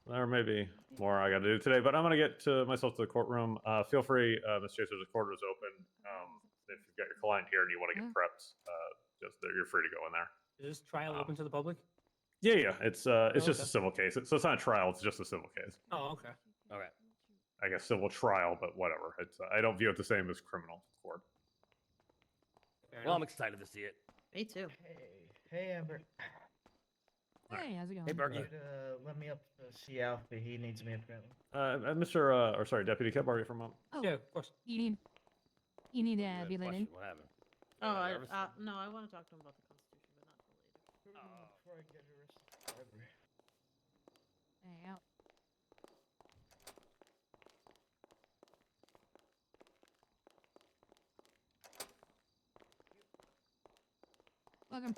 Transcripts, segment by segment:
There may be more I got to do today, but I'm going to get myself to the courtroom. Feel free, Ms. Chaser, the court is open. If you've got your client here and you want to get prepped, you're free to go in there. Is this trial open to the public? Yeah. It's just a okay. civil case. So it's not a trial. It's just a civil case. Oh, okay. Okay. I guess civil trial, but whatever. It's I don't view it the same as criminal court. Well, I'm excited to see it. Me too. Hey, Amber. Hey, how's it going? Hey, Berkey. Let me up to see Alpha. He needs me apparently. Deputy, can I borrow you for a moment? Oh, Yeah, of course. you need to be let in. What happened? Oh, no, I want to talk to him about the Constitution, but not till later. Before I get arrested forever. Hey, out. Welcome.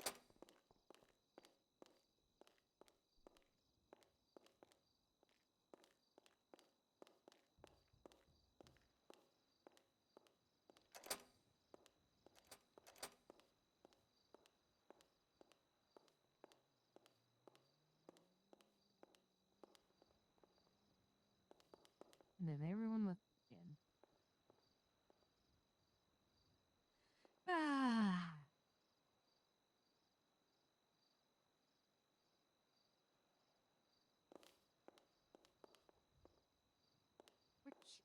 And then everyone left again. Ah.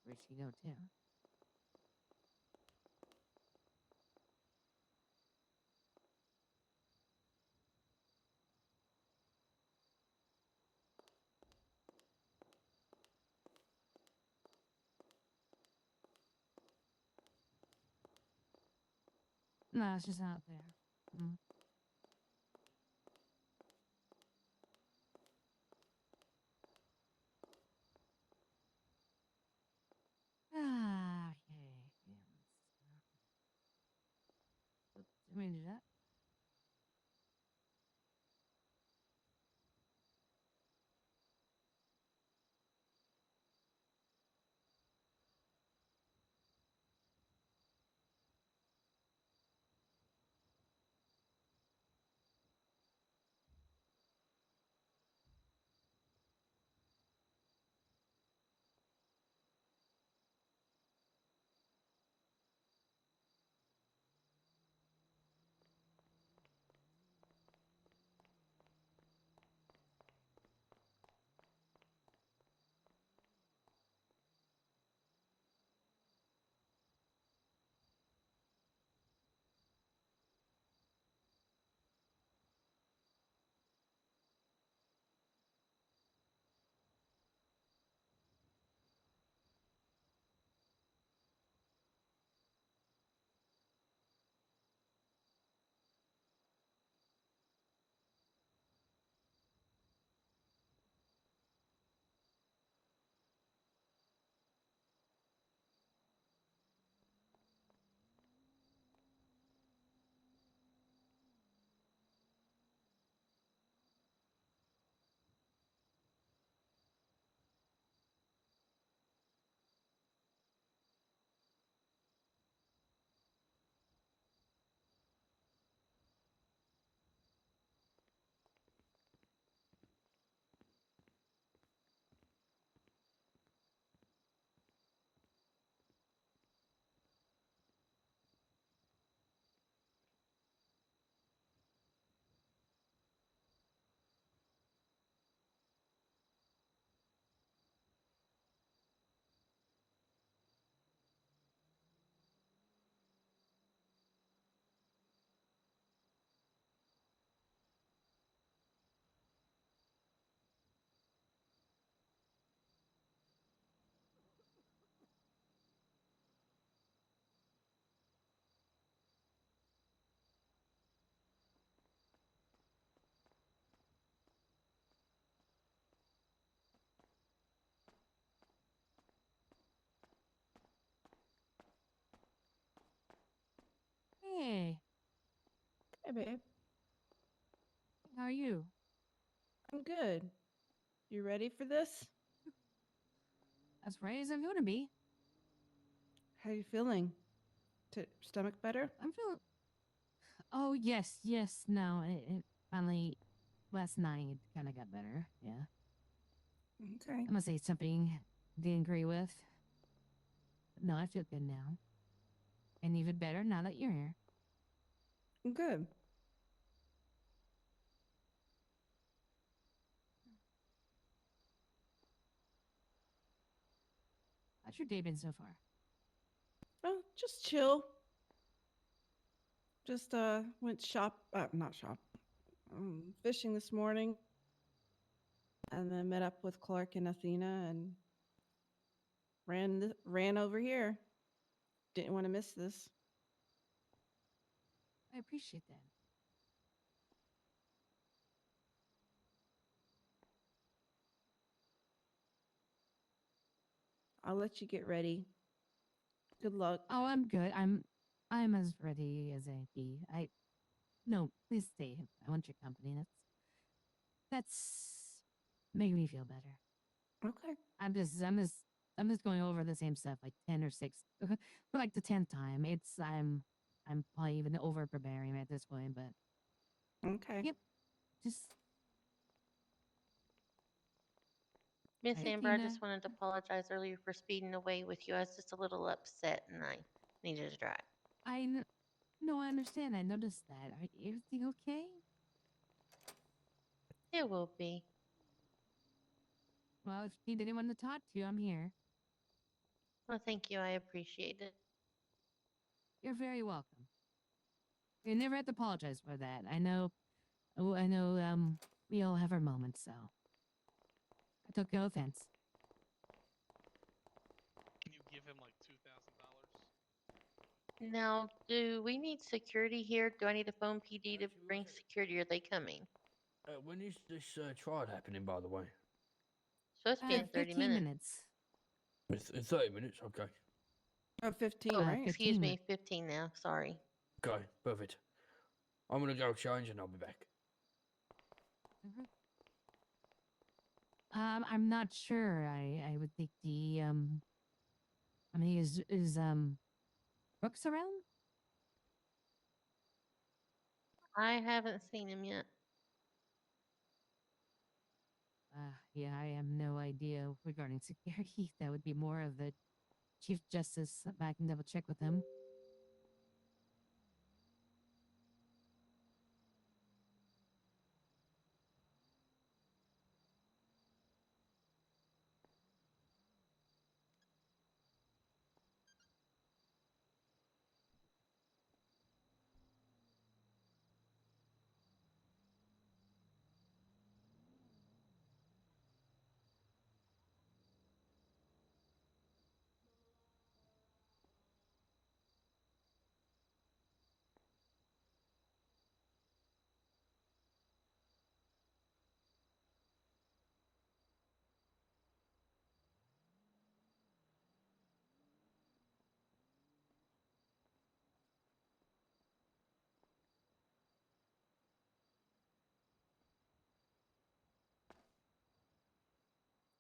Where'd she go to? No, it's just out there. Mm. Ah, okay. Let me do that. Hey, Hey, babe. how are you? I'm good. You ready for this? As ready as I'm going to be. How you feeling? Stomach better? I'm feeling. Oh, yes. No, it finally, last night, it kind of got better. Yeah. Okay. I'm gonna say something I didn't agree with. But no, I feel good now. And even better now that you're here. Good. How's your day been so far? Oh, just chill. Just went not shop. Fishing this morning, and then met up with Clark and Athena, and ran over here. Didn't want to miss this. I appreciate that. I'll let you get ready. Good luck. Oh, I'm good. I'm as ready as I be. No, please stay. I want your company. That's making me feel better. Okay. I'm just going over the same stuff like 10 or 6 for like the 10th time. I'm probably even over preparing at this point, but Okay. yep. Just Miss Hey, Amber, I Tina. just wanted to apologize earlier for speeding away with you. I was just a little upset and I needed to drive. No, I understand. I noticed that. Are everything okay? It will be. Well, if you need anyone to talk to, I'm here. Well, thank you. I appreciate it. You're very welcome. You never have to apologize for that. I know. Oh, I know. We all have our moments, so I took no offense. Can you give him like $2,000? Now, do we need security here? Do I need to phone PD to Actually, bring was it- security? Are they coming? When is this trial happening, by the way? Supposed to be in 30 15 minutes. minutes. It's in 30 minutes. Okay. 15, Oh, right? excuse 15 me, 15 now. Sorry. Okay. Perfect. I'm gonna go change and I'll be back. Mhm. I'm not sure. I would think I mean, is Brooks around? I haven't seen him yet. Yeah, I have no idea regarding security. That would be more of the Chief Justice. I can double check with him.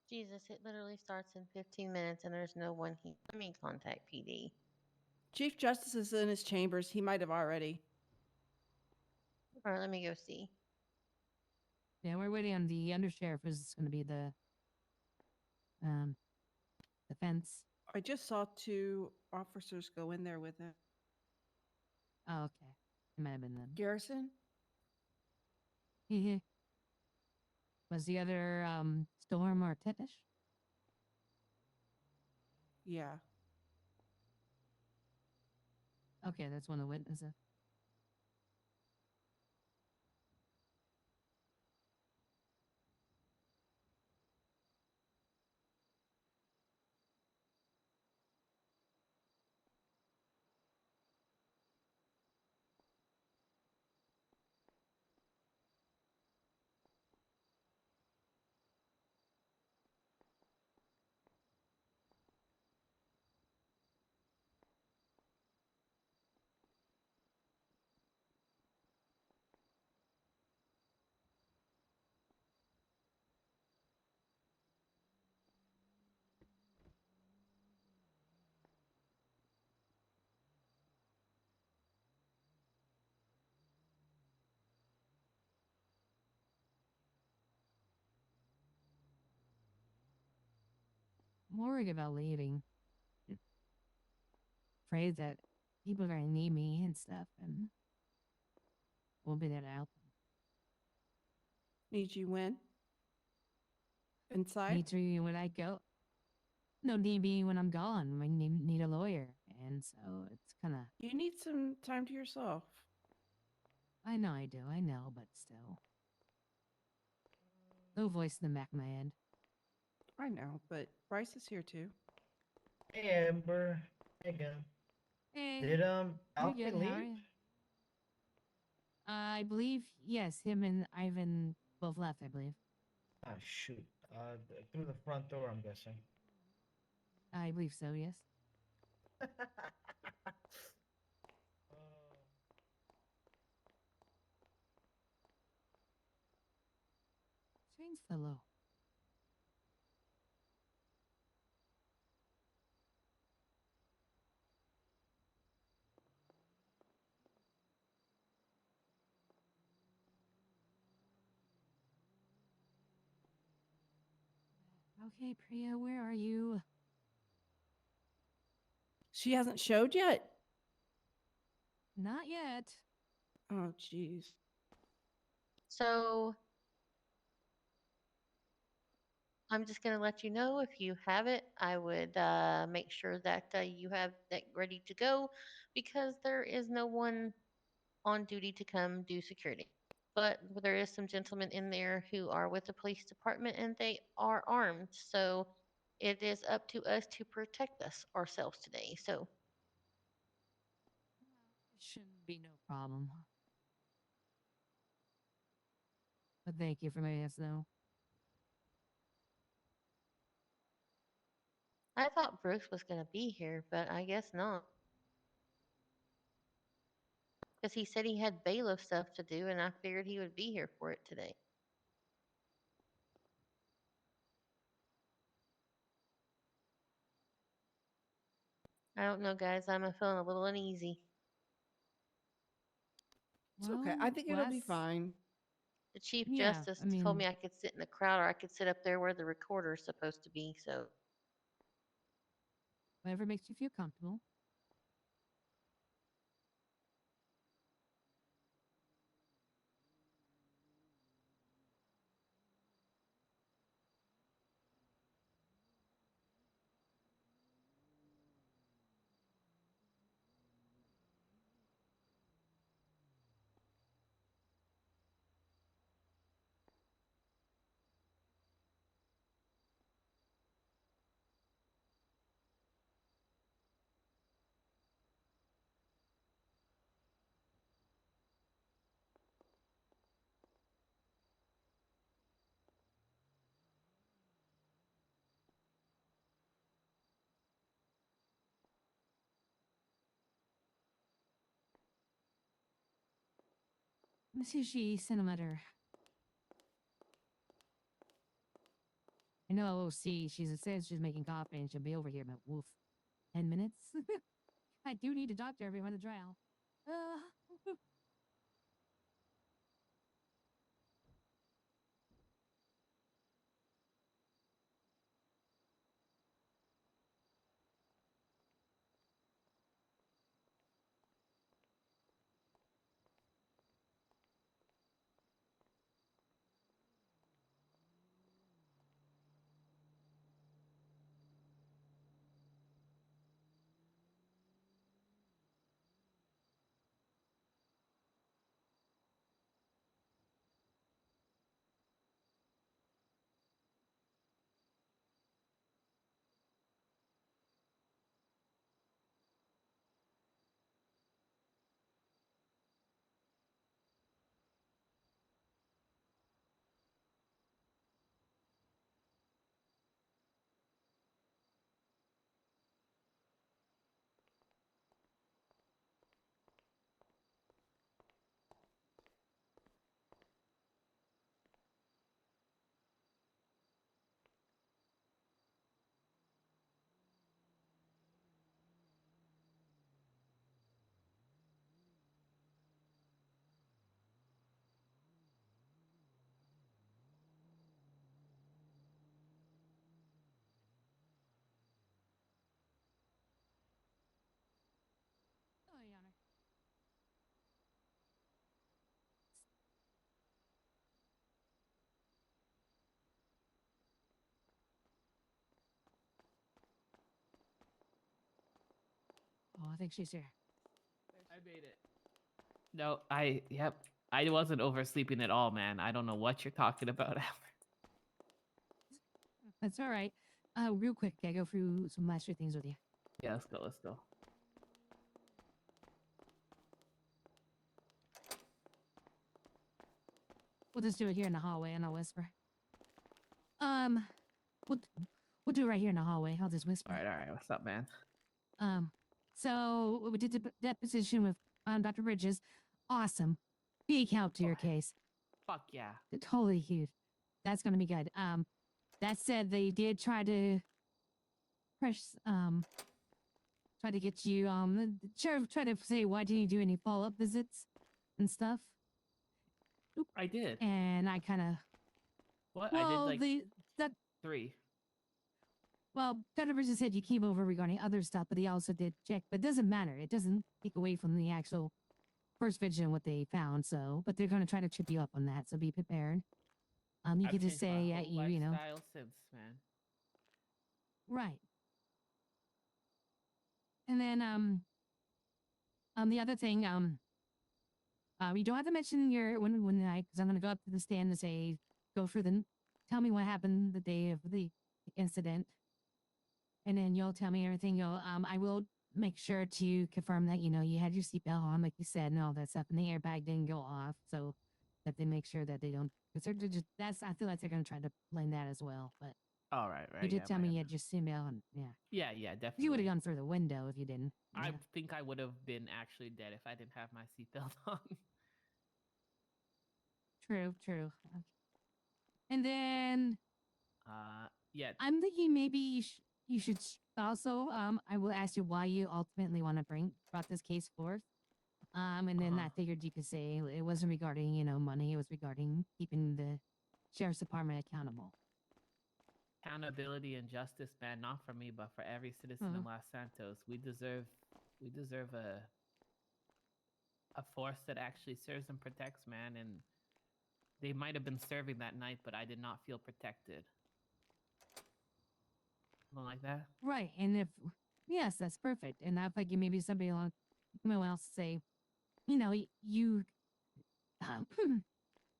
Jesus, it literally starts in 15 minutes and there's no one here. Let me contact PD. Chief Justice is in his chambers. He might have already. All right, let me go see. Yeah, we're waiting on the undersheriff, who's going to be the um defense. I just saw 2 officers go in there with him. Oh, okay. It might have been them. Garrison? Was the other Storm or Titish? Yeah. Okay, that's one of the witnesses. worried about leaving. Afraid that people are gonna need me and stuff, and won't be there to help them. Need you when? Inside? Need me when I go. No, need me when I'm gone. I need a lawyer, and so it's kind of. You need some time to yourself. I know I do. I know, but still. No voice in the back of my head. I know, but Bryce is here too. Hey, Amber. Hey, Gun. Hey, Did you're Alfie good. How are leave? you? I believe yes. Him and Ivan both left. I believe. Ah, shoot. Through the front door, I'm guessing. I believe so. Yes. Strange fellow. Okay, Priya, where are you? She hasn't showed yet? Not yet. Oh, jeez. So I'm just going to let you know if you have it, I would make sure that you have that ready to go because there is no one on duty to come do security. But there is some gentlemen in there who are with the police department and they are armed. So it is up to us to protect us ourselves today. So Shouldn't be no problem. But thank you for letting us know. I thought Brooks was going to be here, but I guess not. Because he said he had bailiff stuff to do, and I figured he would be here for it today. I don't know, guys. I'm feeling a little uneasy. It's okay. I think it'll be Wes, fine. The Chief Yeah, Justice I told mean- me I could sit in the crowd or I could sit up there where the recorder is supposed to be. So Whatever makes you feel comfortable. Let me see if she sent a letter. I know, see, she says she's making coffee and she'll be over here in about, 10 minutes? I do need to talk to everyone to drown. I think she's here. I made it. No, yep. I wasn't oversleeping at all, man. I don't know what you're talking about. That's all right. Real quick, can I go through some last few things with you? Yeah, let's go. Let's go. We'll just do it here in the hallway, and I'll whisper. We'll do it right here in the hallway. I'll just whisper. All right. What's up, man? So we did the deposition with Dr. Bridges. Awesome. Big help to your case. Fuck yeah. Totally huge. That's gonna be good. That said, they did try to try to get you. The sheriff tried to say, why didn't you do any follow-up visits and stuff? I did. And I kind of. What? Well, I did like 3. Well, Dr. Bridges said you came over regarding other stuff, but he also did check. But it doesn't matter. It doesn't take away from the actual first vision what they found. So, but they're going to try to trip you up on that. So be prepared. You I've could just changed my say, whole you know, lifestyle since, man. right. And then, the other thing, you don't have to mention your when because I'm going to go up to the stand and say, tell me what happened the day of the incident. And then you'll tell me everything. I will make sure to confirm that, you know, you had your seatbelt on, like you said, and all that stuff, and the airbag didn't go off. So that they make sure that they don't, because they're just, I feel like they're going to try to blame that as well. But All right. you did yeah, tell my me you bad. had your seatbelt on. Yeah. Yeah, definitely. You would have gone through the window if you didn't. I Yeah. think I would have been actually dead if I didn't have my seatbelt on. True. And then Yeah. I'm thinking maybe you should also, I will ask you why you ultimately want to brought this case forth. And then I figured you could say it wasn't regarding, you know, money. It was regarding keeping the sheriff's department accountable. Accountability and justice, man, not for me, but for every citizen in Los Santos. We deserve a force that actually serves and protects, man. And they might have been serving that night, but I did not feel protected. Something like that. Right. And yes, that's perfect. And if I give maybe somebody along, someone else say, you know, you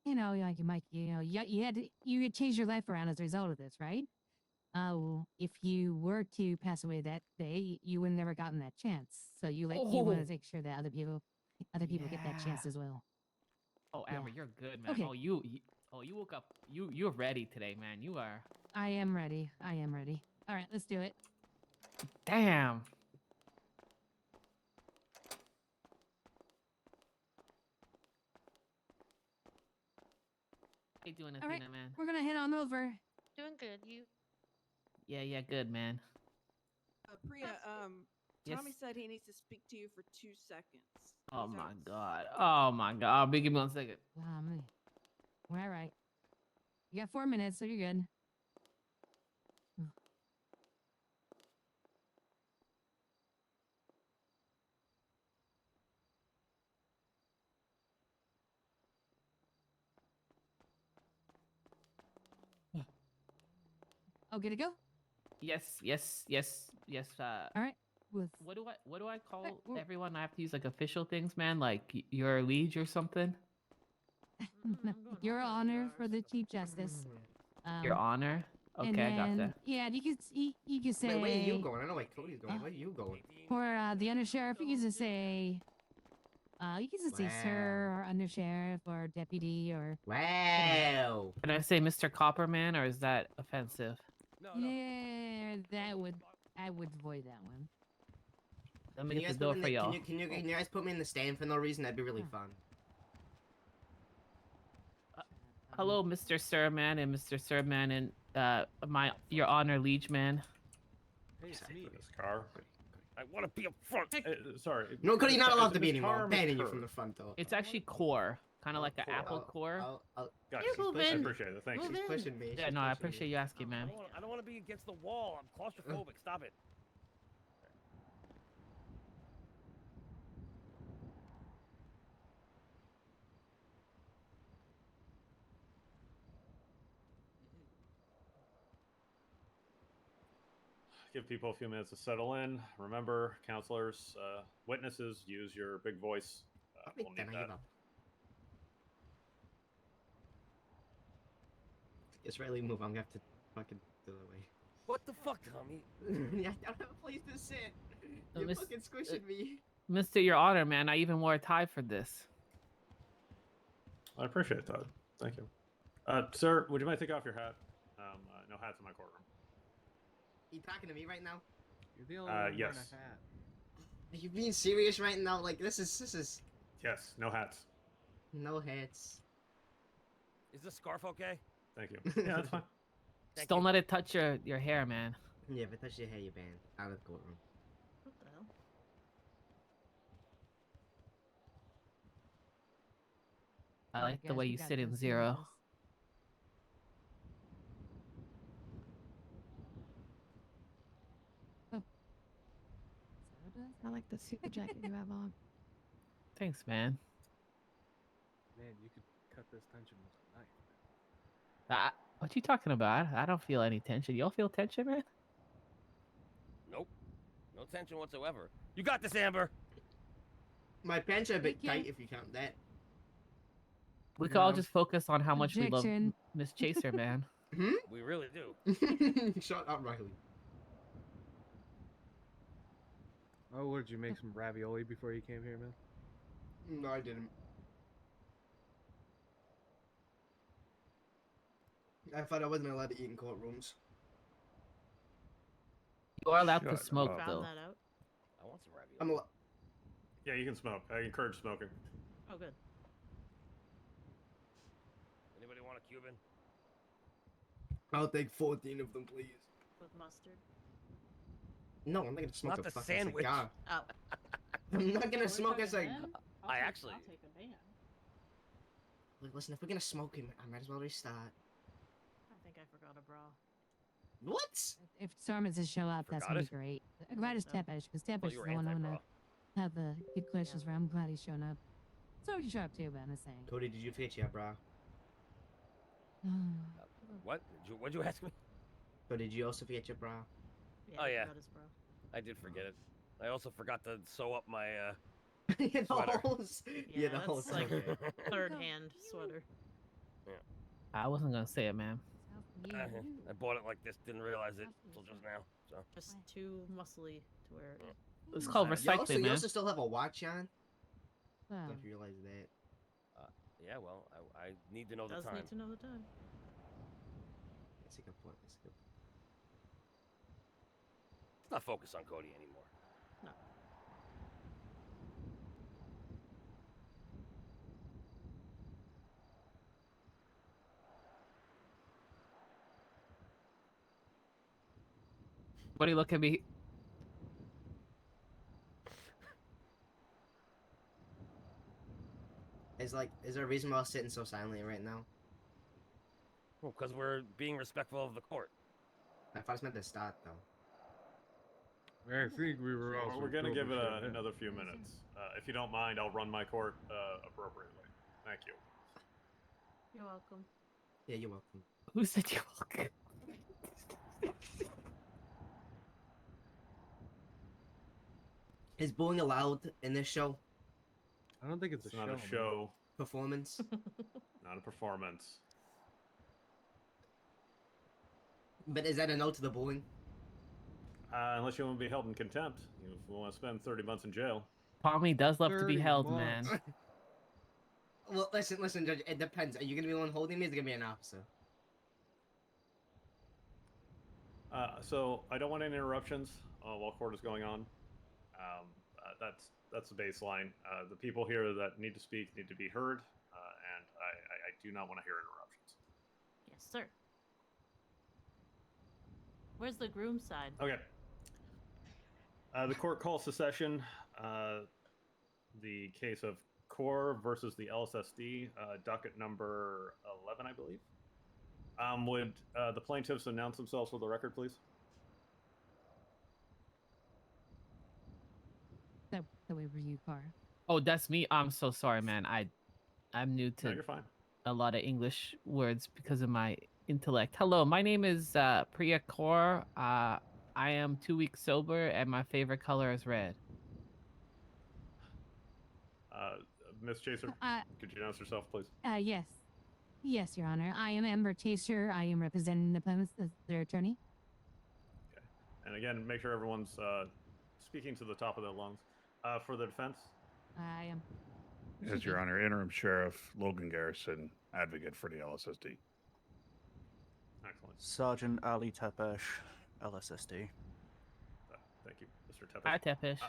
know, like Mike, you know, you had changed your life around as a result of this, right? If you were to pass away that day, you would have never gotten that chance. So you want to make sure that other people get that chance as well. Oh, Yeah. Amber, you're good, man. Okay. Oh, you woke up. You're ready today, man. You are. I am ready. All right, let's do it. Damn. How you doing, All right. Athena, man? We're gonna head on over. Doing good. You? Yeah, good, man. Priya, Yes. Tommy said he needs to speak to you for 2 seconds. Oh He's my outside. god. Oh my god. Give me 1 second. We're all right. You got 4 minutes, so you're good. Oh, good to go? Yes. All right. What do I call well- everyone? I have to use like official things, man. Like your liege or something. Your honor for the Chief Justice. Your honor. and Okay, I got then, that. Yeah, you could say. Wait, where are you going? I know, like, Cody's going. Where are you going? For the undersheriff, you can just say. You can just say sir or undersheriff or deputy or. Wow. Can I say Mr. Copperman, or is that offensive? Yeah, I would avoid that one. Let me Can you get guys the door put for me in the, y'all. can you guys put me in the stand for no reason? That'd be really fun. Hello, Mr. Sirman and Mr. Sirman and your honor, liege man. Hey, it's me. This car. I want to be up front. Sorry. No, Cody, you're not allowed to be Miss anymore. Carr, I'm Miss banning you Kerr? from the front door. It's actually core, kind of like an core. apple core. Gotcha. You move I in. appreciate it. Thank Move you. She's pushing me. Yeah, she's no, I pushing appreciate me. you asking, man. I don't want to be against the wall. I'm claustrophobic. Stop it. give people a few minutes to settle in. Remember, counselors, witnesses, use your big voice. We'll need that. Israeli move. I'm gonna have to fucking do it away. What the fuck, Tommy? I don't have a place to sit. You're Miss- fucking squishing me. Mr. Your Honor, man, I even wore a tie for this. I appreciate that. Thank you. Sir, would you mind taking off your hat? No hats in my courtroom. You talking to me right now? You're the only one wearing yes. a hat. Are you being serious right now? Like this is Yes, no hats. no hats. Is this scarf okay? Thank you. Yeah, that's fine. Just don't let it touch your hair, man. Yeah, if it touches your hair, you're banned out of the courtroom. What the hell? I like the guess way we you got sit in those zero. images. I like the super jacket you have on. Thanks, man. Man, you could cut this tension with a knife. What you talking about? I don't feel any tension. Y'all feel tension, man? Nope. No tension whatsoever. You got this, Amber. My pants are a bit Thank you. tight if you count that. We could all No. just focus on how much we love Objection. Miss Chaser, man. We really do. Shut up, Riley. Oh, what, did you make some ravioli before you came here, man? No, I didn't. I thought I wasn't allowed to eat in courtrooms. You are allowed to Shut smoke, up. Found though. that out. I want some ravioli. I'm allowed. Yeah, you can smoke. I encourage smoking. Oh, good. Anybody want a Cuban? I'll take 14 of them, please. With mustard. No, I'm not gonna smoke Not a the fucking sandwich. cigar. Oh. I'm not gonna We're smoke a talking cigar. ban? I take- actually- I'll take a ban. Look, listen, if we're gonna smoke him, I might as well restart. I think I forgot a bra. What? If Sarmas show up, that's Forgot gonna it? be great. Glad it's so. Tepesh, because Oh, Tepesh is you were the one I'm anti-bra. gonna have the good questions for. I'm glad he's shown up. So you show up too, Ben, I'm saying. Cody, did you forget your bra? What? What'd you ask me? Cody, did you also forget your bra? Yeah, Oh, I yeah. forgot his bra. I did forget it. I also forgot to sew up my the Sweater. holes. Yeah, the holes. that's like okay. third hand sweater. I wasn't gonna say it, man. I bought it like this, didn't realize it till just now. So Just too muscly to wear it. It's called You also, recycling, man. still have a watch on. Wow. Don't you realize that? yeah, well, I need to know the Does time. need to know the time. That's a good point. That's a good point. Let's not focus on Cody anymore. No. Buddy, look at me. Is there a reason we're all sitting so silently right now? Well, because we're being respectful of the court. I thought it meant to start though. I think we were Well, also. we're gonna told give we it should have another few minutes. If you don't mind, I'll run my court appropriately. Thank you. You're welcome. Yeah, you're welcome. Who said you welcome? Is bullying allowed in this show? I don't think it's It's a not show. a show, Performance? not a performance. But is that a no to the bullying? Unless you want to be held in contempt. If you want to spend 30 months in jail. Tommy does love to be 30 held, months. man. Well, listen, Judge. It depends. Are you gonna be the one holding me? Or is it gonna be an officer? So I don't want any interruptions while court is going on. That's the baseline. The people here that need to speak need to be heard, and I do not want to hear interruptions. Yes, sir. Where's the groom side? Okay. The court calls to session the case of KAUR versus the LSSD, docket number 11, I believe. Would the plaintiffs announce themselves for the record, please? That way for you, Car. Oh, that's me. I'm so sorry, man. I'm new No, to you're fine. a lot of English words because of my intellect. Hello, my name is PRIYA KAUR. I am 2 weeks sober, and my favorite color is red. Miss Chaser, could you announce yourself, please? Yes. Yes, Your Honor. I am Amber Chaser. I am representing the plaintiffs as their attorney. Okay. And again, make sure everyone's speaking to the top of their lungs. For the defense? I am. Yes, Your Honor. Interim Sheriff Logan Garrison, advocate for the LSSD. Excellent. Sergeant Ali Tepesh, LSSD. Thank you, Mr. Tepesh. Hi, Tepesh.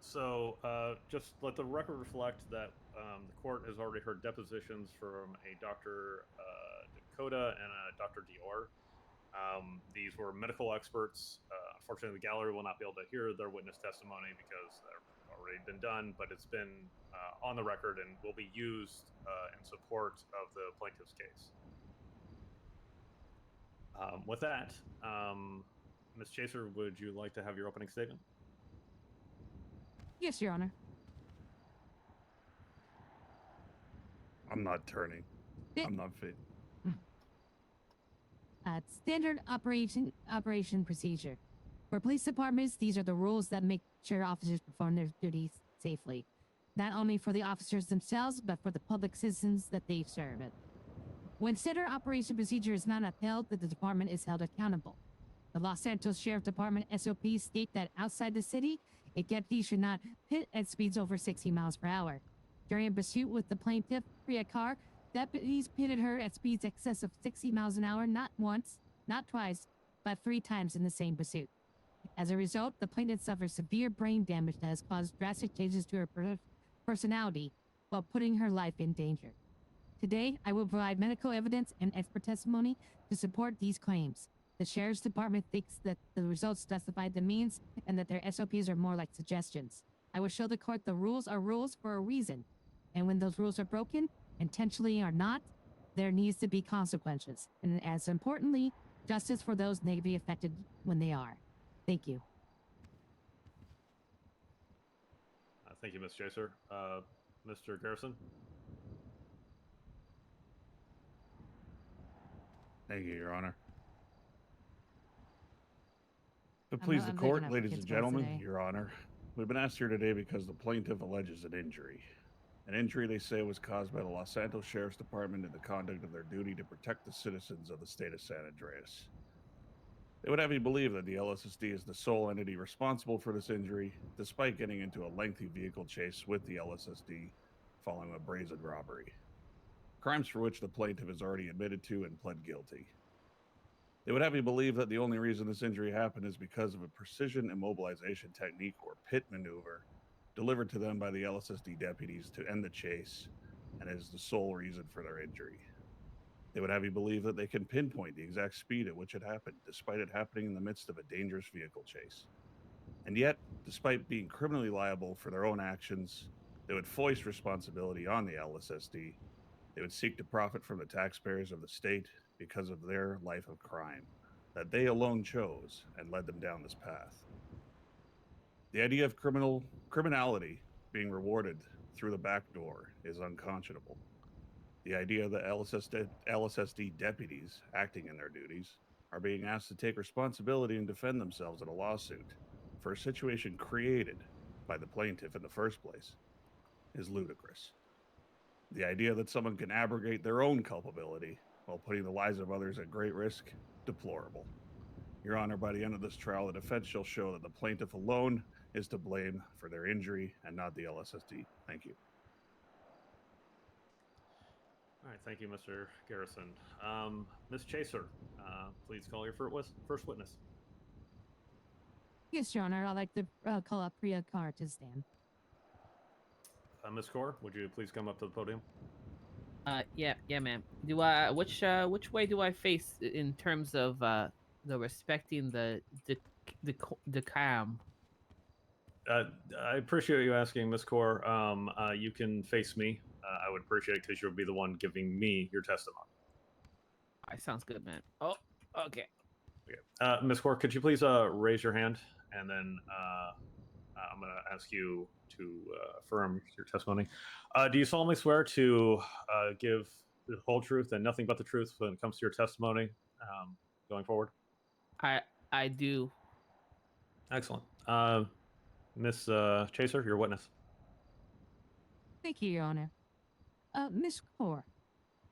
So, just let the record reflect that the court has already heard depositions from a Dr. Dakota and a Dr. Dior. These were medical experts. Unfortunately, the gallery will not be able to hear their witness testimony because they've already been done, but it's been on the record and will be used in support of the plaintiff's case. With that, Ms. Chaser, would you like to have your opening statement? Yes, Your Honor. I'm not turning. I'm not fit. Standard operation procedure. For police departments, these are the rules that make sure officers perform their duties safely. Not only for the officers themselves, but for the public citizens that they serve. When standard operation procedure is not upheld, the department is held accountable. The Los Santos Sheriff Department SOPs state that outside the city, a deputy should not pit at speeds over 60 miles per hour. During a pursuit with the plaintiff, PRIYA KAUR, deputies pitted her at speeds excess of 60 miles an hour not once, not twice, but 3 times in the same pursuit. As a result, the plaintiff suffered severe brain damage that has caused drastic changes to her personality while putting her life in danger. Today, I will provide medical evidence and expert testimony to support these claims. The Sheriff's Department thinks that the results justify the means and that their SOPs are more like suggestions. I will show the court the rules are rules for a reason. And when those rules are broken, intentionally or not, there needs to be consequences. And as importantly, justice for those negatively affected when they are. Thank you. Thank you, Ms. Chaser. Mr. Garrison? Thank you, Your Honor. To please the court, ladies and gentlemen, Your Honor, we've been asked here today because the plaintiff alleges an injury. An injury they say was caused by the Los Santos Sheriff's Department in the conduct of their duty to protect the citizens of the state of San Andreas. They would have you believe that the LSSD is the sole entity responsible for this injury, despite getting into a lengthy vehicle chase with the LSSD following a brazen robbery. Crimes for which the plaintiff has already admitted to and pled guilty. They would have you believe that the only reason this injury happened is because of a precision immobilization technique or pit maneuver delivered to them by the LSSD deputies to end the chase and is the sole reason for their injury. They would have you believe that they can pinpoint the exact speed at which it happened, despite it happening in the midst of a dangerous vehicle chase. And yet, despite being criminally liable for their own actions, they would foist responsibility on the LSSD. They would seek to profit from the taxpayers of the state because of their life of crime that they alone chose and led them down this path. The idea of criminality being rewarded through the back door is unconscionable. The idea that LSSD deputies acting in their duties are being asked to take responsibility and defend themselves in a lawsuit for a situation created by the plaintiff in the first place is ludicrous. The idea that someone can abrogate their own culpability while putting the lives of others at great risk, deplorable. Your Honor, by the end of this trial, the defense shall show that the plaintiff alone is to blame for their injury and not the LSSD. Thank you. All right, thank you, Mr. Garrison. Ms. Chaser, please call your first witness. Yes, Your Honor. I'd like to call up PRIYA KAUR to stand. Ms. Kaur, would you please come up to the podium? Yeah, ma'am. Do I which way do I face in terms of the respecting the cam? I appreciate you asking, Ms. Kaur. You can face me. I would appreciate it because you'll be the one giving me your testimony. All right, sounds good, man. Oh, okay. Okay. Ms. Kaur, could you please raise your hand, and then I'm going to ask you to affirm your testimony. Do you solemnly swear to give the whole truth and nothing but the truth when it comes to your testimony? going forward? I do. Excellent. Miss Chaser, your witness. Thank you, Your Honor. Miss Kaur,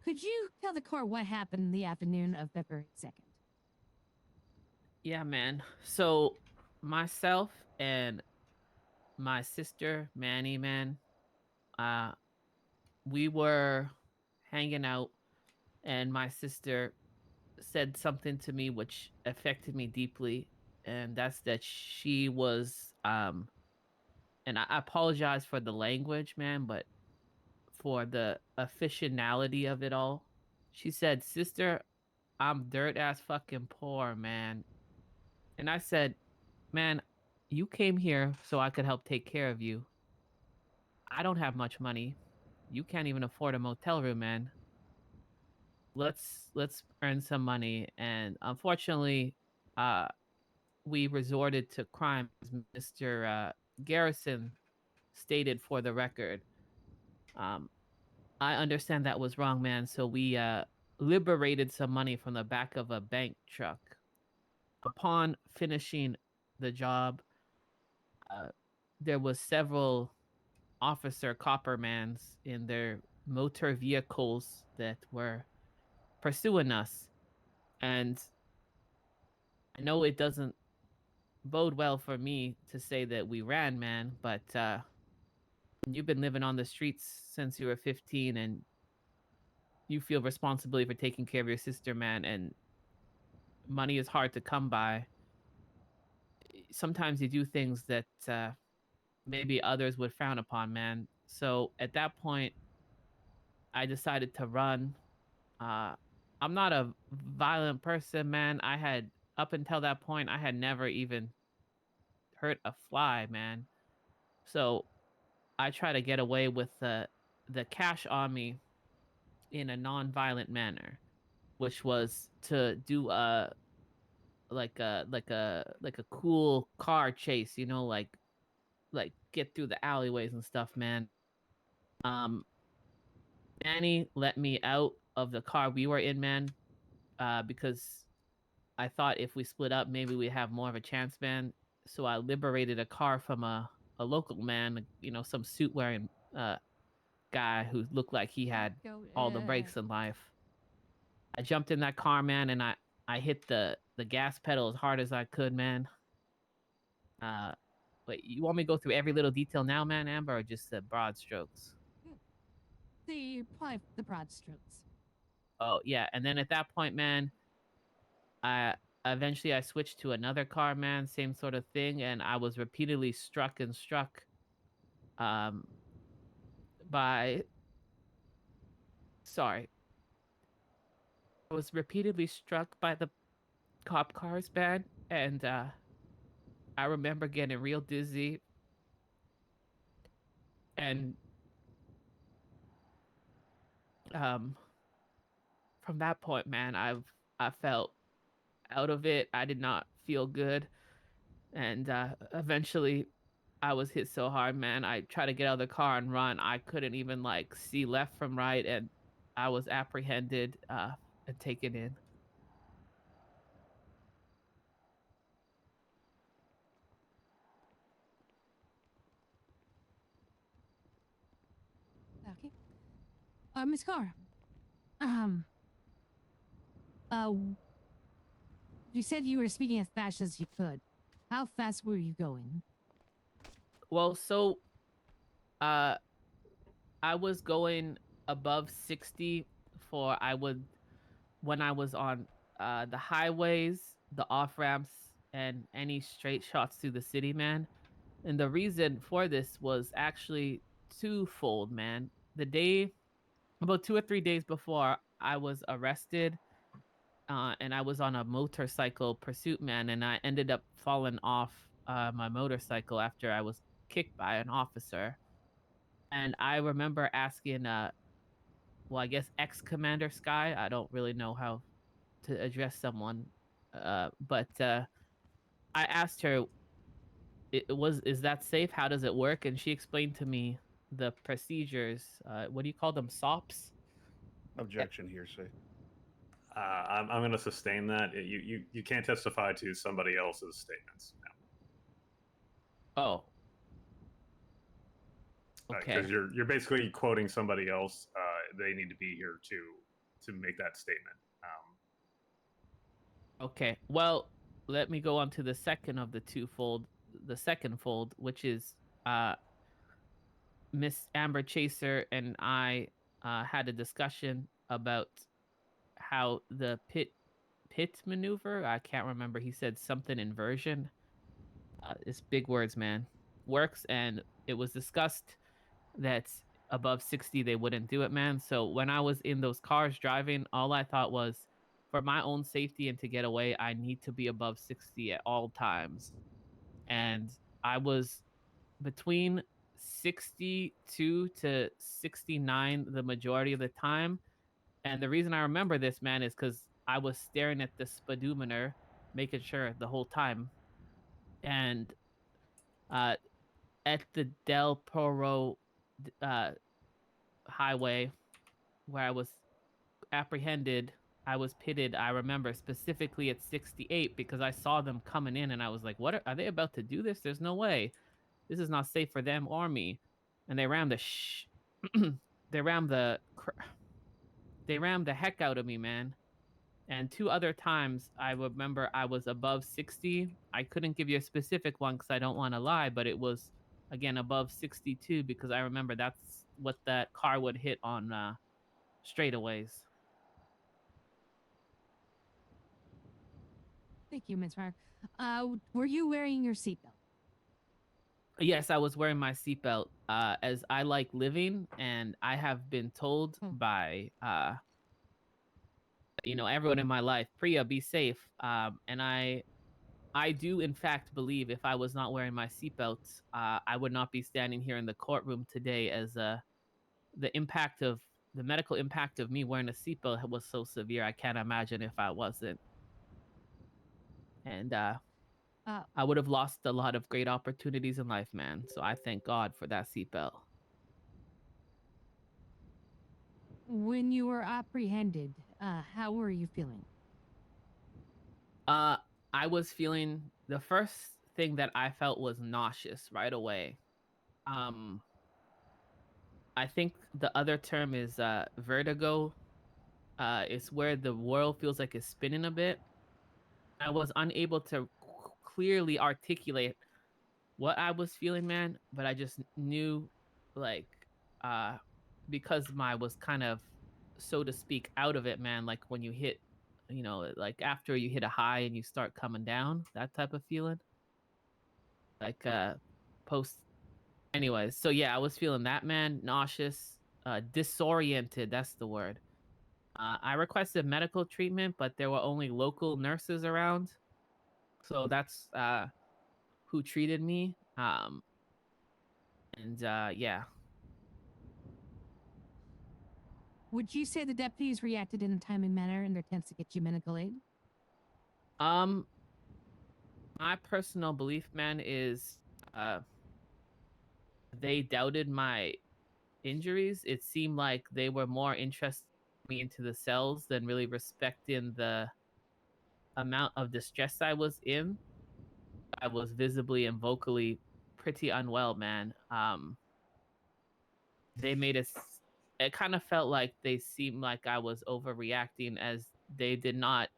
could you tell the court what happened the afternoon of February 2nd? Yeah, man. So myself and my sister Manny, man, uh, we were hanging out, and my sister said something to me which affected me deeply, and that's that she was and I apologize for the language, man, but for the officiality of it all. She said, "Sister, I'm dirt ass fucking poor, man." And I said, "Man, you came here so I could help take care of you. I don't have much money. You can't even afford a motel room, man. Let's earn some money." And unfortunately, uh we resorted to crime, as Mr. Garrison stated for the record. Um I understand that was wrong, man. So we liberated some money from the back of a bank truck. Upon finishing the job, uh, there was several officer coppermans in their motor vehicles that were pursuing us. And I know it doesn't bode well for me to say that we ran, man, but you've been living on the streets since you were 15, and you feel responsibility for taking care of your sister, man, and money is hard to come by. Sometimes you do things that maybe others would frown upon, man. So at that point, I decided to run. Uh, I'm not a violent person, man. I had, up until that point, I had never even hurt a fly, man. So I try to get away with the cash on me in a non-violent manner, which was to do a cool car chase, you know, like get through the alleyways and stuff, man. Um, Danny let me out of the car we were in, man, because I thought if we split up, maybe we'd have more of a chance, man. So I liberated a car from a local man, you know, some suit wearing guy who looked like he had all the breaks in life. I jumped in that car, man, and I hit the gas pedal as hard as I could, man. But you want me to go through every little detail now, man, Amber, or just the broad strokes? The broad strokes. Oh yeah, and then at that point, man, I eventually I switched to another car, man, same sort of thing, and I was repeatedly struck um by sorry. I was repeatedly struck by the cop cars, man, and I remember getting real dizzy, and from that point, man, I felt out of it. I did not feel good, and eventually I was hit so hard, man. I tried to get out of the car and run. I couldn't even like see left from right, and I was apprehended and taken in. Okay. Miss Carr. Um. You said you were speaking as fast as you could. How fast were you going? Well, so I was going above 60 for I would when I was on the highways, the off ramps, and any straight shots through the city, man. And the reason for this was actually twofold, man. The day, about 2 or 3 days before, I was arrested, and I was on a motorcycle pursuit, man, and I ended up falling off my motorcycle after I was kicked by an officer. And I remember asking, well, I guess ex-Commander Sky. I don't really know how to address someone, but I asked her, is that safe? How does it work? And she explained to me the procedures. What do you call them? SOPs? Objection, hearsay. I'm going to sustain that. You can't testify to somebody else's statements. No. Oh. Okay. Because you're basically quoting somebody else. They need to be here to make that statement. Okay. Well, let me go on to the second of the twofold, the second fold, which is Miss Amber Chaser and I had a discussion about how the pit maneuver, I can't remember, he said something inversion. It's big words, man. Works, and it was discussed that above 60 they wouldn't do it, man. So when I was in those cars driving, all I thought was, for my own safety and to get away, I need to be above 60 at all times. And I was between 62 to 69 the majority of the time. And the reason I remember this, man, is because I was staring at the speedometer, making sure the whole time. And at the Del Toro highway where I was apprehended, I was pitted, I remember specifically at 68 because I saw them coming in and I was like, what are they about to do this? There's no way. This is not safe for them or me. And they rammed they rammed the heck out of me, man. And 2 other times I remember I was above 60. I couldn't give you a specific one because I don't want to lie, but it was again above 62 because I remember that's what that car would hit on straightaways. Thank you, Ms. Mark. Were you wearing your seatbelt? Yes, I was wearing my seatbelt as I like living, and I have been told by everyone in my life, Priya, be safe. And I do in fact believe if I was not wearing my seatbelt, I would not be standing here in the courtroom today, as the medical impact of me wearing a seatbelt was so severe. I can't imagine if I wasn't. And I would have lost a lot of great opportunities in life, man. So I thank God for that seatbelt. When you were apprehended, how were you feeling? I was feeling, the first thing that I felt was nauseous right away. I think the other term is vertigo. It's where the world feels like it's spinning a bit. I was unable to clearly articulate what I was feeling, man, but I just knew, like, because I was kind of, so to speak, out of it, man, like when you hit, like after you hit a high and you start coming down, that type of feeling. Like, post. Anyways, so yeah, I was feeling that, man, nauseous, disoriented, that's the word. I requested medical treatment, but there were only local nurses around. So that's who treated me. And yeah. Would you say the deputies reacted in a timely manner in their attempts to get you medical aid? My personal belief, man, is they doubted my injuries. It seemed like they were more interested in me into the cells than really respecting the amount of distress I was in. I was visibly and vocally pretty unwell, man. They made it kind of felt like they seemed like I was overreacting, as they did not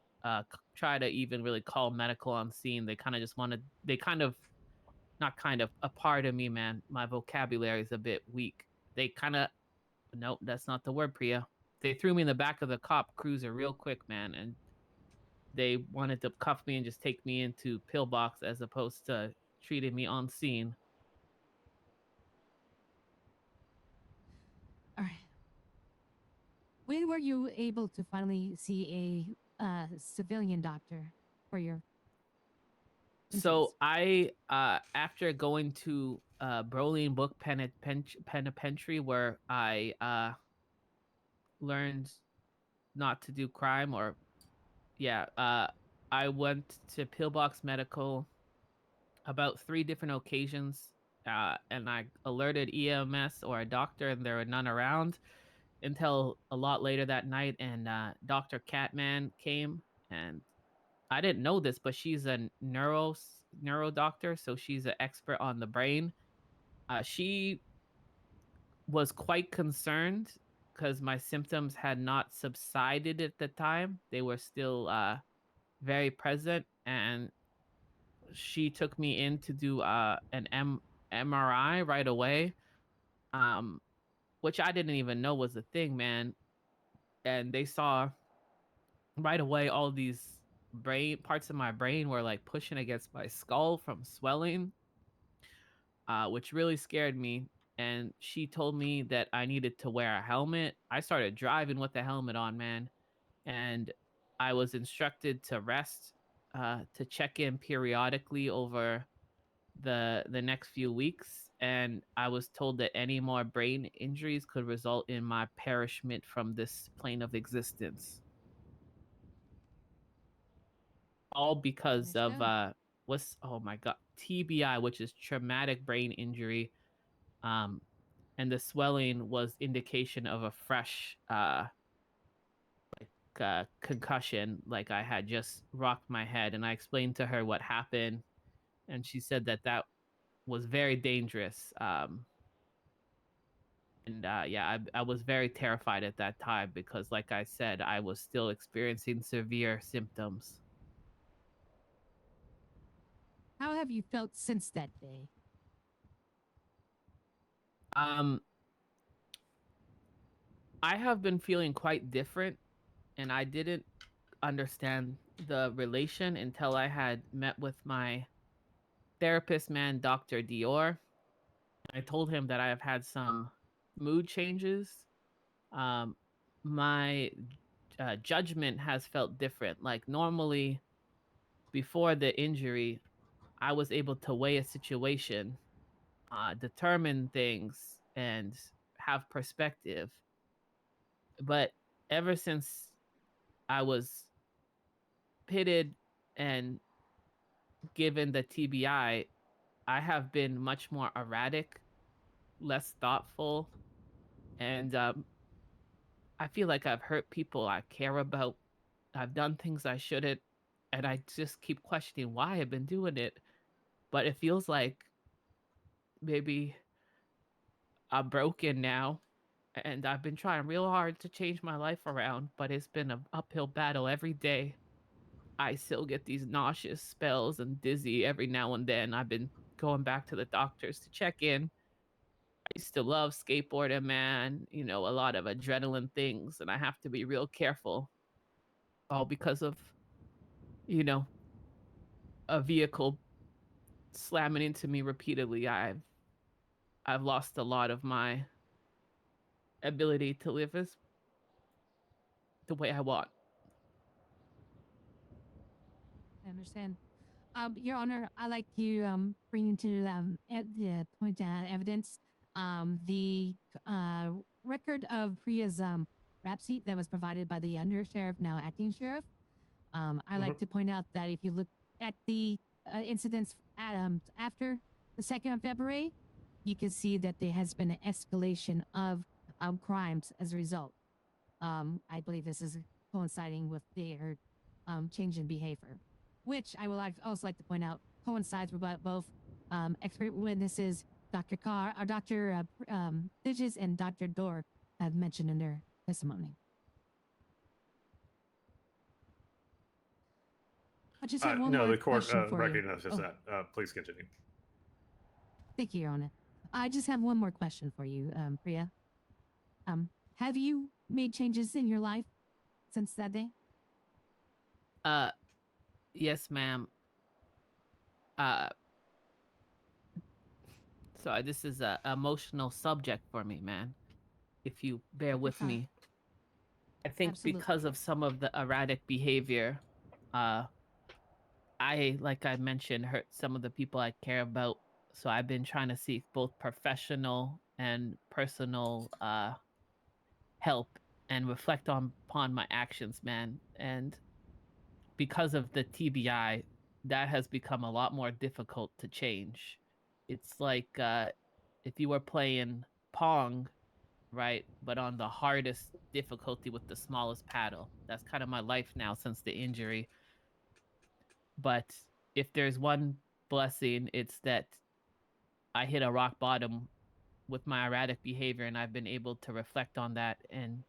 try to even really call medical on scene. They kind of just wanted, a part of me, man, my vocabulary is a bit weak. They kind of, nope, that's not the word, Priya. They threw me in the back of the cop cruiser real quick, man, and they wanted to cuff me and just take me into pillbox as opposed to treating me on scene. All right. When were you able to finally see a civilian doctor for your injuries? So I, after going to Broline Book Penitentiary, where I learned not to do crime, or yeah, I went to Pillbox Medical about 3 different occasions, and I alerted EMS or a doctor, and there were none around. until a lot later that night, and Dr. Catman came, and I didn't know this, but she's a neuro doctor, so she's an expert on the brain. She was quite concerned because my symptoms had not subsided at the time. They were still very present, and she took me in to do an MRI right away, which I didn't even know was a thing, man. And they saw right away all these brain parts of my brain were like pushing against my skull from swelling, which really scared me. And she told me that I needed to wear a helmet. I started driving with the helmet on, man. And I was instructed to rest, to check in periodically over the next few weeks. And I was told that any more brain injuries could result in my perishment from this plane of existence. All because of oh my god, TBI, which is traumatic brain injury. And the swelling was indication of a fresh concussion, like I had just rocked my head. And I explained to her what happened, and she said that that was very dangerous. Yeah, I was very terrified at that time because, like I said, I was still experiencing severe symptoms. How have you felt since that day? I have been feeling quite different, and I didn't understand the relation until I had met with my therapist, man, Dr. Dior. I told him that I have had some mood changes. My judgment has felt different. Like normally, before the injury, I was able to weigh a situation, determine things, and have perspective. But ever since I was pitted and given the TBI, I have been much more erratic, less thoughtful, and I feel like I've hurt people I care about. I've done things I shouldn't, and I just keep questioning why I've been doing it. But it feels like maybe I'm broken now, and I've been trying real hard to change my life around, but it's been an uphill battle every day. I still get these nauseous spells and dizzy every now and then. I've been going back to the doctors to check in. I used to love skateboarding, man, you know, a lot of adrenaline things, and I have to be real careful. All because of, you know, a vehicle slamming into me repeatedly. I've lost a lot of my ability to live as the way I want. I understand. Your Honor, I like to bring into the point evidence the record of Priya's rap sheet that was provided by the undersheriff, now acting sheriff. I like to point out that if you look at the incidents after the 2nd of February, you can see that there has been an escalation of crimes as a result. I believe this is coinciding with their change in behavior, which I would also like to point out coincides with what both expert witnesses, Dr. Carr, or Dr. Digis and Dr. Dorr have mentioned in their testimony. I just have one no, more the court question for recognizes you. that. Please continue. Thank you, Your Honor. I just have one more question for you, Priya. Have you made changes in your life since that day? Yes, ma'am. So this is a emotional subject for me, man. If you bear with me. I think Absolutely. because of some of the erratic behavior, like I mentioned, hurt some of the people I care about. So I've been trying to seek both professional and personal help and reflect upon my actions, man. And because of the TBI, that has become a lot more difficult to change. It's like if you were playing Pong right? But on the hardest difficulty with the smallest paddle. That's kind of my life now since the injury. But if there's one blessing, it's that I hit a rock bottom with my erratic behavior, and I've been able to reflect on that and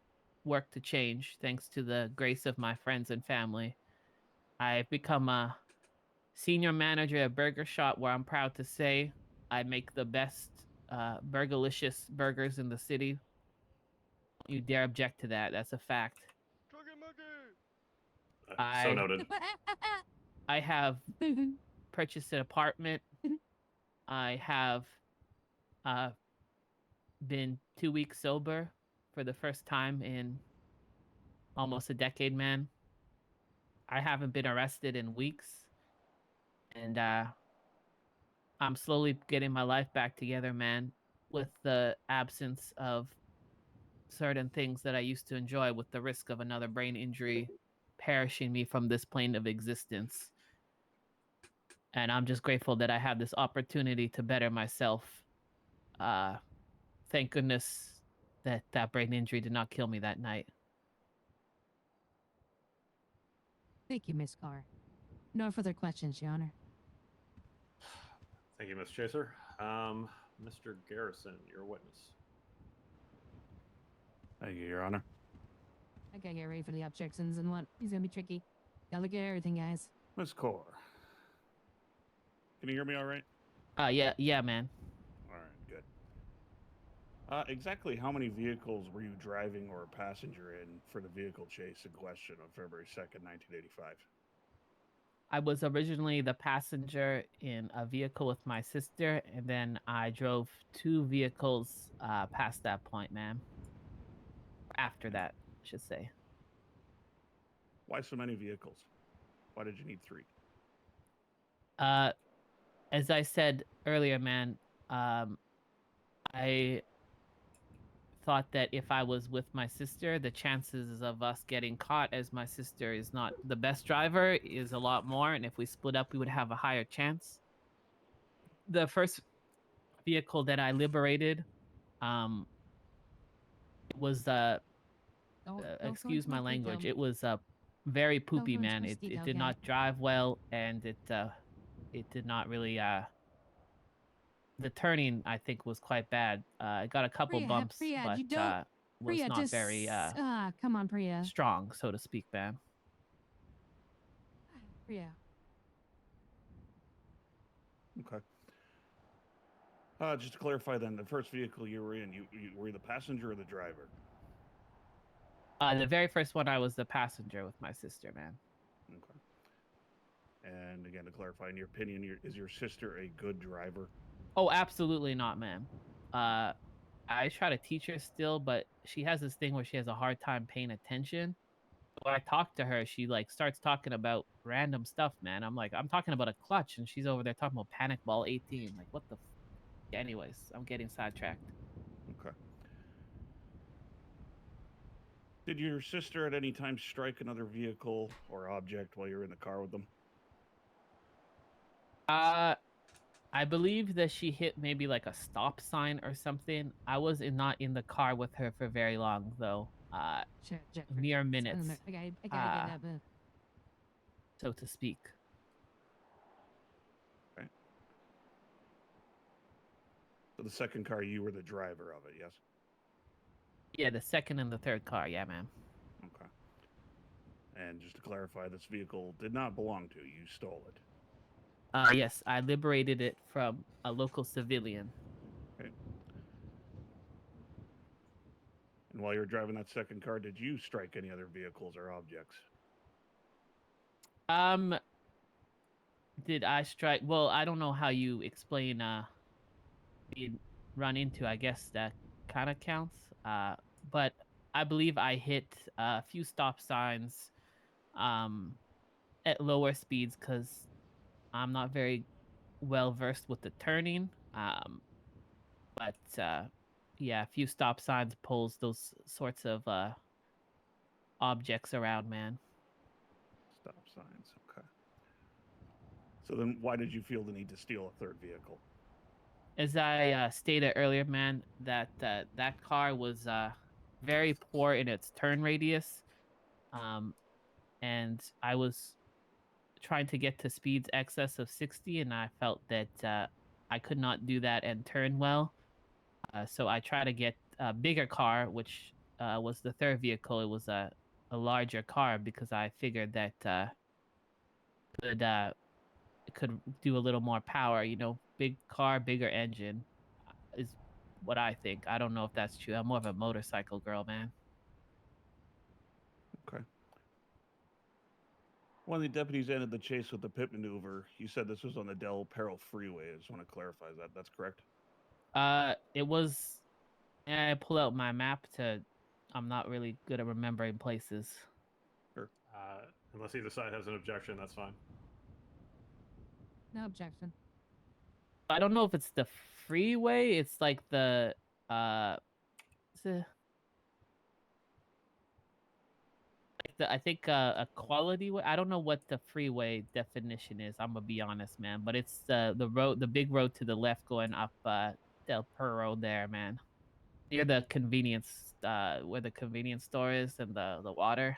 work to change thanks to the grace of my friends and family. I've become a senior manager at a burger shop where I'm proud to say I make the best burgerlicious burgers in the city. Don't you dare object to that. That's a fact. So noted. I have purchased an apartment. I have been 2 weeks sober for the first time in almost a decade, man. I haven't been arrested in weeks. And I'm slowly getting my life back together, man, with the absence of certain things that I used to enjoy, with the risk of another brain injury perishing me from this plane of existence. And I'm just grateful that I have this opportunity to better myself. Thank goodness that that brain injury did not kill me that night. Thank you, Miss Carr. No further questions, Your Honor. Thank you, Ms. Chaser. Mr. Garrison, your witness. Thank you, Your Honor. I gotta get ready for the objections and what? He's gonna be tricky. Gotta look at everything, guys. Miss Kaur. Can you hear me all right? Yeah, man. All right, good. Exactly how many vehicles were you driving or a passenger in for the vehicle chase in question on February 2nd, 1985? I was originally the passenger in a vehicle with my sister, and then I drove 2 vehicles past that point, man. After that, I should say. Why so many vehicles? Why did you need 3? As I said earlier, man, I thought that if I was with my sister, the chances of us getting caught, as my sister is not the best driver, is a lot more, and if we split up, we would have a higher chance. The first vehicle that I liberated was excuse my language, it was very poopy, man. It did not drive well, and it did not really the turning, I think, was quite bad. It got a couple bumps, but you don't, was Priya, not just, very come on, Priya. strong, so to speak, man. Priya. Okay. Just to clarify then, the first vehicle you were in, you were the passenger or the driver? The very first one, I was the passenger with my sister, man. Okay. And again, to clarify, in your opinion, is your sister a good driver? Oh, absolutely not, man. I try to teach her still, but she has this thing where she has a hard time paying attention. When I talk to her, she like starts talking about random stuff, man. I'm like, I'm talking about a clutch, and she's over there talking about Panic Ball 18. Like, what the? Anyways, I'm getting sidetracked. Okay. Did your sister at any time strike another vehicle or object while you were in the car with them? I believe that she hit maybe like a stop sign or something. I was not in the car with her for very long, though. Sure, mere minutes. I gotta get that move. So to speak. Okay. So the second car, you were the driver of it, yes? Yeah, the second and the third car, yeah, man. Okay. And just to clarify, this vehicle did not belong to you. You stole it. Yes, I liberated it from a local civilian. Okay. And while you were driving that second car, did you strike any other vehicles or objects? Did I strike? Well, I don't know how you explain being run into. I guess that kind of counts. But I believe I hit a few stop signs at lower speeds because I'm not very well versed with the turning. But yeah, a few stop signs, poles, those sorts of objects around, man. Stop signs, okay. So then why did you feel the need to steal a third vehicle? as I stated earlier, man, that that car was very poor in its turn radius, and I was trying to get to speeds excess of 60, and I felt that I could not do that and turn well. So I tried to get a bigger car, which was the third vehicle. It was a larger car because I figured that it could do a little more power. You know, big car, bigger engine is what I think. I don't know if that's true. I'm more of a motorcycle girl, man. Okay. When the deputies ended the chase with the pit maneuver, you said this was on the Del Perro Freeway. I just want to clarify that. That's correct? It was. I pull out my map to. I'm not really good at remembering places. Sure. Unless either side has an objection, that's fine. No objection. I don't know if it's the freeway. It's like the I think a quality way. I don't know what the freeway definition is. I'm gonna be honest, man. But it's the road, the big road to the left going up Del Perro there, man. Near the convenience, where the convenience store is and the water.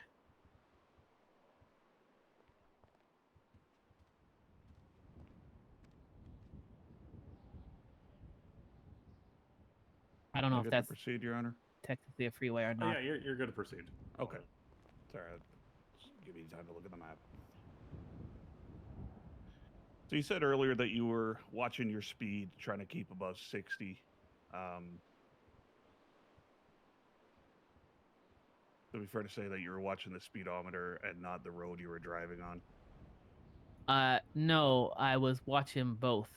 I don't know if that's proceed, Your Honor. Technically a freeway or Oh, not. yeah, you're good to proceed. Okay. Sorry, just give me time to look at the map. So you said earlier that you were watching your speed, trying to keep above 60. It'd be fair to say that you were watching the speedometer and not the road you were driving on? No, I was watching both.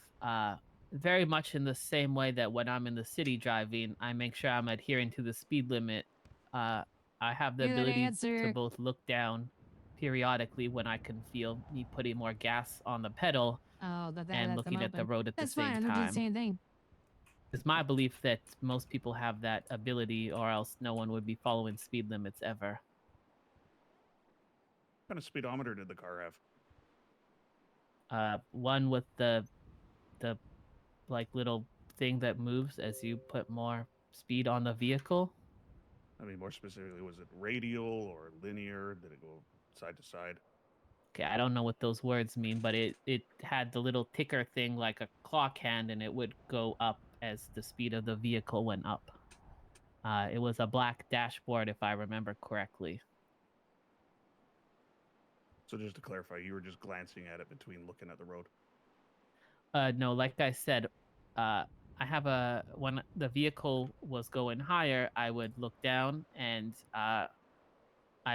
Very much in the same way that when I'm in the city driving, I make sure I'm adhering to the speed limit. I have the ability to both look down periodically when I can feel me putting more gas on the pedal and looking at the road at the same time. That's fine. I'm doing the same thing. It's my belief that most people have that ability, or else no one would be following speed limits ever. What kind of speedometer did the car have? One with the like little thing that moves as you put more speed on the vehicle. I mean, more specifically, was it radial or linear? Did it go side to side? Okay, I don't know what those words mean, but it had the little ticker thing like a clock hand, and it would go up as the speed of the vehicle went up. It was a black dashboard, if I remember correctly. So just to clarify, you were just glancing at it between looking at the road? No, like I said, I have when the vehicle was going higher, I would look down and I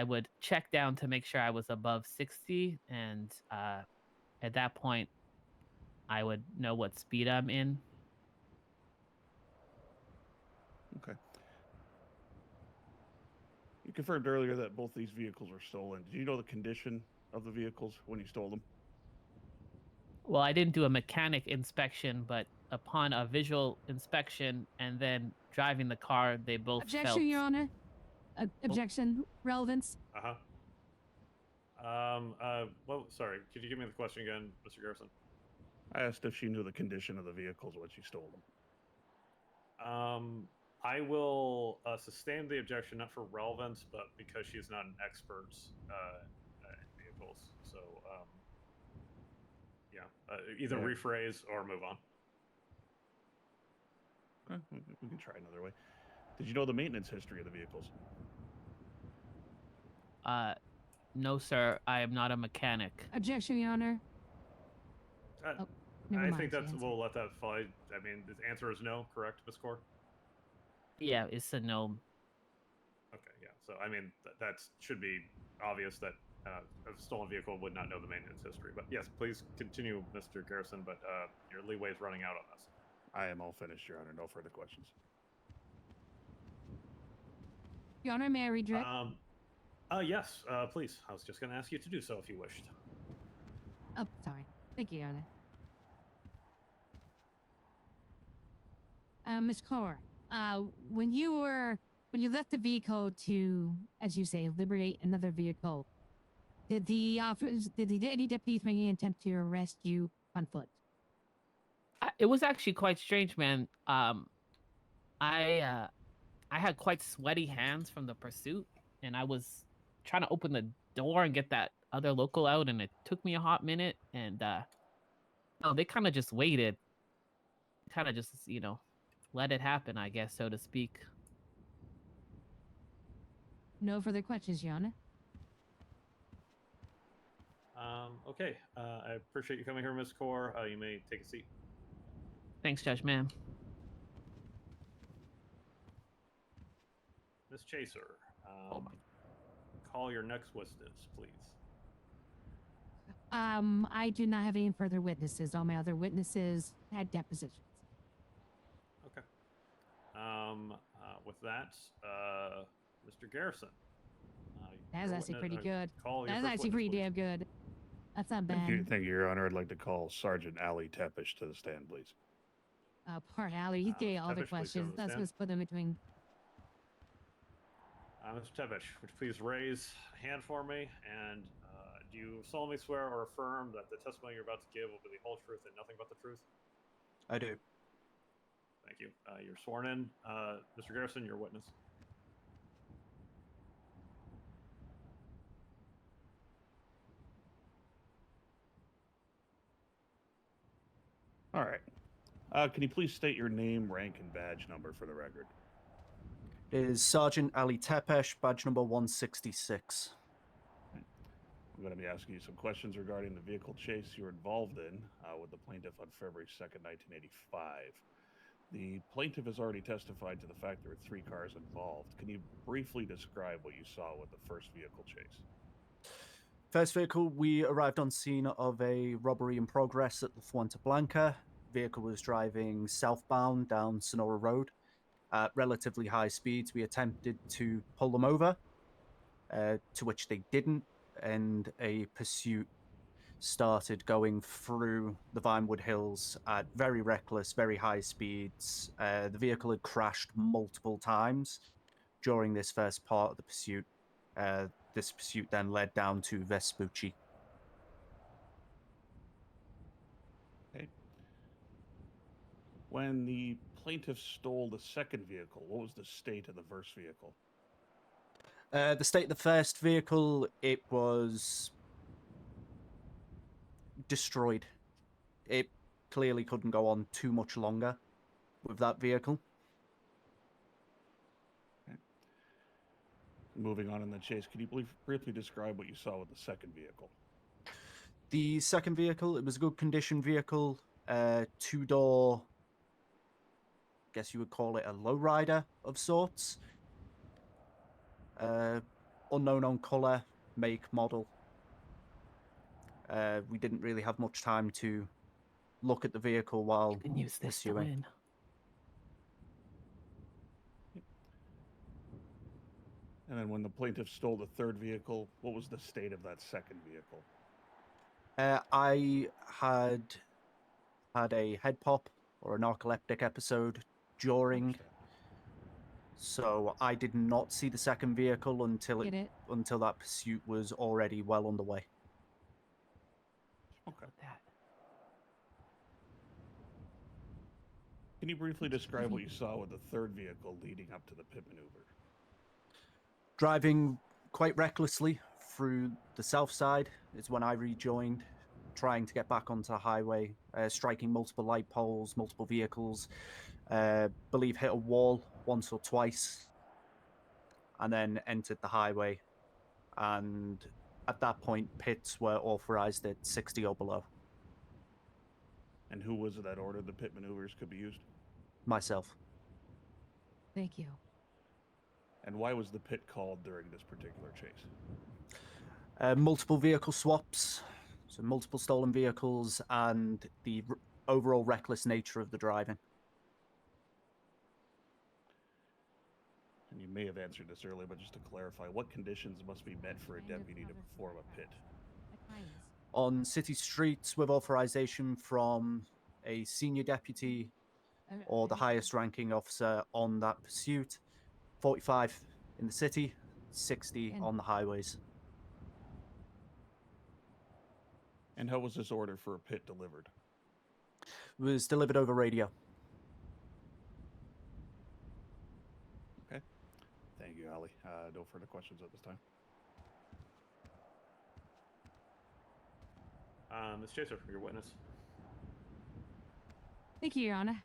would check down to make sure I was above 60, and at that point, I would know what speed I'm in. Okay. You confirmed earlier that both these vehicles were stolen. Did you know the condition of the vehicles when you stole them? Well, I didn't do a mechanic inspection, but upon a visual inspection and then driving the car, they both Objection, felt... Your Honor. Objection. Relevance. Well, sorry. Could you give me the question again, Mr. Garrison? I asked if she knew the condition of the vehicles when she stole them. I will sustain the objection, not for relevance, but because she's not an expert in vehicles. So, yeah, either rephrase or move on. Okay, we can try another way. Did you know the maintenance history of the vehicles? No, sir. I am not a mechanic. Objection, Your Honor. I think we'll let that fly. I mean, the answer is no, correct, Ms. Core? Yeah, it's a no. Okay, yeah. So, I mean, that should be obvious that a stolen vehicle would not know the maintenance history. But yes, please continue, Mr. Garrison, but your leeway is running out on us. I am all finished, Your Honor. No further questions. Your Honor, may I redirect? Yes, please. I was just going to ask you to do so if you wished. Oh, sorry. Thank you, Your Honor. Ms. Kaur, when you left the vehicle to, as you say, liberate another vehicle, did any deputies make any attempt to arrest you on foot? It was actually quite strange, man. I had quite sweaty hands from the pursuit, and I was trying to open the door and get that other local out, and it took me a hot minute. And no, they kind of just waited, kind of just let it happen, I guess, so to speak. No further questions, Your Honor. Okay. I appreciate you coming here, Ms. Kaur. You may take a seat. Thanks, Judge, ma'am. Ms. Chaser, call your next witness, please. I do not have any further witnesses. All my other witnesses had depositions. Okay. With that, Mr. Garrison. That's actually pretty good. Call your That's first actually witness, pretty please. damn good. That's not bad. Thank you, Your Honor. I'd like to call Sergeant Ali Tepish to the stand, please. Poor Allie. He's getting all the Tepish, please come questions. to the That's stand. what's put in between. Mr. Tepish, would you please raise a hand for me? And do you solemnly swear or affirm that the testimony you're about to give will be the whole truth and nothing but the truth? I do. Thank you. You're sworn in. Mr. Garrison, your witness. All right. Can you please state your name, rank, and badge number for the record? It is Sergeant Ali Tepesh, badge number 166. I'm going to be asking you some questions regarding the vehicle chase you were involved in with the plaintiff on February 2nd, 1985. The plaintiff has already testified to the fact there were 3 cars involved. Can you briefly describe what you saw with the first vehicle chase? First vehicle, we arrived on scene of a robbery in progress at the Fuente Blanca. Vehicle was driving southbound down Sonora Road at relatively high speeds. We attempted to pull them over, to which they didn't, and a pursuit started going through the Vinewood Hills at very reckless, very high speeds. The vehicle had crashed multiple times during this first part of the pursuit. This pursuit then led down to Vespucci. Okay. When the plaintiff stole the second vehicle, what was the state of the first vehicle? The state of the first vehicle, it was destroyed. It clearly couldn't go on too much longer with that vehicle. Okay. Moving on in the chase, can you briefly describe what you saw with the second vehicle? The second vehicle, it was a good condition vehicle, 2-door, guess you would call it a lowrider of sorts. Unknown on color, make, model. We didn't really have much time to look at the vehicle while Use this to pursuing. win. And then when the plaintiff stole the third vehicle, what was the state of that second vehicle? I had a head pop or a narcoleptic episode during, so I did not see the second vehicle until that pursuit was already well underway. Okay. Can you briefly describe what you saw with the third vehicle leading up to the pit maneuver? Driving quite recklessly through the south side is when I rejoined, trying to get back onto the highway, striking multiple light poles, multiple vehicles, believe hit a wall once or twice, and then entered the highway. And at that point, pits were authorized at 60 or below. And who was it that ordered the pit maneuvers could be used? Myself. Thank you. And why was the pit called during this particular chase? Multiple vehicle swaps, so multiple stolen vehicles, and the overall reckless nature of the driving. And you may have answered this earlier, but just to clarify, what conditions must be met for a deputy to perform a pit? On city streets with authorization from a senior deputy or the highest ranking officer on that pursuit, 45 in the city, 60 on the highways. And how was this order for a pit delivered? was delivered over radio. Okay. Thank you, Ali. No further questions at this time. Ms. Chaser, your witness. Thank you, Your Honor.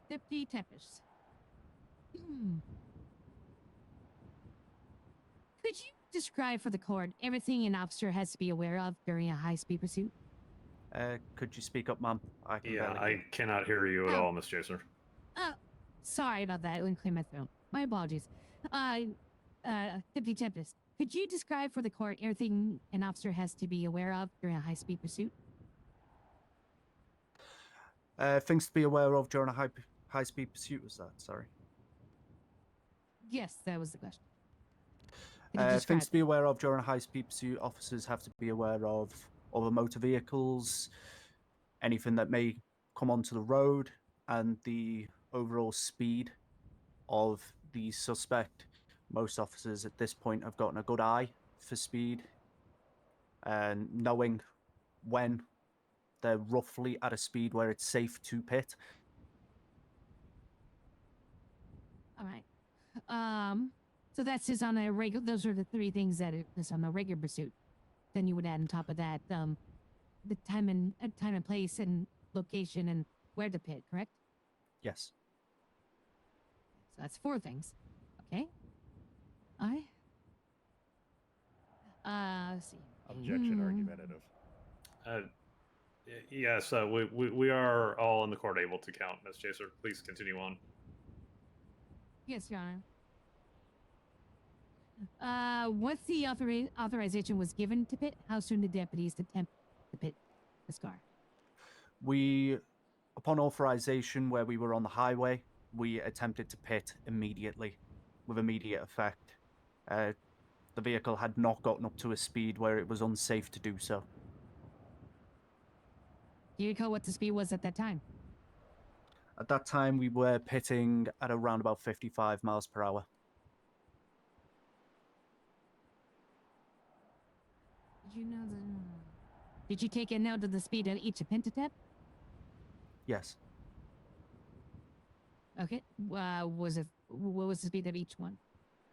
Deputy Tempest. Could you describe for the court everything an officer has to be aware of during a high-speed pursuit? Could you speak up, ma'am? I can Yeah, barely hear I you. cannot hear you at all, Ms. Chaser. Sorry about that. I didn't clear my throat. My apologies. Deputy Tempest, could you describe for the court everything an officer has to be aware of during a high-speed pursuit? Things to be aware of during a high-speed pursuit, was that? Sorry. Yes, that was the question. Could you describe Things to be aware of during a high-speed pursuit, officers have to be aware of other motor vehicles, anything that may come onto the road, and the overall speed of the suspect. Most officers at this point have gotten a good eye for speed, and knowing when they're roughly at a speed where it's safe to pit. All right. So that's just on a regular. Those are the three things that is on a regular pursuit. Then you would add on top of that the time and place and location and where to pit. Correct? Yes. So that's 4 things. Okay. All right. Let's see. Objection argumentative. Yes, we are all in the court able to count, Ms. Chaser. Please continue on. Yes, Your Honor. Once the authorization was given to pit, how soon did deputies attempt to pit this car? We, upon authorization where we were on the highway, we attempted to pit immediately, with immediate effect. The vehicle had not gotten up to a speed where it was unsafe to do so. Do you recall what the speed was at that time? At that time, we were pitting at around about 55 miles per hour. You know the. Did you take a note of the speed at each pentatep? Yes. Okay. What was the speed of each one,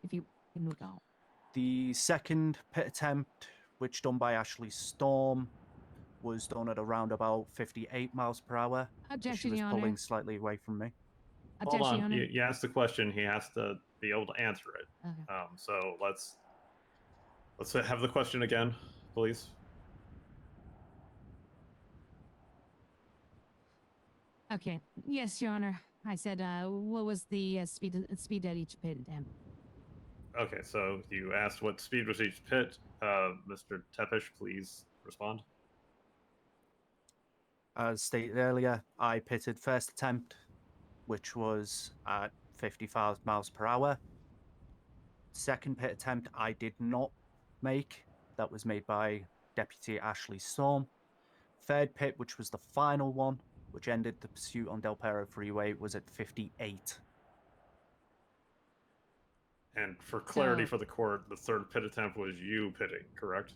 if you can recall? The second pit attempt, which done by Ashley Storm, was done at around about 58 miles per hour. Objection, She was Your pulling Honor. slightly away from me. Hold Objection, Your on. Honor. You asked the question. He has to be able to answer it. Okay. So let's have the question again, please. Okay. Yes, Your Honor. I said, what was the speed at each pit attempt? Okay, so you asked what speed was each pit. Mr. Tepish, please respond. As stated earlier, I pitted first attempt, which was at 55 miles per hour. Second pit attempt I did not make. That was made by Deputy Ashley Storm. Third pit, which was the final one, which ended the pursuit on Del Perro Freeway, was at 58. And for clarity So- for the court, the third pit attempt was you pitting, correct?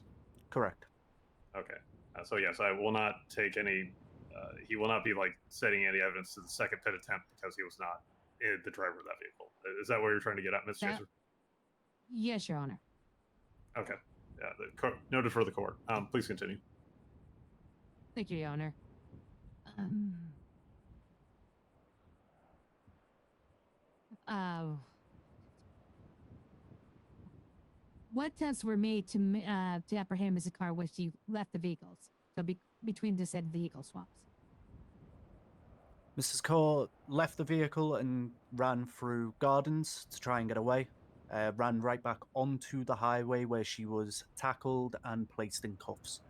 Correct. Okay. So yes, I will not take any. He will not be setting any evidence to the second pit attempt because he was not the driver of that vehicle. Is that what you're trying to get at, Ms. That- Chaser? Yes, Your Honor. Okay. Yeah. Noted for the court. Please continue. Thank you, Your Honor. What tests were made to apprehend Mrs. Carr when she left the vehicles? So between the said vehicle swaps. Mrs. Carr left the vehicle and ran through gardens to try and get away. Ran right back onto the highway where she was tackled and placed in cuffs.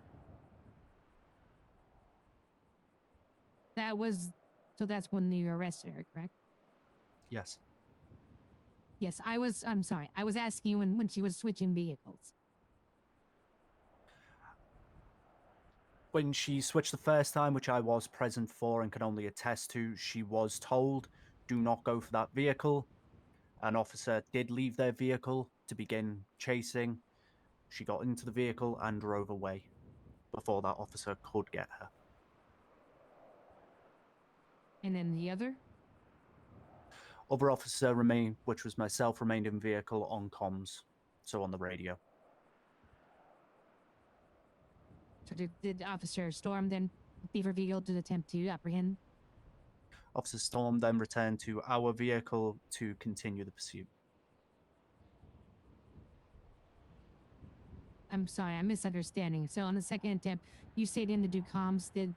So that's when you arrested her, correct? Yes. Yes, I'm sorry. I was asking you when she was switching vehicles. When she switched the first time, which I was present for and can only attest to, she was told, do not go for that vehicle. An officer did leave their vehicle to begin chasing. She got into the vehicle and drove away before that officer could get her. And then the other? Other officer which was myself, remained in vehicle on comms, so on the radio. So did Officer Storm then leave her vehicle to attempt to apprehend? Officer Storm then returned to our vehicle to continue the pursuit. I'm sorry, I'm misunderstanding. So on the second attempt, you stayed in to do comms. Did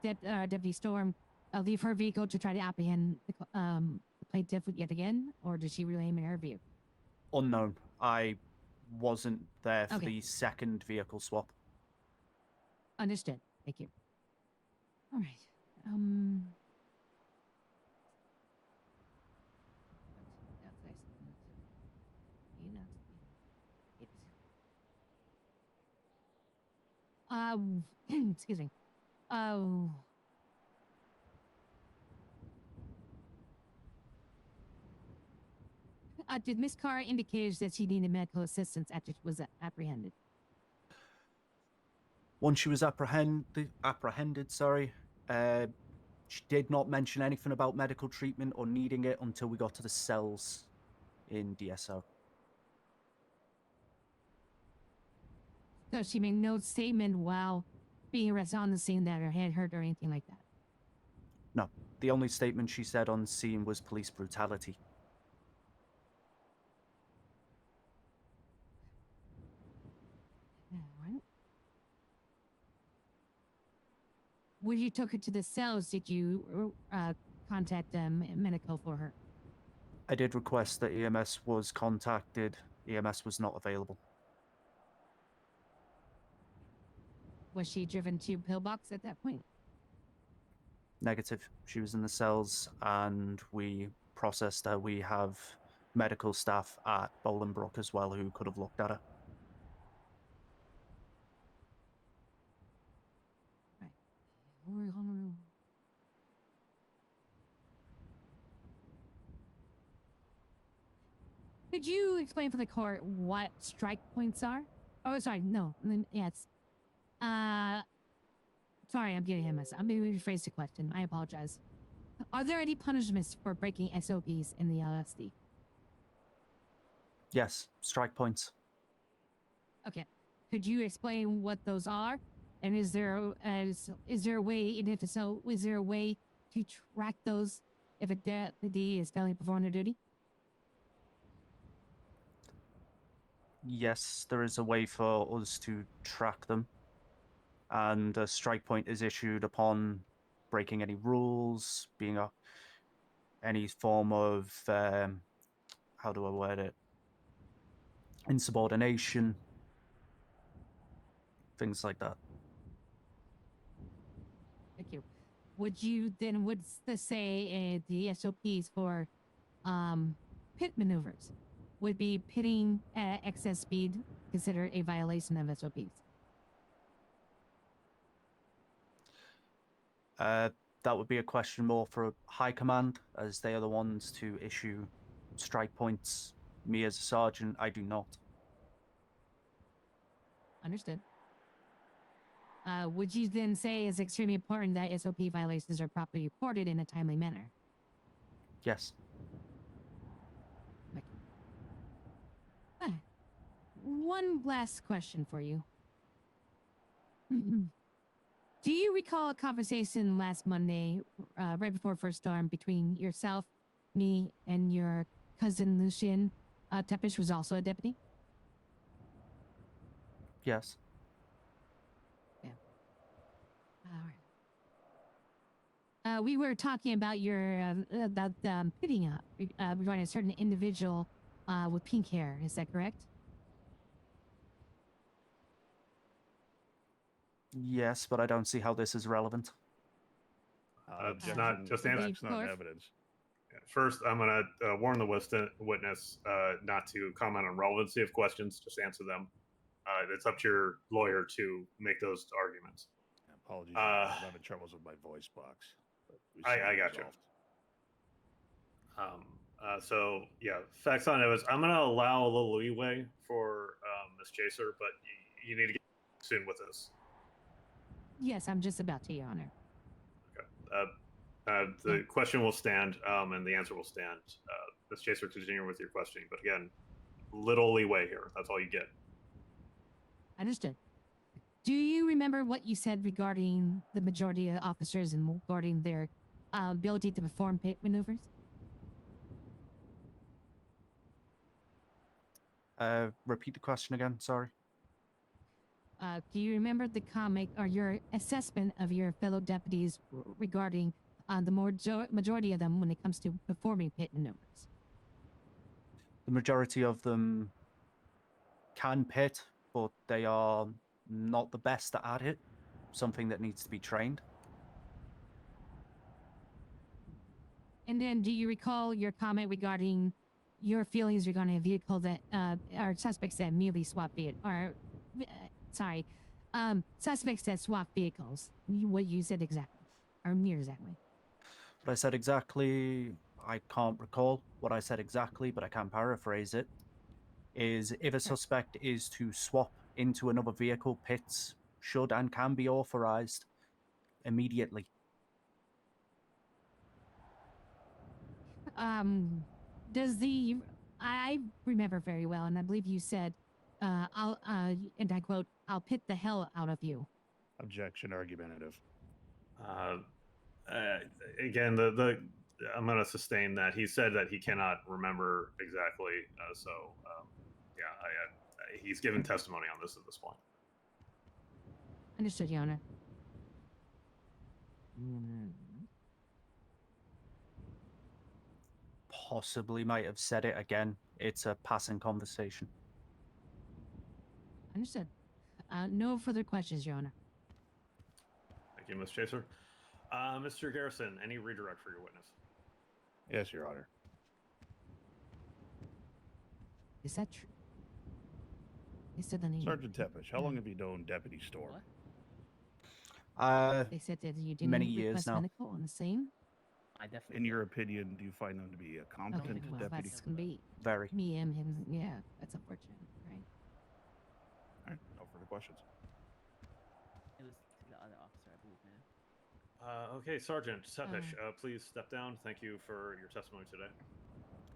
Deputy Storm leave her vehicle to try to apprehend the plaintiff yet again, or did she remain in her vehicle? Unknown. I wasn't there for Okay. the second vehicle swap. Understood. Thank you. All right. Excuse me. Oh. Did Miss Carr indicate that she needed medical assistance after she was apprehended? Once she was apprehended, she did not mention anything about medical treatment or needing it until we got to the cells in DSO. So she made no statement while being arrested on the scene that her head hurt or anything like that? No, the only statement she said on scene was police brutality. Alright. When you took her to the cells, did you contact medical for her? I did request that EMS was contacted. EMS was not available. Was she driven to Pillbox at that point? Negative. She was in the cells and we processed her. We have medical staff at Bolingbroke as well who could have looked at her. Could you explain for the court what strike points are? Oh, sorry, no. Yes. Sorry, I'm getting ahead of myself. I'm going to rephrase the question. I apologize. Are there any punishments for breaking SOPs in the LSD? Yes, strike points. Okay. Could you explain what those are? And is there a way, and if so, is there a way to track those if the D is failing to perform their duty? Yes, there is a way for us to track them. And a strike point is issued upon breaking any rules, being any form of, how do I word it? Insubordination, things like that. Thank you. Would you then, say the SOPs for pit maneuvers would be pitting at excess speed considered a violation of SOPs? That would be a question more for High Command, as they are the ones to issue strike points. Me as a sergeant, I do not. Understood. Would you then say it's extremely important that SOP violations are properly reported in a timely manner? Yes. One last question for you. Do you recall a conversation last Monday, right before First Storm, between yourself, me, and your cousin Lucian? Tepish was also a deputy? Yes. Yeah. All right. We were talking about your pitting up regarding a certain individual with pink hair. Is that correct? Yes, but I don't see how this is relevant. Just answer. That's not evidence. First, I'm going to warn the witness not to comment on relevancy of questions. Just answer them. It's up to your lawyer to make those arguments. Apologies. I'm having troubles with my voice box. I got you. So, yeah, facts on evidence. I'm going to allow a little leeway for Miss Chaser, but you need to get soon with this. Yes, I'm just about to, Your Honor. The question will stand, and the answer will stand. Miss Chaser, continue with your questioning, but again, little leeway here. That's all you get. Understood. Do you remember what you said regarding the majority of officers and regarding their ability to perform pit maneuvers? Repeat the question again. Sorry. Do you remember the comment or your assessment of your fellow deputies regarding the majority of them when it comes to performing pit maneuvers? The majority of them can pit, but they are not the best at it. Something that needs to be trained. And then, do you recall your comment regarding your feelings regarding a vehicle that are suspects that merely swap vehicles, or suspects that swap vehicles? What you said exactly, or near exactly? What I said exactly, I can't recall what I said exactly, but I can paraphrase it. Is if a suspect is to swap into another vehicle, pits should and can be authorized immediately. I remember very well, and I believe you said, I'll, and I quote, "I'll pit the hell out of you." Objection, argumentative. Again, I'm going to sustain that. He said that he cannot remember exactly, he's given testimony on this at this point. Understood, Your Honor. Possibly might have said it again. It's a passing conversation. Understood. No further questions, Your Honor. Thank you, Ms. Chaser. Mr. Garrison, any redirect for your witness? Yes, Your Honor. Is that true? They said the name. Sergeant Tepish, how long have you known Deputy Storm? They said that you didn't many years request now. medical on the same. I definitely. In your opinion, do you find them to be a competent Well, deputy? that's gonna be Very. me and him. Yeah, that's unfortunate, right? All right, no further questions. It was to the other officer, I believe, man. Okay, Sergeant Tepish, please step down. Thank you for your testimony today.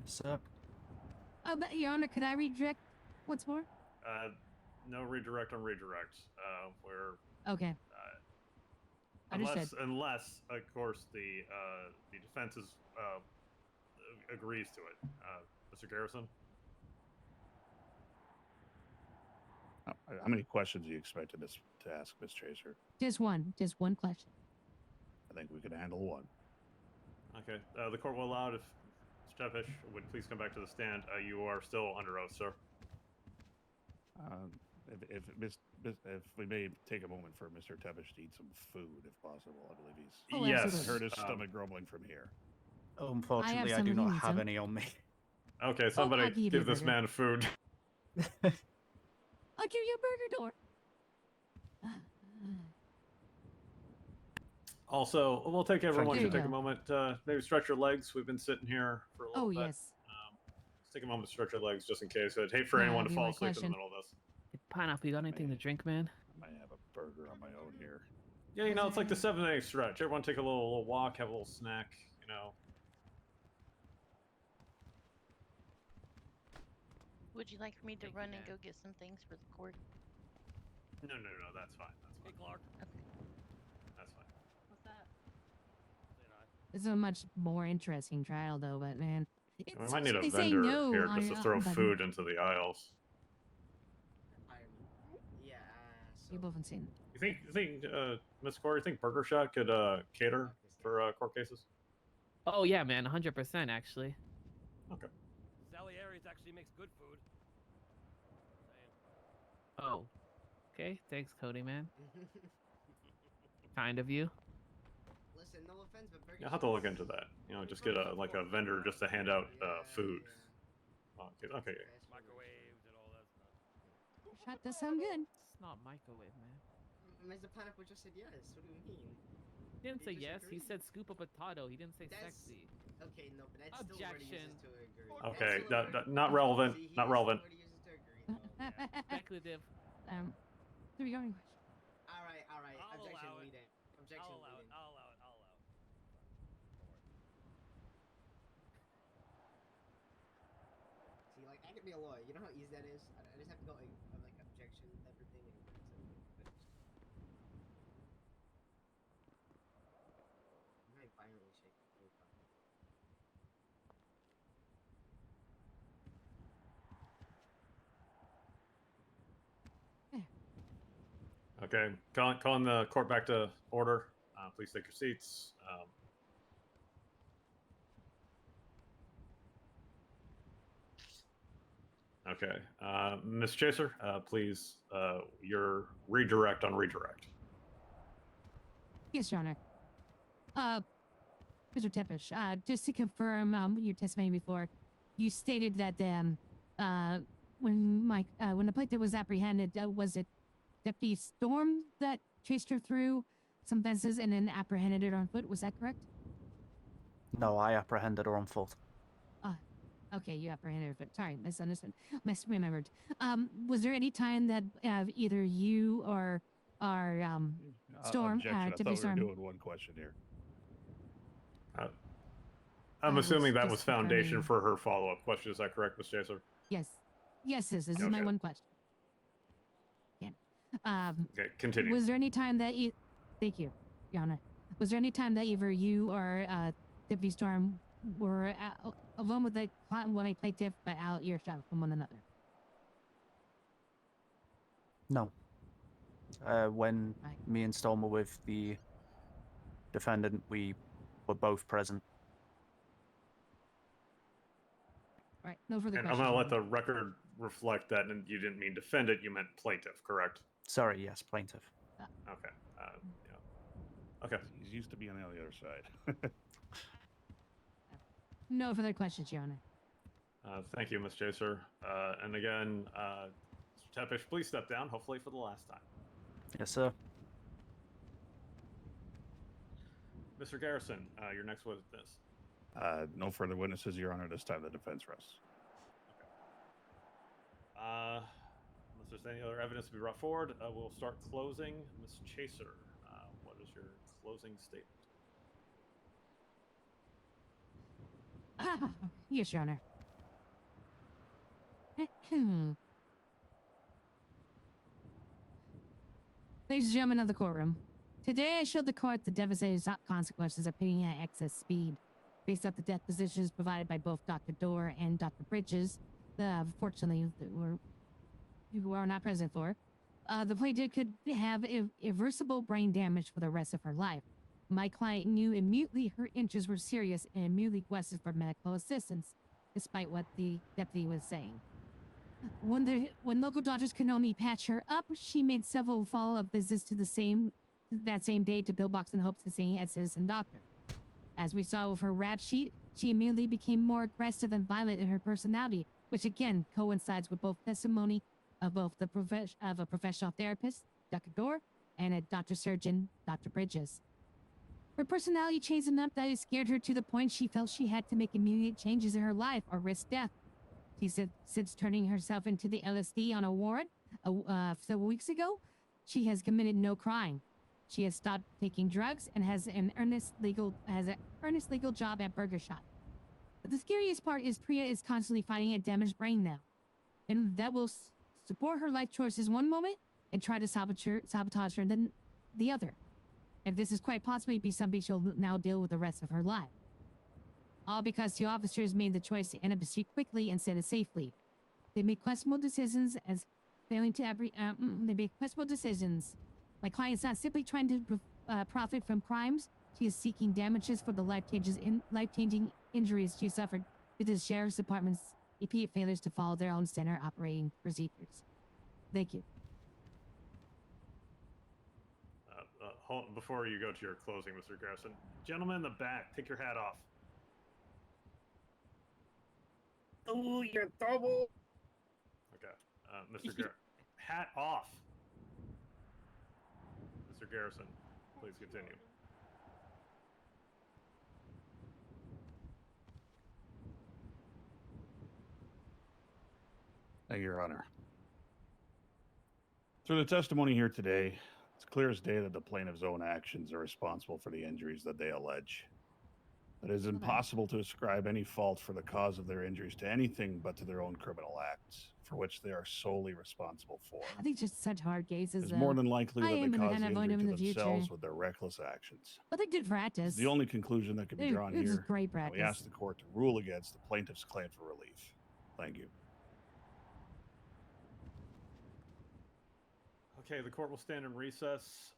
Sir. But Your Honor, could I redirect once more? No redirect on redirect. Okay. Unless, of course, the defense agrees to it. Mr. Garrison? How many questions do you expected us to ask, Ms. Chaser? Just one question. I think we could handle one. Okay. The court will allow it if Mr. Tepish would please come back to the stand. You are still under oath, sir. If we may take a moment for Mr. Tepish to eat some food, if possible. I believe he's. Oh, yes. absolutely. I heard his stomach grumbling from here. Unfortunately, I some do if not he needs have them. any on me. Okay, I'll somebody give you give a this burger. man food. I'll give you a burger door. Also, we'll take everyone There to you take a go. moment. Maybe stretch your legs. We've been sitting here for a little Oh bit. yes. Let's take a moment to stretch your legs just in case. I'd hate for Yeah, anyone to you fall want asleep in the question? middle of this. Hey, Pineapple, you got anything to drink, man? I might have a burger on my own here. Yeah, it's like the 7-day stretch. Everyone take a little walk, have a little snack, Would you like for me to Thank you, run and ma'am. go get some things for the court? No, that's fine. Hey, Clark. That's fine. What's that? This is a much more interesting trial, though. But man, We might need a they say vendor no here just to throw but food into the aisles. Yeah. People haven't seen. You think, Miss Corey, you think Burger Shot could cater for court cases? Oh yeah, man, 100% actually. Okay. Salieri's actually makes good food. Oh, okay. Thanks, Cody, man. Kind of you. Listen, no offense, but I'll have to look into that. Just get a vendor just to hand out food. Okay. Microwaves and all that stuff. Shot does sound good. It's not microwave, man. Mr. Pineapple just said yes. What do you mean? He didn't say He yes. just He agreed. said scoop a potato. He didn't say That's- sexy. Okay, no, but that's Objection. still word he uses to agree. Okay, That's still a word- not relevant. See, Not that's relevant. the word he uses to agree, though. Speculative. There we go. All right. I'll Objection allow it. leading. Objection I'll allow it. leading. I'll allow it. I'll allow it. See, like, I could be a lawyer. You know how easy that is? I just have to go, like, objection, everything, and it's finished. I'm very violently shaking. Very violently. Okay, calling the court back to order. Please take your seats. Okay, Ms. Chaser, please, your redirect on redirect. Yes, Your Honor. Mr. Tepish, just to confirm your testimony before, you stated that when the plaintiff was apprehended, was it Deputy Storm that chased her through some fences and then apprehended her on foot? Was that correct? No, I apprehended her on foot. Okay, you apprehended her, but sorry, misunderstood, misremembered. Was there any time that either you or Storm, Objection. I Deputy thought we were Storm, doing one question here. I'm assuming that was just foundation confirming. for her follow-up question. Is that correct, Ms. Chaser? Yes, this is my Okay. one question. Okay, continue. Was there any time that you... Thank you, Your Honor. Was there any time that either you or Deputy Storm were alone with the plaintiff but out earshot from one another? No. When me and Storm were with the defendant, we were both present. Right, no further And questions. I'm going to let the record reflect that and you didn't mean defendant, you meant plaintiff, correct? Sorry, yes, plaintiff. Okay. Yeah. Okay. He's used to being on the other side. No further questions, Your Honor. Thank you, Ms. Chaser. And again, Mr. Tepish, please step down, hopefully for the last time. Yes, sir. Mr. Garrison, your next witness. No further witnesses, Your Honor. This time the defense rests. Unless there's any other evidence to be brought forward, we'll start closing. Ms. Chaser, what is your closing statement? Yes, Your Honor. Ladies and gentlemen of the courtroom, today I showed the court the devastating consequences of pitting at excess speed. Based off the depositions provided by both Dr. Dorr and Dr. Bridges, fortunately, who are not present for, the plaintiff could have irreversible brain damage for the rest of her life. My client knew immediately her injuries were serious and immediately requested for medical assistance, despite what the deputy was saying. When local doctors could only patch her up, she made several follow-up visits to that same day to pillbox in hopes of seeing a citizen doctor. As we saw with her rap sheet, she immediately became more aggressive and violent in her personality, which again coincides with both testimony of both a professional therapist, Dr. Dorr, and a doctor surgeon, Dr. Bridges. Her personality changed enough that it scared her to the point she felt she had to make immediate changes in her life or risk death. She said since turning herself into the LSD on a warrant several weeks ago, she has committed no crime. She has stopped taking drugs and has an earnest legal job at Burger Shot. But the scariest part is Priya is constantly fighting a damaged brain now, and that will support her life choices one moment and try to sabotage her then the other. And this is quite possibly be something she'll now deal with the rest of her life. All because the officers made the choice to end the pursuit quickly instead of safely. They made questionable decisions as failing to they made questionable decisions. My client's not simply trying to profit from crimes. She is seeking damages for the life-changing injuries she suffered due to the sheriff's department's repeated failures to follow their own standard operating procedures. Thank you. Before you go to your closing, Mr. Garrison, gentleman in the back, take your hat off. Oh, you're double. Okay, Mr. Garrison, hat off. Mr. Garrison, please continue. Thank you, Your Honor. Through the testimony here today, it's clear as day that the plaintiff's own actions are responsible for the injuries that they allege. It is impossible to ascribe any fault for the cause of their injuries to anything but to their own criminal acts, for which they are solely responsible for. I think just such hard cases. It's though. more than likely I that they am caused gonna the avoid injury them in to the themselves future. with their reckless actions. But they did practice. It's the only conclusion that can be drawn It was here. great and we practice. ask the court to rule against the plaintiff's claim for relief. Thank you. Okay, the court will stand in recess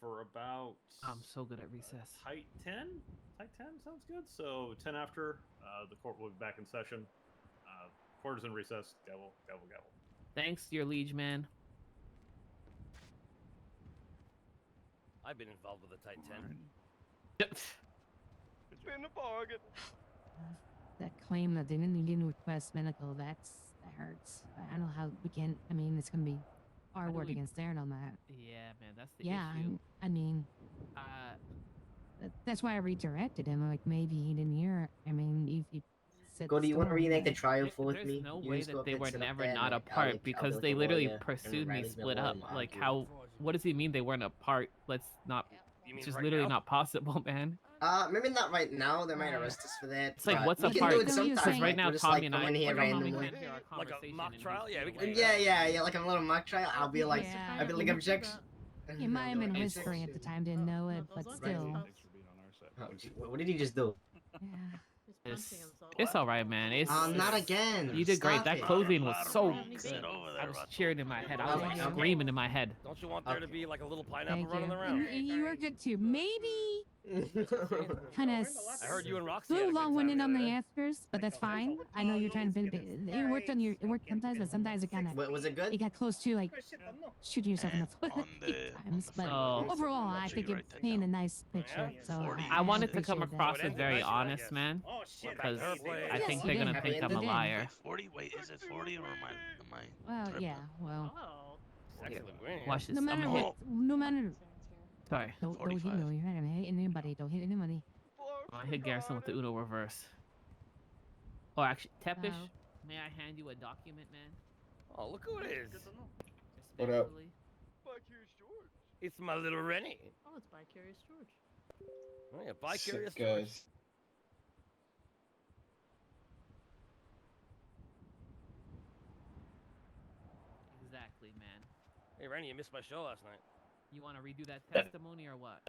for about. I'm so good at recess. Tight 10? Tight 10 sounds good. So 10 after, the court will be back in session. Court is in recess. Gavel, gavel, gavel. Thanks, your liege man. I've been involved with a tight 10. It's been a bargain. That claim that they didn't request medical, that hurts. I don't know how we can. I mean, it's gonna be our word against theirs on that. Yeah, man, that's the Yeah, issue. I mean, that's why I redirected him. Like maybe he didn't hear. I mean, if he said. Go, do you want to story, reenact the but- trial with There's me? no You way just go that up they and were sit up never there and, not like, apart I'll because be like they a literally lawyer, and pursued me Riley's been split lawyer up. and Like argue. how? What does he mean they weren't apart? Let's not. You mean It's just right literally now? not possible, man. Maybe not right now. They might arrest us for that. It's like, but what's we a can part? do it So you're sometimes. saying- right now, we'll just, Tommy like, and come I, in here like, how we randomly. can't hear our Like a conversation mock and trial? he's Yeah, we being can- away. Yeah, like a little mock trial. I'll be like, Yeah. I'll be like objection. He might have been whispering at the time, didn't know it, but still. Thanks for being on our side. Oh, gee, what did he just do? Yeah. He's punching himself. It's all right, man. It's Not again. You did great. Stop That it. closing was so Sit good. over I was cheering in my head. I was like Okay. screaming in my head. Don't you want there to be like a little pineapple Thank running you. around? You were good too. Maybe kind of I heard you and Roxy had a little good time long-winded the on other the day. answers, but that's fine. I know you're trying to. It worked on your. It worked sometimes, but sometimes it kind of. Was it good? It got close to like shooting yourself in the foot a few times, but Oh. overall, I think it painted a nice picture. So I wanted to come appreciate across that. as very honest, man, because I Yes, think you they're gonna did. think I'm You a did. liar. 40? Wait, is it 40 or am I Well, yeah. Well, Oh. Excellent win. Watch this. no matter I'm what, no matter. Sorry. Don't hit me. You're not gonna hit anybody. Don't hit anybody. I hit Garrison with the Uno reverse. Oh, actually, Tepish, Oh. may I hand you a document, man? Oh, look who it is. What up? Respectfully. It's my little Rennie. Oh, it's by Curious George. Oh, yeah, by Curious Sick George. guys. Exactly, man. Hey, Rennie, you missed my show last night. You want to redo that testimony or what?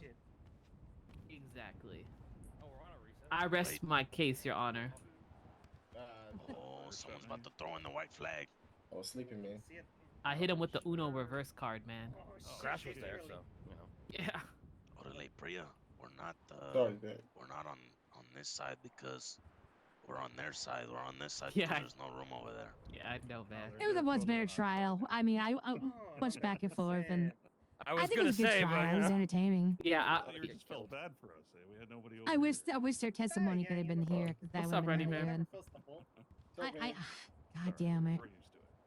Shit. Exactly. Oh, we're on a recess. I rest my case, Your Honor. Oh, someone's about to throw in the white flag. I was sleeping, man. I hit him with the Uno reverse card, man. Crash was there, so you know. Yeah. Orale, Priya, we're not Sorry, man. we're not on this side because we're on their side. We're on this side Yeah. because there's no room over there. Yeah, I know, man. It was a much better trial. I mean, I much back and forth, and I was think it gonna was a good say, trial. but It you was know. entertaining. Yeah. You just felt bad for us. Eh? We had nobody over I wish their testimony could have been here because that What's would up, have been Rennie, really man? good. God damn it!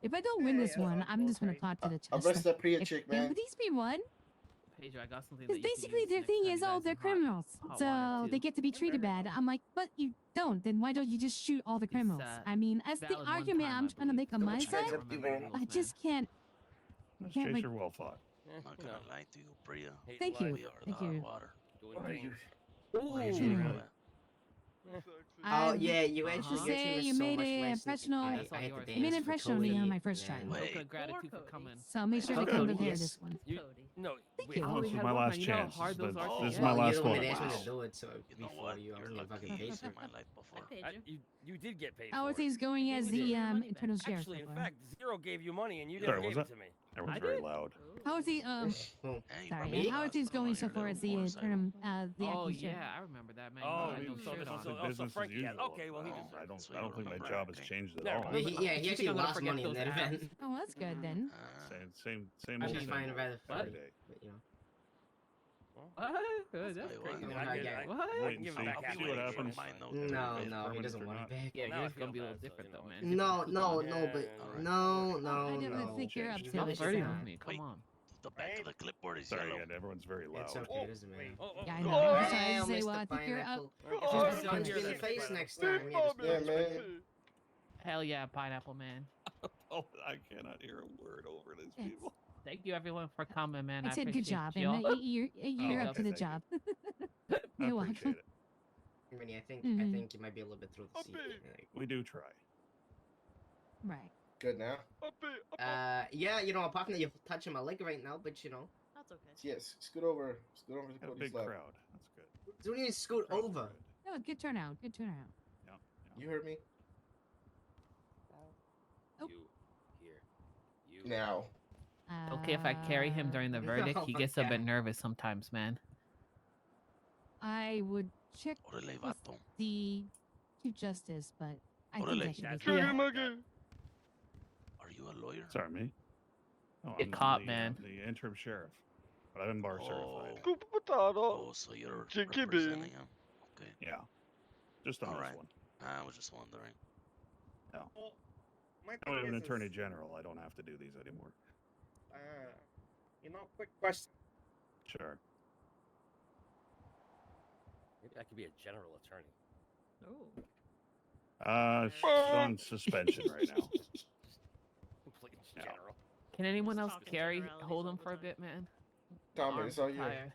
If I don't win this one, I'm just gonna talk to the I'll judge. rest that Priya chick, man. Would these be one? Pedro, I got something Because that you can basically use their next thing time is, you oh, guys they're are hot- criminals, hot so water, they too. get to be treated bad. I'm like, but you don't. Then why don't you just shoot all the criminals? I mean, that's the valid one argument time, I'm I trying to make on my Don't side. you guys man. I just can't. Let's Can't chase like- your well fought. Yeah, I'm not you gonna know, lie to you, Priya. hate Thank life, you. We are Thank the hot you. water. doing What are you? things. Why Please you know doing that. Oh yeah, you actually Uh-huh. your Say team is you so made much an less impression than- on- I That's all had to yours. dance You made an for impression on me Cody on my first and try. then- Wait. Took gratitude for coming. So make sure they Okay, come prepared yes. this one. You, Cody. no, Thank wait, you. I This only is had my one, last man. You know how chance. hard those are to This is get? my Well, last you're the one. one that asked me Wow. to do it, so You know before what? you, I You're was getting lucky fucking paid you for it. saved my life before. I paid I, you. you did get paid How are for it. things going as You did the your money back. internal sheriff? Actually, so in far? fact, Zero gave you money and you Sorry, didn't was give it that? to me. Everyone's I very did. loud. How is the Hey, sorry, Priya, how are things put on going your so far little as the motorcycle. the Oh acting sheriff? yeah, I remember that, man. Oh, You I had mean, no so shirt it's on. business as Frankie had- usual. okay, well, he I deserves don't. So I don't you think my remember job has everything. changed at Never all. mind. He You think actually I'm gonna lost forget money in those that abs? event. Oh, that's good then. Same I old should thing. find a rather every funny, day. but you know. What? That's Wait, what? crazy. When I get- What? I Wait can and give see. him back I'll half be See what the waiting for happens. my note. No, If no, it's he permanent doesn't or want not. it back. Yeah, Now I yours feel gonna be a bad, little so, different you know, though, man. it's- No, Different no, people. no, but Yeah, no, I definitely no. think you're He's upset. Stop vicious flirting now. with me. Come Wait. on. The back of the clipboard is Sorry yellow. again. Everyone's very loud. It's okay, doesn't matter. Oh, oh, Yeah, I oh, know. oh, I'm sorry to Damn, say, Mr. well, I think you're up. Pineapple. Oh, Just yeah, punch you in the yeah, face yeah. next time. Yeah, man. Hell yeah, pineapple man. Oh, I cannot hear a word over these Yes. people. Thank you, everyone, for coming, man. I said good appreciate job, y'all. and you're Oh, up to okay, the thank job. I You're welcome. appreciate it. Vinny, I think Mhm. you might be a little bit through the seat. Like, We do try. Right. Good now? yeah, you know, apart from that, you're touching my leg right now, but you know, That's okay. Yes, scoot over to Got a Cody's big lap. crowd. That's good. don't even scoot Crowd's over. good. No, good turnout. Good turnout. Yeah. You heard me? Oh. You here. You Now. Okay, if I carry him during the verdict, he gets a yeah. bit nervous sometimes, man. I would check Órale, with vato. the Chief Justice, but I think Órale. that should be That's fine. Are you a lawyer? Sorry, me? Oh, Good cop, man. the interim sheriff. But I've been bar certified. Oh, so you're representing him. Okay. Yeah. Just on All this right. one. I was just wondering. No. My Now we have thing an is- attorney general. I don't have to do these anymore. You know, quick question. Sure. Maybe I could be a general attorney. Oh. She's on suspension right now. Complete Yeah. general. Can anyone Just else talking carry, generalities hold all him the for a time. bit, man? Tommy, Arms it's all are you. tired.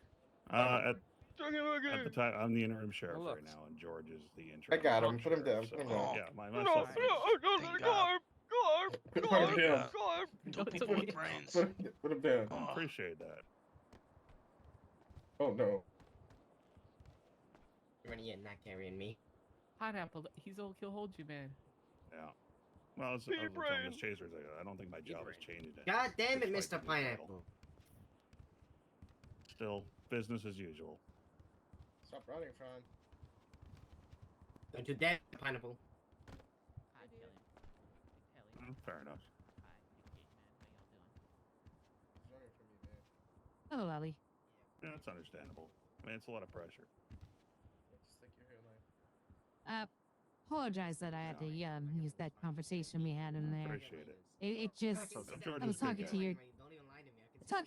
At the time, I'm the interim sheriff look. right now, and George is the interim. I got him. Put him sheriff, down. So, Put him down. yeah, myself. Thank God. Put him Thank down. God. Two It's people with okay. brains. Put him down. I appreciate that. Oh no. Vinny, not carrying me. Pineapple, he'll hold you, man. Yeah. Well, I was telling Miss Chasers, I don't think my job has changed. God damn it, despite Mr. the new title. Pineapple. Still business as usual. Stop running, Fran. Don't you dare, Pineapple. Hi, Kelly. Fair enough. Hi, Big Gate Man. How y'all doing? He's running from you, man. Hello, Lolly. Yeah, it's understandable. I mean, it's a lot of pressure. Just stick your hair line. Apologize that I had to use that conversation we had in there. Appreciate it. It just George I was is a big talking guy.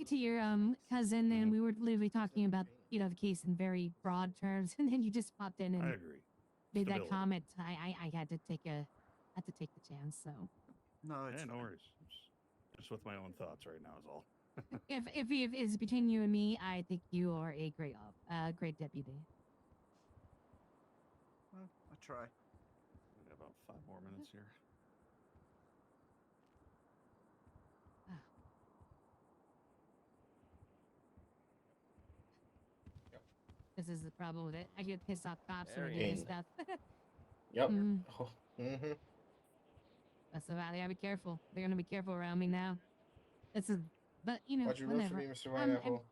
to your cousin, and we were literally talking about the case in very broad terms, and then you just popped in I and agree. made that Stability. comment. I had to take the chance. So No, it's Yeah, no fine. worries. Just with my own thoughts right now is all. if it's between you and me, I think you are a great deputy. Well, I try. We got about 5 more minutes here. This is the problem with it. I get pissed off cops There when I he do this is. stuff. Yep. Mm. Oh, mm-hmm. That's the valley. I be careful. They're gonna be careful around me now. But Why'd you root whatever. for me, Mr. Pineapple?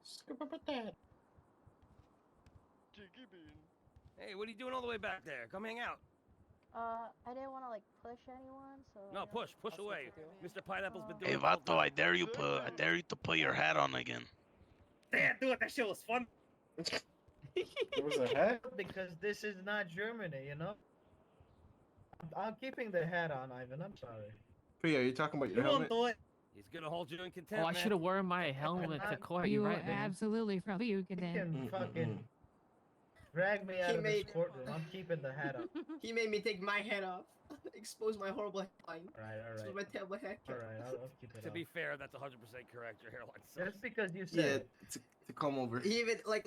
Scoop up at that. Hey, what are you doing all the way back there? Come hang out. I didn't want to like push anyone, so. No, push away. Mr. Pineapple's been doing Hey, it the whole vato, I time. dare you to put your hat on again. Yeah, do it. That shit was fun. There was a hat? Because this is not Germany, you know? I'm keeping the hat on, Ivan. I'm sorry. Priya, are you talking about your You won't helmet? do it. He's gonna hold you in contempt. Oh, I should have worn my helmet to court. You You're are right, man. absolutely from you can You then. can fucking drag me out He of this made- courtroom. I'm keeping the hat on. He made me take my head off, expose my horrible hairline, expose my Alright. terrible haircut. Alright, I'll keep it To on. be fair, that's 100% correct. Your hairline sucks. Just because you Yeah, said it. to come over. He even like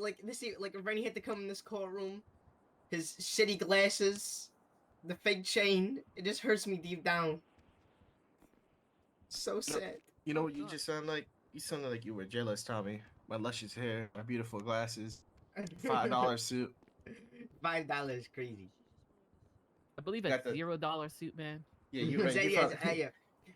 Rennie had to come in this courtroom, his shitty glasses, the fake chain. It just hurts me deep down. So sad. You know what you just sound like? You sounded like you were jealous, Tommy. My luscious hair, my beautiful glasses, $5 suit. $5 crazy. I believe Got that's the- $0 suit, man. Yeah, you're right. You Yes, found- yeah.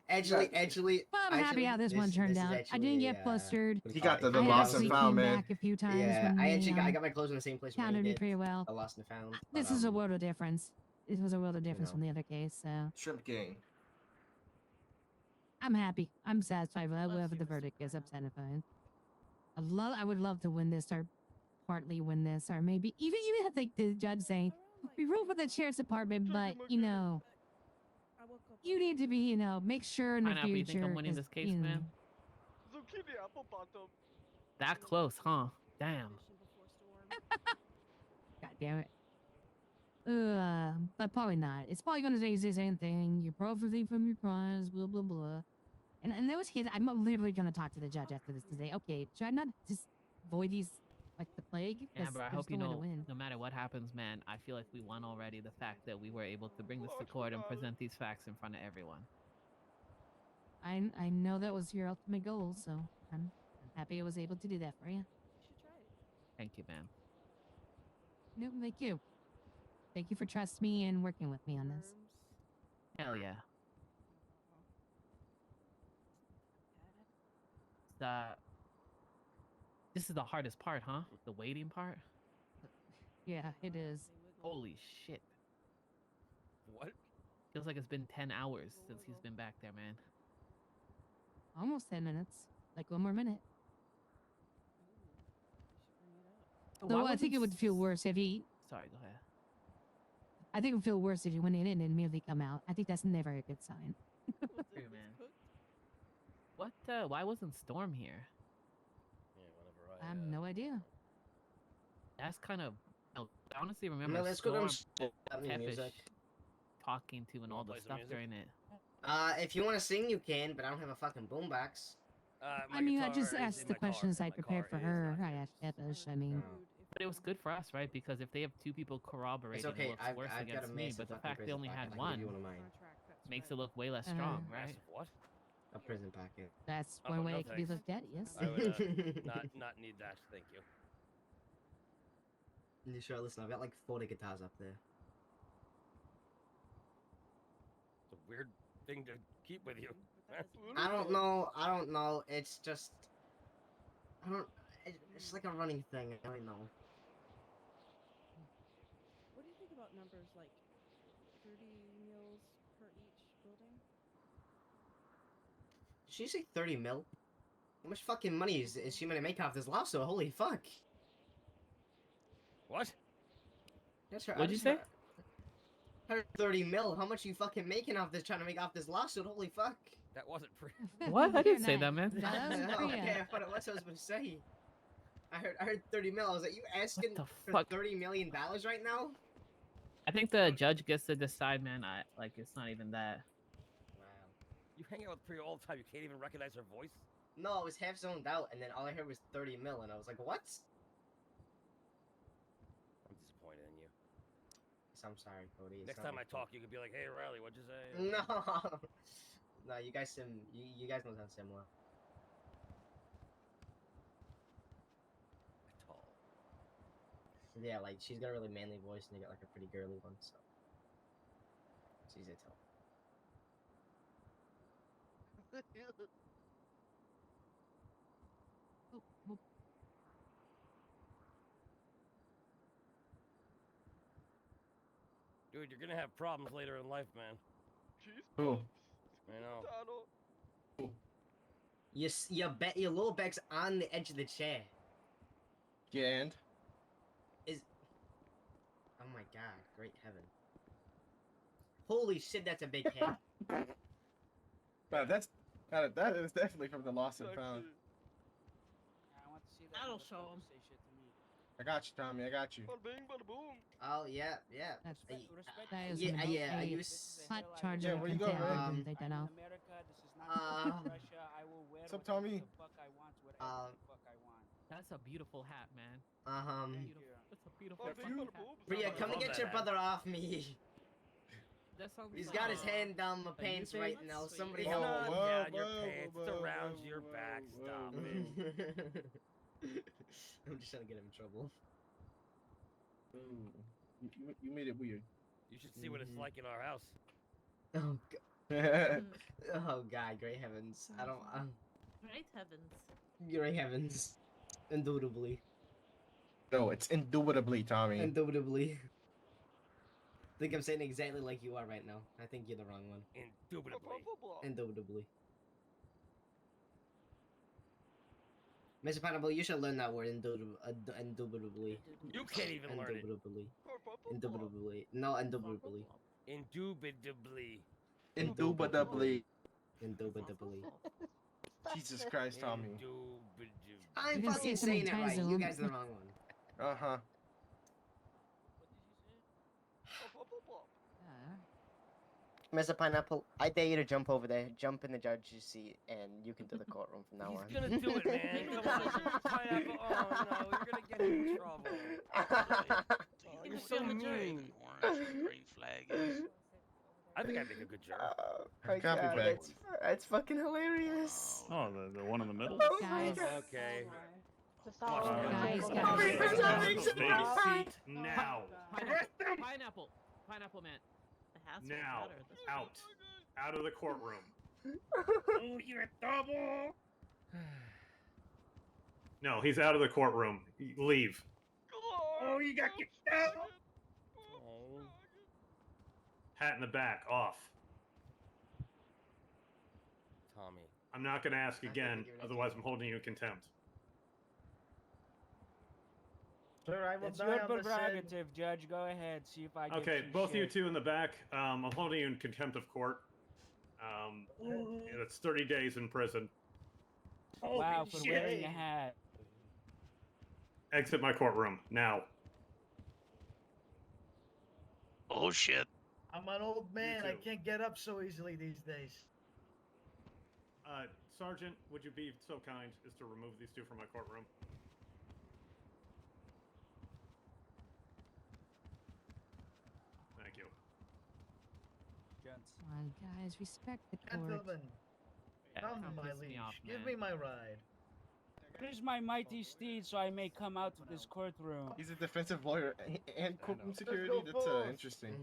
Actually, Well, I'm happy how this one turned out. I didn't get flustered. He got the I lost actually and found, came man. back a few times Yeah, when I they, actually I got my clothes in the same place. counted me pretty well. I lost and found. This is a world of difference. This was a world of difference from the other case, so Shrimp gang. I'm happy. I'm satisfied with whatever the verdict is. I'm satisfied. I would love to win this, or partly win this, or maybe even I think the judge saying we ruled for the sheriff's department, but I woke up. You need to be, you know, make sure in the Pineapple, you think I'm future. winning 'cause, this case, you know, man? Zucchini apple bottom. That close, huh? Damn. God damn it. But probably not. It's probably gonna say the same thing. You're profiting from your crimes, blah blah blah. And those kids, I'm literally gonna talk to the judge after this to say, okay, should I not just avoid these like the plague? Yeah, Because bro, I there's hope you no way to know, win. no matter what happens, man, I feel like we won already. The fact that we were able to bring this to court and present these facts in front of everyone. I know that was your ultimate goal, so I'm happy I was able to do that for you. You should try it. Thank you, ma'am. No, thank you. Thank you for trusting me and working with me on this. Hell yeah. This is the hardest part, huh? The waiting part? Yeah, it is. Holy shit. What? Feels like it's been 10 hours since he's been back there, man. Almost 10 minutes. Like one more minute. Though I think it would feel worse if he. Sorry, go ahead. I think it would feel worse if he went in and immediately come out. I think that's never a good sign. True, man. What, why wasn't Storm here? Yeah, whatever. I have no idea. That's kind of, I honestly remember let's go Storm, to Tepish music. talking to and all the play some stuff music? during it. If you want to sing, you can, but I don't have a fucking boombox. I mean, I just asked the questions I prepared for her. I asked Tepish. I mean, But it was good for us, right? Because if they have two people corroborating, okay, it looks I've worse got a against me. massive But the fucking fact they prison only packet. had I can give one you one of mine. makes it look way less strong, right? Massive what? A prison packet. that's Oh, one no way it could be thanks. looked at. Yes. I would not need that. Thank you. You sure? Listen, I've got like 40 guitars up there. It's a weird thing to keep with you. I don't know. It's just, it's like a running thing. I don't know. What do you think about numbers like 30 meals per each building? Did she say 30 mil? How much fucking money is she gonna make off this lawsuit? Holy fuck. What? That's her. What'd you say? Her 30 mil. How much you fucking making off this? Trying to make off this lawsuit? Holy fuck. That wasn't free. What? I didn't say that, man. Okay, I thought it was. I was supposed to say. I heard 30 mil. I was like, you asking the for fuck? $30 million right now? I think the judge gets to decide, man. It's not even that. Wow. You hang out with Priya all the time. You can't even recognize her voice. No, I was half zoned out, and then all I heard was 30 mil, and I was like, what? I'm disappointed in you. I'm sorry, Cody. It's Next not time my I fault. talk, you could be like, "Hey, Riley, what'd you say?" No. No, you guys you guys don't sound similar. At all. Yeah, like she's got a really manly voice, and you got like a pretty girly one, so it's easy to tell. Dude, you're gonna have problems later in life, man. Who? I know. Your lower back's on the edge of the chair. Yeah, and? Oh my god, great heaven. Holy shit, that's a big head. But that is definitely from the lost and found. That'll show him. I got you, Tommy. I got you. Oh yeah. That is Yeah, gonna yeah. be Are you? hot charge Yeah, of where you going, contempt. man? They don't know. What's up, Tommy? That's a beautiful hat, man. That's a beautiful fucking hat. Priya, come and get your brother off me. That sounds He's got his hand down my Are you pants safe? right now. Somebody It's help not him. down your pants. It's around your back. Stop it. I'm just trying to get him in trouble. You made it weird. You should see what it's like in our house. Oh god. Oh god, great heavens. I don't. Great heavens. Great heavens. Indubitably. No, it's indubitably, Tommy. Indubitably. I think I'm saying exactly like you are right now. I think you're the wrong one. Indubitably. Indubitably. Mr. Pineapple, you should learn that word, indubitably. You can't even learn it. Indubitably. Indubitably. No, indubitably. Indubitably. Indubitably. Indubitably. Jesus Christ, Tommy. I'm You're gonna say fucking so many saying it times, right. though. You guys are the wrong one. Uh-huh. Mr. Pineapple, I dare you to jump over there, jump in the judge's seat, and you can do the courtroom from now on. He's gonna do it, man. Come on, Pineapple. Oh no, you're gonna get him in trouble. Oh, you're so mean. Green flag is. I think I'd make a good juror. My Copy God, back. that's fucking hilarious. Oh, the one in the middle? Oh my Guys. God. Okay. Guys, Seat now. Pineapple man. The hat's Now. better this Out. Out of the courtroom. Oh, you're a double. No, he's out of the courtroom. Leave. Oh, you got kicked out. Oh. Hat in the back. Off. Tommy. I'm not going to ask again, otherwise I'm holding you in contempt. Sir, I will It's die your on the same. prerogative, Judge. Go ahead. See if I get Okay, you both of you shit. two in the back. I'm holding you in contempt of court. It's 30 days in prison. Wow, for wearing a hat. Exit my courtroom now. Oh shit. I'm an old man. I too. can't get up so easily these days. Sergeant, would you be so kind as to remove these two from my courtroom? Thank you. Gents. Come on, guys, respect the court. Gentlemen, come don't my piss me liege. off, Give man. me my ride. Here's my mighty steed, so I may come out of this courtroom. He's a defensive lawyer and courtroom security. go That's forth. interesting.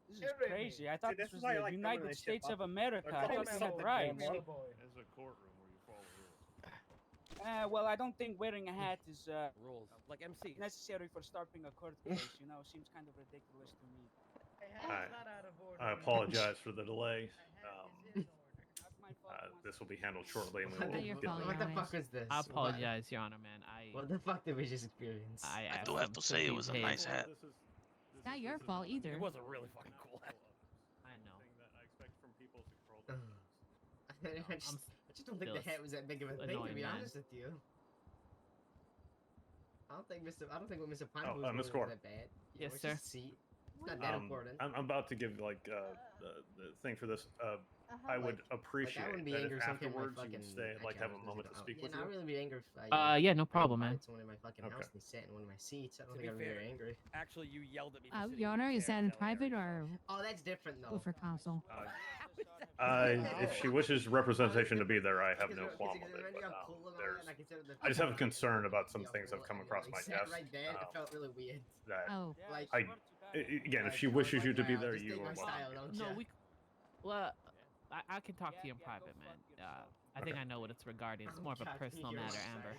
This is crazy. I thought See, this this was is why I the like United coming States to of America. I Come thought we on, had boy. rights. Come on, boy. It's a courtroom where you follow rules. Well, I don't think wearing a hat is Rules like MC. necessary for starting a court case. You know, seems kind of ridiculous to me. I apologize for the delay. This will be handled shortly, and we will Not your get fault, What the Your fuck Honor. is this? I apologize, Your Honor, man. What the fuck did we just experience? I asked do have him to say it be was a paid. nice hat. It's not your fault either. It was a really fucking cool hat. I know. That I expect from people to control I just don't think the hat was that big of a thing, to annoying, be man. honest with you. I don't think what Mr. Pineapple was Miss doing Court. was that bad. Yes, it's sir. just a seat. It's not that important. I'm about to give like the thing for this. I would appreciate I wouldn't be that angry if if something afterwards my you fucking would stay. I'd like to have a moment to speak with I you. really be angry if I. Yeah, no problem, man. To one of my fucking house and he sat in one of my seats. I don't To think be I'd be fair, very angry. Actually, you yelled at me. for sitting Your in Honor, the is chair, that in so private Harry, or Oh, that's different though. go for counsel? If she wishes representation to be there, I have no qualm with it. I just have a concern about some things that have come across my desk. Right there, it felt really weird. That Oh. Like, again, if she wishes you to be there, you are welcome. No, well, I can talk to you in private, man. I think I know what it's regarding. It's more of a personal matter, Amber.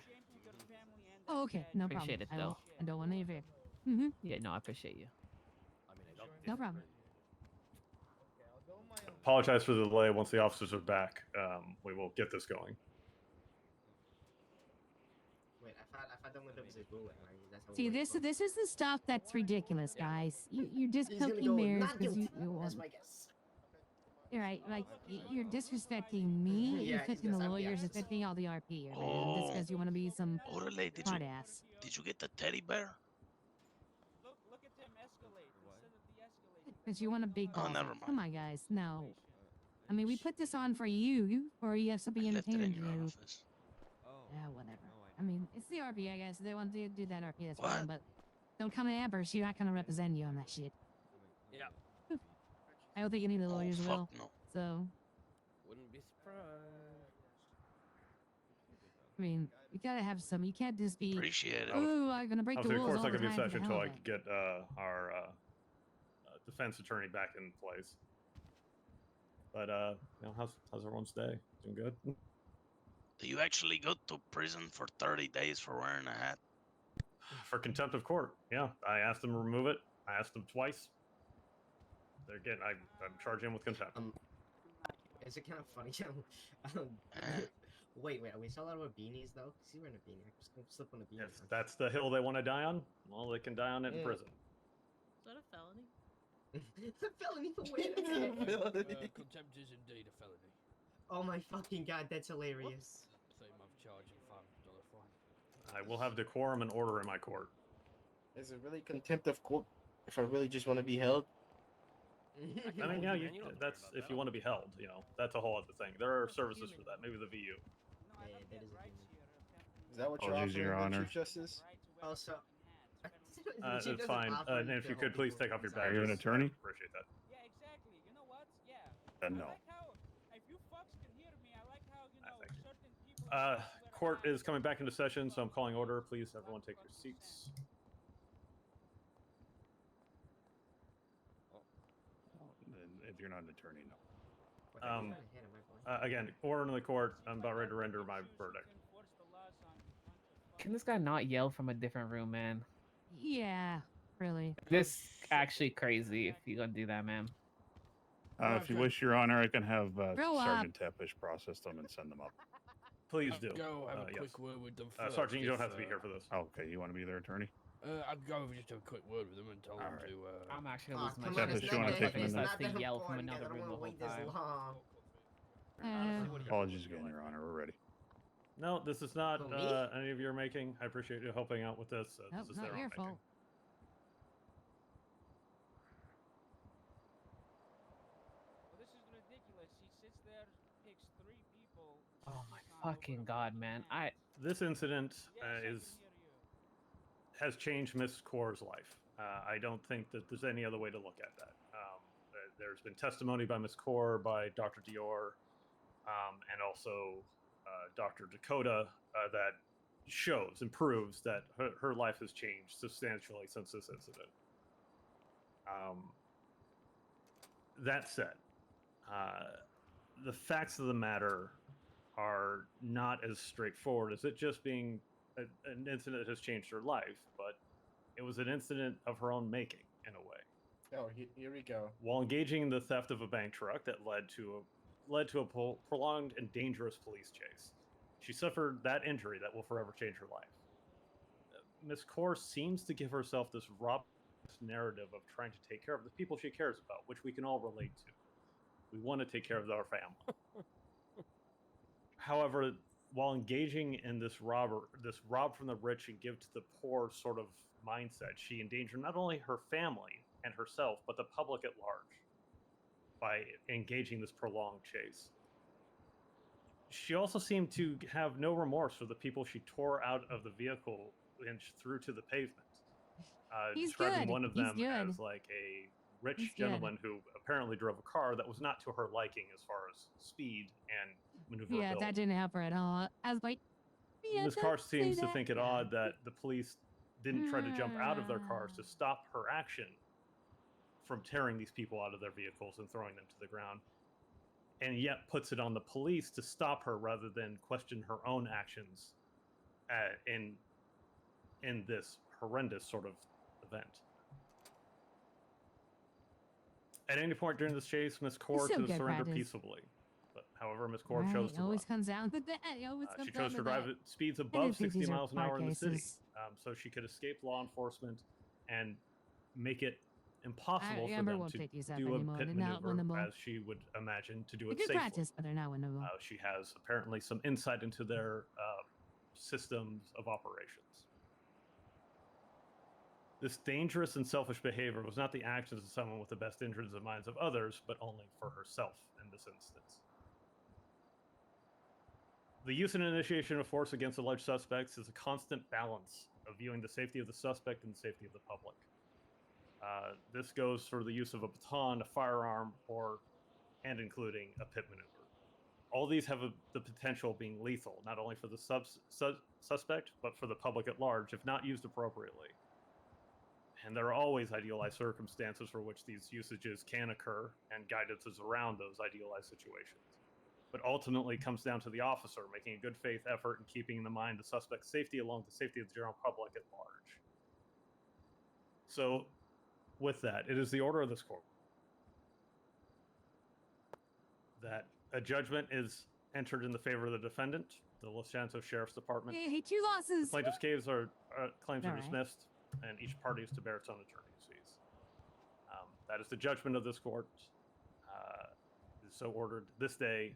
Oh, okay, no problem. Appreciate it, I though. will. I don't want to interfere. Mm-hmm. Yeah, no, I appreciate you. No problem. Apologize for the delay. Once the officers are back, we will get this going. Wait, I thought that was a ruling, right? That's how See, it works. this is the stuff that's ridiculous, guys. You're just He's gonna poking go bears not because guilty. you That's my guess. You're right. Like you're disrespecting me. Yeah, You're affecting the yes, lawyers, yes. affecting all the RP here, man. Just because you want to be some Orale, smart ass. did you get the teddy bear? Look at them escalate instead of de-escalate. Because you want a big Oh, boss. never mind. Come on, guys. No. I mean, we put this on for you, for you have something Left it in entertaining to your do. office. Yeah, whatever. I mean, it's the RP, I guess. If they want to do that RP, that's fine. But don't come to Amber. She's not going to represent you on that shit. Yeah. I don't think any of the lawyers fuck will. no. So, Wouldn't be surprised. I mean, you gotta have some. You can't just be. Appreciate it. Oh, I'm gonna break the Obviously, of rules course, all I the could be time for session the until hell I of could get our defense attorney back in place. But how's everyone's day? Doing good? Do you actually go to prison for 30 days for wearing a hat? For contempt of court. Yeah, I asked them to remove it. I asked them twice. They're getting. I'm charging them with contempt. Is it kind of funny? Wait, are we still allowed to wear beanies though? Cause he's wearing a beanie. I'm just gonna slip on a beanie. If that's the hill they want to die on, well, they can die on it in prison. Is that a felony? It's a felony for wearing a hat. responsibility. Contempt is indeed a felony. Oh my fucking god, that's hilarious. Same of charging $500 fine. I will have decorum and order in my court. Is it really contempt of court if I really just want to be held? I mean, yeah, that's if you want to be held, you know, that's a whole other thing. There are services for that. Maybe the VU. Is that what you're Apologies, offering, Your then, Honor. Chief Justice? Also, It's fine. And if you could please take off your badges. Are you an attorney? I appreciate that. Yeah, exactly. You know what? Yeah. No. I like how, if you fucks can hear me, I like how, you know, certain people... Court is coming back into session, so I'm calling order. Please, everyone, take your seats. If you're not an attorney, no. Again, order in the court. I'm about ready to render my verdict. Can this guy not yell from a different room, man? Yeah, really. This actually crazy if you're gonna do that, man. If you wish, Your Honor, I can have Grow up. Sergeant Tepish process them and send them up. Please do. Go have a Yes. quick word with them first. Sergeant, you don't if, have to be here for this. Oh, okay, you want to be their attorney? I'd go over just have a quick word with them and tell them Alright. to. I'm actually gonna lose my come on, shit. it's not that- He it's starts not to that yell from important, another guys. I don't room the wanna whole wait this time. long. Apologies again, Your Honor. We're ready. No, this is not For me? any of your making. I appreciate you helping out with this. Nope, This is not their your own fault. making. Well, this is ridiculous. He sits there, picks 3 people. Oh my fucking god, man! This incident has changed Miss Kaur's life. I don't think that there's any other way to look at that. There's been testimony by Miss Kaur, by Dr. Dior, and also Dr. Dakota that shows and proves that her life has changed substantially since this incident. That said, the facts of the matter are not as straightforward as it just being an incident that has changed her life, but it was an incident of her own making in a way. Oh, here we go. While engaging in the theft of a bank truck that led to a prolonged and dangerous police chase, she suffered that injury that will forever change her life. Miss Kaur seems to give herself this robust narrative of trying to take care of the people she cares about, which we can all relate to. We want to take care of our family. However, while engaging in this rob from the rich and give to the poor sort of mindset, she endangered not only her family and herself, but the public at large by engaging this prolonged chase. She also seemed to have no remorse for the people she tore out of the vehicle and threw to the pavement. He's Describing good. one of He's them good. as like a rich He's good. gentleman who apparently drove a car that was not to her liking as far as speed and maneuverability. Yeah, that didn't help her at all. I was like, yeah, Ms. don't Carr say seems to that. think it odd that the police didn't try to jump out of their cars to stop her action from tearing these people out of their vehicles and throwing them to the ground, and yet puts it on the police to stop her rather than question her own actions in this horrendous sort of event. At any point during this chase, Miss Kaur It's so could good surrender practice. peaceably. But however, Miss Kaur Right, chose to always run. comes down to that. It always comes She down chose to to drive that. at speeds I do above think 60 these are miles an hard hour in the city, cases. so she could escape law enforcement and make it impossible for Amber them won't to pick these up do a anymore. pit They're not maneuver winnable. as she would imagine to do They're it good safely. practice, but they're not winnable. She has apparently some insight into their systems of operations. This dangerous and selfish behavior was not the actions of someone with the best interests in minds of others, but only for herself in this instance. The use and initiation of force against alleged suspects is a constant balance of viewing the safety of the suspect and the safety of the public. This goes for the use of a baton, a firearm, and including a pit maneuver. All these have the potential of being lethal, not only for the suspect, but for the public at large, if not used appropriately. And there are always idealized circumstances for which these usages can occur, and guidance is around those idealized situations. But ultimately, it comes down to the officer making a good faith effort and keeping in mind the suspect's safety along with the safety of the general public at large. So, with that, it is the order of this court that a judgment is entered in the favor of the defendant, the Los Santos Sheriff's Department. Hey, 2 losses. Plaintiff's claims are Alright. dismissed, and each party is to bear its own attorney's fees. That is the judgment of this court. so ordered this day,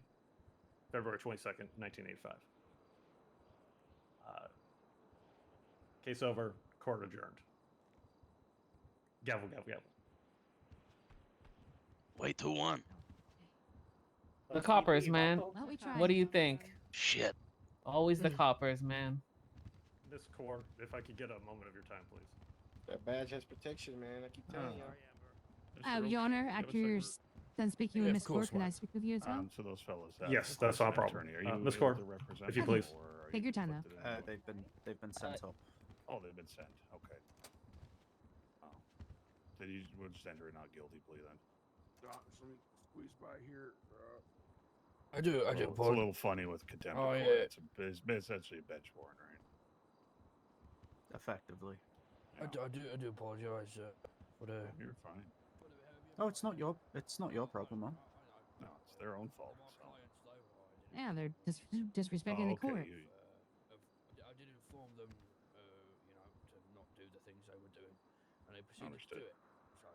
February 22nd, 1985. Case over, court adjourned. Gavel, gavel, gavel. Wait, who won? The coppers, man. Well, we tried. What do you think? Shit. Always the coppers, man. Miss Core, if I could get a moment of your time, please. That badge has protection, man. I keep telling you. Your Honor, after you're done speaking with Miss Core, can I speak with you as well? So those fellas. Yes, that's not a problem. Attorney. Are you Miss able Core, to represent if you them, please. or are Take you your time now. conflicted in They've been sent up. Oh, they've been sent. Okay. Oh. Then we'll just enter a not guilty plea then. Let me squeeze by here. I do. It's a little funny with contempt of Oh, court. yeah. It's essentially a bench warrant, right? Effectively. I do apologize for the. You're fine. Oh, it's not your problem, man. No, it's their own fault. So. Yeah, they're disrespecting the court. I did inform them, you know, to not do the things they were doing, and they proceeded to do it. So.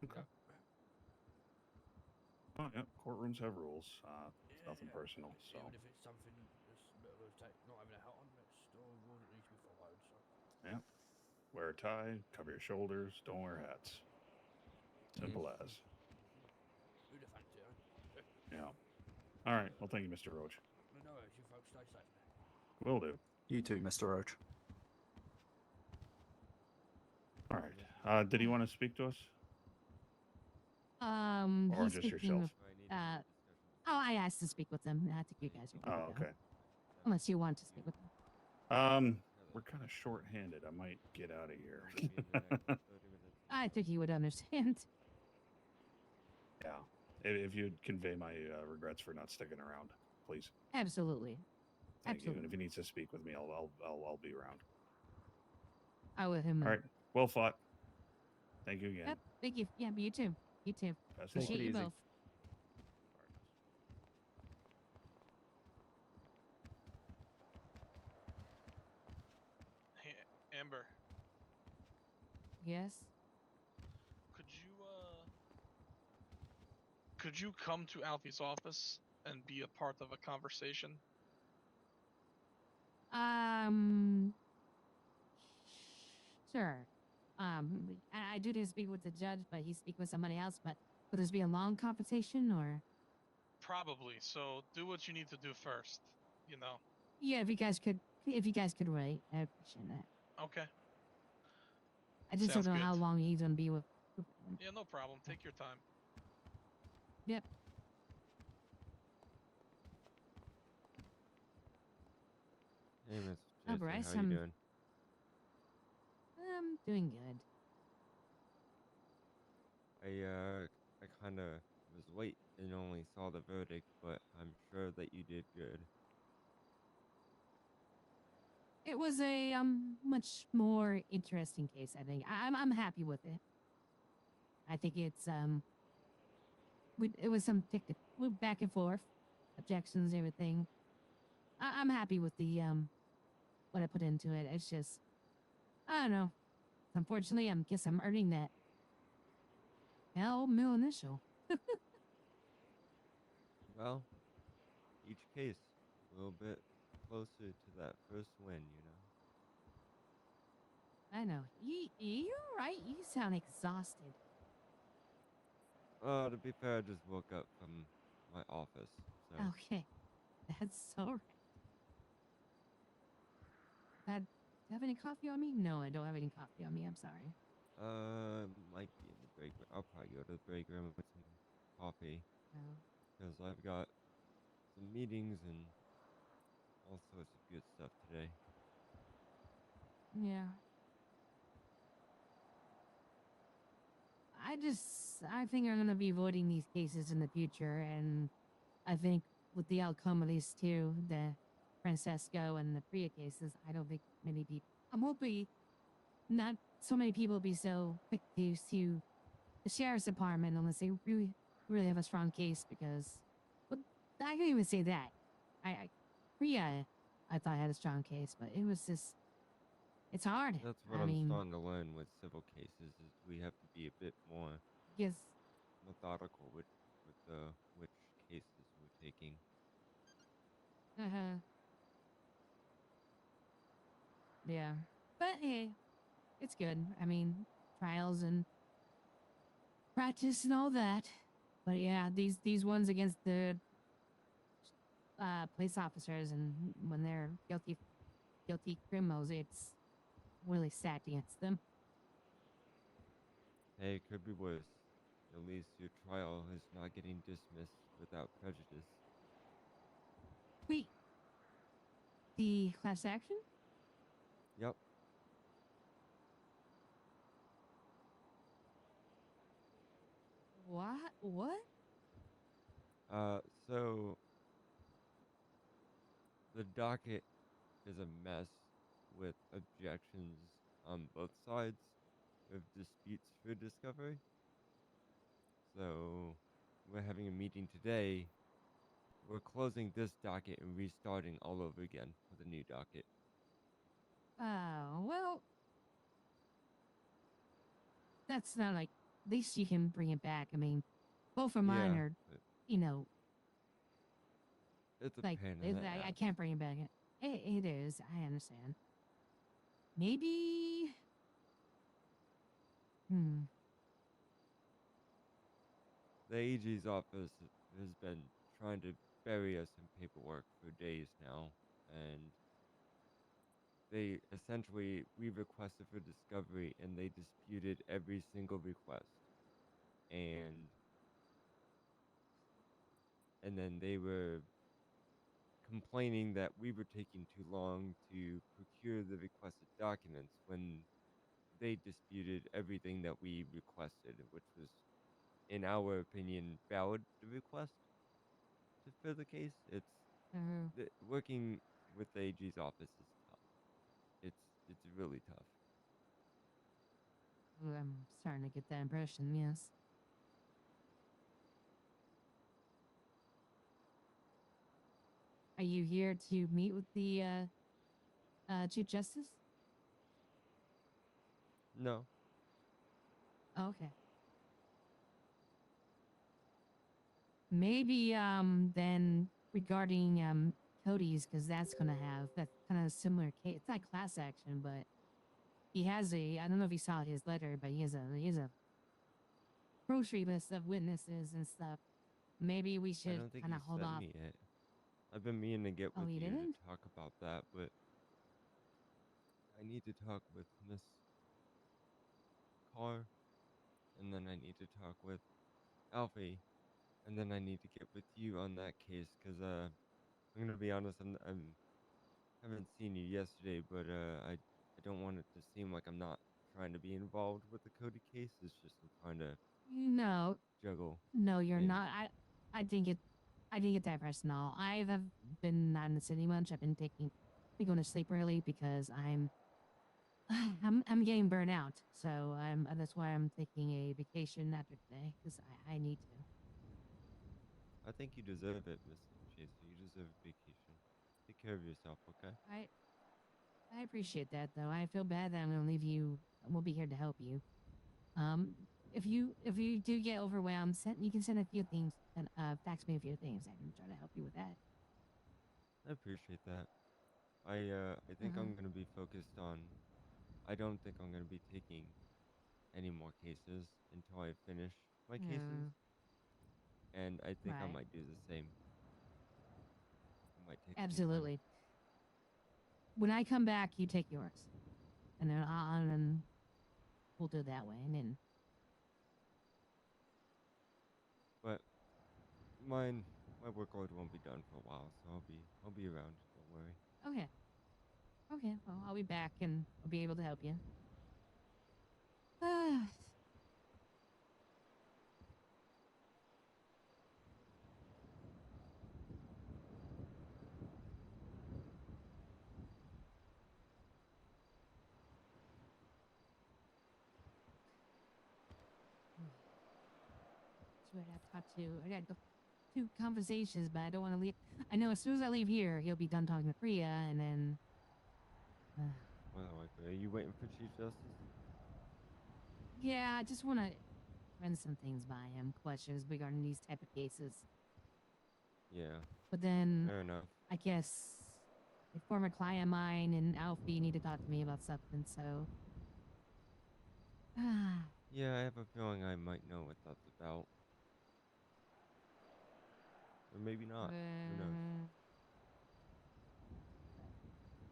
Okay. Oh, yeah, courtrooms have rules. It's nothing personal, so. Even if it's something as little as not having a hat on, it's still a rule that needs to be followed. So. Yeah. Wear a tie, cover your shoulders, don't wear hats. Simple as. Who'd have fancied it? Yeah. All right. Well, thank you, Mr. Roach. No, you folks stay safe. Will do. You too, Mr. Roach. All right. Did he want to speak to us? Or He's just speaking yourself? with, I asked to speak with them. I think you guys are good Oh, to go. okay. Unless you want to speak with them. We're kind of short-handed. I might get out of here. I think you would understand. Yeah. If you'd convey my regrets for not sticking around, please. Absolutely. Thank Absolutely. you. And if he needs to speak with me, I'll be around. I with him. All right. Well fought. Thank you again. Yep. Thank you. Yeah, you too. You too. Best Appreciate you both. Hey, Amber, Yes. could you come to Alfie's office and be a part of a conversation? Sure. I do need to speak with the judge, but he speak with somebody else. But would this be a long conversation or? Probably. So do what you need to do first. You know. Yeah, if you guys could wait, I appreciate that. Okay. I just Sounds don't know good. how long he's gonna be with. Yeah, no problem. Take your time. Yep. Hey, Miss Oh, Jason, Bryce, how you doing? I'm doing good. I kind of was late and only saw the verdict, but I'm sure that you did good. It was a much more interesting case. I think I'm happy with it. I think it's it was some back and forth, objections, everything. I'm happy with the what I put into it. It's just I don't know. Unfortunately, guess I'm earning that middle initial. Well, each case a little bit closer to that first win, you know. I know. You're right. You sound exhausted. To be fair, I just woke up from my office, so. Okay, that's so right. Do you have any coffee on me? No, I don't have any coffee on me. I'm sorry. Might be in the break room. I'll probably go to the break room and put some coffee. Oh. Because I've got some meetings and all sorts of good stuff today. Yeah. I think I'm going to be voting these cases in the future, and I think with the outcome of these two, the Francesco and the PRIYA cases, I don't think many people, I'm hoping not so many people will be so quick to sue the sheriff's department unless they really have a strong case, because, but I can't even say that. PRIYA, I thought had a strong case, but it was just, it's hard. That's what I'm starting to learn with civil cases, is we have to be a bit more yes, methodical with with which cases we're taking. Yeah, but hey, it's good. I mean, trials and practice and all that. But yeah, these ones against the police officers, and when they're guilty criminals, it's really sad against them. Hey, it could be worse. At least your trial is not getting dismissed without prejudice. Wait, the class action? Yep. What? So the docket is a mess with objections on both sides of disputes for discovery. So we're having a meeting today. We're closing this docket and restarting all over again with a new docket. Oh, well, that's not like, at least you can bring it back. I mean, both of mine Yeah, are, but you know, it's a like, pain in the I ass. can't bring it back. It is, I understand. Maybe, The AG's office has been trying to bury us in paperwork for days now, and we requested for discovery, and they disputed every single request. And then they were complaining that we were taking too long to procure the requested documents when they disputed everything that we requested, which was, in our opinion, valid request for the case. Working with the AG's office is tough. It's really tough. I'm starting to get that impression, yes. Are you here to meet with the Chief Justice? No. Oh, okay. Maybe then regarding Cody's, because that's gonna have that kind of similar case. It's not class action, but he has I don't know if you saw his letter, but he has a grocery list of witnesses and stuff. Maybe we I should don't think kind he of hold sent off. me it. I've been meaning to get Oh, with he you didn't? to talk about that, but I need to talk with Miss KAUR, and then I need to talk with Alfie, and then I need to get with you on that case, because I'm gonna be honest, I haven't seen you yesterday, but I don't want it to seem like I'm not trying to be involved with the Cody case. It's just I'm trying to No, juggle. no, you're things. not. I didn't get that personal. I've been not in the city much. I've been going to sleep early because I'm getting burnt out. So that's why I'm taking a vacation after today, because I need to. I think you deserve it, Miss Chaser. You deserve a vacation. Take care of yourself, okay? I appreciate that, though. I feel bad that I'm going to leave you. We'll be here to help you. If you do get overwhelmed, you can send a few things and fax me a few things. I can try to help you with that. I appreciate that. I think I'm gonna be focused on. I don't think I'm gonna be taking any more cases until I finish my cases, and I think I Right. might do the same. I might take some time. Absolutely. When I come back, you take yours, and then we'll do it that way. And then But my workload won't be done for a while, so I'll be around. Don't worry. okay. Well, I'll be back and I'll be able to help you. I got 2 conversations, but I don't want to leave. I know as soon as I leave here, he'll be done talking to Priya, and then. Well, are you waiting for Chief Justice? Yeah, I just want to. run some things by him, questions regarding these type of cases. Yeah. But then, Fair enough. I guess a former client of mine and Alfie need to talk to me about something. So, Yeah, I have a feeling I might know what that's about. Or maybe not. Who knows?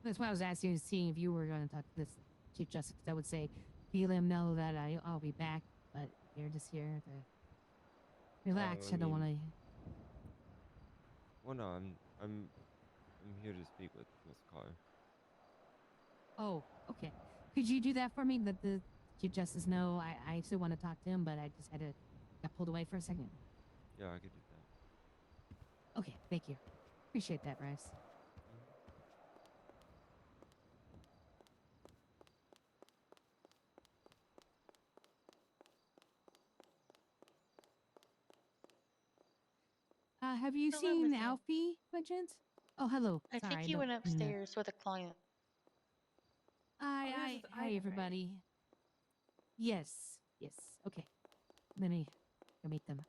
That's why I was asking, seeing if you were going to talk to this Chief Justice. 'Cause I would say, feel him know that I'll be back, but you're just here to relax. I don't want to. Well, no, I'm here to speak with Miss Carr. Oh, okay. Could you do that for me? Let the Chief Justice know I still want to talk to him, but I just got pulled away for a second. Yeah, I could do that. Okay, thank you. Appreciate that, Bryce. Have you Hello, seen Miss Ann. Alfie by chance? Oh, hello. I Sorry, think you went upstairs with a client. Hi, everybody. Yes. Okay. Let me go meet them.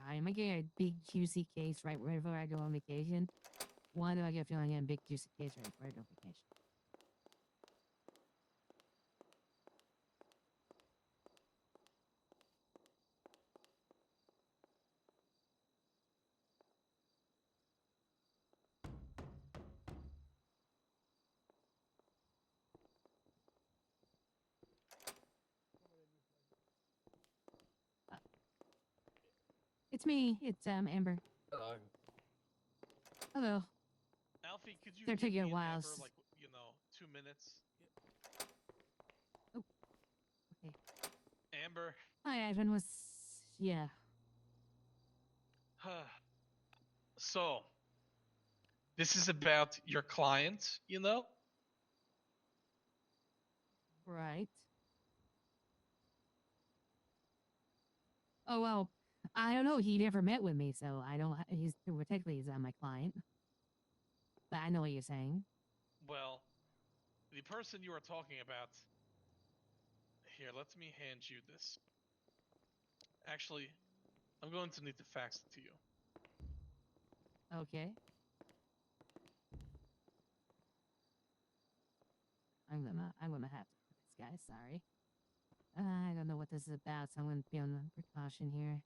I'm making a big juicy case right wherever I go on vacation. Why do I get a feeling I get a big juicy case right where I go on vacation? It's me. It's Amber. Hello. Hello. Alfie, could you They're give taking a me and while. Amber, like, 2 minutes? Oh. Okay. Amber. Hi, Ivan. Yeah. So, this is about your client, Right. Oh well, I don't know. He never met with me, so I don't. Technically he's not my client. But I know what you're saying. Well, the person you are talking about. Here, let me hand you this. Actually, I'm going to need to fax it to you. Okay. I'm gonna have to do this, guys. Sorry. I don't know what this is about, so I'm gonna be on precaution here.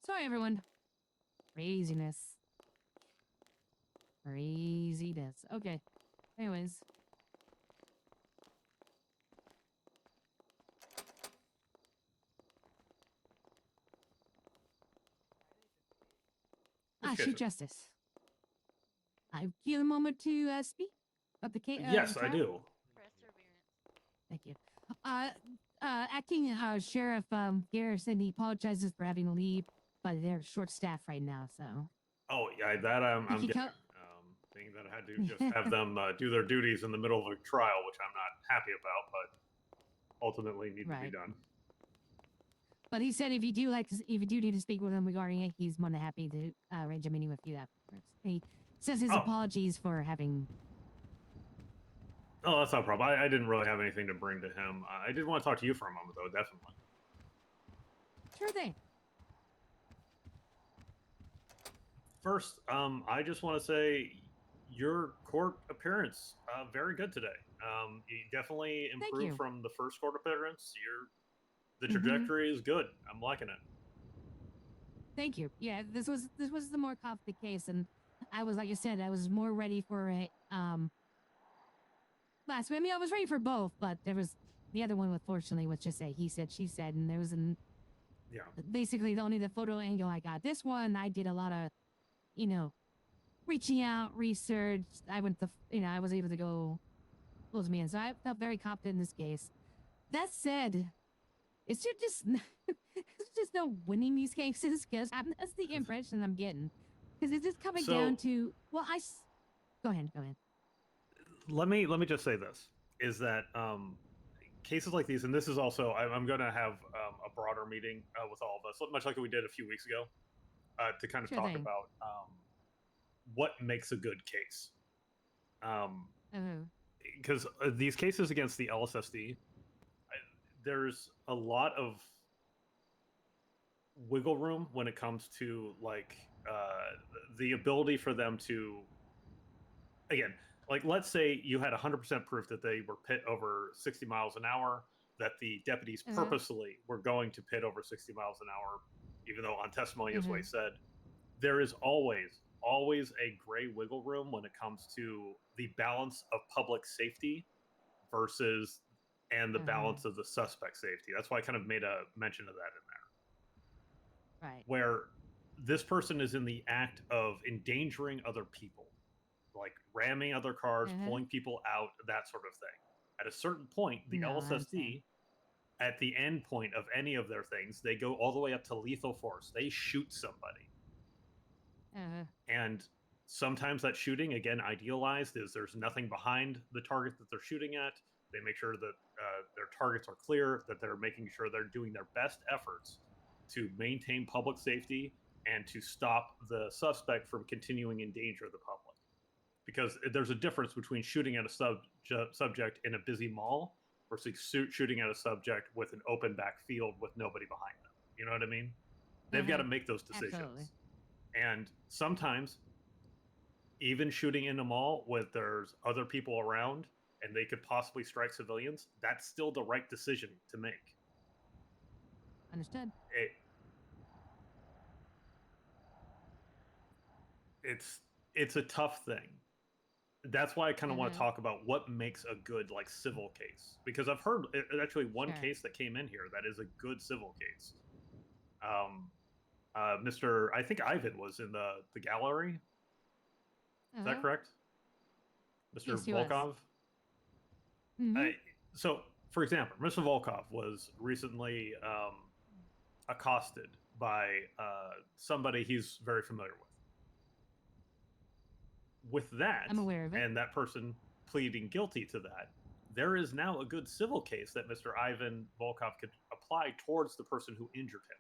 Sorry, everyone. Craziness. Craziness. Okay. Anyways. Chief Justice. I give a moment to speak about the case. Yes, I do. Thank you. Acting Sheriff Garrison, he apologizes for having to leave, but they're short-staffed right now, so. Oh yeah, that I'm getting. Being that I had to just have them do their duties in the middle of a trial, which I'm not happy about, but ultimately need to be done. But he said if you do need to speak with him regarding it, he's more than happy to arrange a meeting with you afterwards. He says his apologies for having. Oh, that's not a problem. I didn't really have anything to bring to him. I did want to talk to you for a moment, though, definitely. Sure thing. First, I just want to say your court appearance, very good today. You definitely improved from the first court appearance. The trajectory is good. I'm liking it. Thank you. Yeah, this was the more complicated case, and I was, like you said, I was more ready for it. Last week, I mean, I was ready for both, but there was the other one. Unfortunately, was just a he said, she said, and there was basically only the photo angle I got. This one, I did a lot of, reaching out, research. I I was able to go close me in, so I felt very confident in this case. That said, it's just it's just no winning these cases because that's the impression I'm getting. Because it's just coming down to go ahead. Let me just say this: is that cases like these, and this is also I'm going to have a broader meeting with all of us, much like we did a few weeks ago, to kind of talk about what makes a good case. Because these cases against the LSSD, there's a lot of wiggle room when it comes to the ability for them to, again, let's say you had 100% proof that they were pit over 60 miles an hour, that the deputies purposely were going to pit over 60 miles an hour, even though on testimony is what he said. There is always a gray wiggle room when it comes to the balance of public safety versus and the balance of the suspect safety. That's why I kind of made a mention of that in there. Right. Where this person is in the act of endangering other people, like ramming other cars, pulling people out, that sort of thing. At a certain point, the LSSD, at the end point of any of their things, they go all the way up to lethal force. They shoot somebody. And sometimes that shooting, again, idealized, is there's nothing behind the target that they're shooting at. They make sure that their targets are clear, that they're making sure they're doing their best efforts to maintain public safety and to stop the suspect from continuing in danger of the public. Because there's a difference between shooting at a subject in a busy mall versus shooting at a subject with an open back field with nobody behind them. You know what I mean? They've got to make those decisions. Absolutely. And sometimes, even shooting in a mall where there's other people around and they could possibly strike civilians, that's still the right decision to make. Understood. It's a tough thing. That's why I kind of want to talk about what makes a good civil case, because I've heard actually one case that came in here that is a good civil case. I think Ivan was in the gallery. Is that correct? Mr. Yes, Volkov? So, for example, Mr. Volkov was recently accosted by somebody he's very familiar with. With that, I'm aware of it. And that person pleading guilty to that, there is now a good civil case that Mr. Ivan Volkov could apply towards the person who injured him.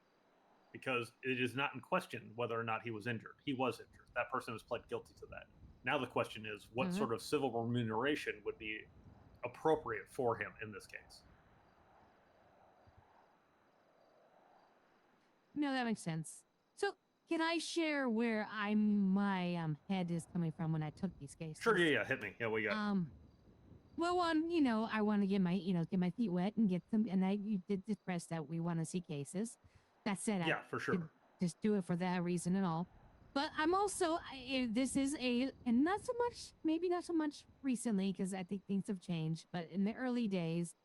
Because it is not in question whether or not he was injured. He was injured. That person has pled guilty to that. Now the question is, what sort of civil remuneration would be appropriate for him in this case? No, that makes sense. So, can I share where my head is coming from when I took these cases? Sure, yeah, hit me. Yeah, what you got? Well, one, I want to get my feet wet and get some, and you did express that we want to see cases. That said, yeah, for sure. just do it for that reason and all. But I'm also, this is and not so much, maybe not so much recently, because I think things have changed. But in the early days,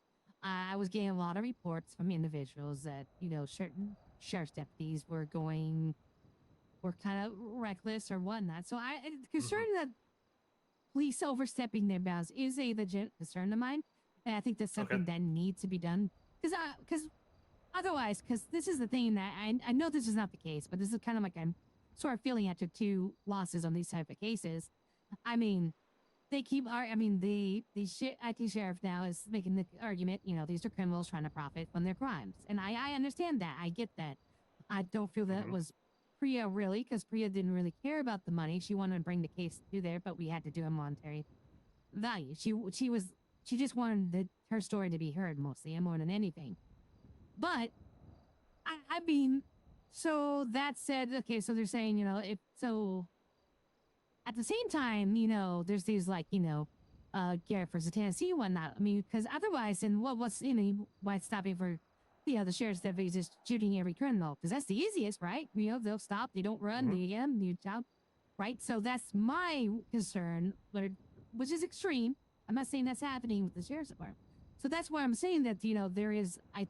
I was getting a lot of reports from individuals that, certain sheriff's deputies were kind of reckless or whatnot. So I'm concerned that police overstepping their bounds is a legit concern of mine. And I think that's something that needs to be done. Because otherwise, because this is the thing that I know this is not the case, but this is kind of like I'm sort of feeling after 2 losses on these type of cases. I mean, they keep, the IT sheriff now is making the argument, these are criminals trying to profit from their crimes. And I understand that. I get that. I don't feel that was Priya really, because Priya didn't really care about the money. She wanted to bring the case to there, but we had to do a monetary value. She just wanted her story to be heard mostly, and more than anything. But I mean, so that said, okay, so they're saying, at the same time, there's these Garrett versus Tennessee whatnot. I mean, because otherwise, and what's why stopping for the sheriff's deputies just shooting every criminal? Because that's the easiest, right? They'll stop, they don't run, they jump, right? So that's my concern, which is extreme. I'm not saying that's happening with the sheriff's department. So that's why I'm saying that, there is, I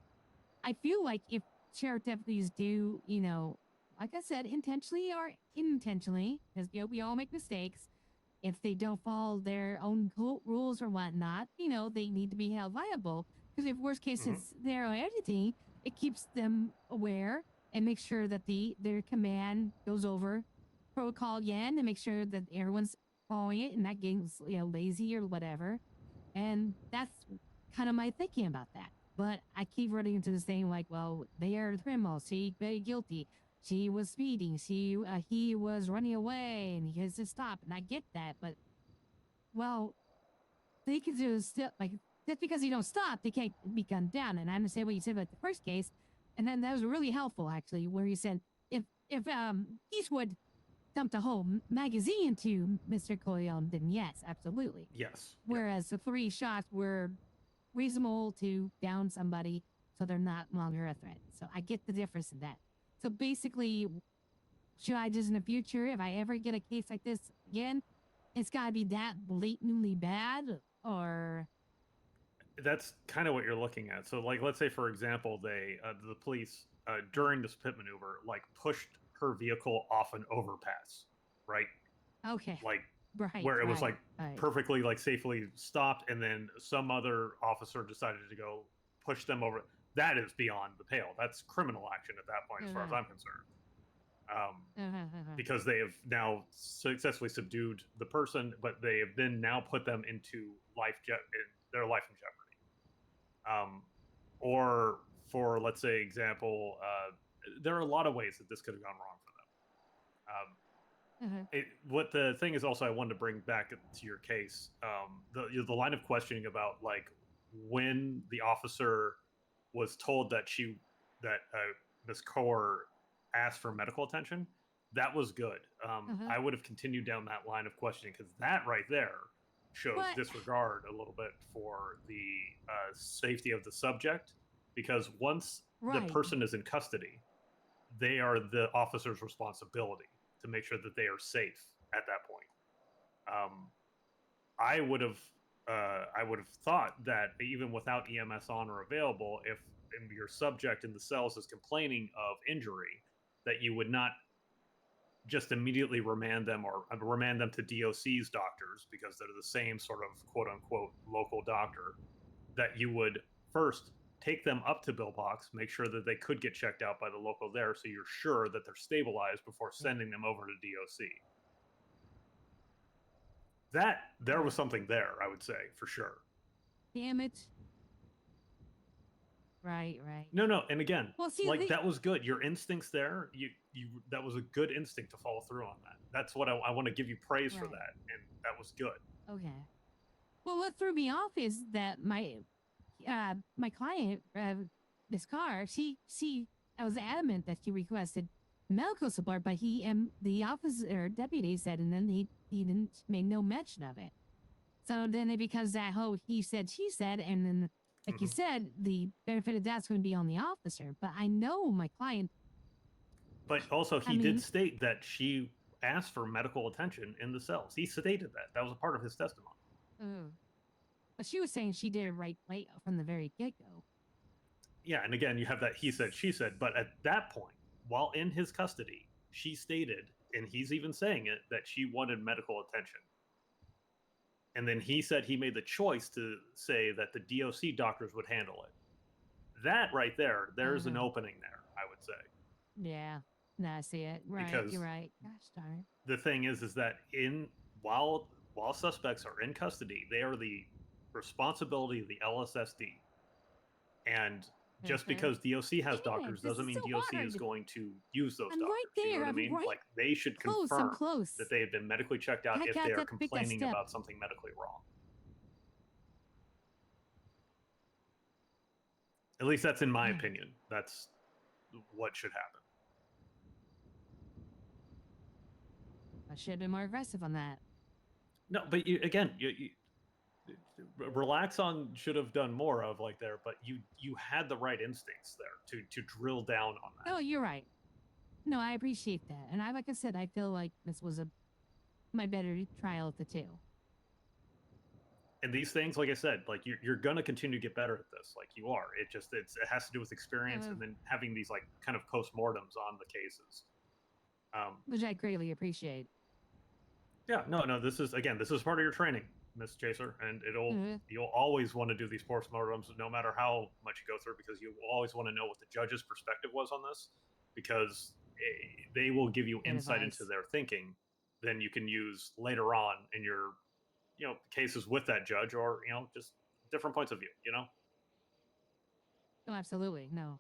feel like if sheriff deputies do, like I said, intentionally or unintentionally, because, we all make mistakes. If they don't follow their own rules or whatnot, they need to be held liable. Because if worst case scenario anything, it keeps them aware and makes sure that their command goes over protocol again and make sure that everyone's following it and not getting, lazy or whatever. And that's kind of my thinking about that. But I keep running into this thing like, well, they are criminals. She very guilty. She was speeding. He was running away and he has to stop. And I get that, but well, they could just still just because you don't stop, they can't be gunned down. And I understand what you said about the first case, and then that was really helpful actually, where you said if Eastwood dumped a whole magazine into Mr. Coleon, then yes, absolutely. Yes. Whereas the 3 shots were reasonable to down somebody, so they're not longer a threat. So I get the difference in that. So basically, should I just in the future, if I ever get a case like this again, it's got to be that blatantly bad, or that's kind of what you're looking at. So, like, let's say for example, the police during this pit maneuver, pushed her vehicle off an overpass, right? Okay. Right, where it was perfectly safely stopped, and then some other officer decided to go push them over. That is beyond the pale. That's criminal action at that point, as far as I'm concerned. Because they have now successfully subdued the person, but they have then now put them into their life in jeopardy. Or for, let's say, example, there are a lot of ways that this could have gone wrong for them. What the thing is also I wanted to bring back to your case, the line of questioning about when the officer was told that Miss KAUR asked for medical attention, that was good. I would have continued down that line of questioning, because that right there shows disregard a little bit for the safety of the subject, because once the person is in custody, they are the officer's responsibility to make sure that they are safe at that point. I would have thought that even without EMS on or available, if your subject in the cells is complaining of injury, that you would not just immediately remand them to DOC's doctors, because they're the same sort of quote unquote local doctor, that you would first take them up to Billbox, make sure that they could get checked out by the local there, so you're sure that they're stabilized before sending them over to DOC. There was something there, I would say, for sure. Damn it. Right. No, and again, well, see, that was good. Your instincts there, that was a good instinct to follow through on that. That's what I want to give you praise for that, and that was good. Okay. Well, what threw me off is that my client, Miss KAUR, I was adamant that she requested medical support, but the officer deputy said, and then he didn't make no mention of it. So then it becomes that whole he said, she said, and then like you said, the benefit of that's going to be on the officer. But I know my client But also, he did state that she asked for medical attention in the cells. He stated that. That was a part of his testimony. But she was saying she did it right from the very get-go. Yeah, and again, you have that he said, she said. But at that point, while in his custody, she stated, and he's even saying it, that she wanted medical attention. And then he said he made the choice to say that the DOC doctors would handle it. That right there, there's an opening there, I would say. Yeah. No, I see it. Right. Because you're right. Gosh darn it. The thing is that while suspects are in custody, they are the responsibility of the LSSD. And just because DOC has doctors doesn't mean DOC is going to use those doctors. Right there. You know what I mean? Right like they should confirm that they have been medically checked out if they are complaining about something medically wrong. At least that's in my opinion. That's what should happen. I should have been more aggressive on that. No, but you relax on should have done more of like there, but you had the right instincts there to drill down on that. Oh, you're right. No, I appreciate that. And like I said, I feel like this was my better trial of the two. And these things, like I said, like you're gonna continue to get better at this, like you are. It has to do with experience and then having these like kind of postmortems on the cases. Which I greatly appreciate. Yeah, no, this is part of your training, Miss Chaser, and you'll always want to do these postmortems no matter how much you go through, because you will always want to know what the judge's perspective was on this, because they will give you insight into their thinking, then you can use later on in your cases with that judge, or just different points of view. Oh, absolutely, no.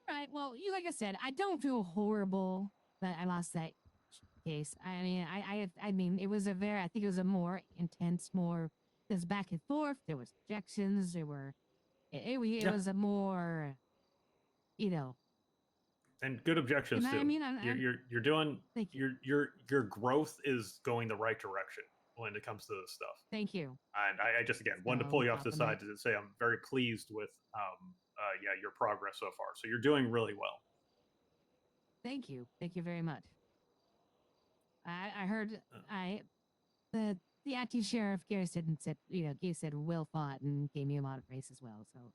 All right, well, like I said, I don't feel horrible that I lost that case. I mean, I mean, it was I think it was a more intense, there's back and forth. There was objections. There were, it was a more, And good objections too. I mean, you're doing your growth is going the right direction when it comes to this stuff. Thank you. And I just again wanted to pull you off to the side to say I'm very pleased with your progress so far. So you're doing really well. Thank you very much. I heard the acting sheriff Garrison said well fought and gave me a lot of praise as well. So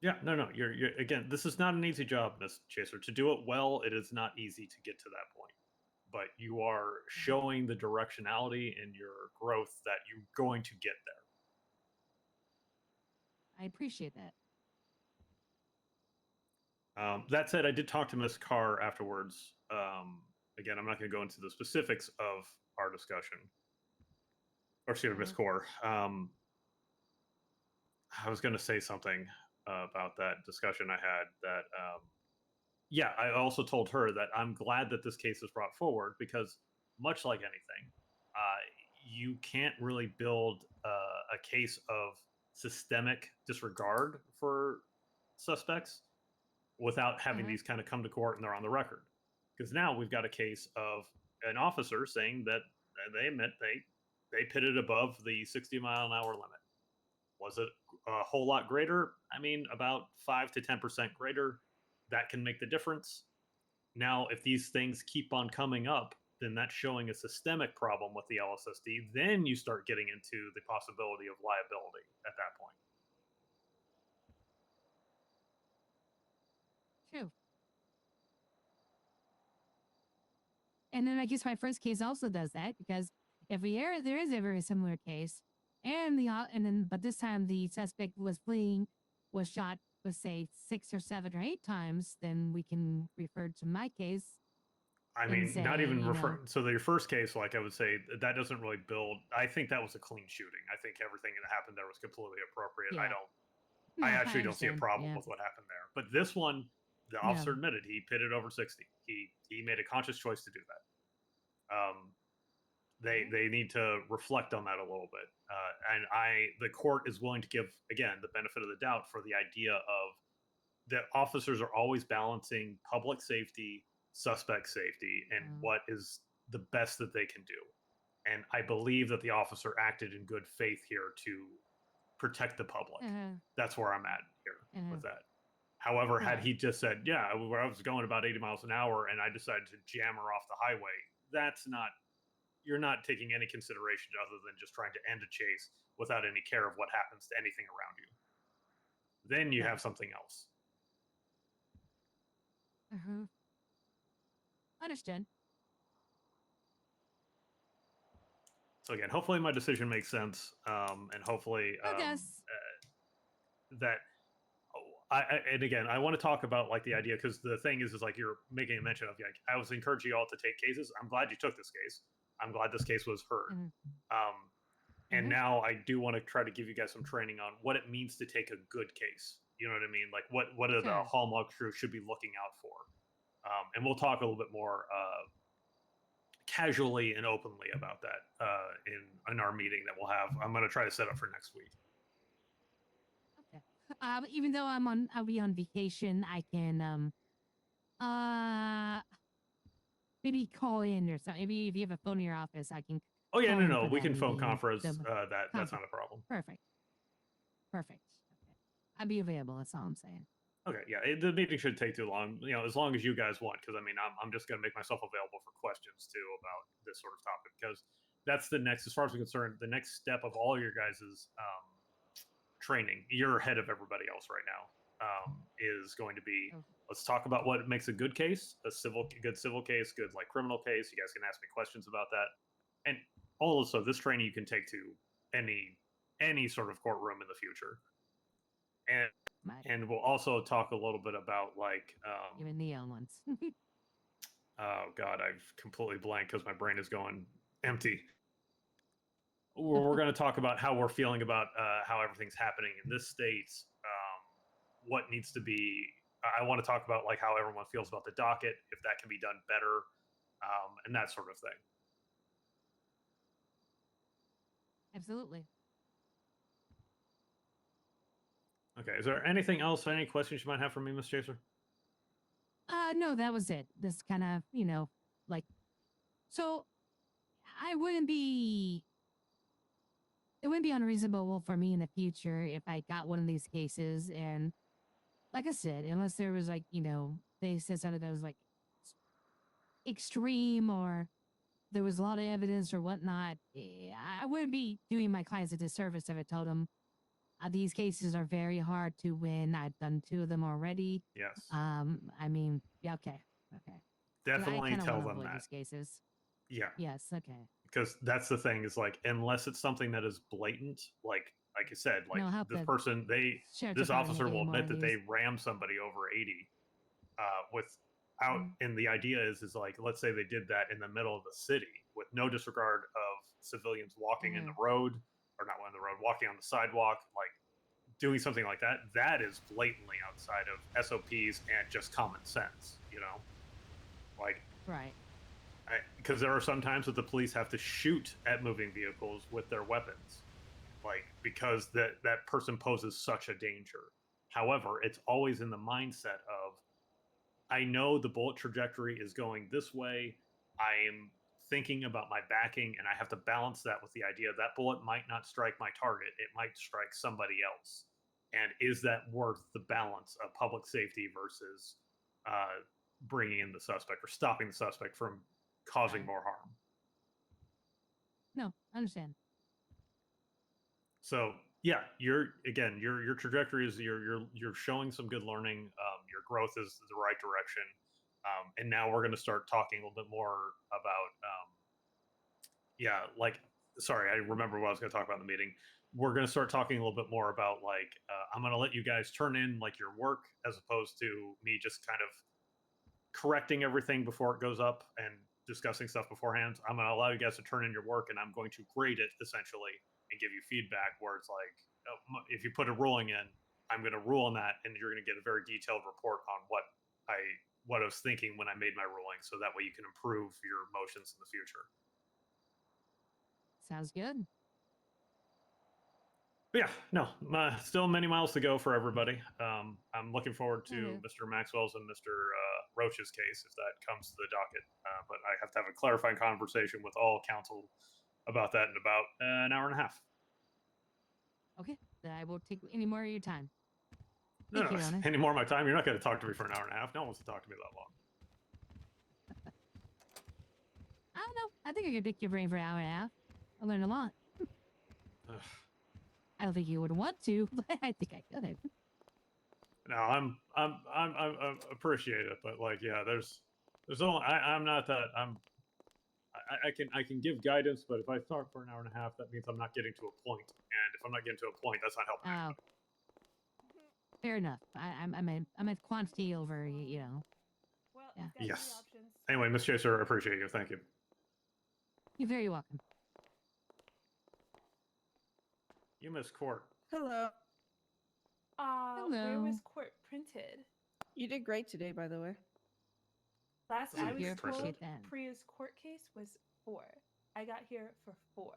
yeah, no, you're again. This is not an easy job, Miss Chaser. To do it well, it is not easy to get to that point. But you are showing the directionality in your growth that you're going to get there. I appreciate that. That said, I did talk to Miss Carr afterwards. Again, I'm not going to go into the specifics of our discussion. Or excuse me, Miss Carr. I was going to say something about that discussion I had that, I also told her that I'm glad that this case is brought forward, because much like anything, you can't really build a case of systemic disregard for suspects without having these kind of come to court and they're on the record. Because now we've got a case of an officer saying that they admit they pitted above the 60-mile-an-hour limit. Was it a whole lot greater? I mean, about 5 to 10% greater. That can make the difference. Now, if these things keep on coming up, then that's showing a systemic problem with the LSSD. Then you start getting into the possibility of liability at that point. True. And then I guess my first case also does that, because there is a very similar case, but this time the suspect was shot, let's say 6 or 7 or 8 times, then we can refer to my case. I mean, not even refer. So your first case, like I would say, that doesn't really build. I think that was a clean shooting. I think everything that happened there was completely appropriate. Yeah. I actually don't see a problem with what happened there. But this one, the officer admitted he pitted over 60. He made a conscious choice to do that. They need to reflect on that a little bit. And the court is willing to give, again, the benefit of the doubt for the idea of that officers are always balancing public safety, suspect safety, and what is the best that they can do. And I believe that the officer acted in good faith here to protect the public. That's where I'm at here with that. However, had Right. he just said, "Yeah, where I was going about 80 miles an hour and I decided to jam her off the highway," that's not. You're not taking any consideration other than just trying to end a chase without any care of what happens to anything around you. Then you have something else. Understood. So again, hopefully my decision makes sense, and hopefully that. And again, I want to talk about like the idea because the thing is like you're making a mention of like I was encouraging you all to take cases. I'm glad you took this case. I'm glad this case was heard. And now I do want to try to give you guys some training on what it means to take a good case. You know what I mean? Like what are the hallmarks you should be looking out for? And we'll talk a little bit more casually and openly about that in our meeting that we'll have. I'm going to try to set up for next week. Even though I'll be on vacation, I can maybe call in or something. Maybe if you have a phone in your office, I can. Oh yeah, call in no, for we that can phone meeting. conference. That's not a problem. Perfect. Okay. I'll be available. That's all I'm saying. Okay, yeah, the meeting shouldn't take too long. You know, as long as you guys want, because I mean, I'm just going to make myself available for questions too about this sort of topic because that's the next, as far as I'm concerned, the next step of all your guys' training. You're ahead of everybody else right now. Is going to be let's talk about what makes a good case, good civil case, good like criminal case. You guys can ask me questions about that, and also this training you can take to any sort of courtroom in the future, and we'll also talk a little bit about like even neon ones. Oh God, I've completely blanked because my brain is going empty. We're going to talk about how we're feeling about how everything's happening in this state. What needs to be. I want to talk about like how everyone feels about the docket, if that can be done better, and that sort of thing. Absolutely. Okay. Is there anything else? Any questions you might have for me, Miss Chaser? No, that was it. This kind of, like, so it wouldn't be unreasonable for me in the future if I got one of these cases and, like I said, unless there was like, they said something that was like extreme or there was a lot of evidence or whatnot, I wouldn't be doing my clients a disservice if I told them these cases are very hard to win. I've done 2 of them already. Yes. I mean, yeah, okay. Definitely I tell want to them avoid that. these cases. Yeah. Yes. Okay. Because that's the thing is like unless it's something that is blatant, like I said, like this person, this officer will admit that they rammed somebody over 80 without, and the idea is like let's say they did that in the middle of the city with no disregard of civilians walking in the road or not on the road, walking on the sidewalk, like doing something like that. That is blatantly outside of SOPs and just common sense, like right. Because there are some times that the police have to shoot at moving vehicles with their weapons, like because that person poses such a danger. However, it's always in the mindset of, I know the bullet trajectory is going this way. I am thinking about my backing, and I have to balance that with the idea that bullet might not strike my target. It might strike somebody else. And is that worth the balance of public safety versus bringing in the suspect or stopping the suspect from causing more harm? No, I understand. So yeah, your trajectory is you're showing some good learning. Your growth is the right direction, and now we're going to start talking a little bit more about sorry, I remember what I was going to talk about in the meeting. We're going to start talking a little bit more about like I'm going to let you guys turn in like your work as opposed to me just kind of correcting everything before it goes up and discussing stuff beforehand. I'm going to allow you guys to turn in your work, and I'm going to grade it essentially and give you feedback where it's like, if you put a ruling in, I'm going to rule on that, and you're going to get a very detailed report on what I was thinking when I made my ruling, so that way you can improve your motions in the future. Sounds good. But yeah, no, still many miles to go for everybody. I'm looking forward to Mr. Maxwell's and Mr. Roach's case if that comes to the docket. But I have to have a clarifying conversation with all counsel about that in about an hour and a half. Okay, then I won't take any more of your time. No, Thank no, you, Your Honor. any more of my time? You're not going to talk to me for an hour and a half. No one wants to talk to me that long. I don't know. I think I could pick your brain for an hour and a half. I learned a lot. I don't think you would want to, but I think I could have. No, I'm appreciate it, but like, yeah, there's only I'm not that I can give guidance, but if I talk for an hour and a half, that means I'm not getting to a point, and if I'm not getting to a point, that's not helping. Oh, fair enough. I'm at quantity over, you know. Well, yeah. you've got Yes. three options. Anyway, Miss Chaser, I appreciate you. Thank you. You're very welcome. You miss court. Hello. Where Hello. was court printed? You did great today, by the way. Last Doesn't I was mean told, appreciate that. Priya's court case was 4. I got here for 4.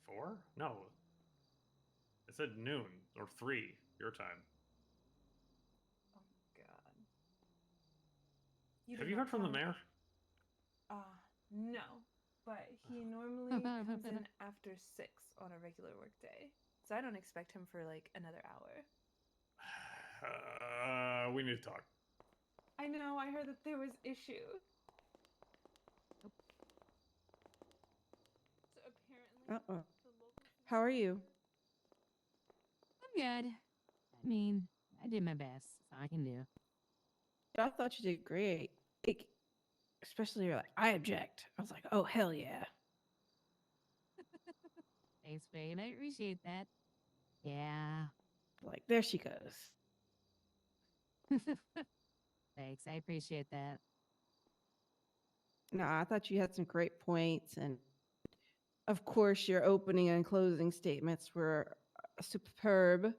4? No. It said noon or 3 your time. Oh God. Have did you not heard from the tell me- mayor? No, but he normally comes in after 6 on a regular work day, so I don't expect him for like another hour. We need to talk. I know. I heard that there was issue. So apparently, How are you? I'm good. I mean, I did my best. That's all I can do. I thought you did great. Especially you're like, I object. I was like, oh, hell yeah. Thanks, babe. I appreciate that. Yeah. Like, there she goes. Thanks. I appreciate that. No, I thought you had some great points. And of course, your opening and closing statements were superb.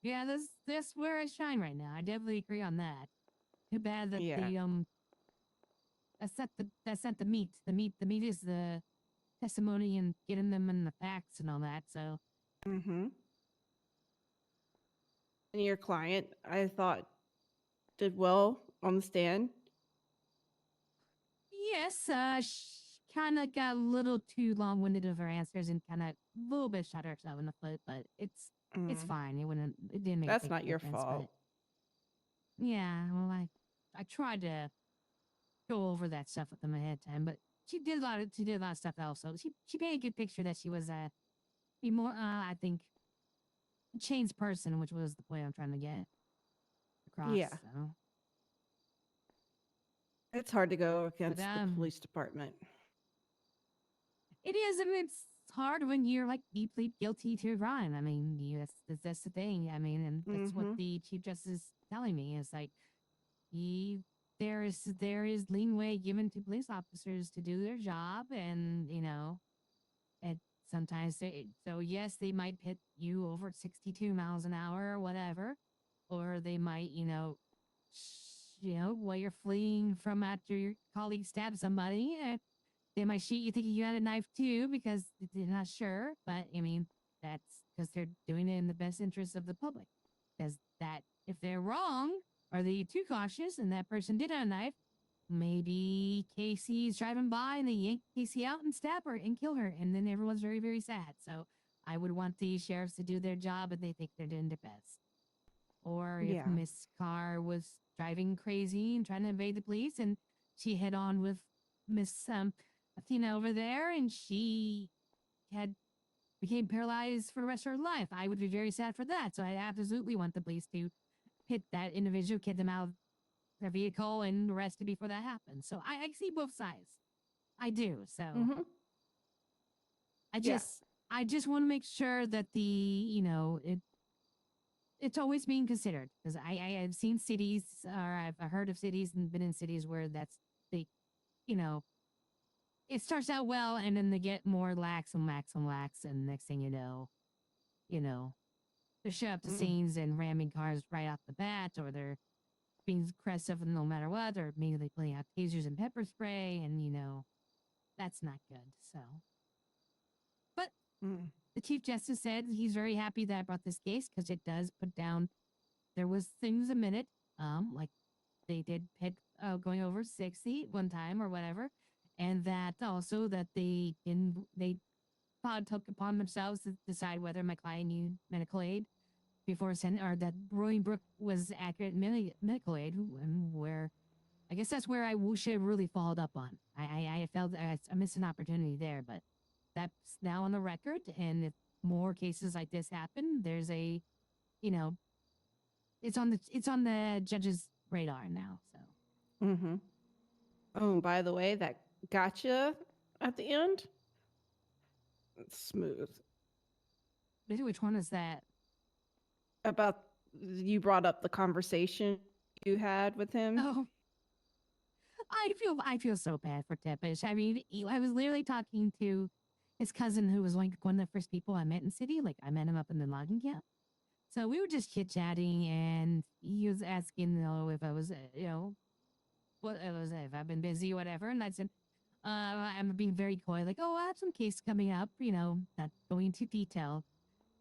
Yeah, that's where I shine right now. I definitely agree on that. Too bad that Yeah. that's not the meat. The meat is the testimony and getting them in the facts and all that. So. Mm-hmm. And your client, I thought, did well on the stand. Yes, she kind of got a little too long-winded of her answers and kind of a little bit shot herself in the foot, but it's fine. It didn't make a That's big not your difference, fault. But yeah, well, I tried to go over that stuff with them ahead of time, but she did a lot of stuff also. She painted a good picture that she was be more I think a changed person, which was the point I'm trying to get across. Yeah. So. It's hard to go against But, the police department. It is, and it's hard when you're like deeply guilty to a crime. I mean, that's the thing. I mean, and that's what the Chief Justice is telling me is like, there is leeway given to police officers to do their job, and you know, and sometimes so yes, they might hit you over 62 miles an hour or whatever, or they might, while you're fleeing from after your colleague stabs somebody, they might shoot you thinking you had a knife too because they're not sure. But I mean, that's because they're doing it in the best interest of the public. Because that if they're wrong or they're too cautious and that person did have a knife, maybe Casey's driving by and they yank Casey out and stab her and kill her, and then everyone's very, very sad. So I would want the sheriffs to do their job and they think they're doing their best. Or if Miss Carr was driving crazy and trying to evade the police and she hit on with Miss Athena over there and she became paralyzed for the rest of her life, I would be very sad for that. So I absolutely want the police to hit that individual, get them out of their vehicle and arrested before that happens. So I see both sides. I do. So I just want to make sure that it's always being considered, because I have seen cities, or I've heard of cities and been in cities where it starts out well and then they get more lax and lax and lax, and next thing you know, they show up to scenes and ramming cars right off the bat, or they're being aggressive no matter what, or maybe they pulling out tasers and pepper spray, and that's not good. So, but the Chief Justice said he's very happy that I brought this case because it does put down. There was things a minute, like they did hit going over 60 one time or whatever, and that also that they took upon themselves to decide whether my client needed medical aid before or that Brook was accurate medical aid, and where I guess that's where I should have really followed up on. I felt I missed an opportunity there, but that's now on the record. And if more cases like this happen, there's a, you know, it's on the judge's radar now. So. Mm-hmm. Oh, by the way, that gotcha at the end. It's smooth. Which one is that? About you brought up the conversation you had with him. Oh. I feel so bad for Tepish. I mean, I was literally talking to his cousin, who was like one of the first people I met in city. Like I met him up in the logging camp. So we were just chit chatting, and he was asking, if I was, what it was, if I've been busy or whatever. And I said, I'm being very coy, like, oh, I have some case coming up, not going into detail.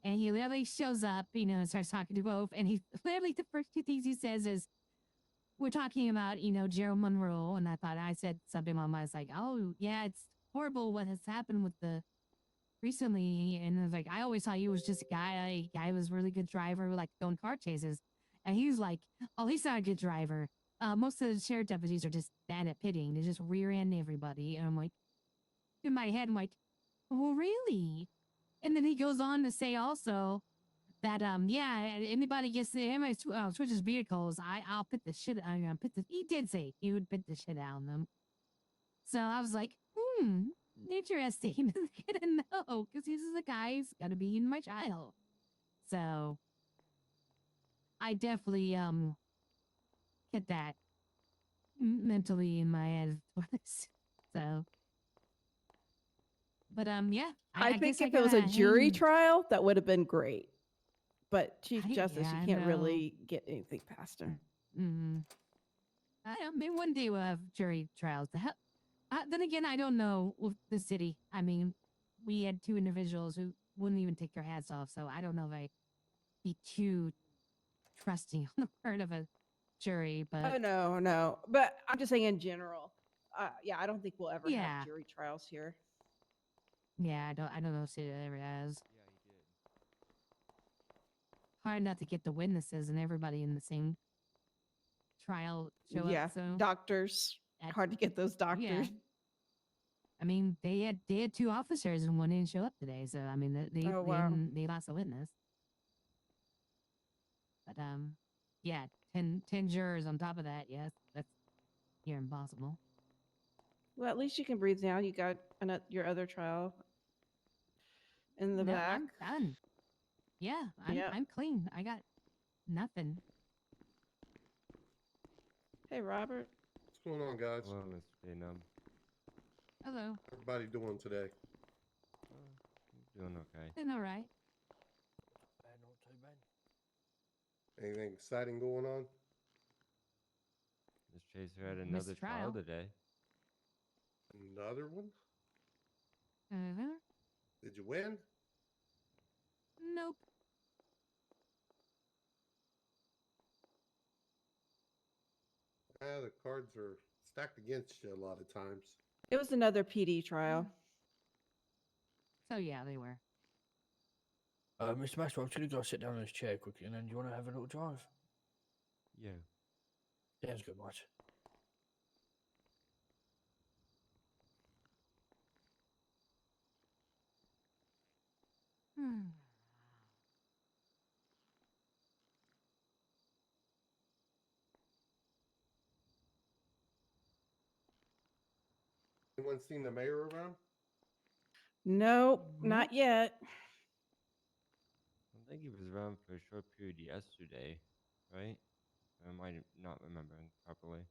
And he literally shows up, and starts talking to both. And he literally, the first two things he says is, we're talking about, Gerald Monroe. And I said something along my lines like, oh, yeah, it's horrible what has happened with the recently. And I was like, I always thought he was just a guy was a really good driver who liked going car chases. And he was like, oh, he's not a good driver. Most of the sheriff deputies are just bad at pitting. They just rear end everybody. And I'm like, in my head, I'm like, oh, really? And then he goes on to say also that, yeah, anybody gets the switches vehicles, I'll pit the shit. He did say he would pit the shit out of them. So I was like, interesting. I didn't know, because this is a guy who's got to be in my trial. So I definitely get that mentally in my head for this. So, but yeah, I think guess if it was a jury trial, that would have been great. But Chief Justice, yeah, you can't really get anything past him. I don't mean one day we'll have jury trials. Then again, I don't know with the city. I mean, we had two individuals who wouldn't even take their hats off, so I don't know if I'd be too trusting on the part of a jury. But Oh, no. But I'm just saying in general. Yeah, I don't think we'll ever have jury trials here. Yeah, I don't know if it ever has. Yeah, he did. Hard not to get the witnesses and everybody in the same trial show up. So doctors. Hard to get those doctors. Yeah. I mean, they had two officers and one didn't show up today. So I mean, they lost a witness. But yeah, 10 jurors on top of that. Yes, that's near impossible. Well, at least you can breathe now. You got your other trial in the back. I'm done. Yeah, I'm clean. I got nothing. Hey, Robert. What's going on, guys? Hello, Mr. Vietnam. Hello. Everybody doing today? Doing okay. Doing all right. Not too bad. Anything exciting going on? Miss Chaser had another trial today. Another one? Uh-huh. Did you win? Nope. The cards are stacked against you a lot of times. It was another PD trial. So yeah, they were. Mr. Maxwell, I'm just gonna go sit down in this chair quickly, and then do you want to have a little drive? Yeah. Sounds good, mate. Anyone seen the mayor around? Nope, not yet. I think he was around for a short period yesterday, right? I might not remembering properly.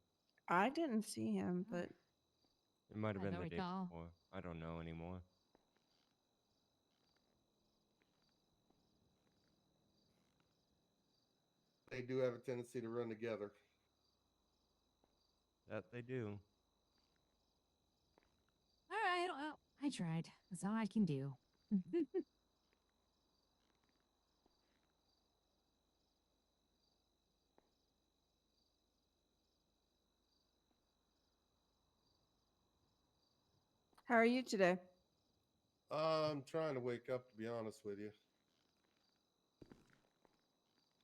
I didn't see him, but it might have been the day recall. before. I don't know anymore. They do have a tendency to run together. That they do. All right, well, I tried. That's all I can do. how are you today? I'm trying to wake up, to be honest with you.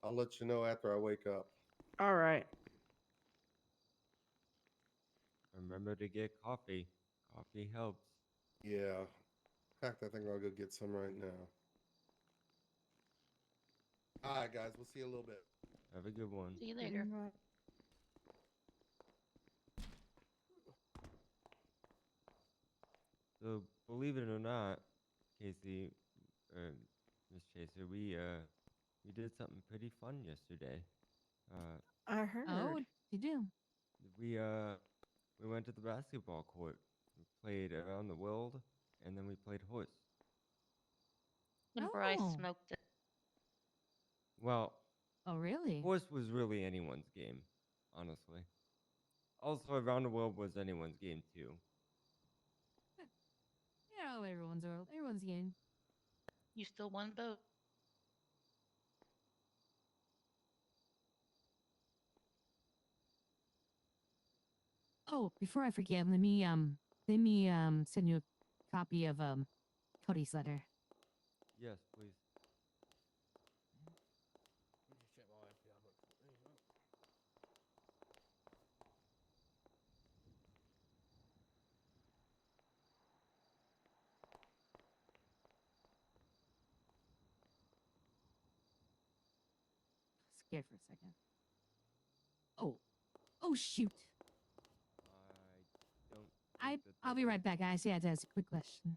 I'll let you know after I wake up. All right. Remember to get coffee. Coffee helps. Yeah. In fact, I think I'll go get some right now. All right, guys. We'll see you in a little bit. Have a good one. See you later. So, believe it or not, Casey, Miss Chaser, we did something pretty fun yesterday. I heard. Oh, you do? We went to the basketball court. We played around the world, and then we played horse. And Bryce Oh. smoked it. Well, Oh, really? horse was really anyone's game, honestly. Also, around the world was anyone's game too. Yeah, everyone's game. You still won both. Oh, before I forget, let me send you a copy of Cody's letter. Yes, please. Scared for a second. Oh shoot. I'll be right back, guys. Yeah, that's a quick question.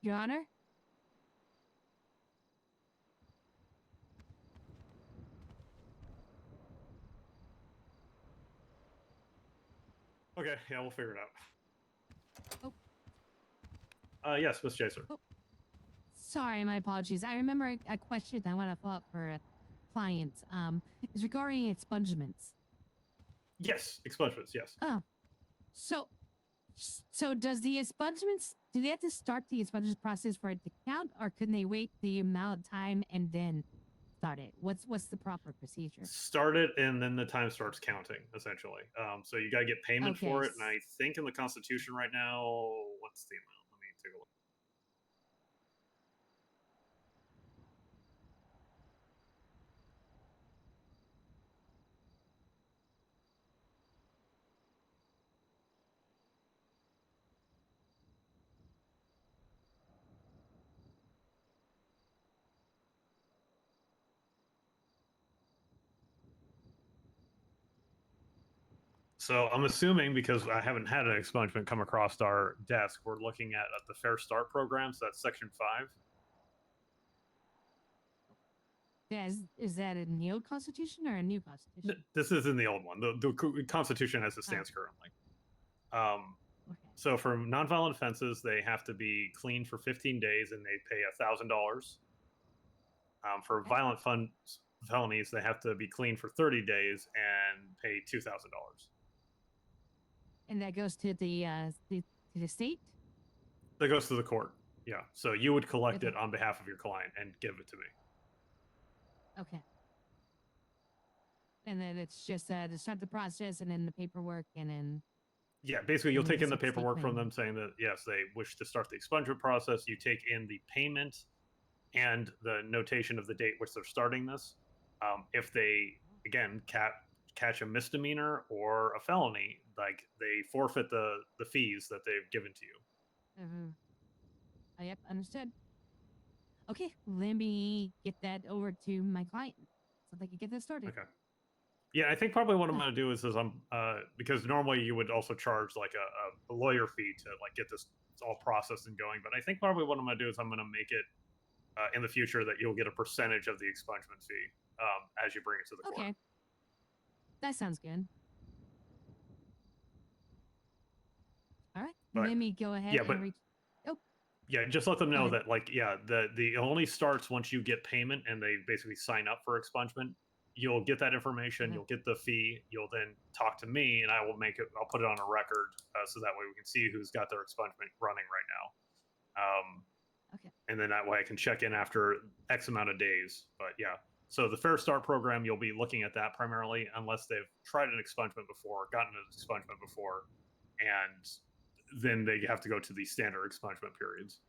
Your Honor? Okay, yeah, we'll figure it out. Oh. Yes, Miss Chaser. Oh. Sorry, my apologies. I remember a question I want to follow up for a client. Is regarding expungements. Yes, expungements, yes. Oh. So does the expungements, do they have to start the expungement process for it to count, or can they wait the amount of time and then start it? What's the proper procedure? Start it, and then the time starts counting, essentially. So you got to get payment for it, and I think in the Constitution right now, what's the amount? Let me take a look. So I'm assuming, because I haven't had an expungement come across our desk, we're looking at the Fair Start program, so that's Section 5. Yeah, is that a the old Constitution or a new Constitution? This is in the old one. The Constitution as it stands currently. So for nonviolent offenses, they have to be clean for 15 days and they pay $1,000. For violent felonies, they have to be clean for 30 days and pay $2,000. And that goes to the state? That goes to the court. Yeah. So you would collect it on behalf of your client and give it to me. Okay. And then it's just to start the process and then the paperwork and then... Yeah, basically you'll take in the paperwork from them saying that, yes, they wish to start the expungement process. You take in the payment and the notation of the date which they're starting this. If they, again, catch a misdemeanor or a felony, like they forfeit the fees that they've given to you. Mm-hmm. Yep, understood. Okay, let me get that over to my client so they can get this started. Okay. Yeah, I think probably what I'm going to do is because normally you would also charge like a lawyer fee to like get this all processed and going. But I think probably what I'm going to do is I'm going to make it in the future that you'll get a percentage of the expungement fee as you bring it to the court. Okay. That sounds good. All right. But, let me go ahead and reach... Oh. Yeah, just let them know that, like, yeah, the only starts once you get payment and they basically sign up for expungement. You'll get that information, you'll get the fee, you'll then talk to me, and I'll put it on a record so that way we can see who's got their expungement running right now. Okay. And then that way I can check in after X amount of days. But yeah, so the Fair Start program, you'll be looking at that primarily, unless they've tried an expungement before, gotten an expungement before, and then they have to go to the standard expungement periods.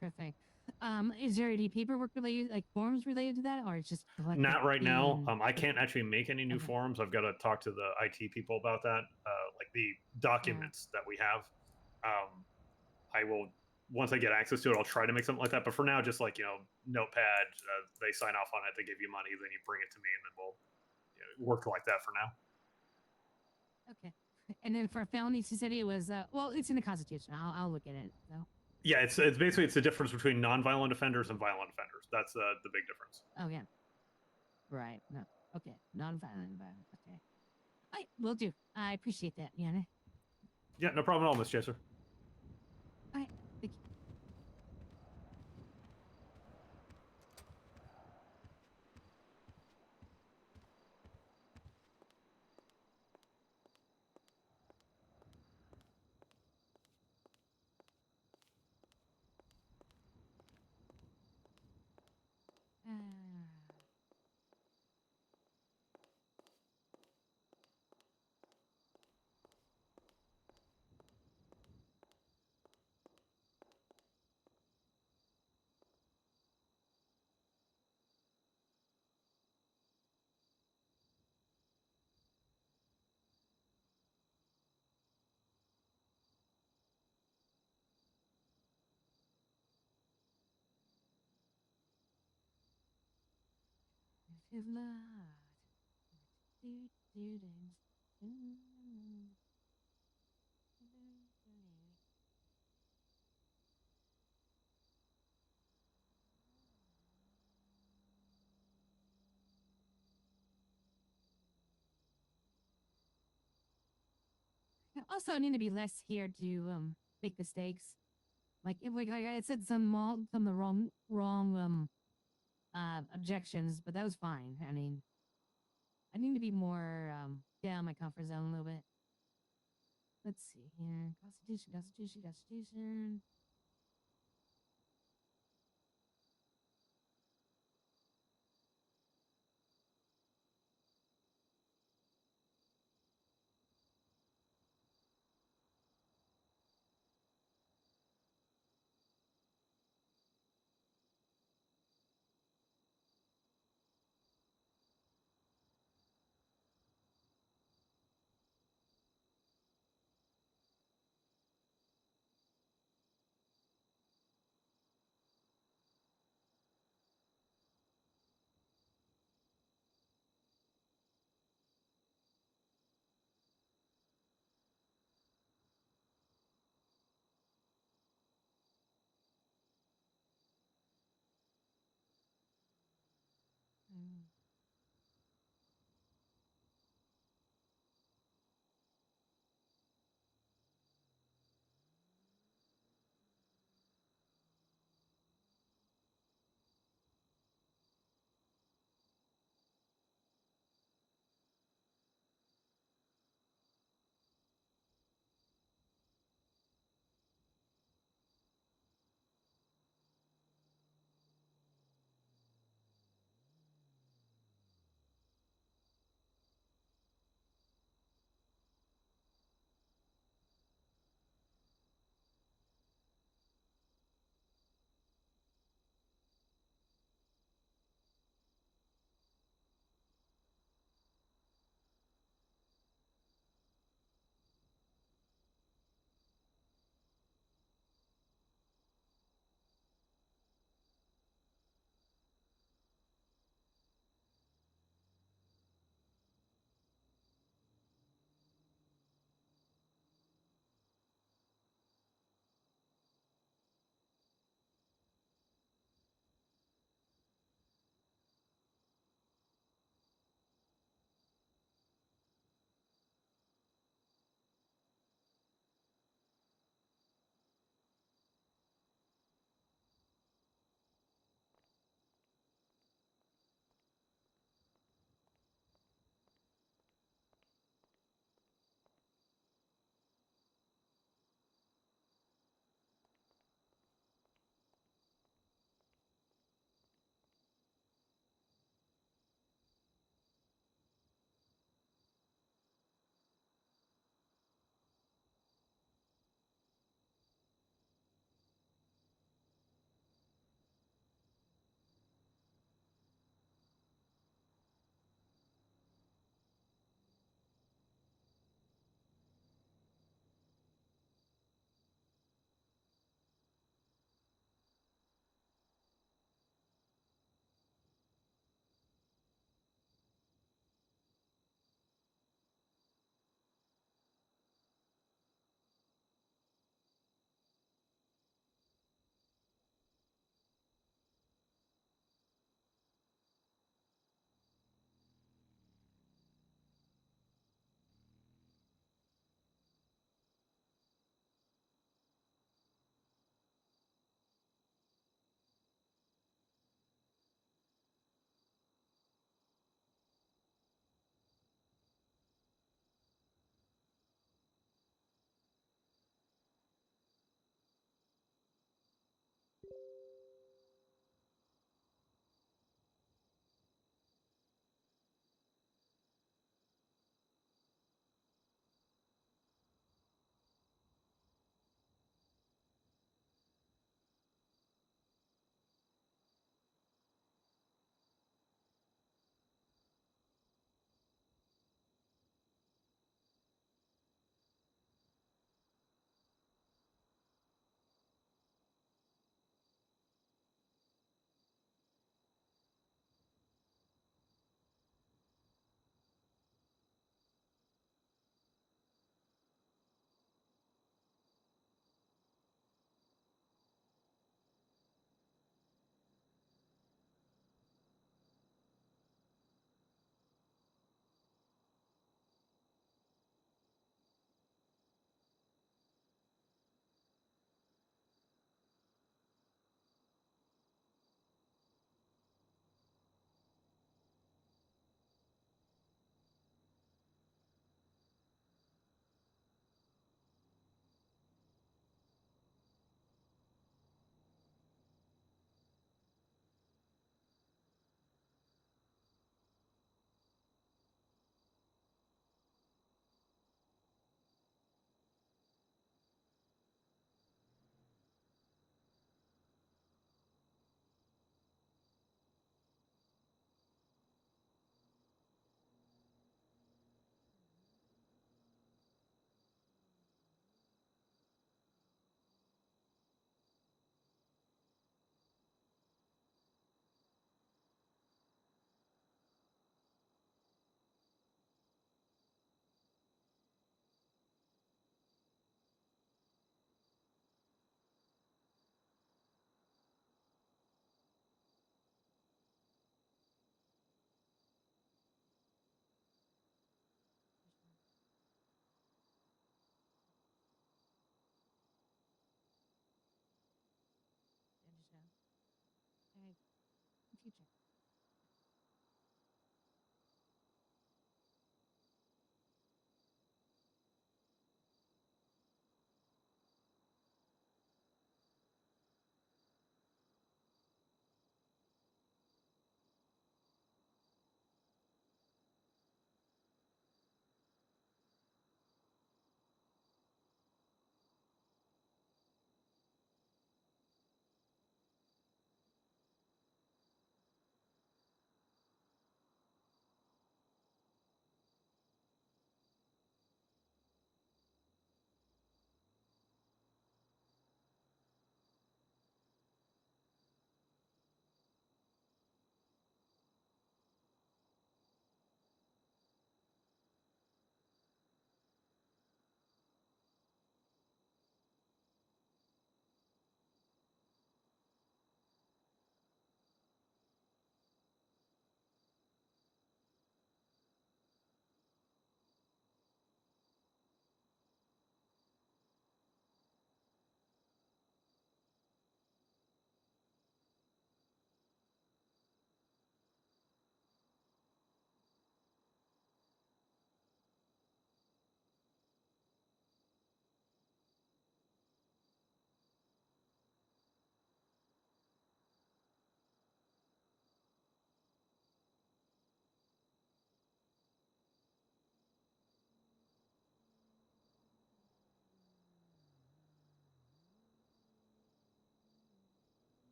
Perfect. Is there any paperwork related, like forms related to that, or it's just Not right now. I can't actually make any new Okay. forms. I've got to talk to the IT people about that, like the documents that we have. I will, once I get access to it, I'll try to make something like that. But for now, just like, notepad, they sign off on it, they give you money, then you bring it to me, and then we'll work like that for now. Okay. And then for felony, she said it was well, it's in the Constitution. I'll look at it though. Yeah, it's basically the difference between non-violent offenders and violent offenders. That's the big difference. Oh yeah. Right. No. Okay. Non-violent. Violent. Okay. I will do. I appreciate that, Yana. Yeah, no problem at all, Miss Chaser. All right. Thank you. His love. Also, I need to be less here to make mistakes. Like if I said some of the wrong objections, but that was fine. I mean, I need to be more down my comfort zone a little bit. Let's see here. Constitution.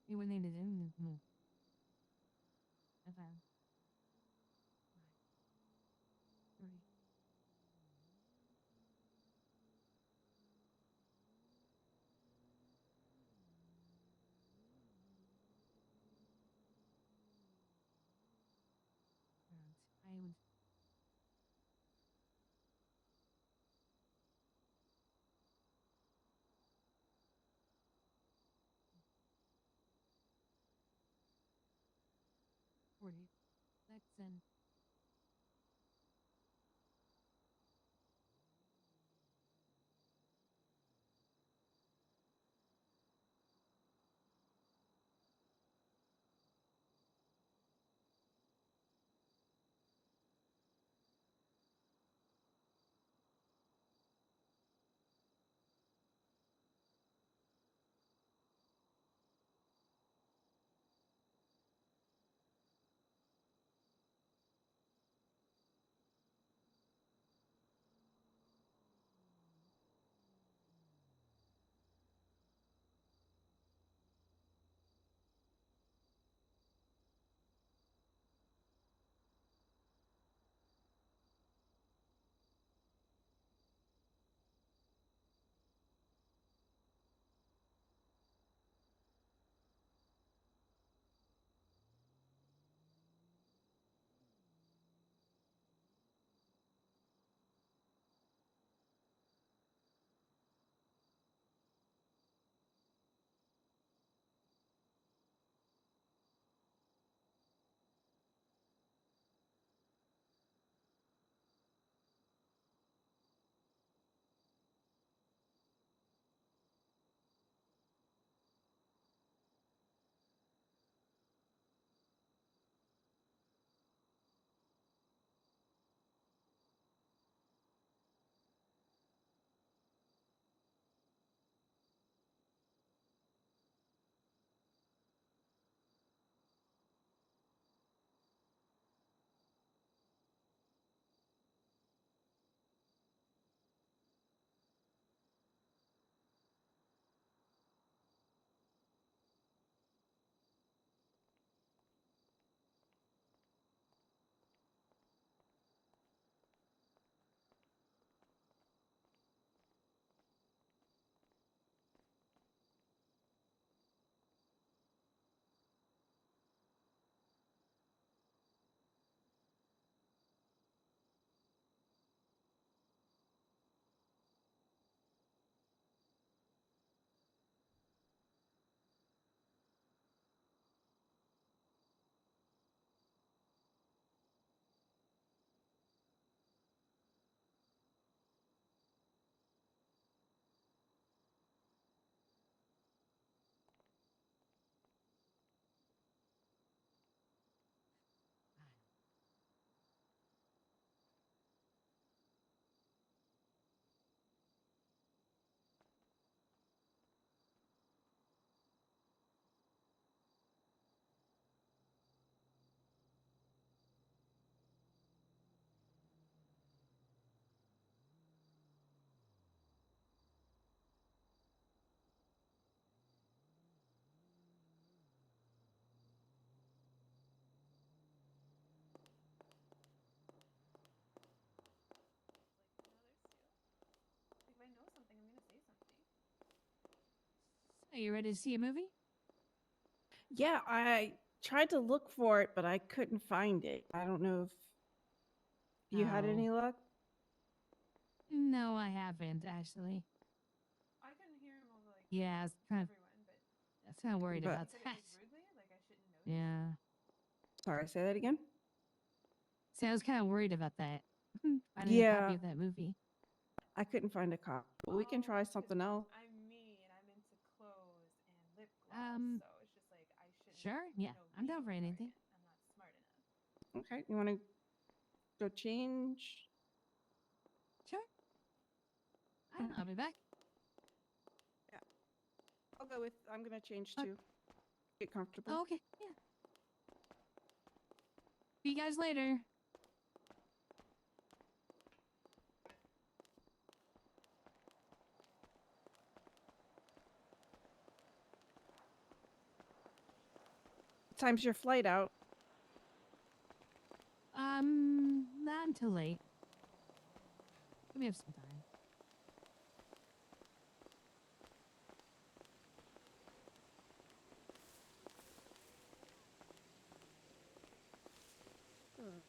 You would need to do. Okay. 3. I would. And Like, if I know something, I'm gonna say something. Are you ready to see a movie? Yeah, I tried to look for it, but I couldn't find it. I don't know if you had Oh. any luck. No, I haven't actually. I couldn't hear him over like Yeah, I was kind of. everyone, but I was kind of worried But- about said it that. like rudely, like I shouldn't know. Yeah. Sorry, say that again. See, I was kind of worried about that. Finding a Yeah, copy of that movie. I couldn't find a copy. But we can try something else. I'm me, and I'm into clothes and lip gloss, so it's just like I shouldn't. Sure. Yeah, know I'm down video for anything. regarding it. I'm not smart enough. Okay, you want to go change? Sure. I'll be back. Yeah, I'll go with. I'm gonna change too. Get comfortable. Oh, okay. Yeah. See you guys later. time's your flight out? Not until late. We have some time. Hmm.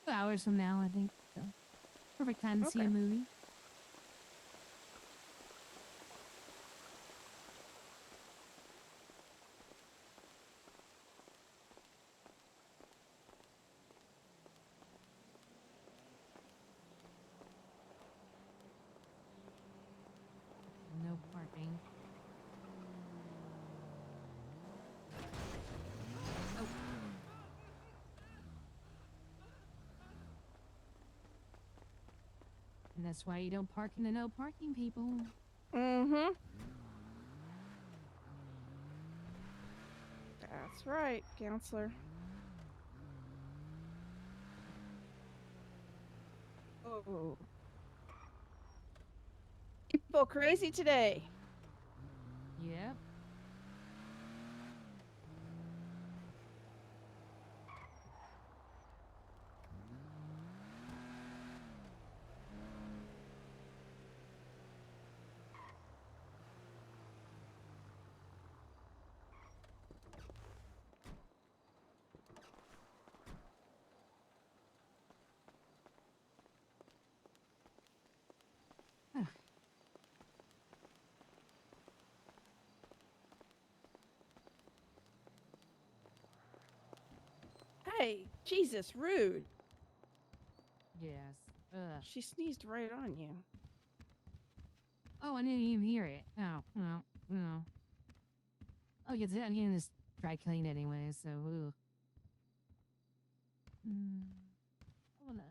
2 hours from now, I think. So, perfect time to see a Okay. movie. No parking. Oh. And that's why you don't park in the no parking, people. Mm-hmm. That's right, counselor. Oh. People crazy today. Yep. Hey, Jesus, rude. Yes. Ugh. She sneezed right on you. Oh, I didn't even hear it. Oh, no, no. Oh, yeah, I'm getting this dry clean anyway, so. Ugh. Oh, no.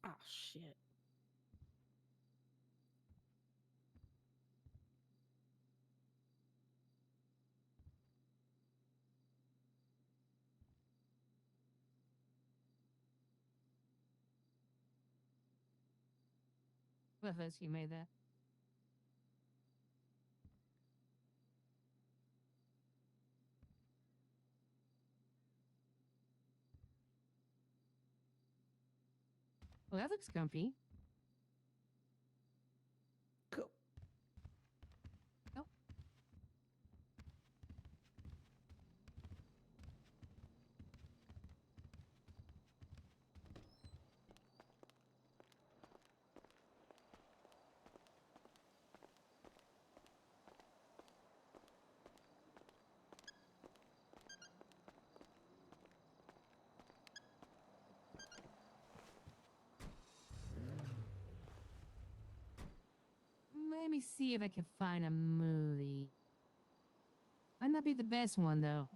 Oh, shit. What of us you made that? Well, that looks comfy. Cool. Oh. Let me see if I can find a movie. Might not be the best one, though.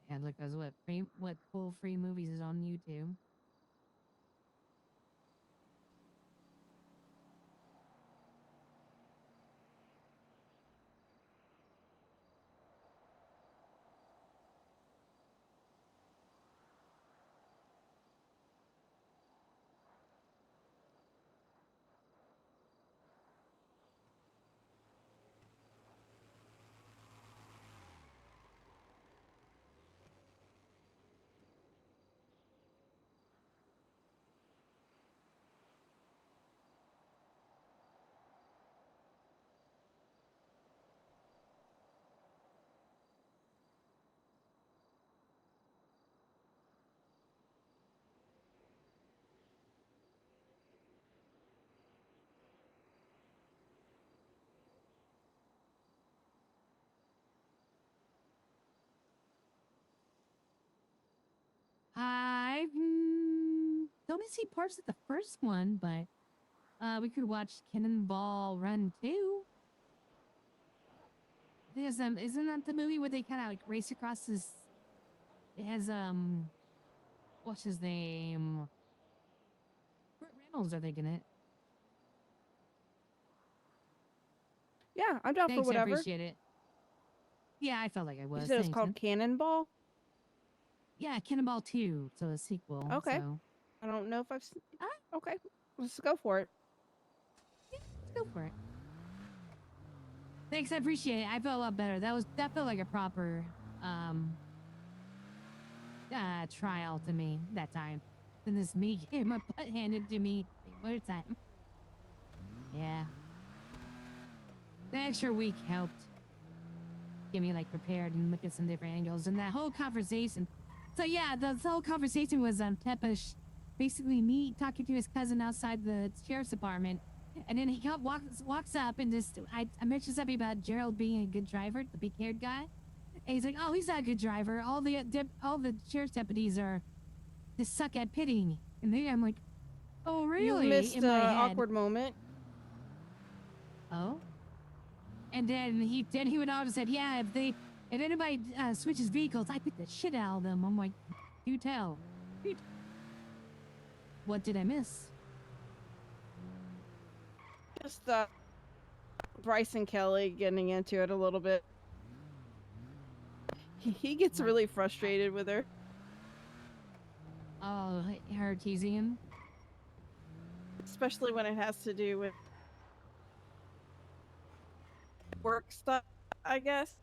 Yeah, look, that's what cool free movies is on YouTube. I don't see parts of the first one, but we could watch Cannonball Run 2. There's isn't that the movie where they kind of like race across this? It has what's his name? Burt Reynolds are thinking it. Yeah, I'm down for Thanks, I whatever. appreciate it. Yeah, I felt like I was. You said it was Thanks, called man. Cannonball? Yeah, Cannonball 2, so a sequel. Okay. So. I don't know if I've seen. Okay, let's go for it. Let's go for it. Thanks, I appreciate it. I felt a lot better. That felt like a proper trial to me that time. Than this me getting my butt handed to me one at a time. Yeah. The extra week helped get me like prepared and look at some different angles and that whole conversation. So yeah, the whole conversation was Tepesh basically me talking to his cousin outside the sheriff's department, and then he walks up and just I mentioned something about Gerald being a good driver, the big haired guy, and he's like, "Oh, he's not a good driver. All the sheriff's deputies are just suck at pitting." And then I'm like, "Oh, really?" You missed in an my head. awkward moment. Oh. And then he went on and said, "Yeah, if anybody switches vehicles, I beat the shit out of them." I'm like, "Do tell." What did I miss? Just Bryson Kelly getting into it a little bit. He gets really frustrated with her. Oh, her teasing him? Especially when it has to do with work stuff, I guess.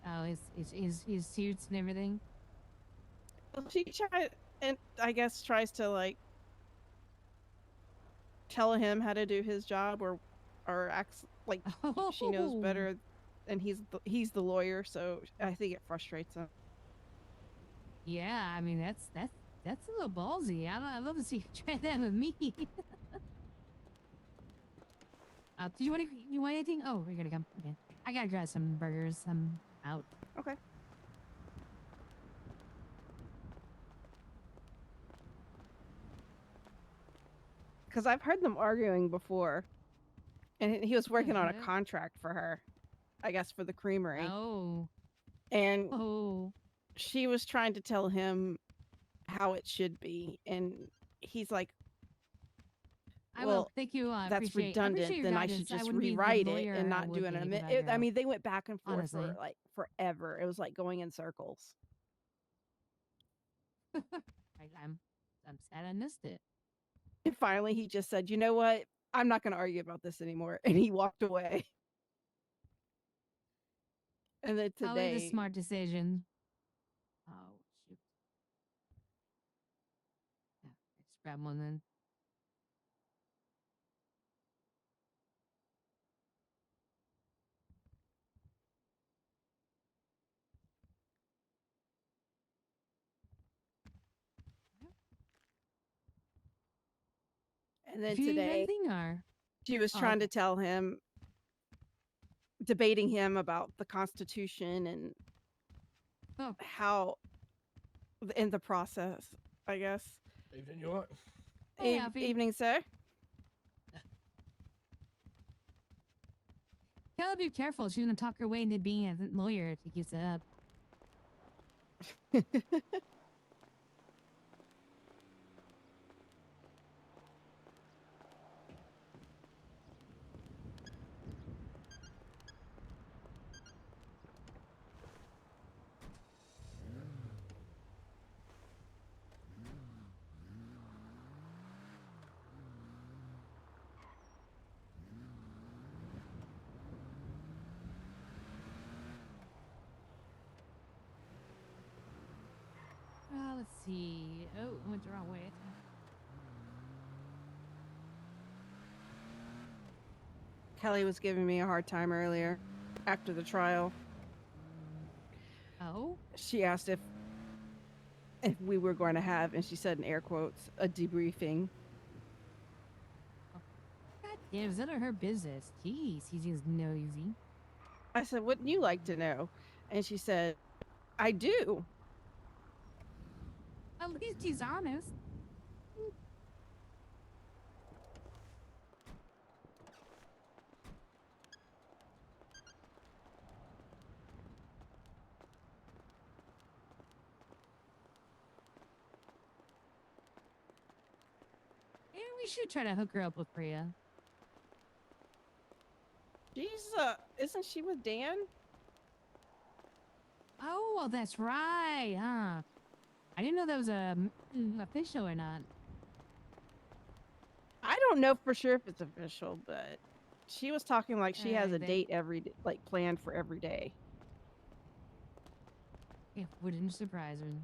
Oh, his suits and everything? Well, she tries to like tell him how to do his job or acts like she knows better, and he's the lawyer, so I think it frustrates him. Yeah, I mean that's a little ballsy. I'd love to see you try that with me. Do you want anything? Oh, we're gonna come. Okay, I gotta grab some burgers. I'm out. Okay. Because I've heard them arguing before, and he was working on a contract for her, I guess, for the creamery. Oh. And she was trying to tell him how it should be, and he's like, "Well, thank you. that's redundant. Then I should just rewrite it and not do an amendment." I mean, they went back and forth for like forever. It was like going in circles. I'm sad I missed it. And finally, he just said, "You know what? I'm not going to argue about this anymore," and he walked away. And then today, probably the smart decision. Oh shoot! Yeah, let's grab one then. and then today, she was trying to tell him, debating him about the Constitution and how in the process, I guess. Evening, you alright? Evening, sir. Tell her be careful. She's gonna talk her way into being a lawyer if he keeps it up. Let's see. Oh, I went the wrong way. Kelly was giving me a hard time earlier after the trial. Oh? She asked if we were going to have, and she said in air quotes, a debriefing. God damn, is that her business? Jeez, he's just nosy. I said, "Wouldn't you like to know?" And she said, "I do." At least he's honest. we should try to hook her up with Priya. She's isn't she with Dan? Oh, well, that's right, huh? I didn't know that was official or not. I don't know for sure if it's official, but she was talking like she has a Then- date every like planned for every day. It wouldn't surprise me.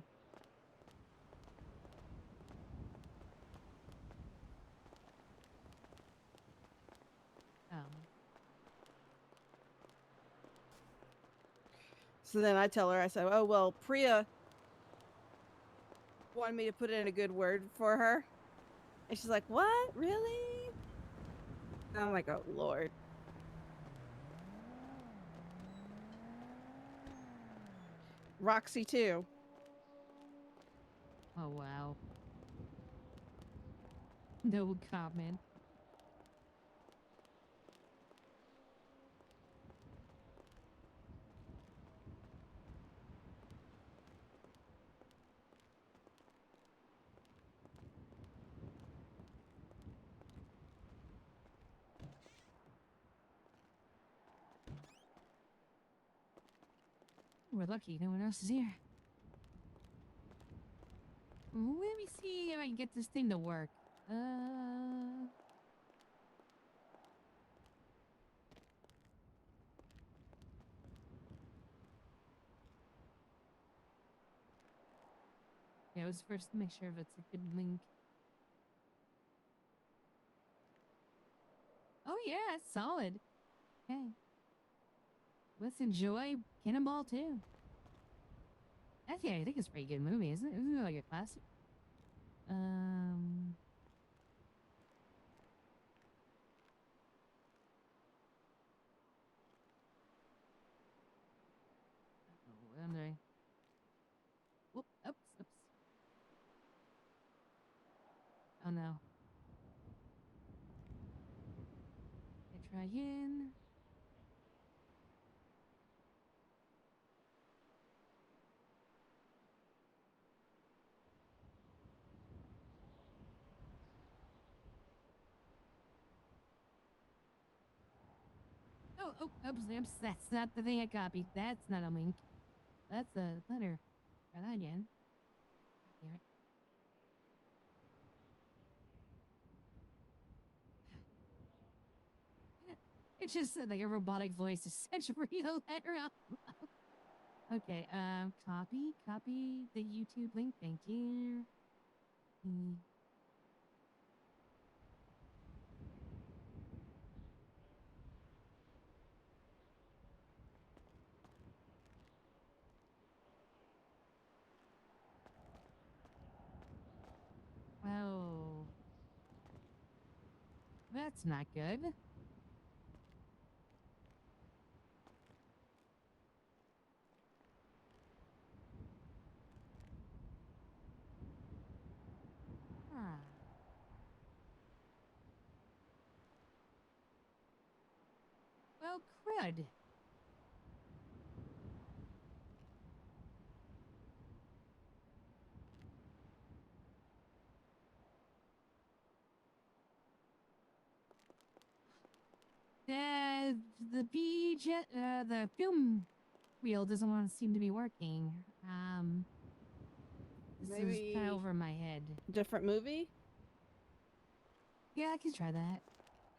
So then I tell her, I said, "Oh well, Priya wanted me to put in a good word for her," and she's like, "What? Really?" And I'm like, "Oh Lord." Roxy too. Oh, wow. No comment. We're lucky no one else is here. Let me see if I can get this thing to work. Yeah, I was first to make sure if it's a good link. Oh yeah, it's solid. Okay. Let's enjoy Cannonball 2. Actually, I think it's a pretty good movie, isn't it? Isn't it like a classic? Oh, what am I? Whoop, oops. Oh no. I try again. Oh, oops. That's not the thing I copied. That's not a link. That's a letter. Try that again. Damn it. It just said like a robotic voice to send you the letter out loud. Okay, copy the YouTube link. Thank you. Oh. That's not good. Huh. Well, crud. The film wheel doesn't want to seem to be working. This is Maybe kind of over my head. different movie. Yeah, I can try that.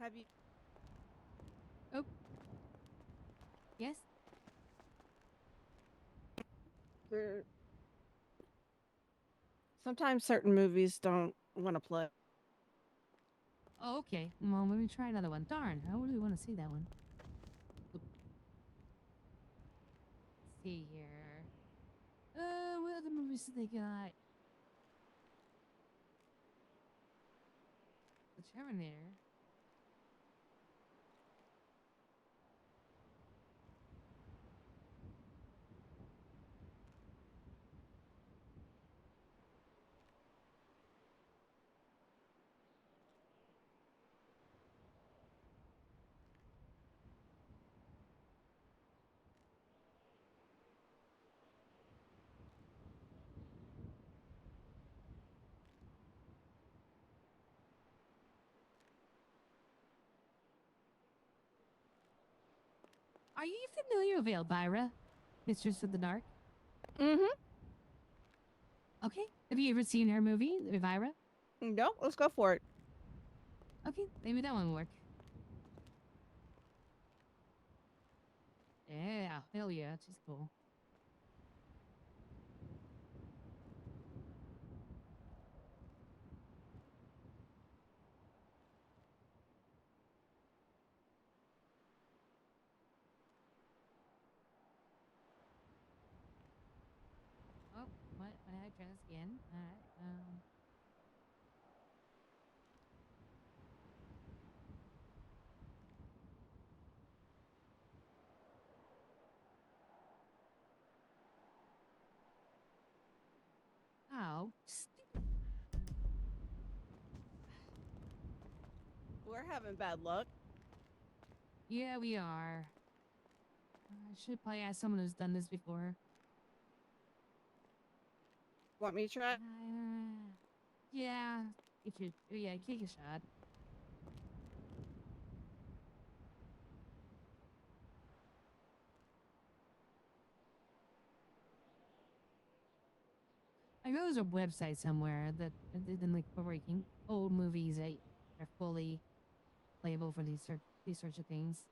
Have you? Oh. Yes. Sometimes certain movies don't want to play. Oh, okay. Well, let me try another one. Darn, I really want to see that one. Let's see here. What other movies did they got? The Terminator. Are you familiar with Elvira, Mistress of the Dark? Mm-hmm. Okay. Have you ever seen her movie, Elvira? No, let's go for it. Okay, maybe that one will work. Yeah, hell yeah, she's cool. Oh, what? Why did I try this again? Alright, Oh, We're having bad luck. yeah, we are. I should probably ask someone who's done this before. Want me to try? Yeah, if you, yeah, take a shot. I know there's a website somewhere that did like for breaking old movies that are fully playable for these sorts of things.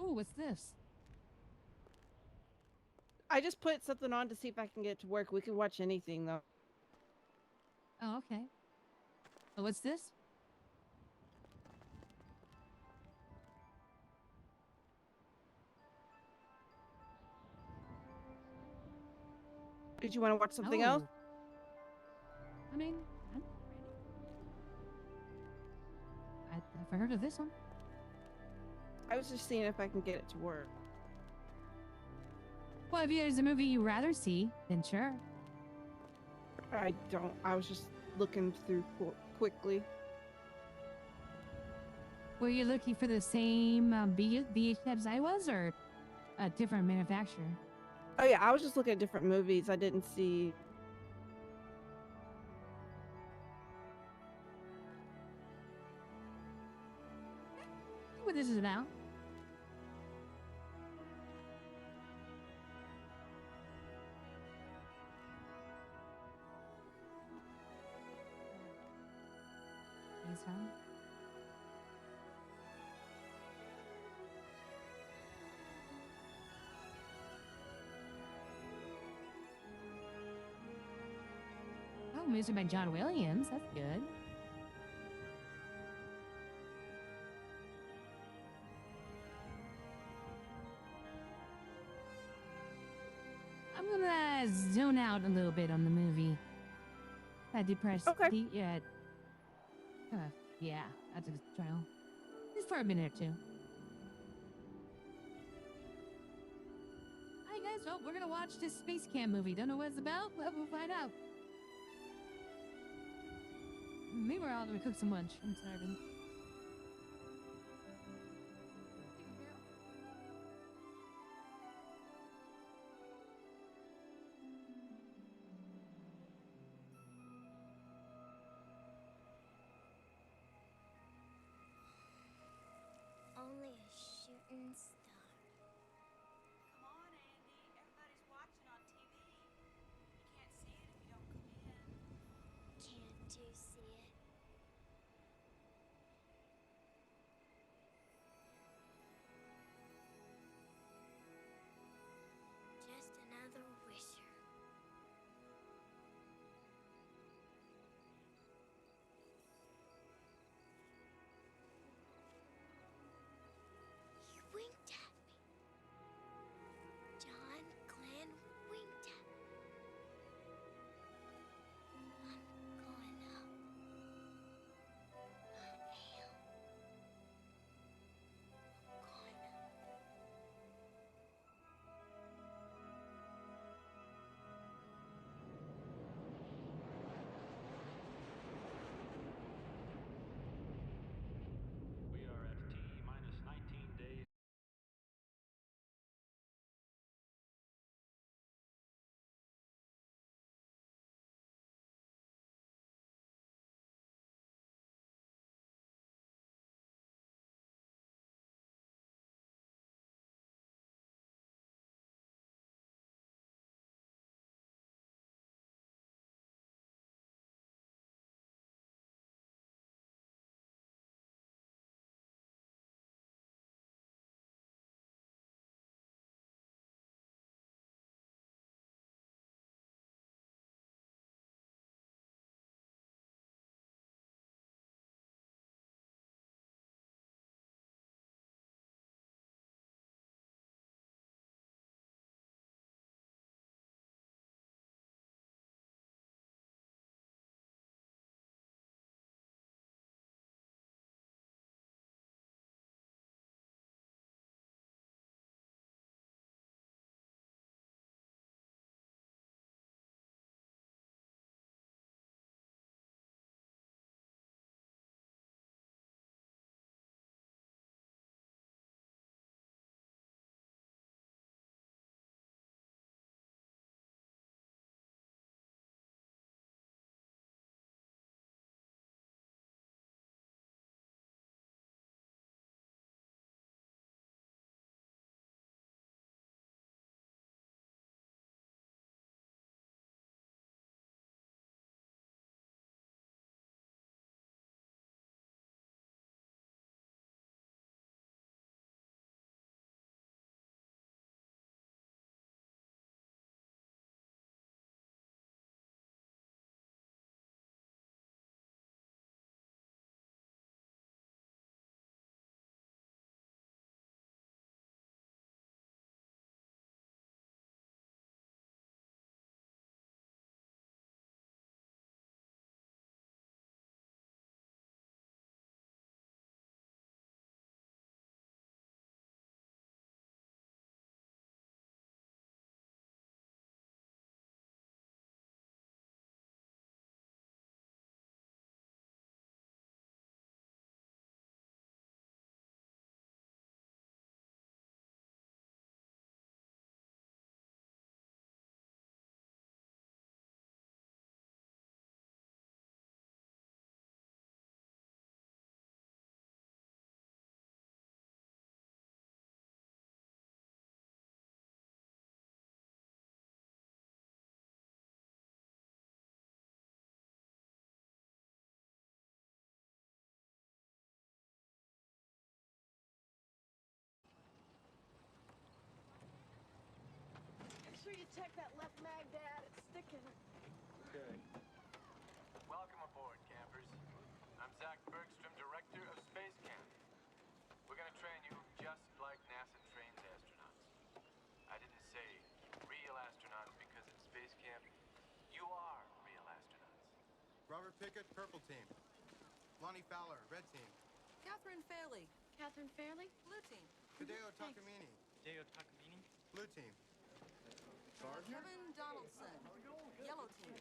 Oh, what's this? I just put something on to see if I can get it to work. We can watch anything though. Oh, okay. Oh, what's this? Did you want to watch something else? I mean, I've never heard of this one. I was just seeing if I can get it to work. Well, if there's a movie you'd rather see, then sure. I don't. I was just looking through quickly. Were you looking for the same VHS I was, or a different manufacturer? Oh yeah, I was just looking at different movies. I didn't see. What this is about? Thanks, Tom. music by John Williams. That's good. I'm gonna zone out a little bit on the movie. That depressed. Okay. Yeah. Yeah. That's a trial. Just for a minute or two. Hi guys. Well, we're gonna watch this space camp movie. Don't know what it's about. Well, we'll find out. Meanwhile, I'm gonna cook some lunch. I'm starving. Only a shooting star. Come on, Andy. Everybody's watching on TV. You can't see it if you don't come in. Can't you see it? Just another wisher. He winked at me. John Glenn winked at me. I'm going up. I am. I'm going up. We are at T-minus 19 days. Make sure you check that left mag, Dad. It's sticking. Okay. Zach Bergstrom, Director of Space Camp. We're gonna train you just like NASA trains astronauts. I didn't say real astronauts because in space camp, you are real astronauts. Robert Pickett, purple team. Lonnie Fowler, red team. Catherine Fairley. Catherine Fairley? Blue team. Hideo Takamine, Hideo Takamine? blue team. Kevin Donaldson. Yellow team.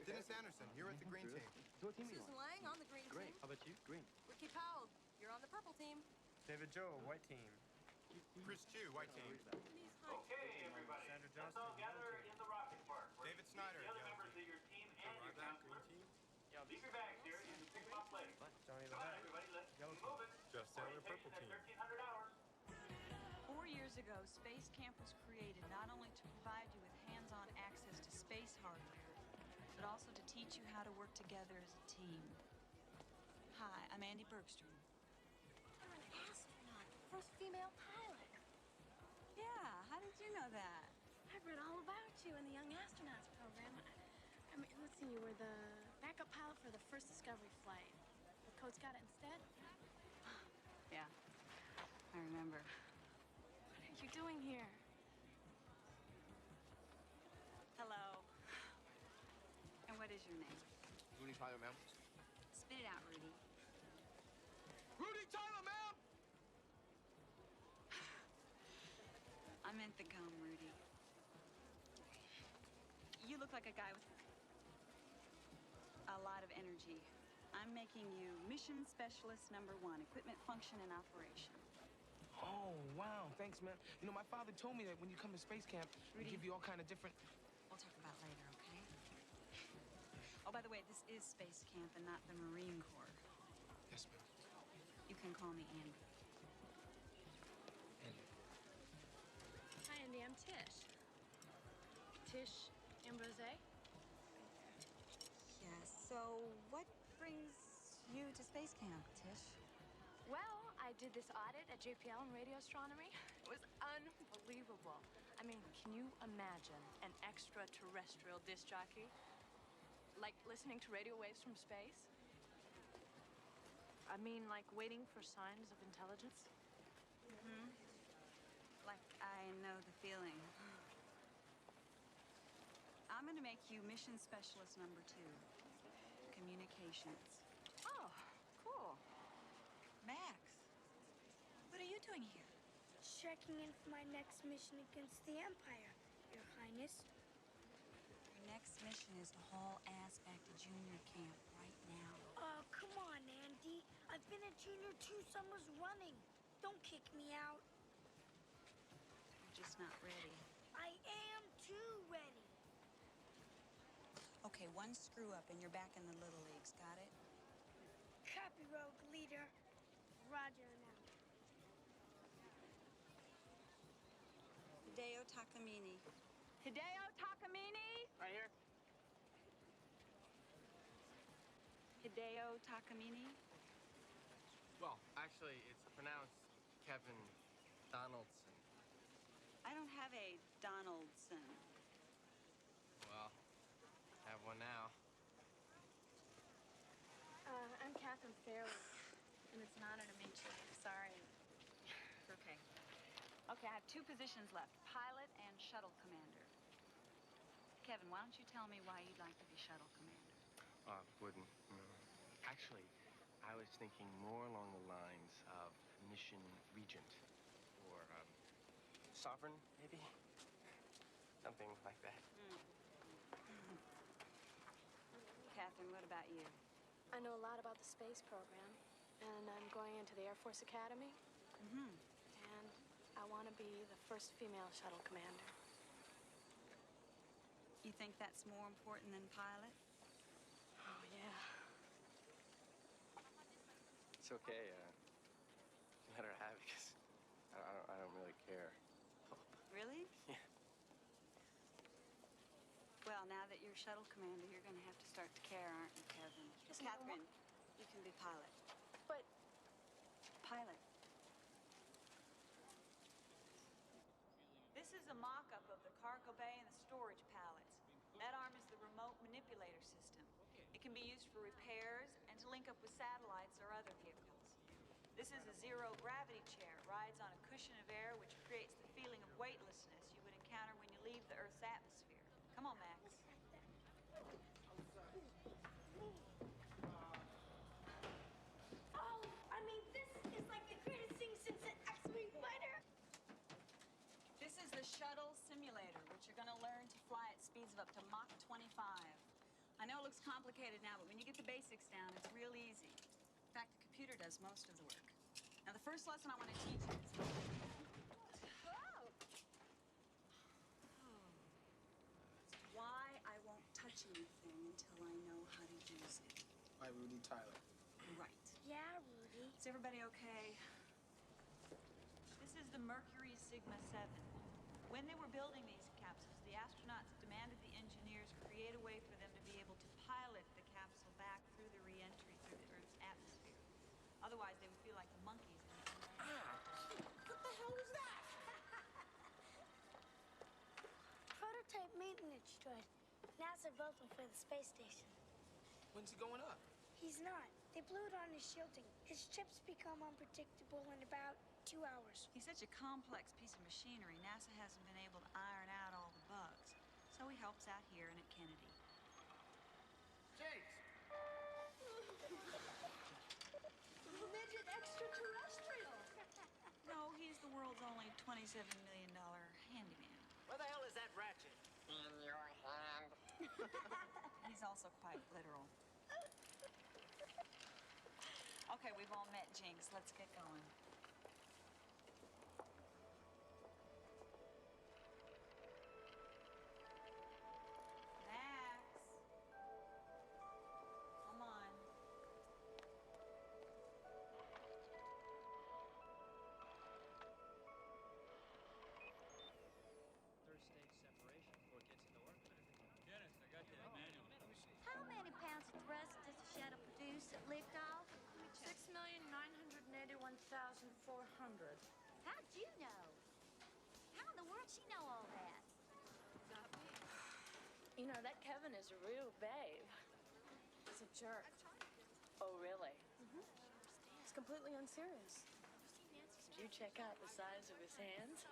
Dennis Anderson, you're at the green team. Susan Lang on the green team. How about you? Green. Ricky Powell, you're on the purple team. David Joe, white team. Chris Chu, white team. Okay, everybody. Sandra Johnson, let's all gather in the rocket park. David Snyder, The other yellow members team. of your team and your counselor. Leave your bags here. You can pick them up later. Johnny Come on, everybody. Let's keep moving. Jeff Saylor, purple team. 1300 hours. 4 years ago, Space Camp was created not only to provide you with hands-on access to space hardware, but also to teach you how to work together as a team. Hi, I'm Andy Bergstrom. You're an astronaut. First female pilot. Yeah, how did you know that? I've read all about you in the Young Astronauts program. I mean, let's see, you were the backup pilot for the first Discovery flight. The coach got it instead? Yeah, I remember. What are you doing here? Hello. And what is your name? Rudy Tyler, ma'am. Spit it out, Rudy. Rudy Tyler, ma'am! I meant the gum, Rudy. You look like a guy with a lot of energy. I'm making you Mission Specialist #1, Equipment Function and Operation. Oh, wow. Thanks, man. You know, my father told me that when you come to space camp, they Rudy. give you all kind of different... We'll talk about later, okay? Oh, by the way, this is Space Camp and not the Marine Corps. Yes, ma'am. You can call me Andy. Andy. Hi, Andy. I'm Tish. Tish Ambrose? Yes, so what brings you to Space Camp, Tish? Well, I did this audit at JPL in radio astronomy. It was unbelievable. I mean, can you imagine an extraterrestrial disc jockey? Like listening to radio waves from space? I mean, like waiting for signs of intelligence? Mm-hmm. Like I know the feeling. I'm gonna make you Mission Specialist #2, Communications. Oh, cool. Max, what are you doing here? Checking in for my next mission against the Empire, Your Highness. Your next mission is to haul ass back to junior camp right now. Oh, come on, Andy. I've been a junior 2 summers running. Don't kick me out. You're just not ready. I am too ready. Okay, one screw up and you're back in the Little Leagues, got it? Copy, Rogue Leader. Roger now. Hideo Takamine. Hideo Takamine. Right here. Hideo Takamine? Well, actually, it's pronounced Kevin Donaldson. I don't have a Donaldson. Well, I have one now. I'm Catherine Fairley, and it's an honor to meet you. Sorry. Okay. Okay, I have 2 positions left, pilot and shuttle commander. Kevin, why don't you tell me why you'd like to be shuttle commander? Wouldn't. No. Actually, I was thinking more along the lines of mission regent or sovereign, maybe? Something like that. Catherine, what about you? I know a lot about the space program, and I'm going into the Air Force Academy. Mm-hmm. And I want to be the first female shuttle commander. You think that's more important than pilot? Oh, yeah. It's okay. Let her have it, because I don't really care. Really? Yeah. Well, now that you're shuttle commander, you're going to have to start to care, aren't you, Kevin? Just a little Catherine, you can be pilot. But Pilot. This is a mock-up of the cargo bay and the storage pallets. That arm is the remote manipulator system. It can be used for repairs and to link link up with satellites or other vehicles. This is a zero-gravity chair. It rides on a cushion of air, which creates the feeling of weightlessness you would encounter when you leave the Earth's atmosphere. Come on, Max. Oh, I mean, this is like the greatest thing since an X-Wing fighter. This is the shuttle simulator, which you're going to learn to fly at speeds of up to Mach 25. I know it looks complicated now, but when you get the basics down, it's real easy. In fact, the computer does most of the work. Now, the first lesson I want to teach you is... why I won't touch anything until I know how to use it. By Rudy Tyler. Right. Yeah, Rudy. Is everybody okay? This is the Mercury Sigma 7. When they were building these capsules, the astronauts demanded the engineers create a way for them to be able to pilot the capsule back through the re-entry through the Earth's atmosphere. Otherwise, they would feel like the monkeys in the What the hell was that? Prototype maintenance droid. NASA built him for the space station. When's he going up? He's not. They blew it on his shielding. His chips become unpredictable in about 2 hours. He's such a complex piece of machinery, NASA hasn't been able to iron out all the bugs. So he helps out here and at Kennedy. Jakes! Midget extraterrestrial. No, he's the world's only $27 million handyman. Where the hell is that ratchet? In your hand. He's also quite literal. Okay, we've all met Jinx. Let's get going. Max. Come on. Third stage separation before it gets into orbit. Dennis, I got that manual. How many pounds of thrust does the shuttle produce at liftoff? 6,981,400. How'd you know? How in the world she know all that? You know, that Kevin is a real babe. He's a jerk. Oh, really? Mm-hmm. He's completely unserious. Did you check out the size of his hands?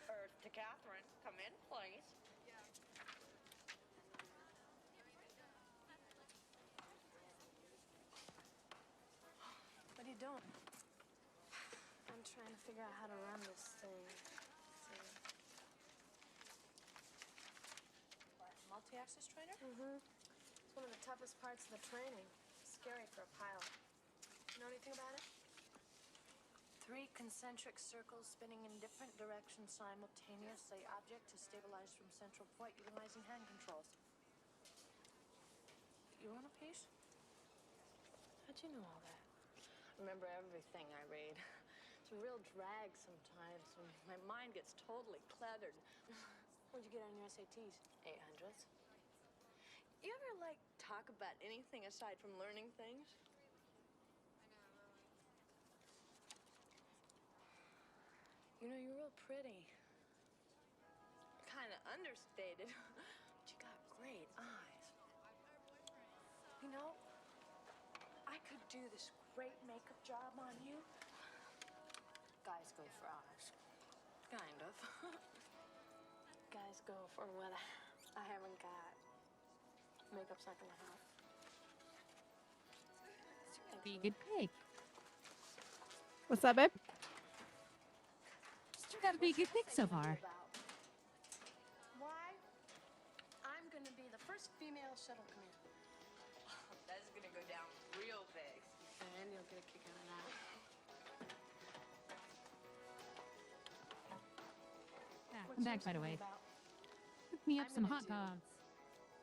Earth to Catherine. Come in, please. What are you doing? I'm trying to figure out how to run this thing. What, multi-axis trainer? Mm-hmm. It's one of the toughest parts of the training. Scary for a pilot. You know anything about it? 3 concentric circles spinning in different directions simultaneously. Object is stabilized from central point utilizing hand controls. You want a piece? How'd you know all that? Remember everything I read. It's a real drag sometimes when my mind gets totally cluttered. What'd you get on your SATs? 800s. You ever, like, talk about anything aside from learning things? You know, you're real pretty. Kind of understated, but you got great eyes. You know, I could do this great makeup job on you. Guys go for eyes. Kind of. Guys go for what I haven't got. Makeup's not gonna help. Be a good pick. What's that, babe? Still gotta be a good pick so far. Why? I'm gonna be the first female shuttle commander. That's gonna go down real big. And you'll get a kick out of that. I'm back, by the way. Cook me up I'm some gonna hot do- dogs.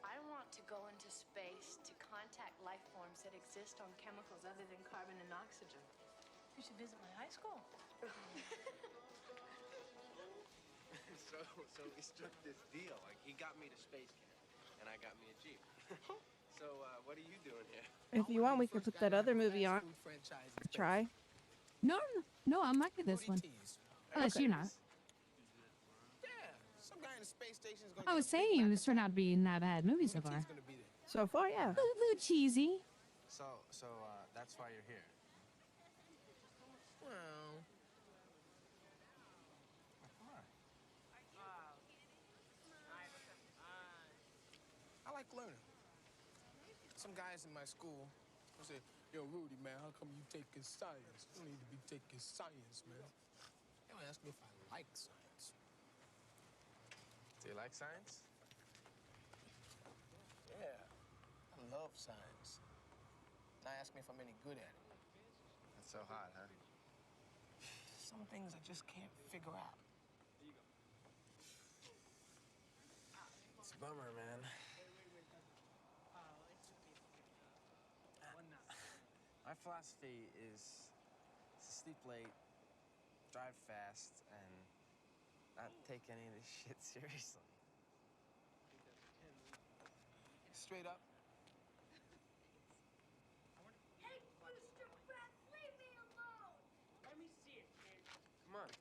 I want to go into space to contact life forms that exist on chemicals other than carbon and oxygen. You should visit my high school. So we struck this deal. Like, he got me to space camp, and I got me a Jeep. So, what are you doing here? If you want, we could put that other movie on. Try. No, I'm not good at this one. Unless you're not. Yeah, some guy in space space station's gonna I was saying this turned out to be not a bad movie so far. gonna be there. So far, yeah. A little cheesy. So that's why you're here. Well, come on. I like learning. Some guys in my school will say, "Yo, Rudy, man, how come you taking science? You don't need to be taking science, man." They would ask me if I like science. Do you like science? Yeah, I love science. Now ask me if I'm any good at it. That's so hot, huh? Some things I just can't figure out. It's a bummer, man. My philosophy is to sleep late, drive fast, and not take any of this shit seriously. Straight up. Hey, Booster Breath, leave me alone! Let me see it, kid. Come on.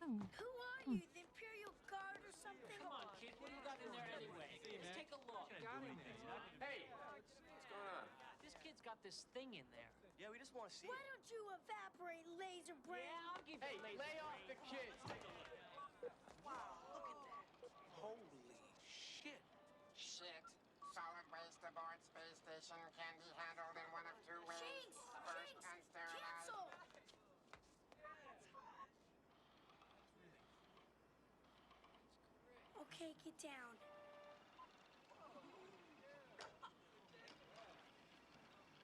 Who are you, the Imperial Guard or something? Come on, kid. What do you got in there anyway? Let's take a look. Hey, What's going on? this kid's got this thing in there. Yeah, we just want to see Why don't you evaporate, laser brain? Yeah, I'll give you Hey, laser lay off brain. the kids. Wow, look at that. Holy shit. Shit. Solid waste aboard space station can be handled in one of two ways. Jinx! First, Jinx! unsterilized. Cancel! Okay, get down.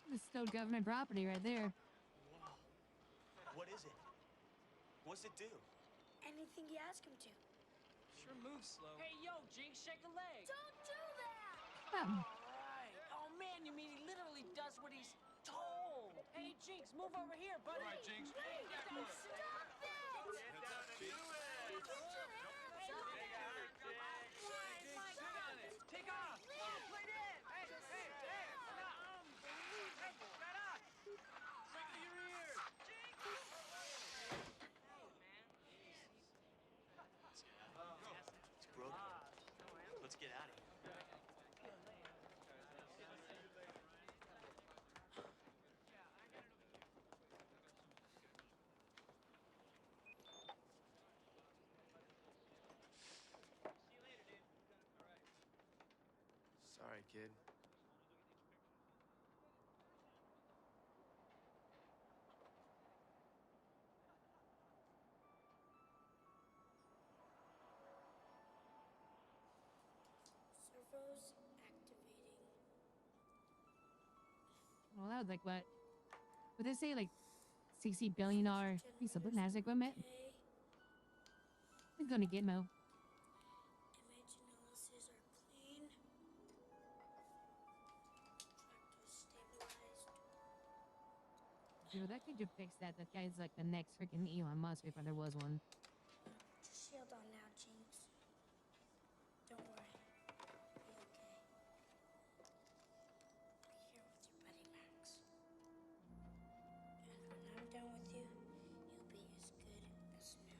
This is still government property right there. What is it? What's it do? Anything you ask him to. Sure moves slow. Hey, yo, Jinx, shake a leg. Don't do that! Oh. Alright. Oh, man, you mean he literally does what he's told. Hey, Jinx, move over here, buddy. Wait, Jinx. Wait, stop it! Get your hands up there! Take off! Play dead! Hey, hey, hey! Unbelievable! Shut up! Look at your ears! It's broken. Let's get out of here. Sorry, kid. Servos activating. Well, that was like what? Would they say like $60 billion piece of NASA equipment? Okay. It's gonna get Mo. Image analyses are clean. Tractor stabilized. Dude, that could just fix that. That guy's like the next freaking Elon Musk if there was one. Just shield on now, Jinx. Don't worry. You'll be okay. Here with your buddy Max. And when I'm done with you, you'll be as good as new.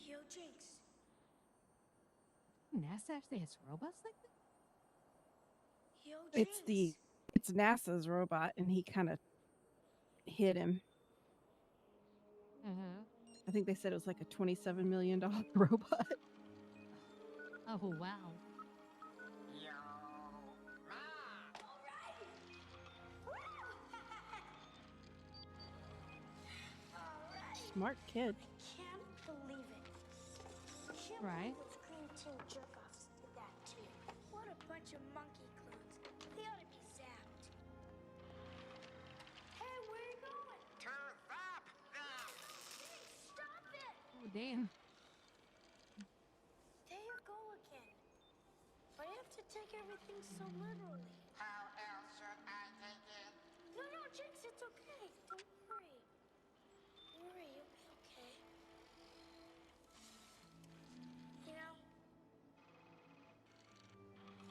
Yo, Jinx. NASA actually has robots like that? Yo, Jinx. It's NASA's robot, and he kind of hit him. I think they said it was like a $27 million robot. Oh wow. Yo, Ma! Smart kid. Can't believe it. Can't Right. believe those Green Team jerk-offs did that too. What a bunch of monkey clones. They ought to be zapped. Hey, where are you going? To zap them! Stop it! Oh damn. There you go again. Why do you have to take everything so literally? How else should I take it? No, Jinx, it's okay. Don't worry. Don't worry, you'll be okay. You know,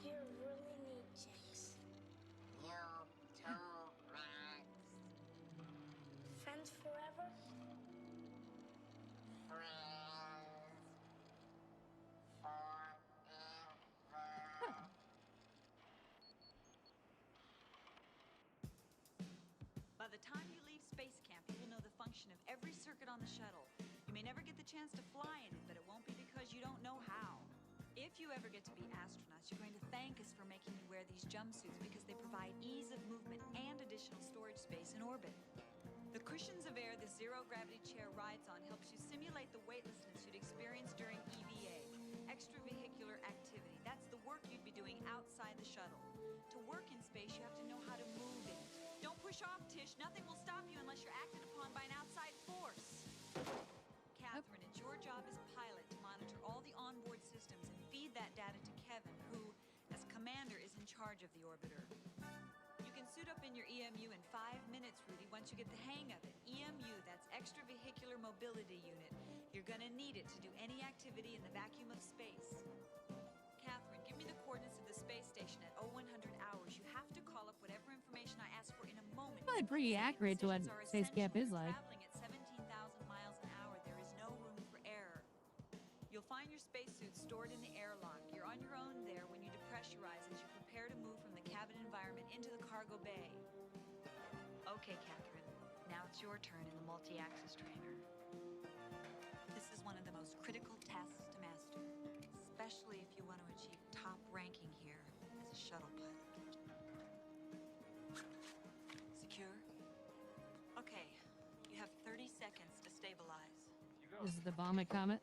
you really need Jinx. the time you leave space camp, you will know the function of every circuit on the shuttle. You may never get the chance to fly in it, but it won't be because you don't know how. If you ever get to be astronauts, you're going to thank us for making you wear these jumpsuits because they provide ease of movement and additional storage space in orbit. The cushions of air the zero-gravity chair rides on helps you simulate the weightlessness you'd experience during EVA, extravehicular activity. That's the work you'd be doing outside the shuttle. To work in space, you have to know how to move in it. Don't push off, Tish. Nothing will stop you unless you're acted upon by an outside force. Catherine, it's your job as pilot to monitor all the onboard systems and feed that data to Kevin, who, as commander, is in charge of the orbiter. You can suit up in your EMU in 5 minutes, Rudy, once you get the hang of it. EMU, that's Extravehicular Mobility Unit. You're gonna need it to do any activity in the vacuum of space. Catherine, give me the coordinates of the space station at 0100 hours. You have to call up whatever information I ask for in a moment. Probably pretty accurate to what space camp is like. Traveling at 17,000 miles an hour, there is no room for error. You'll find your spacesuit stored in the airlock. You're on your own there when you depressurize as you prepare to move from the cabin environment into the cargo bay. Okay, Catherine. Now it's your turn in the multi-axis trainer. This is one of the most critical tasks to master, especially if you want to achieve top ranking here as a shuttle pilot. Secure? Okay, you have 30 seconds to stabilize. This is the vomit comet.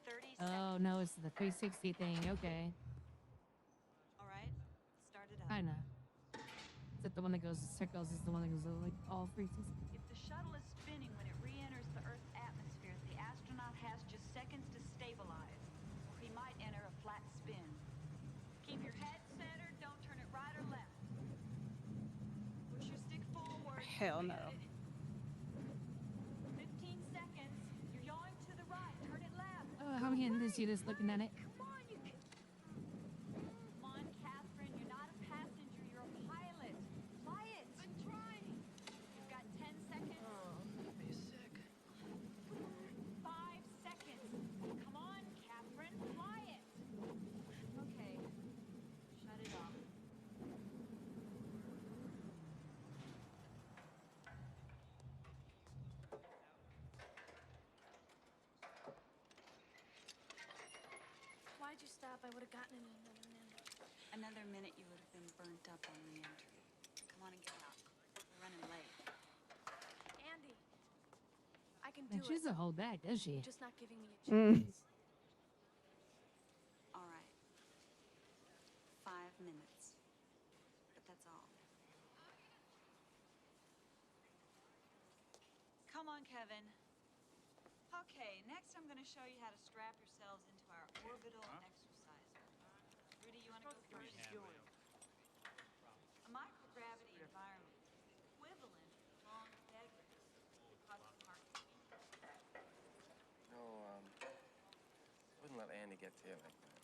30 seconds. Oh no, it's the 360 thing. Okay. All right, start it up. Kinda. Is it the one that goes circles? Is the one that goes like all 360? If the shuttle is spinning when it re-enters the Earth's atmosphere, the astronaut has just seconds to stabilize, or he might enter a flat spin. Keep your head centered, don't turn it right or left. Push your stick forward. Hell no. 15 seconds. You're yawing to the right. Turn it left. Oh, how am I getting to see this looking at it? Come on, you can. Come on, Catherine. You're not a passenger. You're a pilot. Fly it. I'm trying. You've got 10 seconds. Oh, I'll be sick. 5 seconds. Come on, Catherine. Fly it. Okay. Shut it off. Why'd you stop? I would have gotten in another minute. Another minute, you would have been burnt up on re-entry. Come on and get out. We're running late. Andy, I can do And she it. doesn't hold back, does she? You're just not giving me a Mm. chance. All right. 5 minutes. But that's all. Come on, Kevin. Okay, next I'm going to show you how to strap yourselves into our orbital exerciser. Rudy, you want to go first? A microgravity environment is equivalent to long bed rest because of heart rate. No, wouldn't let Andy get to you like that.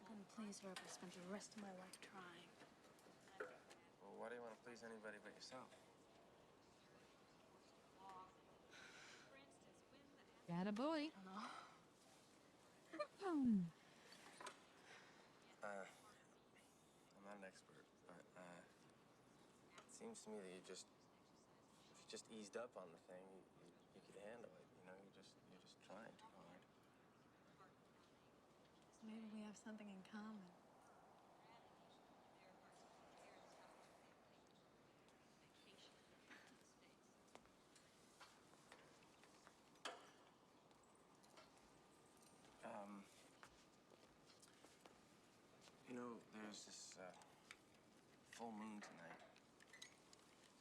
I'm gonna please her if I spend the rest of my life trying. Well, why do you want to please anybody but yourself? Got a boy. Hello? I'm not an expert, but it seems to me that if you just eased up on the thing, you could handle it. You know, you're just trying too hard. Maybe we have something in common. You know, there's this full moon tonight.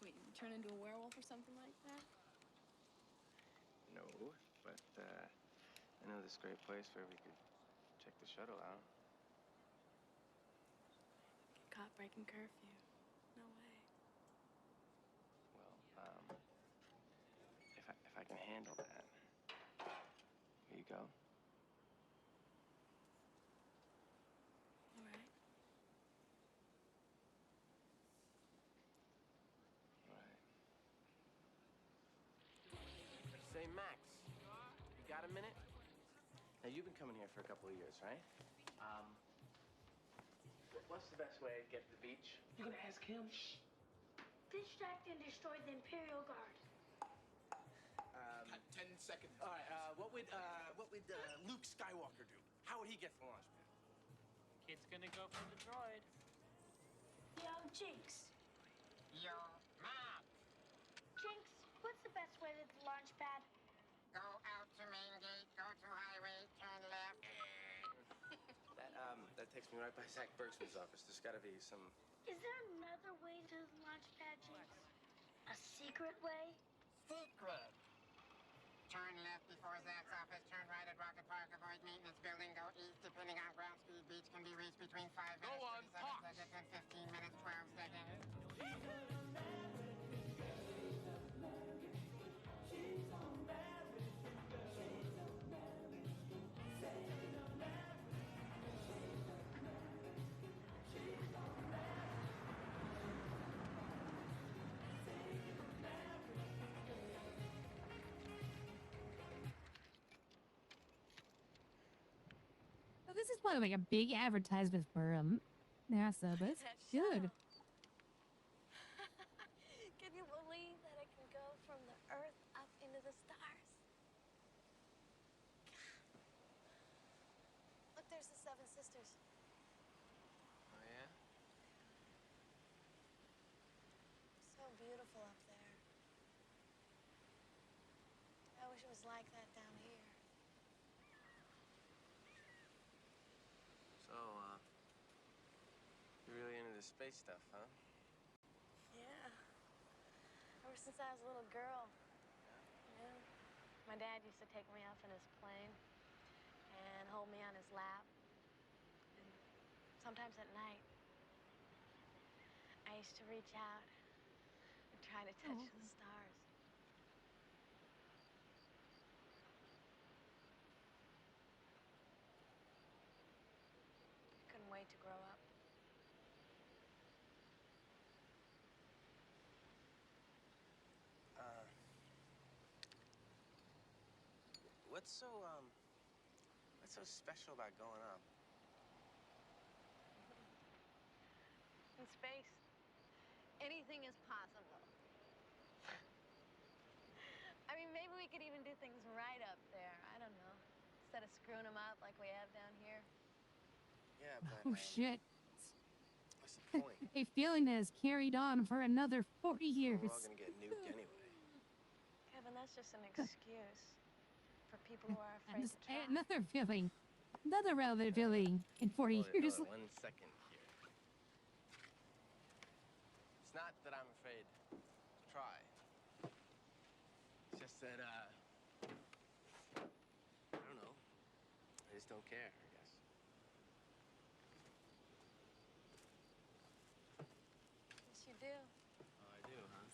Wait, you turn into a werewolf or something like that? No, but I know this great place where we could check the shuttle out. Get caught breaking curfew. No way. Well, if I can handle that, here you go. All right. Say, Max, you got a minute? Now, you've been coming here for a couple of years, right? What's the best way to get to the beach? You gonna ask him? distract and destroy the Imperial Guard. 10 seconds. All right. What would Luke Skywalker do? How would he get to the launch pad? Kid's gonna go for the droid. Yo, Jinx. Yo, Matt. Jinx, what's the best way to the launch pad? Go out to main gate, go to highway, turn left. That takes me right by Zach Bergsman's office. There's gotta be some... Is there another way to the launch pad, Jinx? A secret way? Secret. Turn left before Zach's office, turn right at Rocket Park, avoid maintenance building, go east depending on ground speed. Beach can be reached between 5 minutes, 37 seconds, and 15 minutes, 12 seconds. So this is probably like a big advertisement for NASA, but it's good. Can you believe that I can go from the Earth up into the stars? Look, there's the Seven Sisters. Oh, yeah? So beautiful up there. I wish it was like that down here. So, you're really into this space stuff, huh? Yeah. Ever since I was a little girl. Yeah. My dad used to take me up in his plane and hold me on his lap. And sometimes at night, I used to reach out and try to touch the stars. I couldn't wait to grow up. What's so special about going up? In space, anything is possible. I mean, maybe we could even do things right up there. I don't know. Instead of screwing them up like we have down here. Yeah, but Oh shit. what's the point? A feeling that has carried on for another 40 years. We're all gonna get nuked anyway. Kevin, that's just an excuse for people who are afraid to try. Another feeling. Another relevant feeling in 40 Hold years. it 1 second here. It's not that I'm afraid to try. It's just that, I don't know. I just don't care, I guess. Yes, you do. Oh, I do, huh?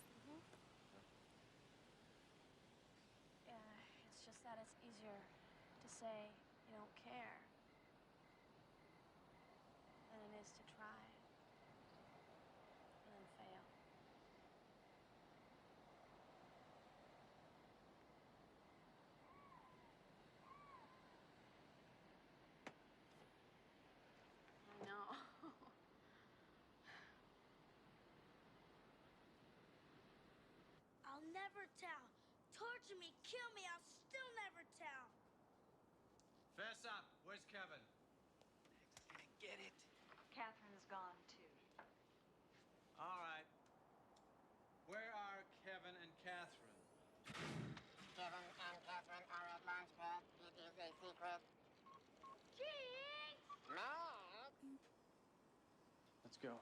Yeah, it's just that it's easier to say you don't care than it is to try and then fail. I know. I'll never tell. Torture me, kill me, I'll still never tell. Fess up. Where's Kevin? Get it? Catherine's gone too. All right. Where are Kevin and Catherine? Kevin and Catherine are at launch pad. It is a secret. Jinx! Matt! Let's go.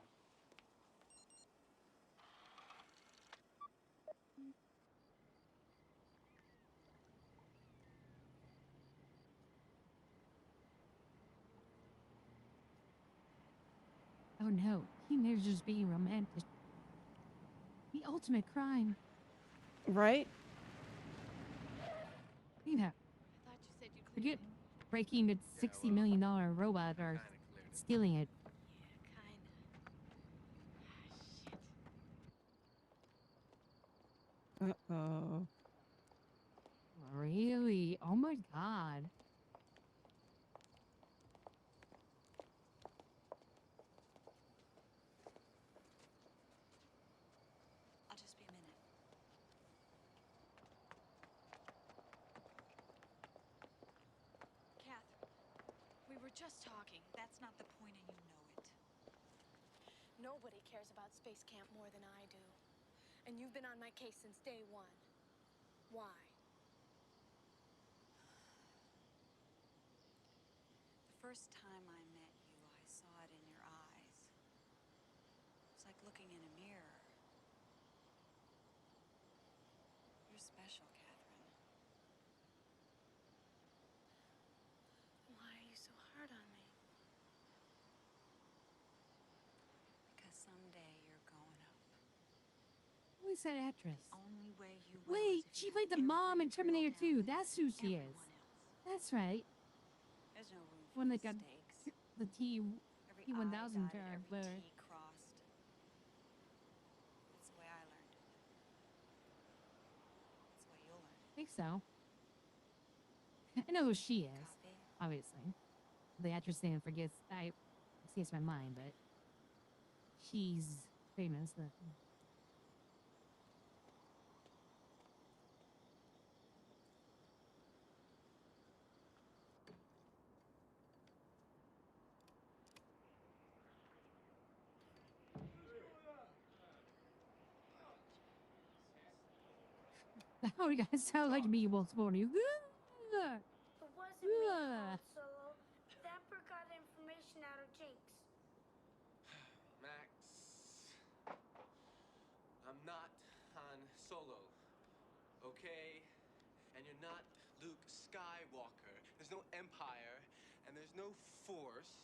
Oh no, he measures being romantic. The ultimate crime. Right? You know, I thought you said you'd clean forget it. breaking its $60 million robot or stealing it. Yeah, kinda. Shit. Uh-oh. Really? Oh my god. just talking. That's not the point, and you know it. Nobody cares about space camp more than I do. And you've been on my case since day one. Why? The first time I met you, I saw it in your eyes. It's like looking in a mirror. You're special, Catherine. Why are you so hard on me? Because someday you're going up. Who is that actress? Only way you will Wait, is if she you played the have mom in every Terminator girl 2. down That's who she is. everyone else. That's right. There's no room for When they got mistakes. the Every I T1000 dotted, turned, every but T crossed. That's the way I learned it. That's the way you'll learn it. I think so. I know who she is, Copy? obviously. The actress name escapes my mind, but she's famous. How you guys sound like me this morning? It wasn't me who called Solo. Vapor got information out of Jinx. Max, I'm not Han Solo, okay? And you're not Luke Skywalker. There's no Empire, and there's no Force,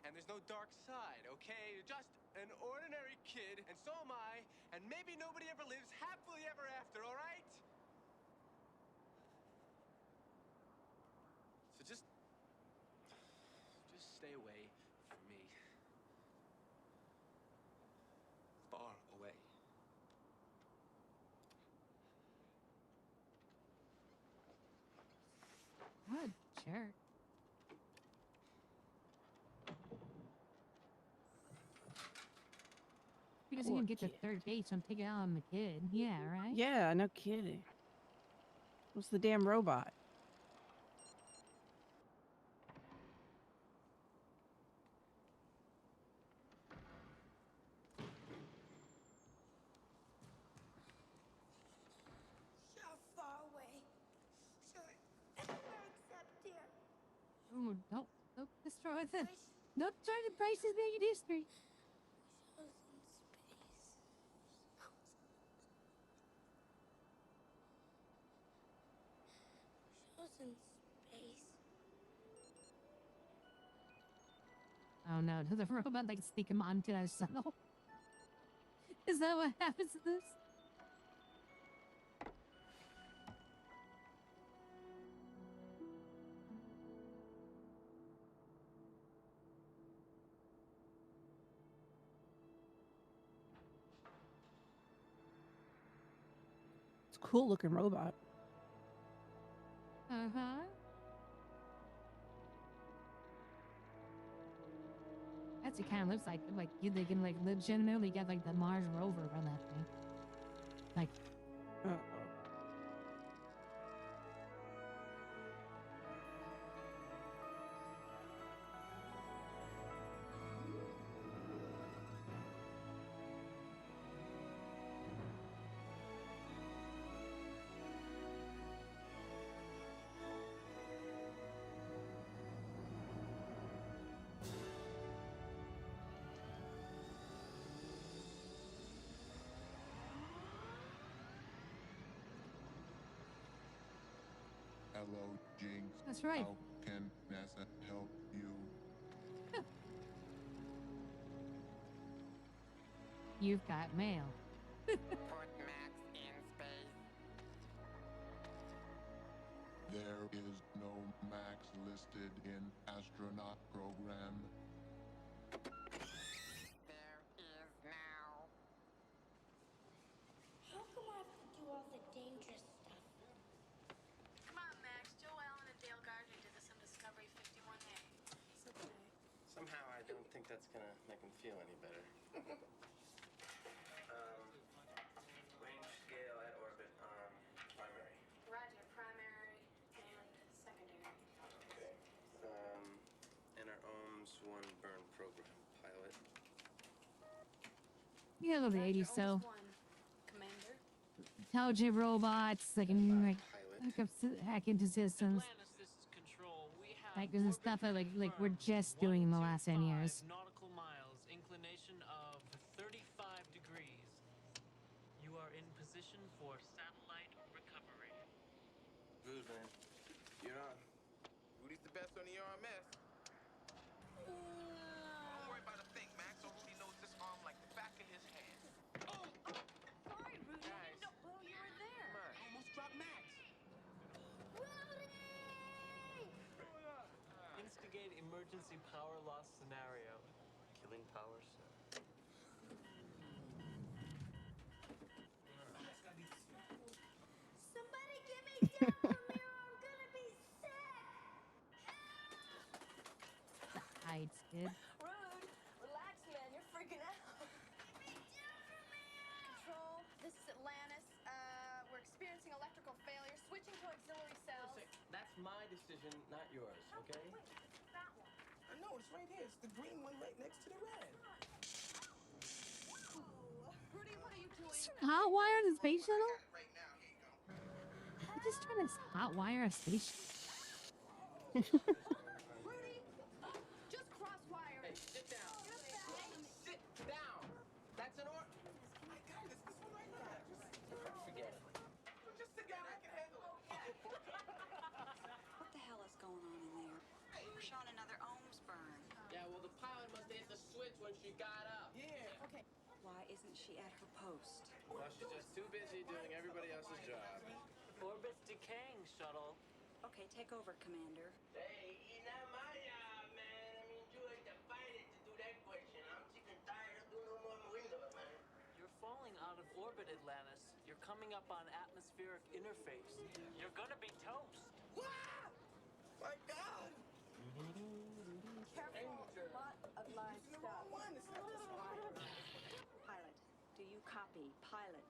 and there's no dark side, okay? You're just an ordinary kid, and so am I, and maybe nobody ever lives happily ever after, all right? So just stay away from me. Far away. What a jerk. Because he Poor can get to kid. third base and take it out on the kid. Yeah, right? Yeah, no kidding. What's the damn robot? So far away. So except here. Oh, don't destroy this. Don't try to price his naked history. Shows in space. Oh no, does the robot like sneak him onto our shuttle? Is that what happens to this? It's a cool looking robot. Uh-huh. That's what kind of looks like they can like legitimately get like the Mars rover on that thing. Like, Hello, Jinx. That's right. How can NASA help you? you've got mail. Put Max in space. There is no Max listed in astronaut program. There is now. How come I have to do all the dangerous stuff? Come on, Max. Joe Allen and Dale Gardner did this on Discovery 51A. It's okay. Somehow I don't think that's gonna make him feel any better. Range scale at orbit on primary. Roger, primary and secondary. Okay. Enter Yeah, of the 80s, so Commander. intelligent robots that can like hack into systems. Atlantis, this is Control. We have Like this is stuff that like we're confirmed just doing in the last 10 years. 125 nautical miles, inclination of 35 degrees. You are in position for satellite recovery. Good, man. You're on. Rudy's the best on the RMS. Don't worry about a thing, Max. Or Rudy knows this arm like the back of his hand. Sorry, Rudy. I didn't know you were there. Come on. I almost dropped Max. Instigate emergency power loss scenario. Killing powers. Somebody give me down from here or I'm gonna be sick! The hides, kid. Rude. Relax, man. You're freaking out. Control, this is Atlantis. We're experiencing electrical failure. Switching to auxiliary cells. That's my decision, not yours, okay? Wait, that one. I know, it's right here. It's the green one right next to the red. Rudy, what are you doing? Hot wire the space shuttle? You're just trying to hot wire a space shuttle? Rudy, just cross wire. Hey, sit down. Sit down. That's an order. I got this. This one right here. Just forget it. Just together, I can handle it. What the hell is going on in there? We're showing another ohms burn. Yeah, well, the pilot must have hit the switch when she got up. Yeah. Okay. Why isn't she at her post? Well, she's just too busy doing everybody else's job. Orbit's decaying, shuttle. Okay, take over, Commander. Hey, it's not my job, man. I mean, you ain't the pilot to do that question. I'm sick and tired of doing no more windows, man. You're falling out of orbit, Atlantis. You're coming up on atmospheric interface. You're gonna be toast. What? My God. Careful. A lot of line Using the wrong one. It's not this one. Pilot, do you copy? Pilot.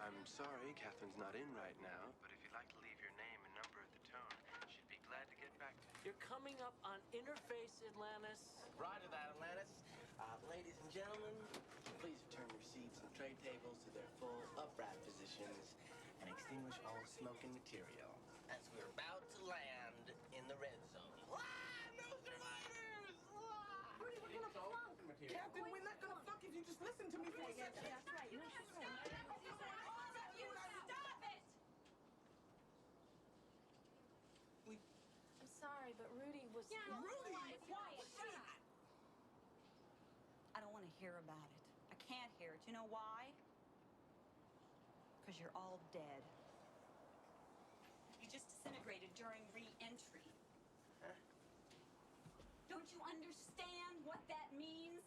I'm sorry, Catherine's not in right now, but if you'd like to leave your name and number at the tone, she'd be glad to get back to you. You're coming up on interface, Atlantis. Roger that, Atlantis. Ladies and gentlemen, please return your seats and tray tables to their full upright positions and extinguish all smoking material as we're about to land in the red zone. No survivors! Rudy, we're gonna flunk. Captain, we're not gonna fuck if you just listen to me for a second. That's right. You should say. I'm sorry, but Rudy was. Rudy! I don't want to hear about it. I can't hear it. You know why? Because you're all dead. You just disintegrated during re-entry. Huh? Don't you understand what that means?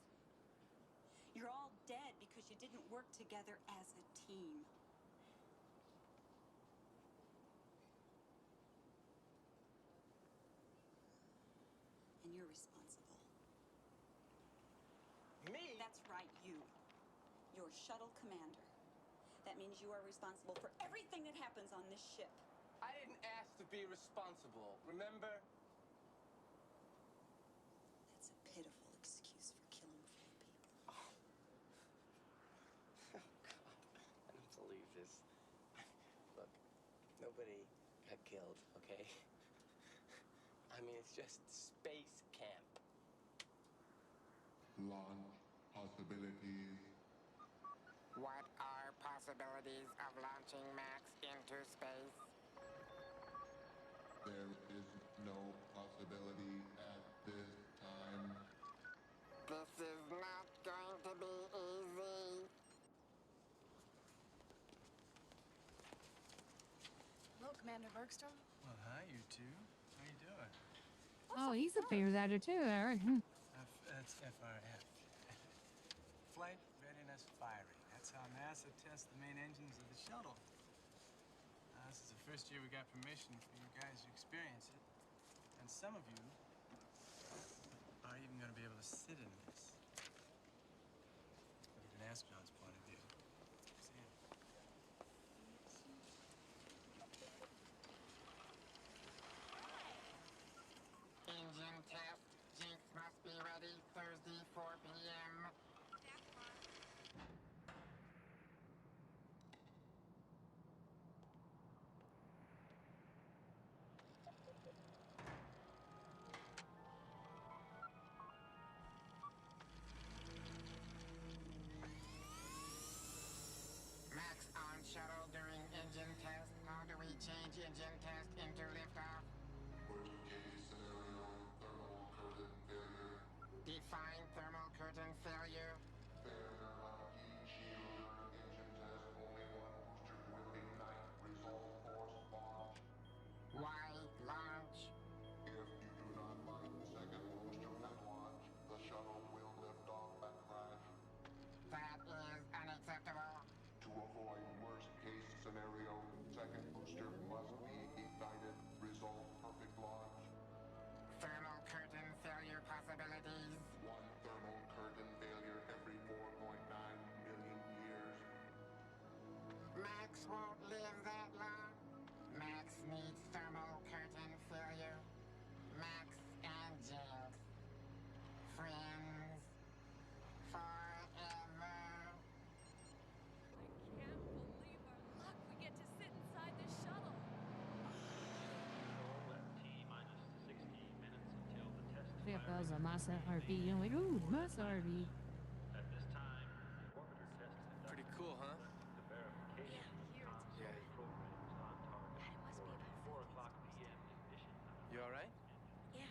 You're all dead because you didn't work together as a team. And you're responsible. Me? That's right, you. You're shuttle commander. That means you are responsible for everything that happens on this ship. I didn't ask to be responsible, remember? That's a pitiful excuse for killing 4 people. Oh, God. I don't believe this. Look, nobody got killed, okay? I mean, it's just space camp. Launch possibilities. What are possibilities of launching Max into space? There is no possibility at this time. This is not going to be easy. Hello, Commander Bergstrom. Well, hi, you two. How you doing? Oh, he's a famous actor too, Eric. That's FRF. Flight readiness firing. That's how NASA tests the main engines of the shuttle. This is the first year we got permission for you guys to experience it. And some of you are even going to be able to sit in this. Look at an astronaut's point of view. See it? Engine test. Jinx must be ready Thursday, 4 p.m. won't live that long. Max needs thermal curtain failure. Max and Jinx. Friends. Forever. Can't believe our luck. We get to sit inside the shuttle. Yeah, that was a Masa RV. I'm like, ooh, Masa RV. At this time, the orbiter test is Pretty cool, huh? to verification. Here it's Yeah. Programs on target. God, it must be about 4 o'clock p.m. ignition time. You all right? Yeah.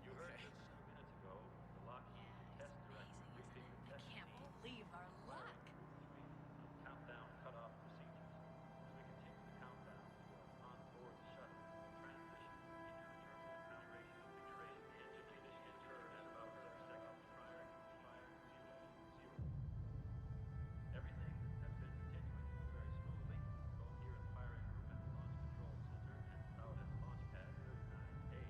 You heard just a few minutes ago the Lockheed test director briefing the test Can't team believe our luck. on countdown cutoff procedures. As we continue the countdown, you are on board the shuttle. Transmission in your terminal configuration. Engine ignition occurred at about 6 seconds prior to 0. Everything has been continuing very smoothly, both here in the firing room at the Launch Control Center and out at Launch Pad 39A.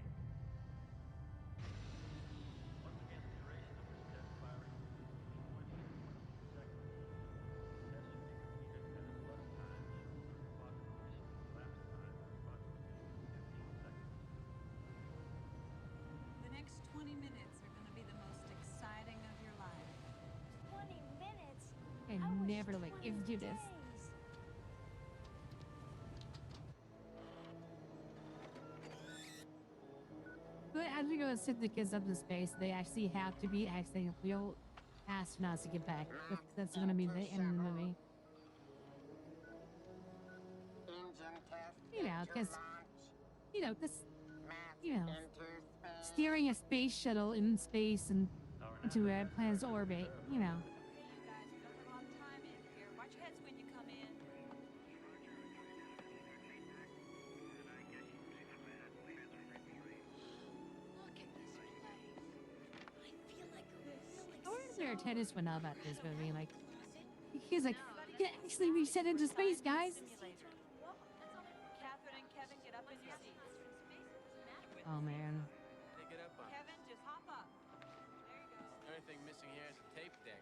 Once again, the duration of this test firing is 20 seconds. The test should be completed at as less time shown on the clock ignition elapsed time of approximately 15 seconds. The next 20 minutes are going to be the most exciting of your life. 20 minutes? I never like if do this. But as we go and send the kids up to space, they actually have to be actually real astronauts to get back. That's going to be the end of the movie. Engine test. You know, into because, launch. you know, this, Max you know, into space. steering a space shuttle in space and into a planet's orbit, you know. Okay, you guys, we don't have a lot of time in here. Watch your heads when you come in. Look at this place. I feel like a I wonder if there are tennis would know about this movie. Like, he's like, you can actually be sent into space, guys. Simulator. Catherine and Kevin, get up in your seats. Oh, man. Take it up on. Kevin, just hop up. There you go. The only thing missing here is a tape deck.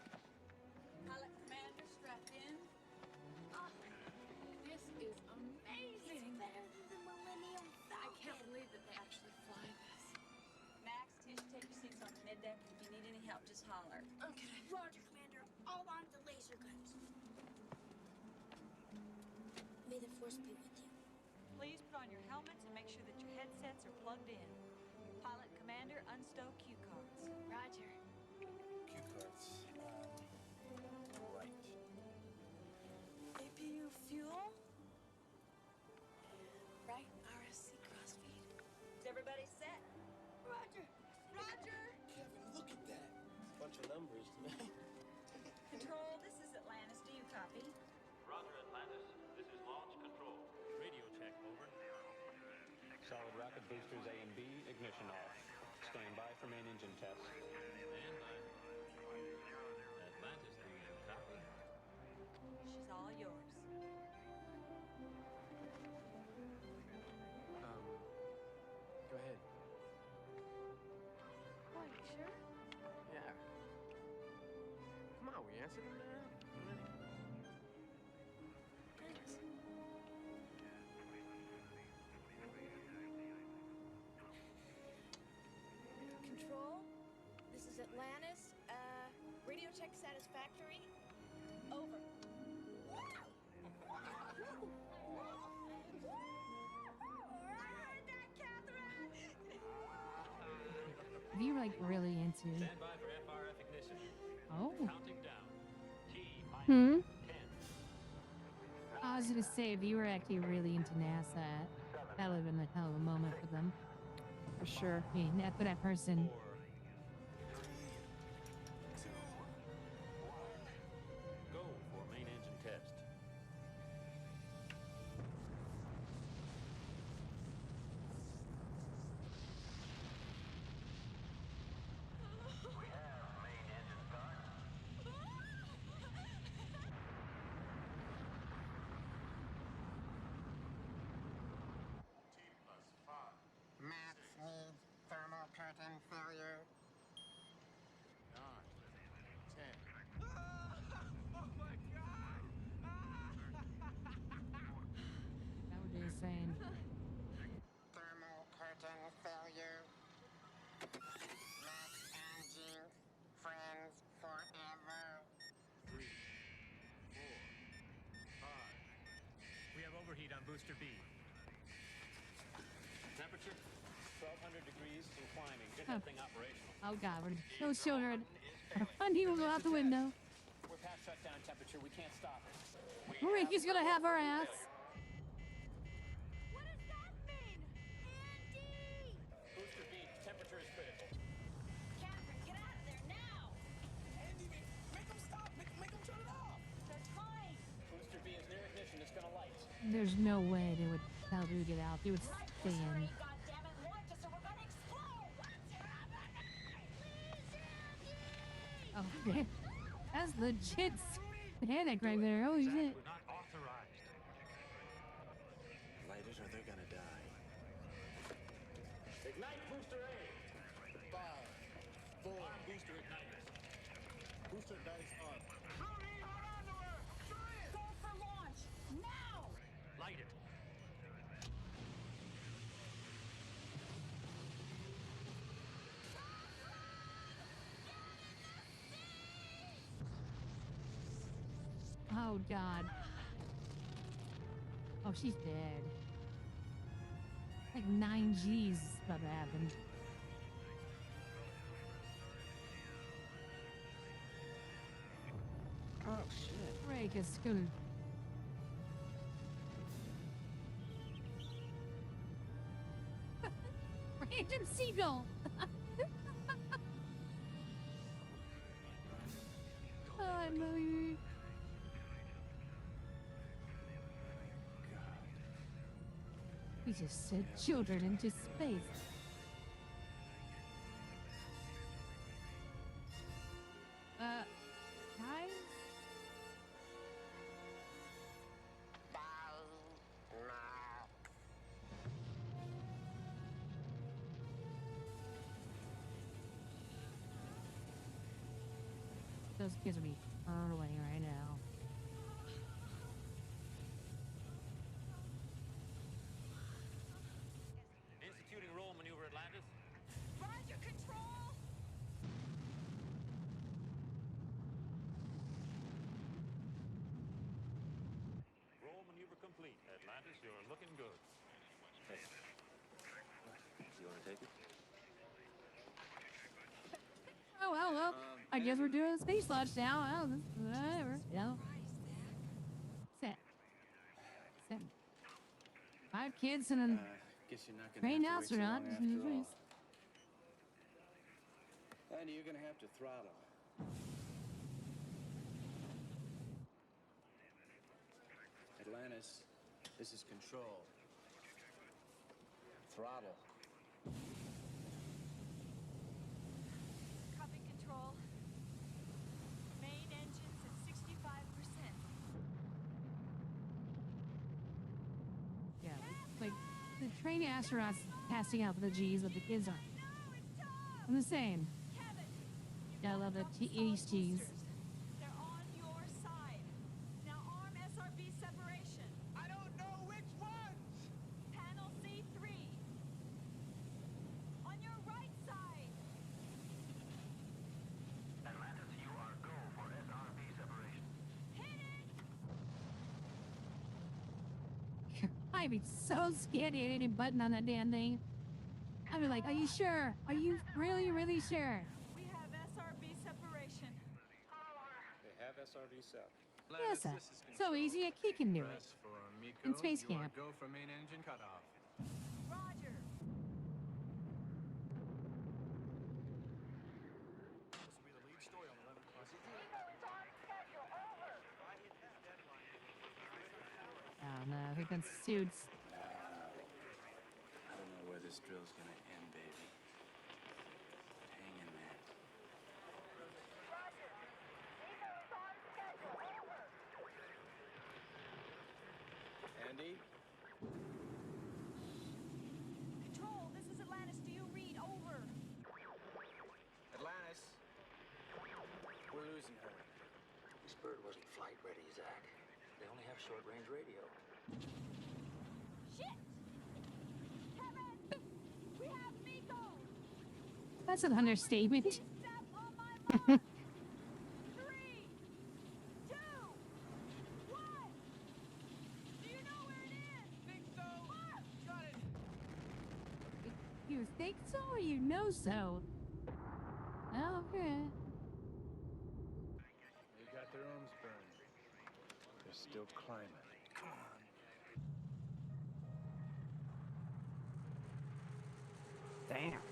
Pilot Commander strapped in. Oh, this is amazing. Better than the Millennium I Falcon. can't believe that they actually fly this. Max, Tish, take your seats on the mid deck. If you need any help, just holler. Okay. Roger, Commander. I'll on the laser guns. May the Force be with you. Please put on your helmets and make sure that your headsets are plugged in. Pilot Commander, unstow cue cards. Roger. Cue cards. Right. APU fuel. Right RSC crossfeed. Is everybody set? Roger. Roger. Kevin, look at that. Bunch of numbers. Control, this is Atlantis. Do you copy? Roger, Atlantis. This is Launch Control. Radio check, over. Solid rocket boosters A and B, ignition off. Stand by for main engine test. Stand by. Atlantis, do you copy? She's all yours. Go ahead. Oh, you sure? Yeah. Come on, we answered them now. Thanks. Control, this is Atlantis. Radio check satisfactory. Over. If you're like really into. Stand by for FRF ignition. Oh. Counting down. Hmm. I was gonna say, if you were actually really into NASA, that would have been a hell of a moment for them. For sure. I mean, for that person. Go for main engine test. We have main engine start. Max needs thermal curtain failure. Booster B. Temperature 1200 degrees and climbing. Get that thing operational. Oh god, we're gonna kill children. Our funding will go out the window. We're past shutdown temperature. We can't stop it. Ricky's gonna have our ass. What does that mean? Andy! Booster B, temperature is critical. Catherine, get out of there now! Andy, make them stop. Make them turn it off. They're trying. Booster B is near ignition. It's gonna light. There's no way they would tell you to get out. They would stay in. Goddammit, launch us or we're gonna explode! What's happening? Please, Andy! Oh, man. That's legit panic right there. Holy shit. We're not authorized. Lighters or they're gonna die. Ignite booster A. 5, 4, Booster igniters. booster dice on. Rudy, hold on to her! Go for launch! Now! Light it. Oh god. Oh, she's dead. Like 9 G's is about to happen. Oh shit. Ray is gonna. Random seagull. Oh, I love you. We just sent children into space. Guys? Those kids will be thrown away right now. Instituting roll maneuver Atlantis. Roger, control! Roll maneuver complete. Atlantis, you're looking good. Hey. You wanna take it? Oh, well. I guess we're doing a space launch now. Oh, whatever. Yeah. Set. 5 kids and an Guess you're not gonna trained have to wait so astronaut. long in after the all. race. Andy, you're gonna have to throttle. Atlantis, this is control. Throttle. Copy control. Main engines at 65%. Yeah, like the trained astronauts passing out for the G's, but the kids aren't. I'm the same. Yeah, I love the East G's. They're on your side. Now arm SRB separation. I don't know which ones! Panel C3. On your right side. Atlantis, you are go for SRB separation. Hit it! I'd be so scared to hit any button on that damn thing. I'd be like, are you sure? Are you really, really sure? We have SRB separation. They have SRD set. Yes, sir. So easy, a kid can do it. Press for Miko. In space You are camp. go for main engine cutoff. Roger. This will be the lead story on 11 o'clock. Oh no, here comes suits. I don't know where this drill's gonna end, baby. But hang in there. Andy? Control, this is Atlantis. Do you read? Over. Atlantis? We're losing her. This bird wasn't flight ready, Zach. They only have short-range radio. Shit! Kevin! We have Miko! That's an understatement. Step on my mark! 3, 2, 1! Do you know where it is? suppose so. Okay. They got their arms burned. They're still climbing. Come on. Damn.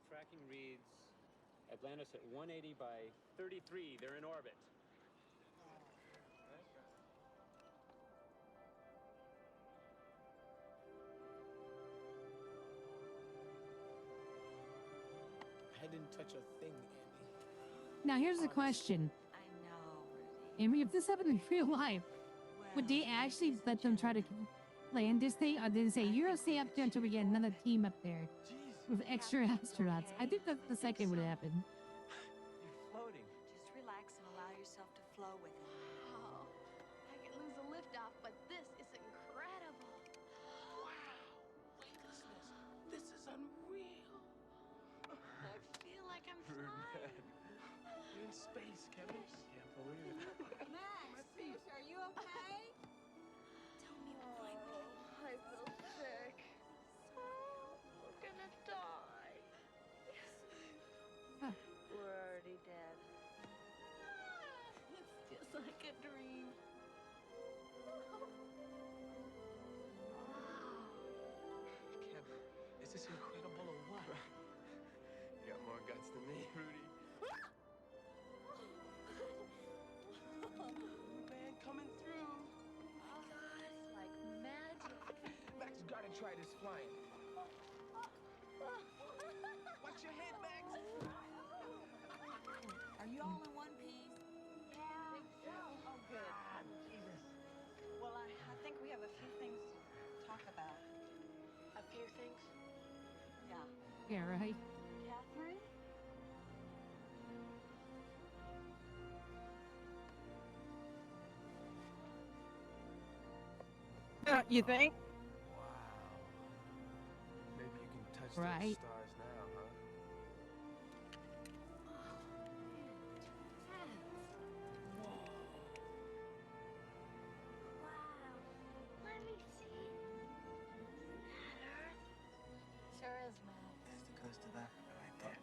Tracking reads Atlantis at 180 by 33. They're in orbit. I didn't touch a thing, Andy. Now here's the question. I know. Amy, if this happened in real life, would they actually let them try to land this thing? Or did they say, you're gonna stay up there until we get another team up there with extra astronauts? I think that's the second would happen. You're floating. Just relax and allow yourself to flow with it. Wow. I can lose a liftoff, but this is incredible. Wow. Look at this. This is unreal. I feel like I'm flying. You're in space, Kevin. Can't believe it. Max, seriously, are you okay? Tell me why. I feel sick. We're gonna die. We're already dead. It's just like a dream. Kevin, is this incredible or what? You got more guts than me, Rudy. Man, coming through. It's like magic. Max, you gotta try this flying. Watch your head, Max. Are you all in one piece? Yeah. Oh, good. Jesus. Well, I think we have a few things to talk about. A few things. Yeah. Yeah, right. Catherine? You think? Wow. Maybe you can touch Right. those stars now, huh? Wow. Let me see. That Earth? Sure is, Max. There's the coast of Africa right there.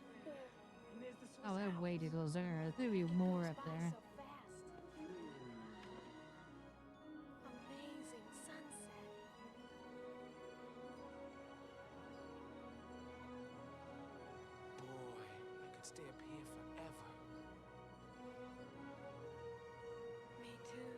And there's the Swiss Oh, that Alps. way to goes there. There'll be more up there. So fast. Amazing sunset. Boy, I could stay up here forever. Me too.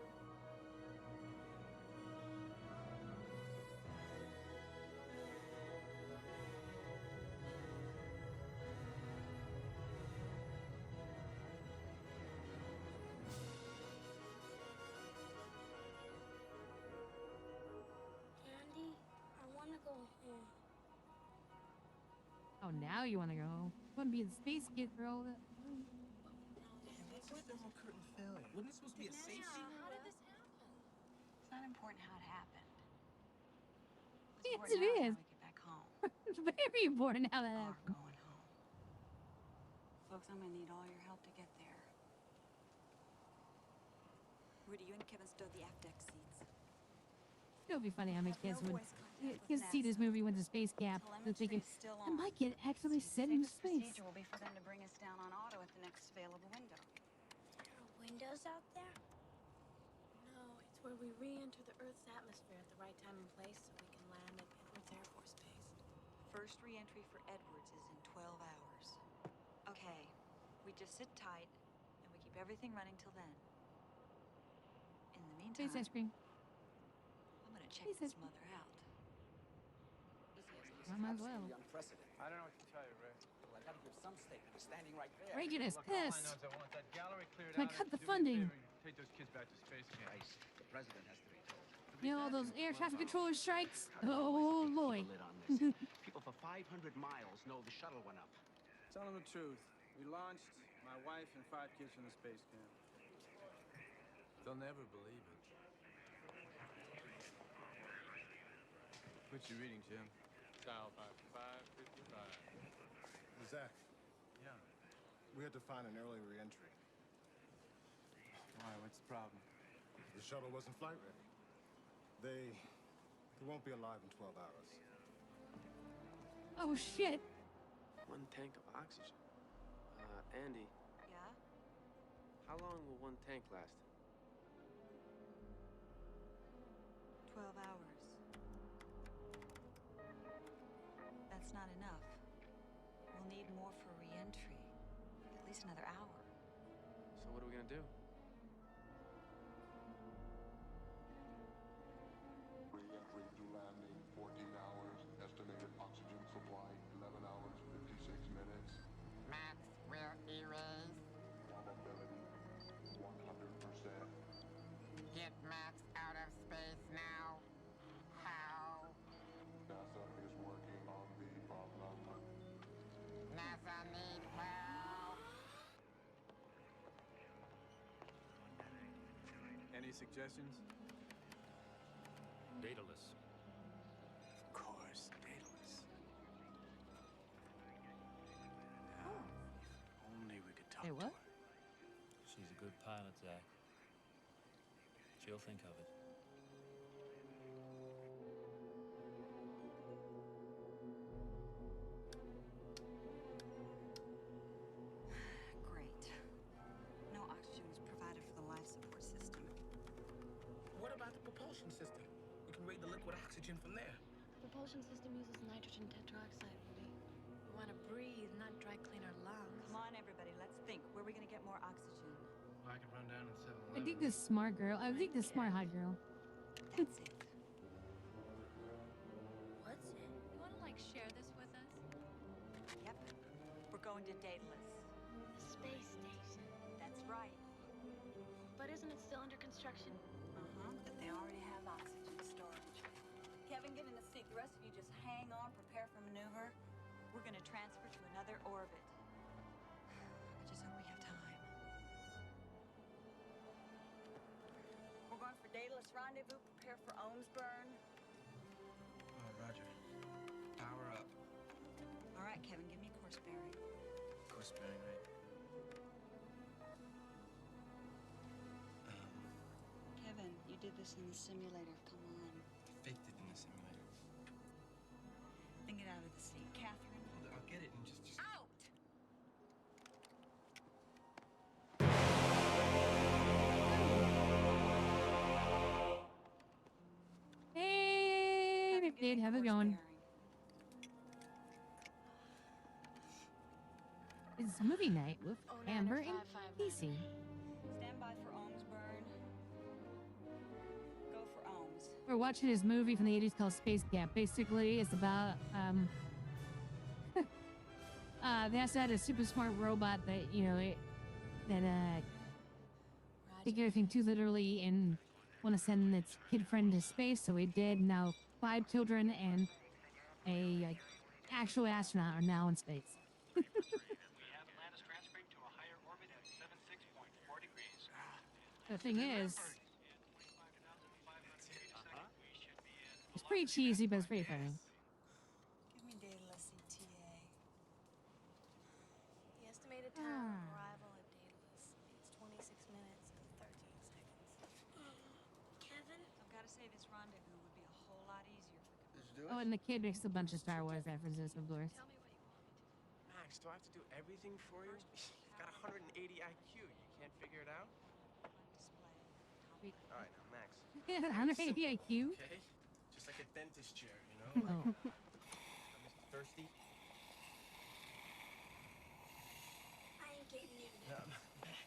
Andy, I want to go home. Oh, now you want to go? Want to be a space kid for all that? What's a thermal curtain failure? Wasn't this supposed to be a safety? How did this happen? It's not important how it happened. Yes, It's it important is. now how we get back home. It's very important how that Or happened. going home. Folks, I'm gonna need all your help to get there. Rudy, you and Kevin stow the aft deck seats. It'll be funny how many kids would with see this movie with the space cap. They're thinking, Still I might get actually sent into Safest space. procedure will be for them to bring us down on auto at the next available window. There are windows out there? No, it's where we re-enter the Earth's atmosphere at the right time and place so we can land at Edwards Air Force Base. First re-entry for Edwards is in 12 hours. Okay, we just sit tight and we keep everything running till then. In the meantime, Space ice cream. I'm gonna check this mother out. I might as well. Unprecedented. I don't know what to tell you, Ray. Well, I gotta give some statement. He's standing right there. Reagan is Look, all I know pissed. is I want that gallery cleared Can I out. cut the Do me a funding? favor and take those kids back to space camp. The president has to be told. You know, those air traffic controller strikes? Oh, boy. People for 500 miles know the shuttle went up. Tell them the truth. We launched, my wife and 5 kids from the space camp. They'll never believe it. What you reading, Jim? Dial by 555. Zach. Yeah. We had to find an early re-entry. Why? What's the problem? The shuttle wasn't flight ready. They won't be alive in 12 hours. Oh shit. 1 tank of oxygen. Andy, Yeah? how long will 1 tank last? 12 hours. That's not enough. We'll need more for re-entry. At least another hour. So what are we gonna do? Re-entry to landing 14 hours. Estimated oxygen supply 11 hours 56 minutes. Max will erase. Probability 100%. Get Max out of space now. How? NASA is working on the problem. NASA need help. Any suggestions? Dataless. Of course, Daedalus. Now, if only we could talk Hey, to what? her. She's a good pilot, Zach. She'll think of it. Great. No oxygen was provided for the life support system. What about the propulsion system? We can read the liquid oxygen from there. The propulsion system uses nitrogen tetroxide, Rudy. We want to breathe, not dry clean our lungs. Come on, everybody, let's think. Where are we gonna get more oxygen? I can run down and settle. I think this smart girl. I think this smart hot girl. That's it. What's it? You want to, like, share this with us? Yep. We're going to Daedalus. The space station. That's right. But isn't it still under construction? But they already have oxygen storage. Kevin, get in the seat. The rest of you just hang on, prepare for maneuver. We're gonna transfer to another orbit. I just hope we have time. We're going for Daedalus rendezvous. Prepare for Ohms burn. Roger. Power up. All right, Kevin, give me course bearing. Course bearing, right? Kevin, you did this in the simulator. Come on. Faked it in the simulator. Then get out of the seat. Catherine. I'll get it and just... Out! Hey, McDade, how's it going? It's movie night with Amber and Casey. Stand by for Ohms burn. Go for Ohms. We're watching this movie from the 80s called Space Camp. Basically, it's about they also had a super smart robot that take everything too literally and want to send its kid friend to space. So it did. Now 5 children and a actual astronaut are now in space. The thing is, it's pretty cheesy, but it's pretty funny. Give me Daedalus ETA. The estimated time of arrival at Daedalus is 26 minutes and 13 seconds. Kevin? I've got to say, this rendezvous would be a whole lot easier if we could... Oh, and the kid makes a bunch of Star Wars references, of course. Max, do I have to do everything for you? You've got 180 IQ. You can't figure it out? All right, now, Max. 180 IQ? Okay? Just like a dentist chair, you know? Oh. Mr. Thirsty? I ain't getting you. No, Max,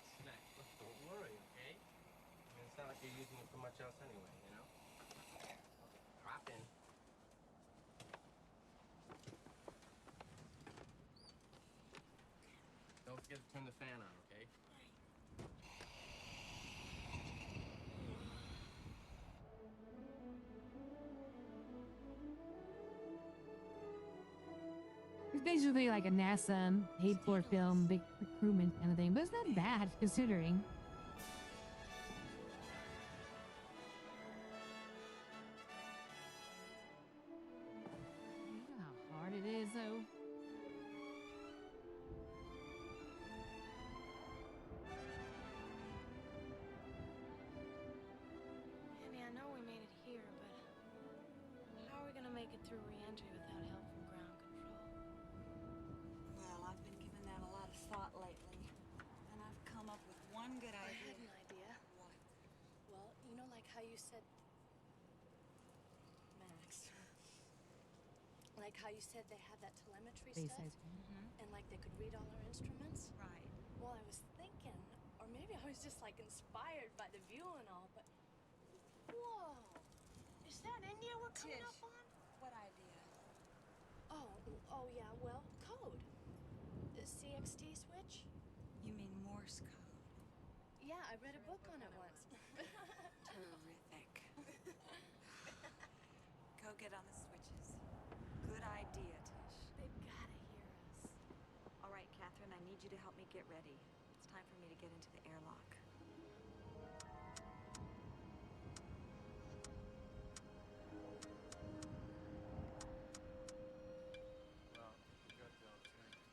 look, don't worry, okay? I mean, it's not like you're using it for much else anyway, you know? Hop in. Don't forget to turn the fan on, okay? It's basically like a NASA paid for film, big recruitment kind of thing, but it's not bad considering. You know how hard it is, though. Annie, I know we made it here, but how are we gonna make it through re-entry without help from ground control? how you said, Max, like how you said they had that telemetry Space stuff, ice cream. and like they could read all our instruments? Right. Well, I was thinking, or maybe I was just like inspired by the view and all, but whoa, is that India we're coming Tish, up on? what idea? Oh yeah, well, code. The CXT switch? You mean Morse code? Yeah, I read a book on it once. Terrific. Go get on the switches. Good idea, Tish. They've gotta hear us. All right, Catherine, I need you to help me get ready. It's time for me to get into the airlock. Well, we got the alternative.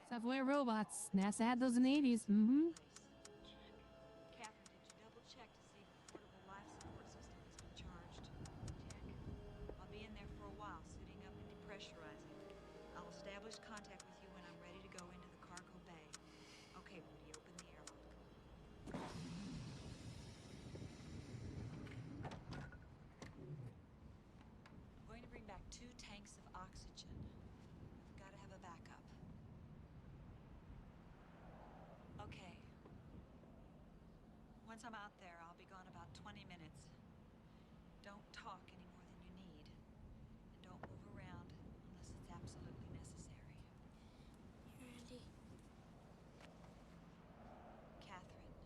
Software robots. NASA had those in the 80s. Mm-hmm. Catherine, did you double check to see if the portable life support system has been charged? Check. I'll be in there for a while, suiting up and depressurizing. I'll establish contact with you when I'm ready to go into the cargo bay. Okay, Rudy, open the airlock. I'm going to bring back 2 tanks of oxygen. We've got to have a backup. Okay. Once I'm out there, I'll be gone about 20 minutes. Don't talk any more than you need. And don't move around unless it's absolutely necessary. Randy. Catherine,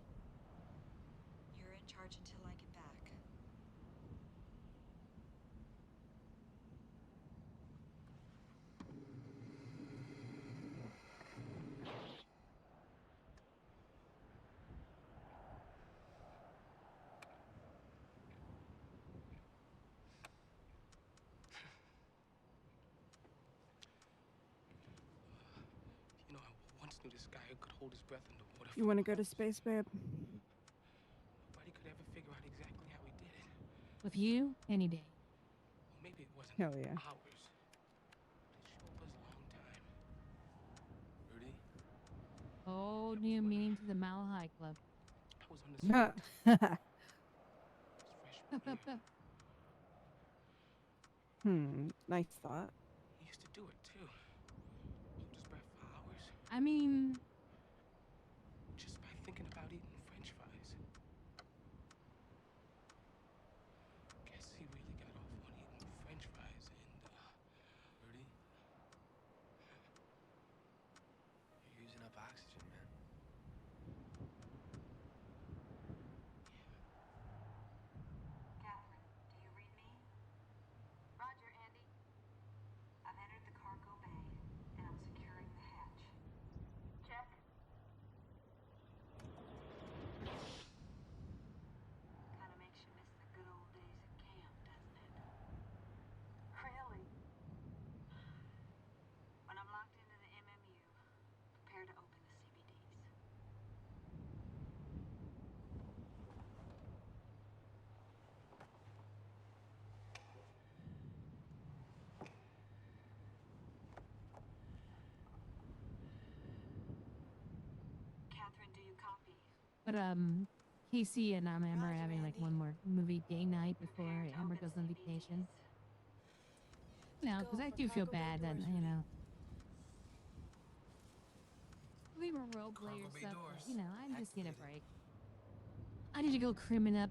you're in charge until I get back. You know, I once knew this guy who could hold his breath underwater. You want to go to space, babe? Nobody could ever figure out exactly how he did it. With you, any day. Well, maybe it wasn't Hell yeah. hours. But it sure was a long time. Rudy, Oh, new meaning to the Malahai Club. I was on the street. Nice thought. He used to do it too. Hold his breath for hours. I mean, Just by thinking about eating French fries. Guess he really got off on eating French fries and, Rudy? You're using up oxygen, man. Catherine, do you read me? Roger, Andy. I've entered the cargo bay, and I'm securing the hatch. Check. Kind of makes you miss the good old days at camp, doesn't it? Really? When I'm locked into the MMU, prepare to open the CBDs. Catherine, do you copy? but Casey and Amber are having like one more movie day night before Amber goes on vacation. You know, because I do feel bad that, you know, we were role players stuff, but, you know, I just need a break. I need to go crimming up.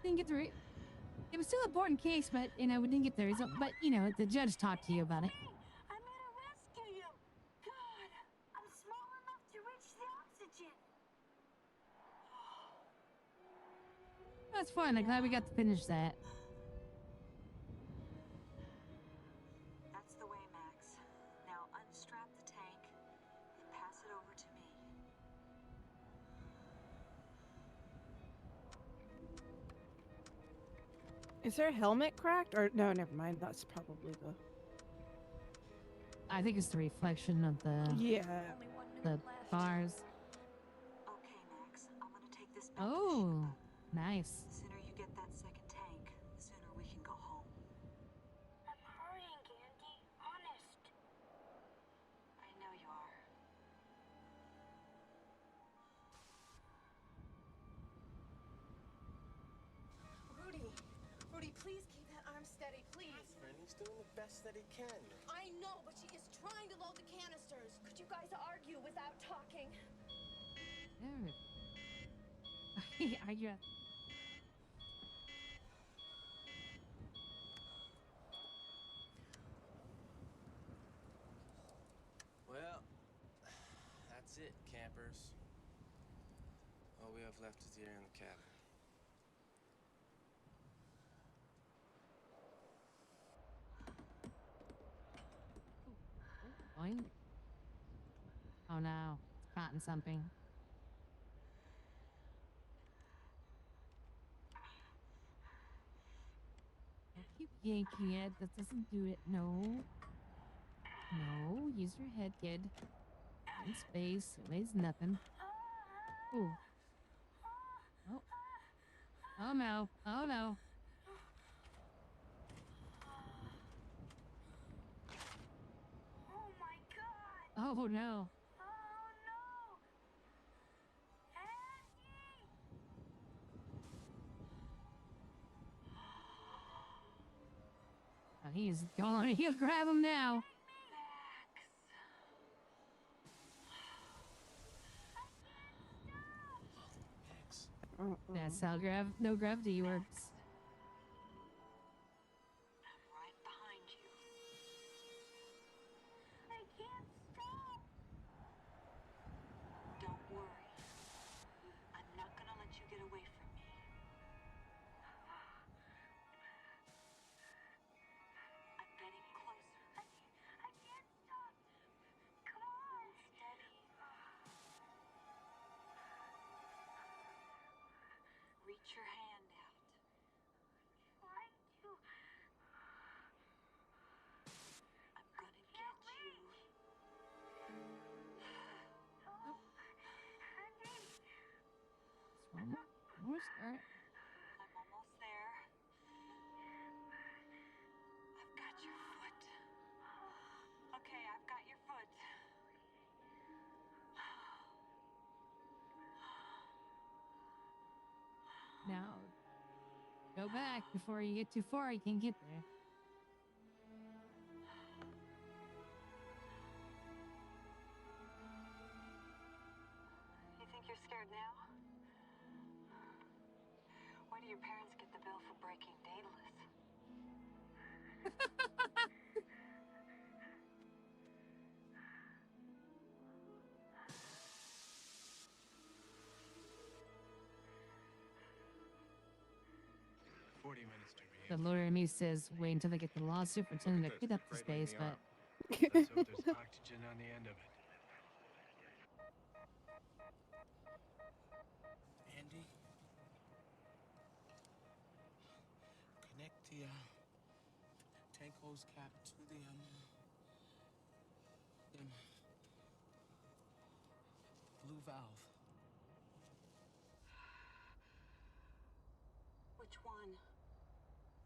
didn't get the. It was still an important case, but we didn't get the result. But the judge talked to you about it. I'm gonna rescue you. God, I'm small enough to reach the oxygen. That's fun. I'm glad we got to finish that. That's the way, Max. Now unstrap the tank and pass it over to me. Is her helmet cracked? Or no, never mind. That's probably the. I think it's the reflection of the the bars. Okay, Max. I'm gonna take this back. Oh, nice. The sooner you get that second tank, the sooner we can go home. I'm hurrying, Andy. Honest. I know you are. Rudy, please keep that arm steady, please. Catherine, he's doing the best that he can. I know, but she is trying to load the canisters. Could you guys argue without talking? Argue. Well, that's it, campers. All we have left is the air in the cabin. Boing. Oh no, it's caught in something. Don't keep yanking it. That doesn't do it. No. No, use your head, kid. In space. It weighs nothing. Ooh. Oh. Oh no. Oh no. Oh my God. Oh no. Oh no. Andy. Oh, he's going. He'll grab him now. That's how no gravity works. I'm right behind you. I can't stop. Don't worry. I'm not gonna let you get away from me. I'm getting closer. I can't stop. Come on. Steady. Reach your hand out. Trying to. I'm gonna get you. Oh, Andy. One more start. I'm almost there. I've got your foot. Okay, I've got your foot. Now, go back before you get too far. You can get there. You think you're scared now? Where do your parents get the bill for breaking Daedalus? 40 minutes to The lawyer in me says, wait until they get the law superintendent to pick up the space, but. Let's hope there's oxygen on the end of it. Andy? Connect the tank hose cap to the blue valve. Which one?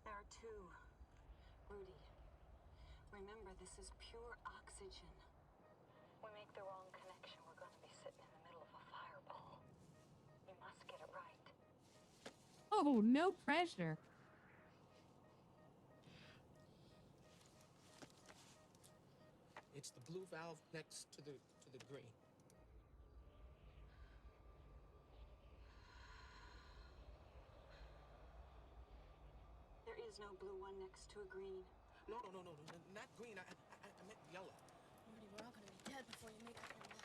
There are two. Rudy, remember this is pure oxygen. We make the wrong connection, we're going to be sitting in the middle of a fireball. You must get it right. Oh, no pressure. It's the blue valve next to the green. There's no blue one next to a green. No, not green. I meant yellow. Marty, we're all gonna be dead before you make up your mind.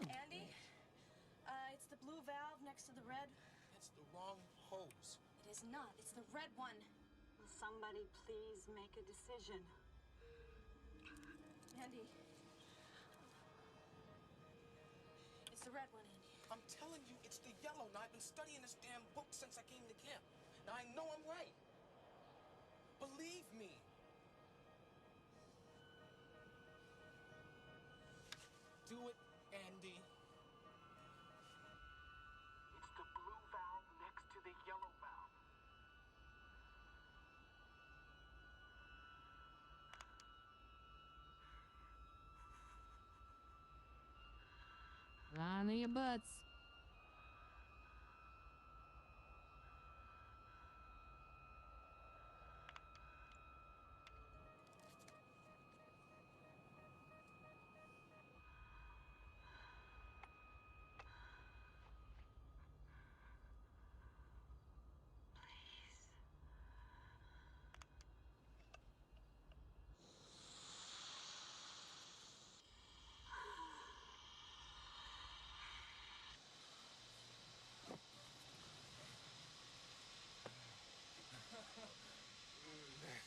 Andy? It's the blue valve next to the red. It's the wrong hose. It is not. It's the red one. Will somebody please make a decision? Andy. It's the red one, Andy. I'm telling you, it's the yellow. Now, I've been studying this damn book since I came to camp. Now, I know I'm right. Believe me. Do it, Andy. It's the blue valve next to the yellow valve. Line of your butts.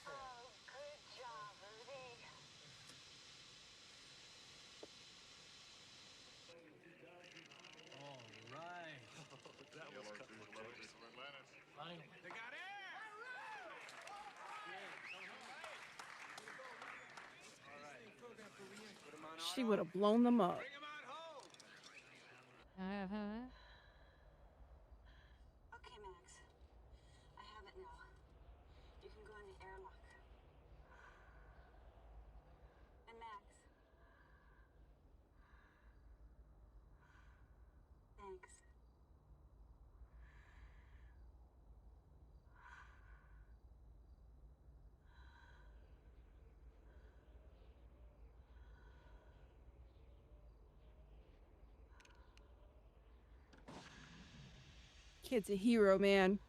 Oh, good job, Rudy. All right. That was cut from close. Finally. They got air! She would have blown them up. Okay, Max. I have it now. You can go in the airlock. And Max. Thanks. Kid's a hero, man.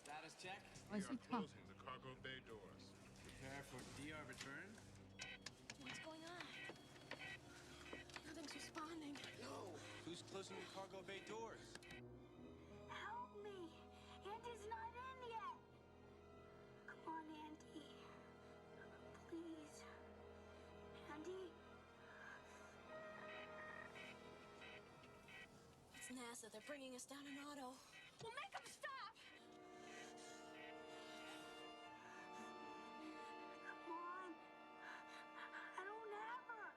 Status check. Why is he talking? Closing the cargo bay doors. Prepare for deorbit burn. What's going on? Nothing's responding. No. Who's closing the cargo bay doors? Help me! Andy's not in yet! Come on, Andy. Please. Andy? It's NASA. They're bringing us down an auto. We'll make them stop! Come on. I don't have her.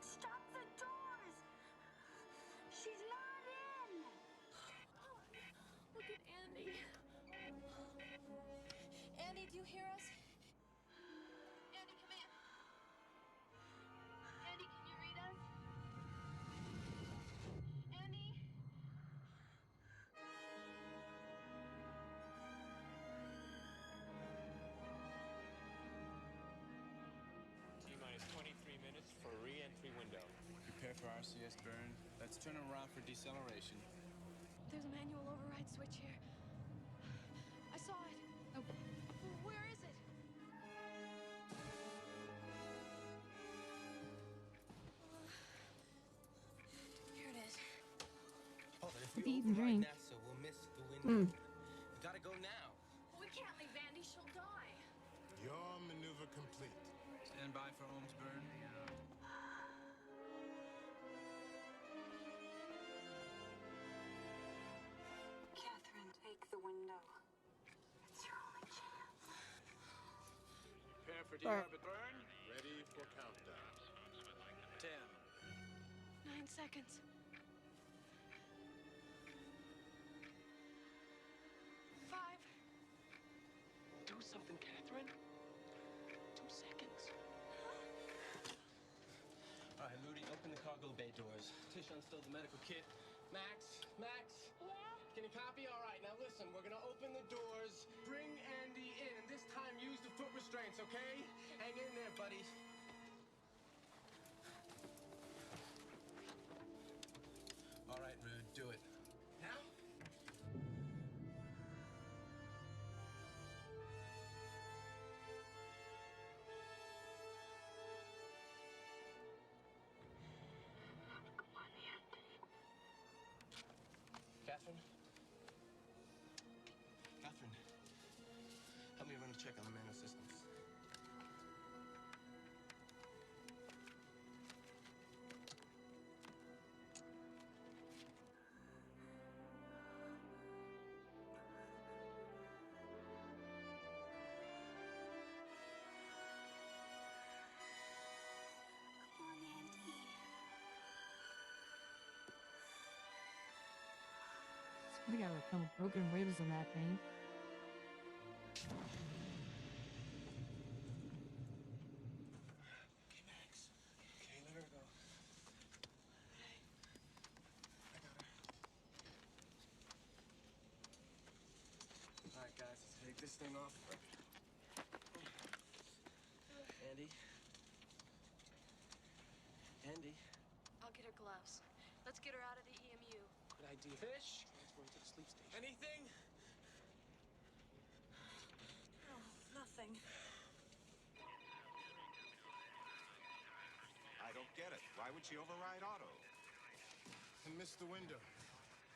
Stop the doors! She's not in! Look at Andy. Andy, do you hear us? Andy, come in. Andy, can you read us? Andy? T-minus 23 minutes for re-entry window. Prepare for RCS burn. Let's turn around for deceleration. There's a manual override switch here. I saw it. Oh. Where is it? Here it is. Hold on, if What we do you even override drink? NASA, we'll miss the window. We gotta go now. We can't leave Andy. She'll die. Your maneuver complete. Stand by for Ohms burn. Catherine, take the window. It's your only chance. Prepare for deorbit burn. Ready for countdown. 10, 9 seconds. 5. Do something, Catherine. 2 seconds. All right, Rudy, open the cargo bay doors. Tish unstowed the medical kit. Max? Yeah? Can you copy? All right, now listen, we're gonna open the doors, bring Andy in, and this time use the foot restraints, okay? Hang in there, buddy. All right, Rude, do it. Now? Catherine? Catherine, help me run a check on the manual systems. Come on, Andy. We got a couple broken ribs on that thing. Okay, Max. Okay, let her go. Okay. I got her. All right, guys, let's take this thing off. Andy? Andy? I'll get her gloves. Let's get her out of the EMU. Good idea. Fish? Transfer her to the sleep station. Anything? No, nothing. I don't get it. Why would she override Otto? And missed the window.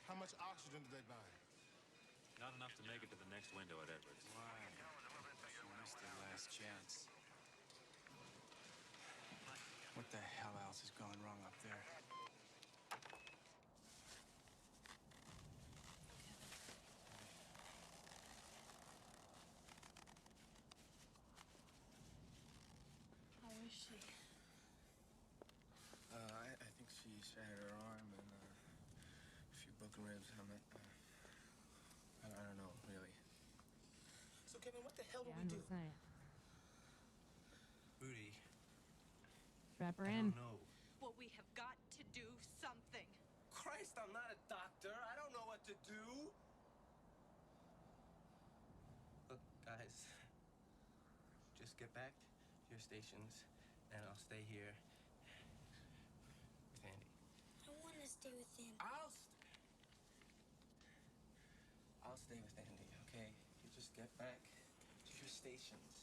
How much oxygen did they buy? Not enough to make it to the next window at Edwards. Why? She missed her last chance. What the hell else is going wrong up there? How is she? I think she shattered her arm and a few broken ribs. I don't know, really. So, Kevin, what the hell do Yeah, we I'm do? just saying. Rudy, Strap her I in. don't know. Well, we have got to do something. Christ, I'm not a doctor. I don't know what to do. Look, guys, just get back to your stations, and I'll stay here with Andy. I want to stay with him. I'll stay with Andy, okay? You just get back to your stations.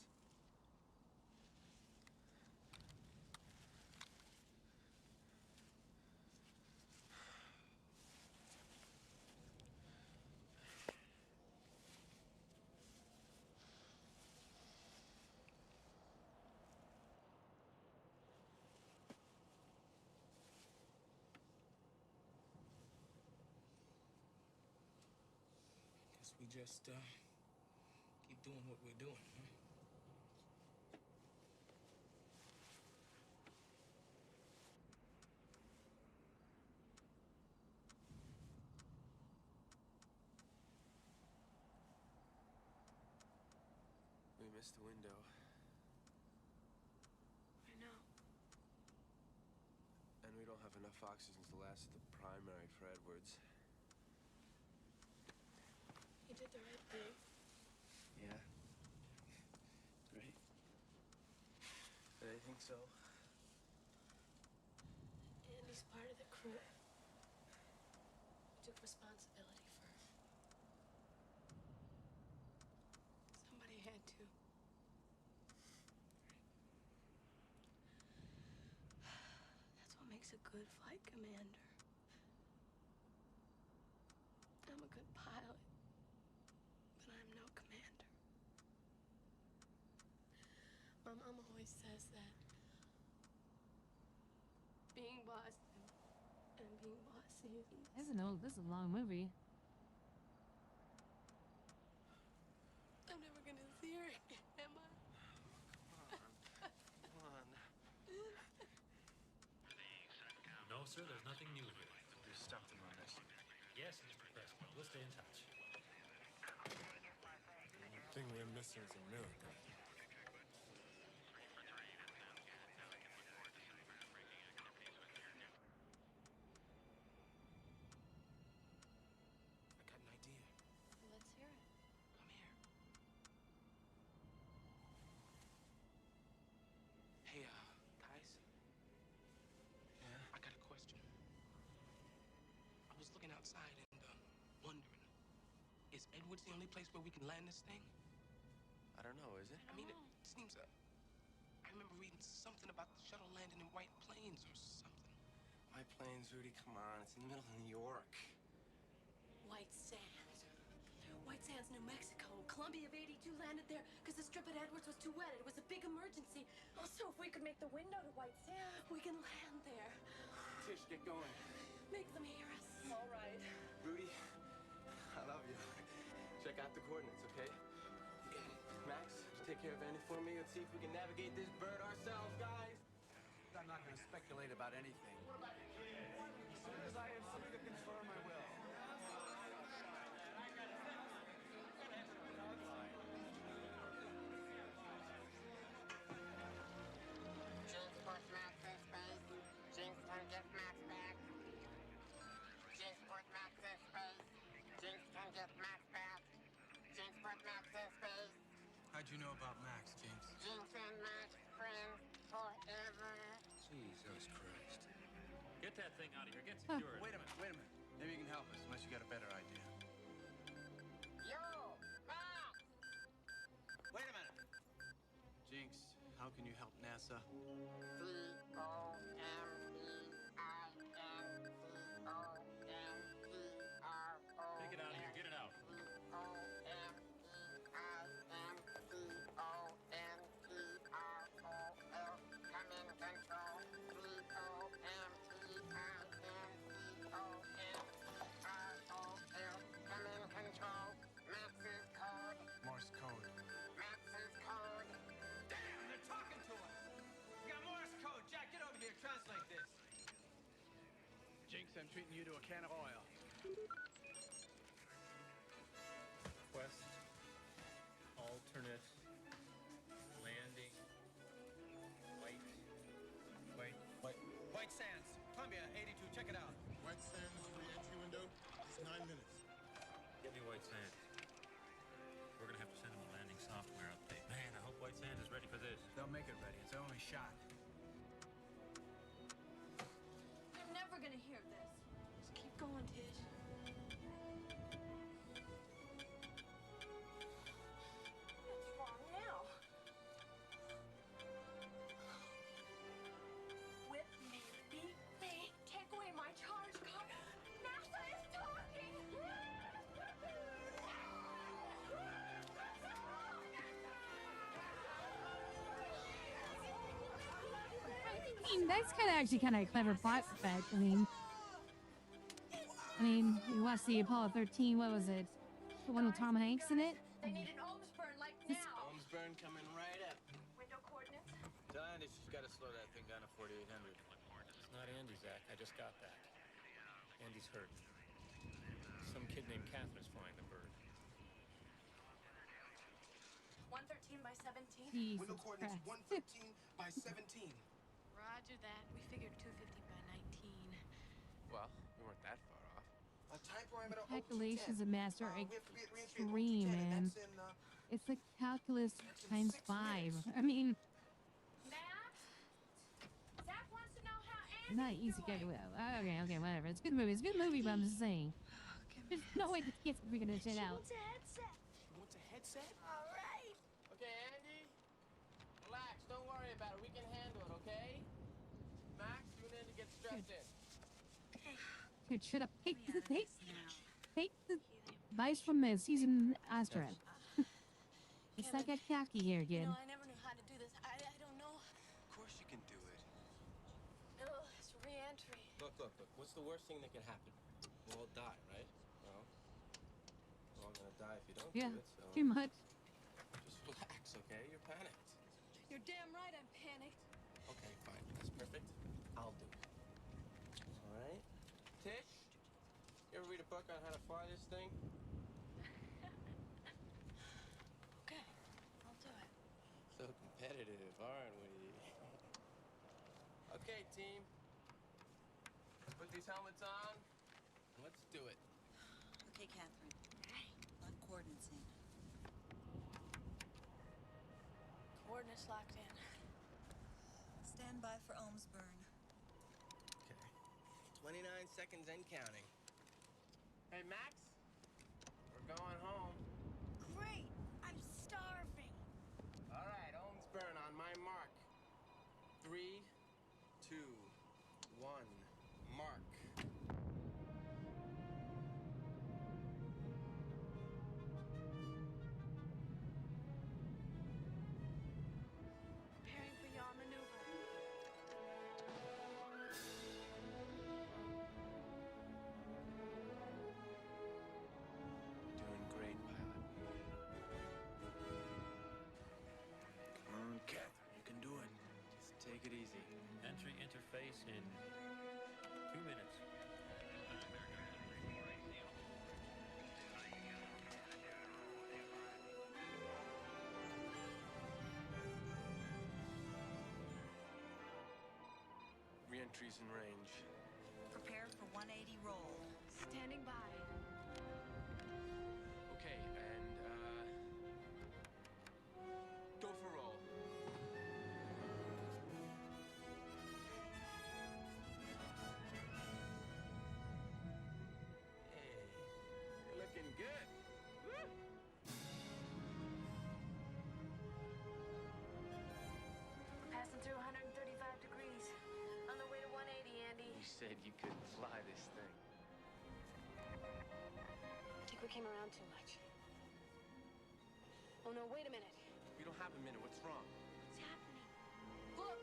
Guess we just keep doing what we're doing, huh? We missed the window. I know. And we don't have enough oxygen to last the primary for Edwards. You did the right thing. Yeah. Great. I think so. Andy's part of the crew. We took responsibility for her. Somebody had to. That's what makes a good flight commander. I'm a good pilot, but I'm no commander. My mom always says that being boss and being bossy is... This is a long movie. I'm never gonna see her again, am I? No sir, there's nothing new here. We stumped him on this. Yes, Mr. Prescott. We'll stay in touch. The thing we're missing is a miracle. I got an idea. Let's hear it. Come here. Hey, guys. Yeah? I got a question. I was looking outside and, wondering, is Edwards the only place where we can land this thing? I don't know, is it? I mean, it seems, I remember reading something about the shuttle landing in White Plains or something. White Plains, Rudy, come on. It's in the middle of New York. White Sands. White Sands, New Mexico. Columbia of 82 landed there because the strip at Edwards was too wet. It was a big emergency. Also, if we could make the window to White Sands, we can land there. Tish, get going. Make them hear us. All right. Rudy, I love you. Check out the coordinates, okay? Max, take care of Andy for me. Let's see if we can navigate this bird ourselves, guys. I'm not going to speculate about anything. As soon as I have something to confirm, I will. Jinx puts Max in space. Jinx can get Max back. Jinx put Max in space. Jinx can get Max back. Jinx put Max in space. How'd you know about Max, James? Jinx and Max friends forever. Jesus Christ. Get that thing out of here. Get security. Wait a minute. Maybe you can help us, unless you got a better idea. Yo, Max! Wait a minute. Jinx, how can you help NASA? C-O-M-E-I-N-C-O-N-P-R-O. Take it out of here. Get it out. C-O-M-E-I-N-P-R-O-L. Come in control. C-O-M-P-I-N-C-O-N-P-R-O-L. Come in control. Max's code. Morse code. Max's code. Damn, they're talking to us! We got Morse code. Jack, get over here. Translate this. Jinx, I'm treating you to a can of oil. Quest. Alternate. Landing. White Sands. Columbia, 82. Check it out. White Sands re-entry window is 9 minutes. Get me White Sands. We're gonna have to send him a landing software update. Man, I hope White Sands is ready for this. They'll make it ready. It's their only shot. They're never gonna hear this. Just keep going, Tish. What's wrong now? Whip me, beat me, take away my charge card. NASA is talking! I mean, that's actually kind of a clever plot effect. I mean, you watch the Apollo 13. What was it? The one with Tom Hanks in it. They need an Ohms burn like now. Ohms burn coming right up. Window coordinates. Tell Andy she's got to slow that thing down to 4,800. It's not Andy, Zach. I just got that. Andy's hurt. Some kid named Catherine's flying the bird. 113 by 17. Jesus Window coordinates Christ. 113 by 17. Roger that. We figured 250 by 19. Well, we weren't that far off. Time parameter Calculations of master we have to be at re-entry at extreme, 0210, and man. that's in, It's like calculus times 6 5. minutes. I mean, Max? Zach wants to know how Andy's not easy doing. Okay, whatever. It's a good movie. It's a good movie, but I'm just saying. There's no way this kid's figuring this shit out. Wants a headset. She wants a headset? All right. Okay, Andy. Relax. Don't worry about it. We can handle it, okay? Max, you need to get strapped in. Dude, shut up. Take the advice from a seasoned astronaut. It's like a khaki here again. I never knew how to do this. I don't know. Of course you can do it. No, it's re-entry. Look. What's the worst thing that can happen? We'll all die, right? Well, we're all gonna die if you don't Yeah, do it, so... too much. Just relax, okay? You're panicked. You're damn right I'm panicked. Okay, fine. That's perfect. I'll do it. All fuck on how to fly this thing? Okay, I'll do it. So competitive, aren't we? Okay, team. Put these helmets on. Let's do it. Okay, Catherine. Lock coordinates in. Coordinates locked in. Stand by for ohms burn. Okay. 29 seconds and counting. Hey, Max. We're going home. Great! I'm starving. All right, ohms burn on my mark. 3, 2, 1, mark. Preparing for yaw maneuver. Doing great, pilot. Come on, Catherine, you can do it. Just take it easy. Entry interface in 2 minutes. Re-entry's in range. Prepare for 180 roll. Standing by. Okay, and, go for roll. Hey, you're looking good. Woo! We're passing through 135 degrees. On the way to 180, Andy. You said you couldn't fly this thing. I think we came around too much. Oh no, wait a minute. We don't have a minute. What's wrong? What's happening? Look!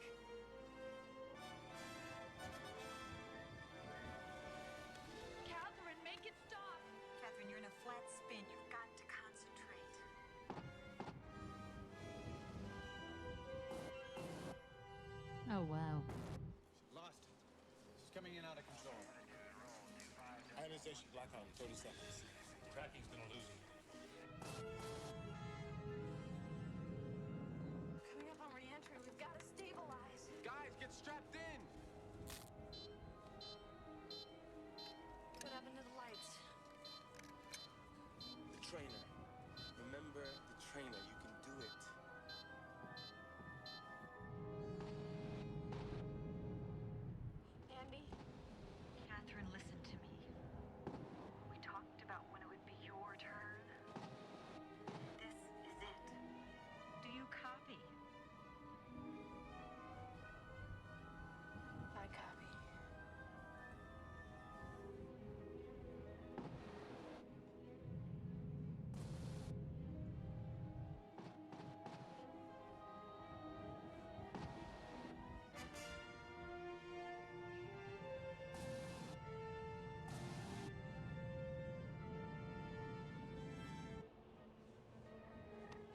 Catherine, make it stop! Catherine, you're in a flat spin. You've got to concentrate. Oh, wow. Lost it. She's coming in out of control. Ionization blackout in 30 seconds. Tracking's gonna lose him. Coming up on re-entry, we've got to stabilize. Guys, get strapped in! What happened to the lights? The trainer. Remember the trainer. You can do it. Andy? Catherine, listen to me. We talked about when it would be your turn. This is it. Do you copy? I copy.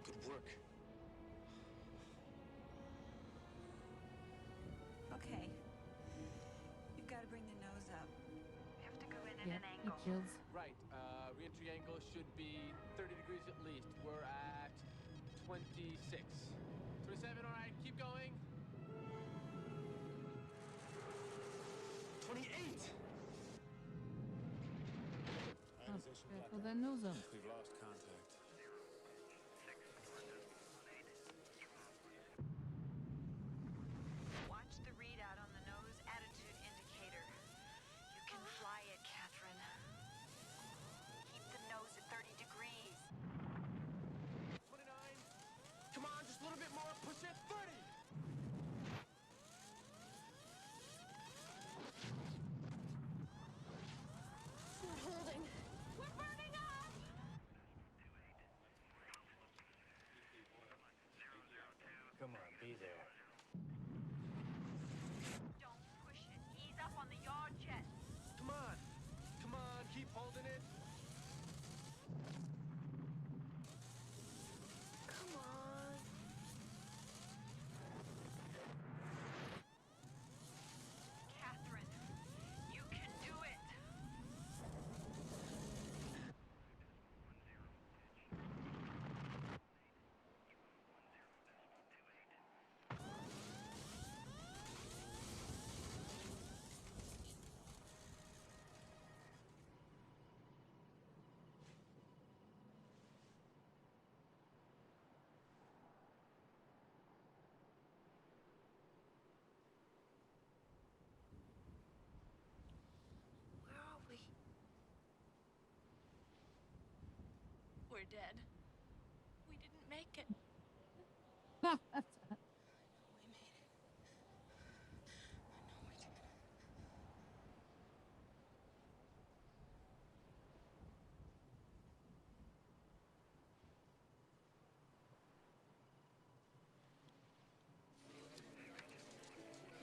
Good work. Okay. You've got to bring the nose up. You have to go in at Yeah, an it angle. chills. Right, re-entry angle should be 30 degrees at least. We're at 26. 27, all right, keep going. 28! Oh, careful that nose up. We've lost contact. Watch the readout on the nose attitude indicator. You can fly it, Catherine. Keep the nose at 30 degrees. 29! Come on, just a little bit more. Push it. 30! We're holding. We're burning up! we're dead. We didn't make it.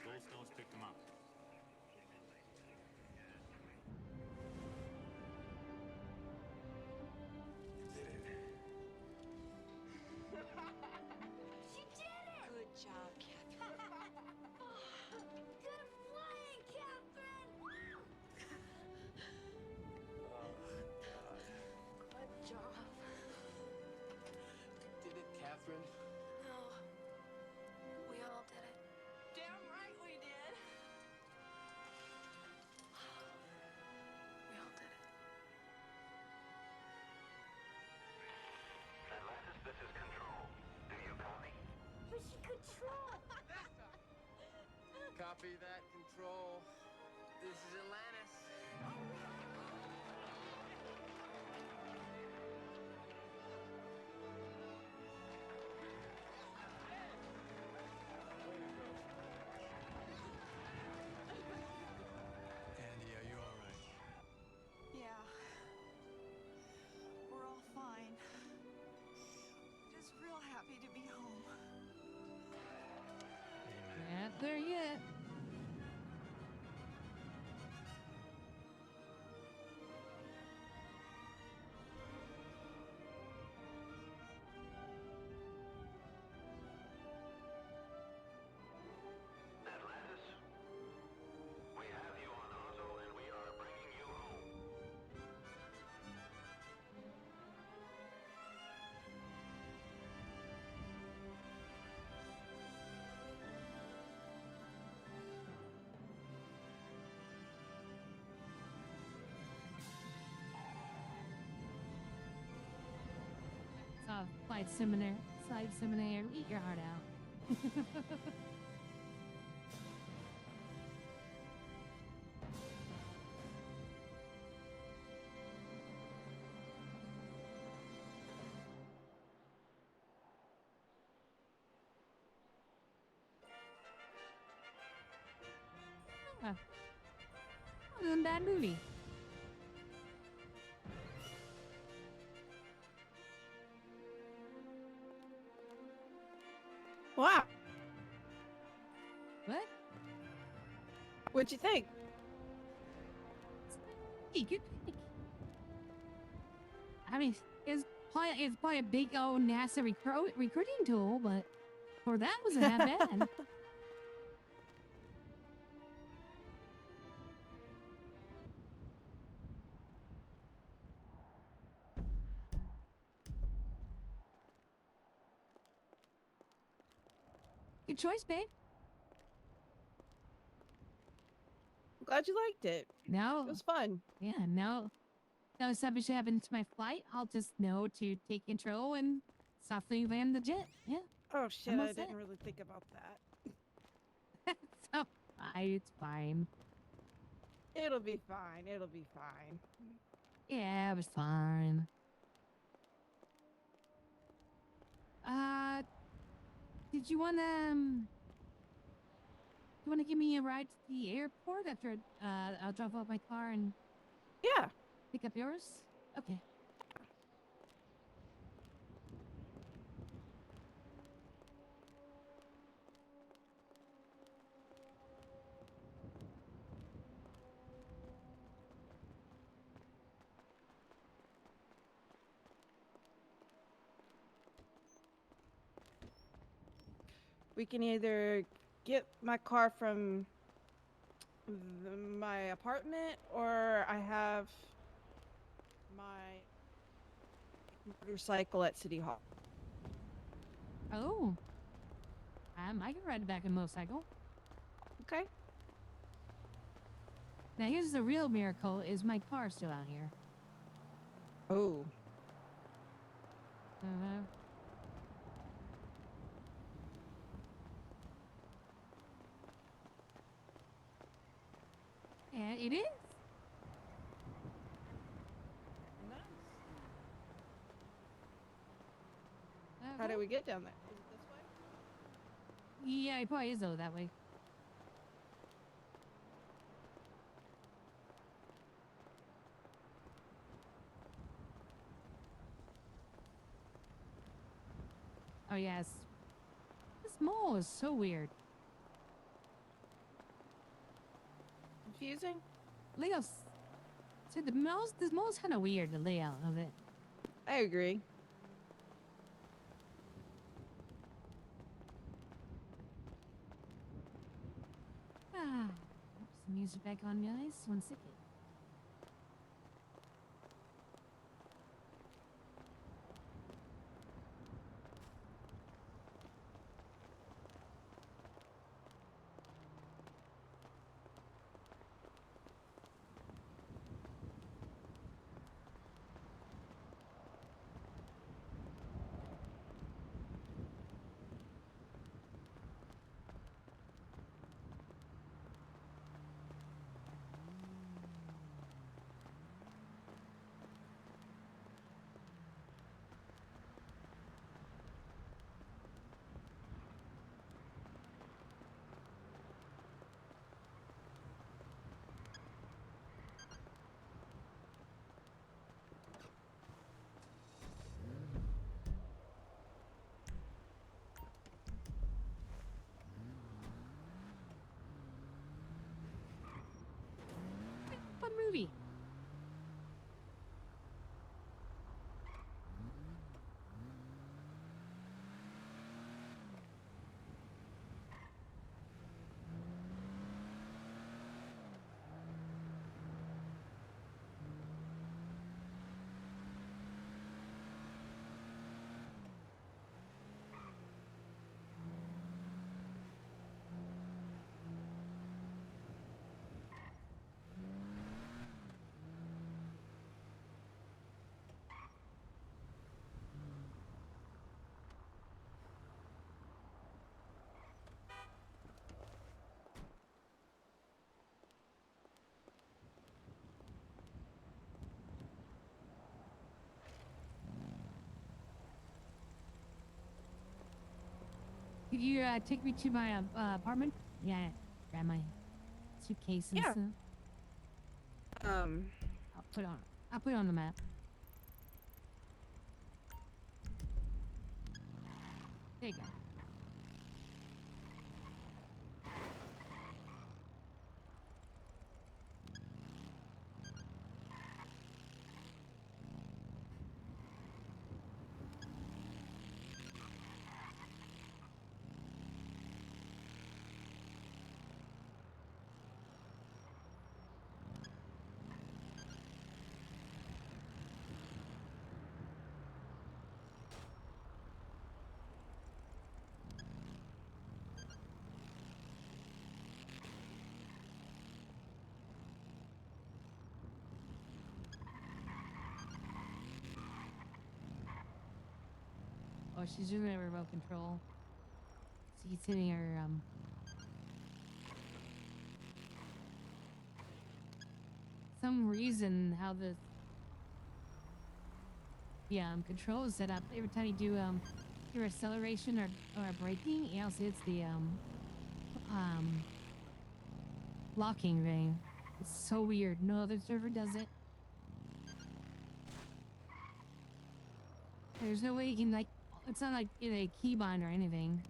Goldstone's picked him up. She did it! Good job, Catherine. Good flying, Catherine! God. Good job. You did it, Catherine. No. We all did it. Damn right we did. We all did it. Atlantis, this is Control. Do you copy? Mission Control! Copy that, Control. This is Atlantis. Andy, are you all right? Yeah. We're all fine. Just real happy to be home. Not there yet. Atlantis, we have you on auto and we are bringing you home. Flight simulator, eat your heart out. Wasn't a bad movie. Wow. What? What'd you think? Hey, good pick. I mean, it's probably a big old NASA recruiting tool, but for that wasn't that bad. Good choice, babe. I'm glad you liked it. No. It was fun. Yeah, no. No, if something should happen to my flight, I'll just know to take control and softly land the jet. Yeah. Oh shit, I'm all I set. didn't really think about that. So, it's fine. It'll be fine. It'll be fine. Yeah, it was fine. Did you wanna give me a ride to the airport after I'll drop off my car and yeah, pick up yours? Okay. we can either get my car from my apartment, or I have my motorcycle at City Hall. Oh. I can ride back a motorcycle. Okay. Now here's the real miracle: is my car still out here? Oh. Yeah, it is. do we get down there? Is it this way? Yeah, it probably is though that way. Oh yes. This mall is so weird. Confusing? Leo's so this mall's kind of weird, the layout of it. I agree. Ah, put some music back on, guys. 1 second. Fun movie. Could you take me to my apartment? Yeah, grab my suitcase and stuff. I'll put it on the map. There you go. Oh, she's doing a remote control. She's hitting her, some reason how the control is set up. Every time you do, your acceleration or braking, it also hits the, locking thing. It's so weird. No other server does it. There's no way you can, like, it's not like in a keybind or anything.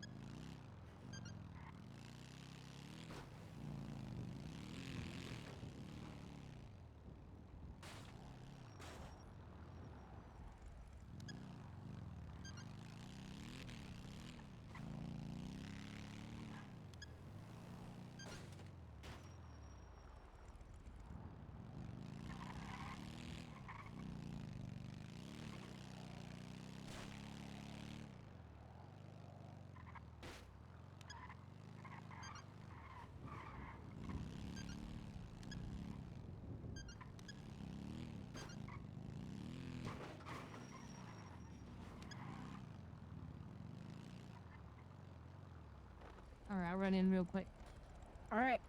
Alright, I'll run in real quick. Alright.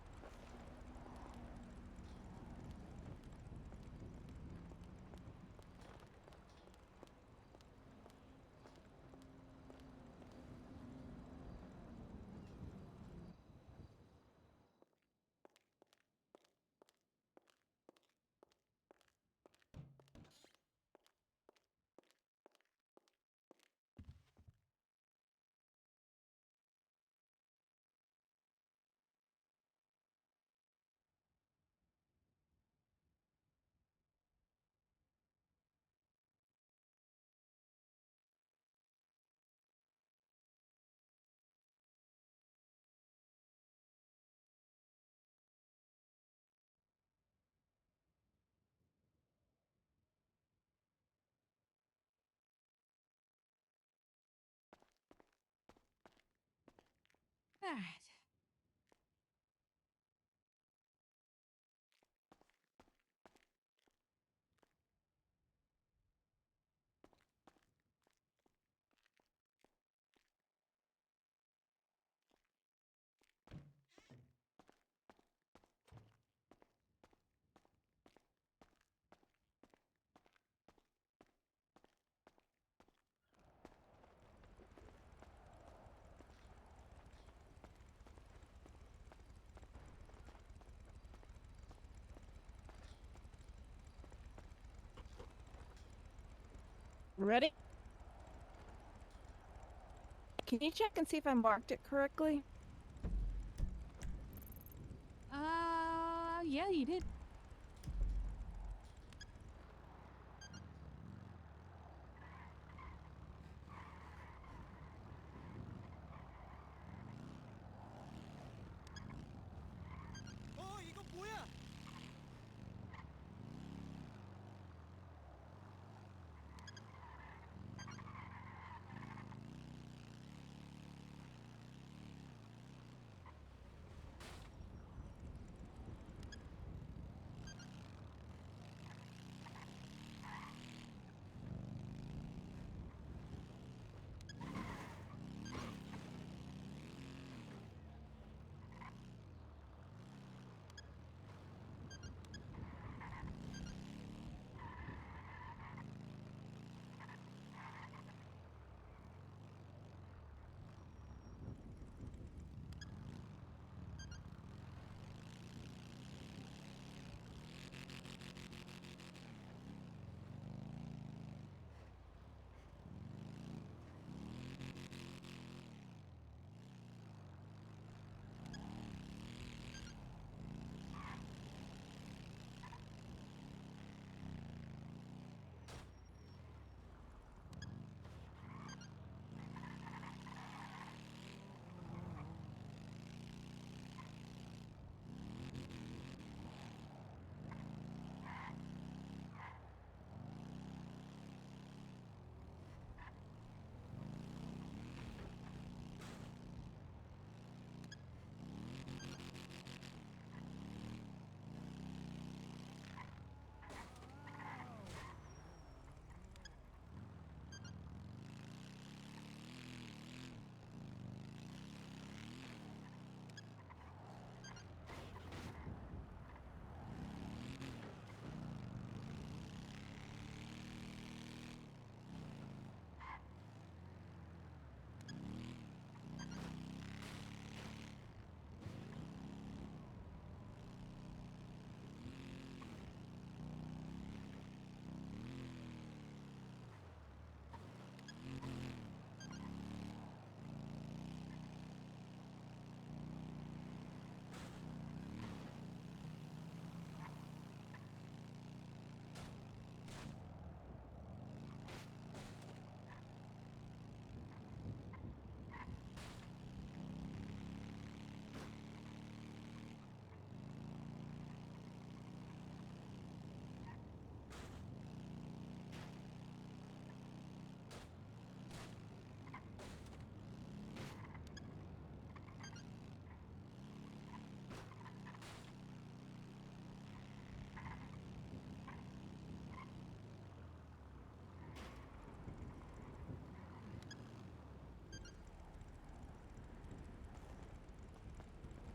All right. Ready? Can you check and see if I marked it correctly? Yeah, you did. 이거 뭐야?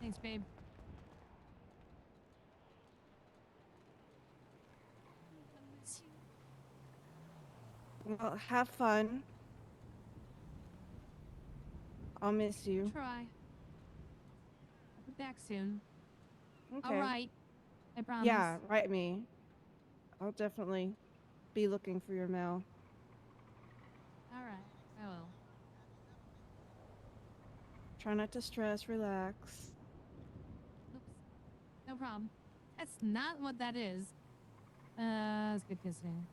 Thanks, babe. Well, have fun. I'll miss you. Try. I'll be back soon. Okay. All right. I promise. Yeah, write me. I'll definitely be looking for your mail. All right. I will. Try not to stress, relax. Oops. No problem. That's not what that is. It's good kissing.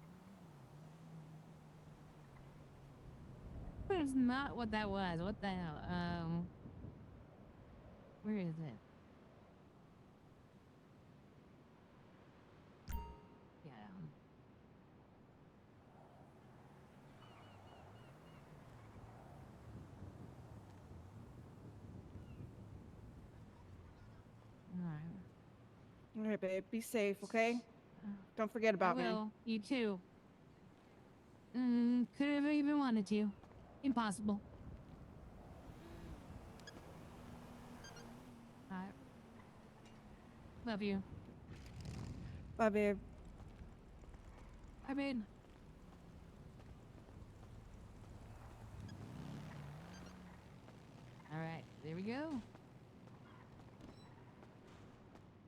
But it's not what that was. What the hell? Where is it? Yeah. All right, babe. Be safe, okay? Don't forget about I me. will. You too. Could have even wanted to. Impossible. Love you. Bye, babe. I mean. All right, there we go.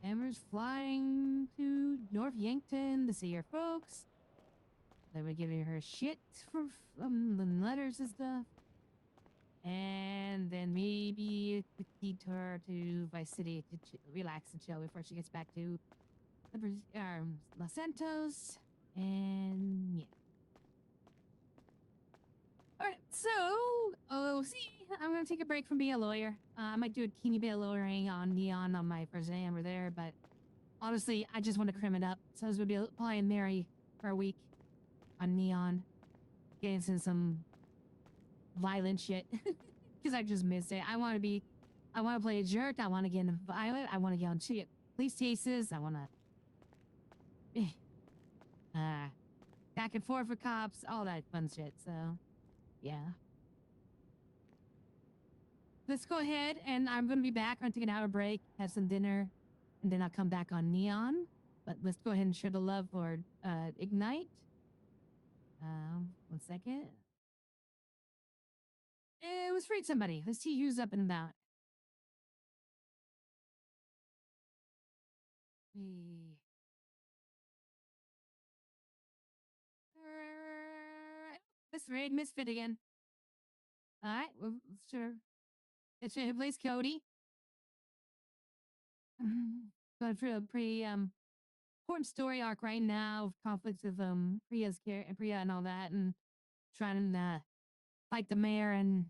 Amber's flying to North Yankton to see her folks. They were giving her shit for the letters and stuff. And then maybe a quick detour to Vice City to relax and chill before she gets back to Los Santos. And yeah. Alright, so, I'm gonna take a break from being a lawyer. I might do a teeny bit of lawyering on Neon on my first day over there, but honestly, I just want to crim it up. So I was gonna be playing Mary for a week on Neon, getting into some violent shit, because I just missed it. I want to play a jerk, I want to get into violent, I want to get on shit police chases, I want to, back and forth with cops, all that fun shit, so, yeah. Let's go ahead, and I'm going to be back. I'm going to take an hour break, have some dinner, and then I'll come back on Neon. But let's go ahead and share the love for Ignite. 1 second. It was freed somebody. Let's see who's up and about. This raid misfit again. All right, well, sure. It's who plays Cody. Going through a pretty important story arc right now of conflicts of Priya and all that, and trying to fight the mayor and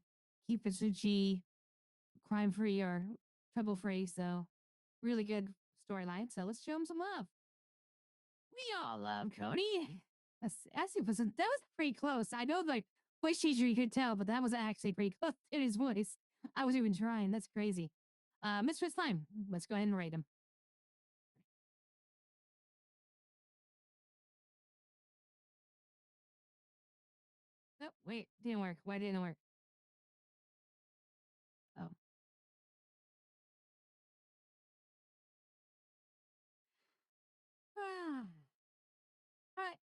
keep Itsuchi crime free or trouble free. So really good storyline. So let's show him some love. We all love Cody. That was pretty close. I know the voice teacher you could tell, but that was actually pretty close in his voice. I was even trying. That's crazy. Mr. Slime, let's go ahead and rate him. Oh, wait, didn't work. Why didn't it work? Oh. All right.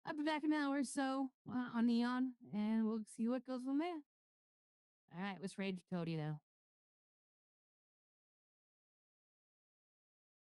I'll be back in an hour or so on Neon, and we'll see what goes from there. All right, let's raid Cody, though.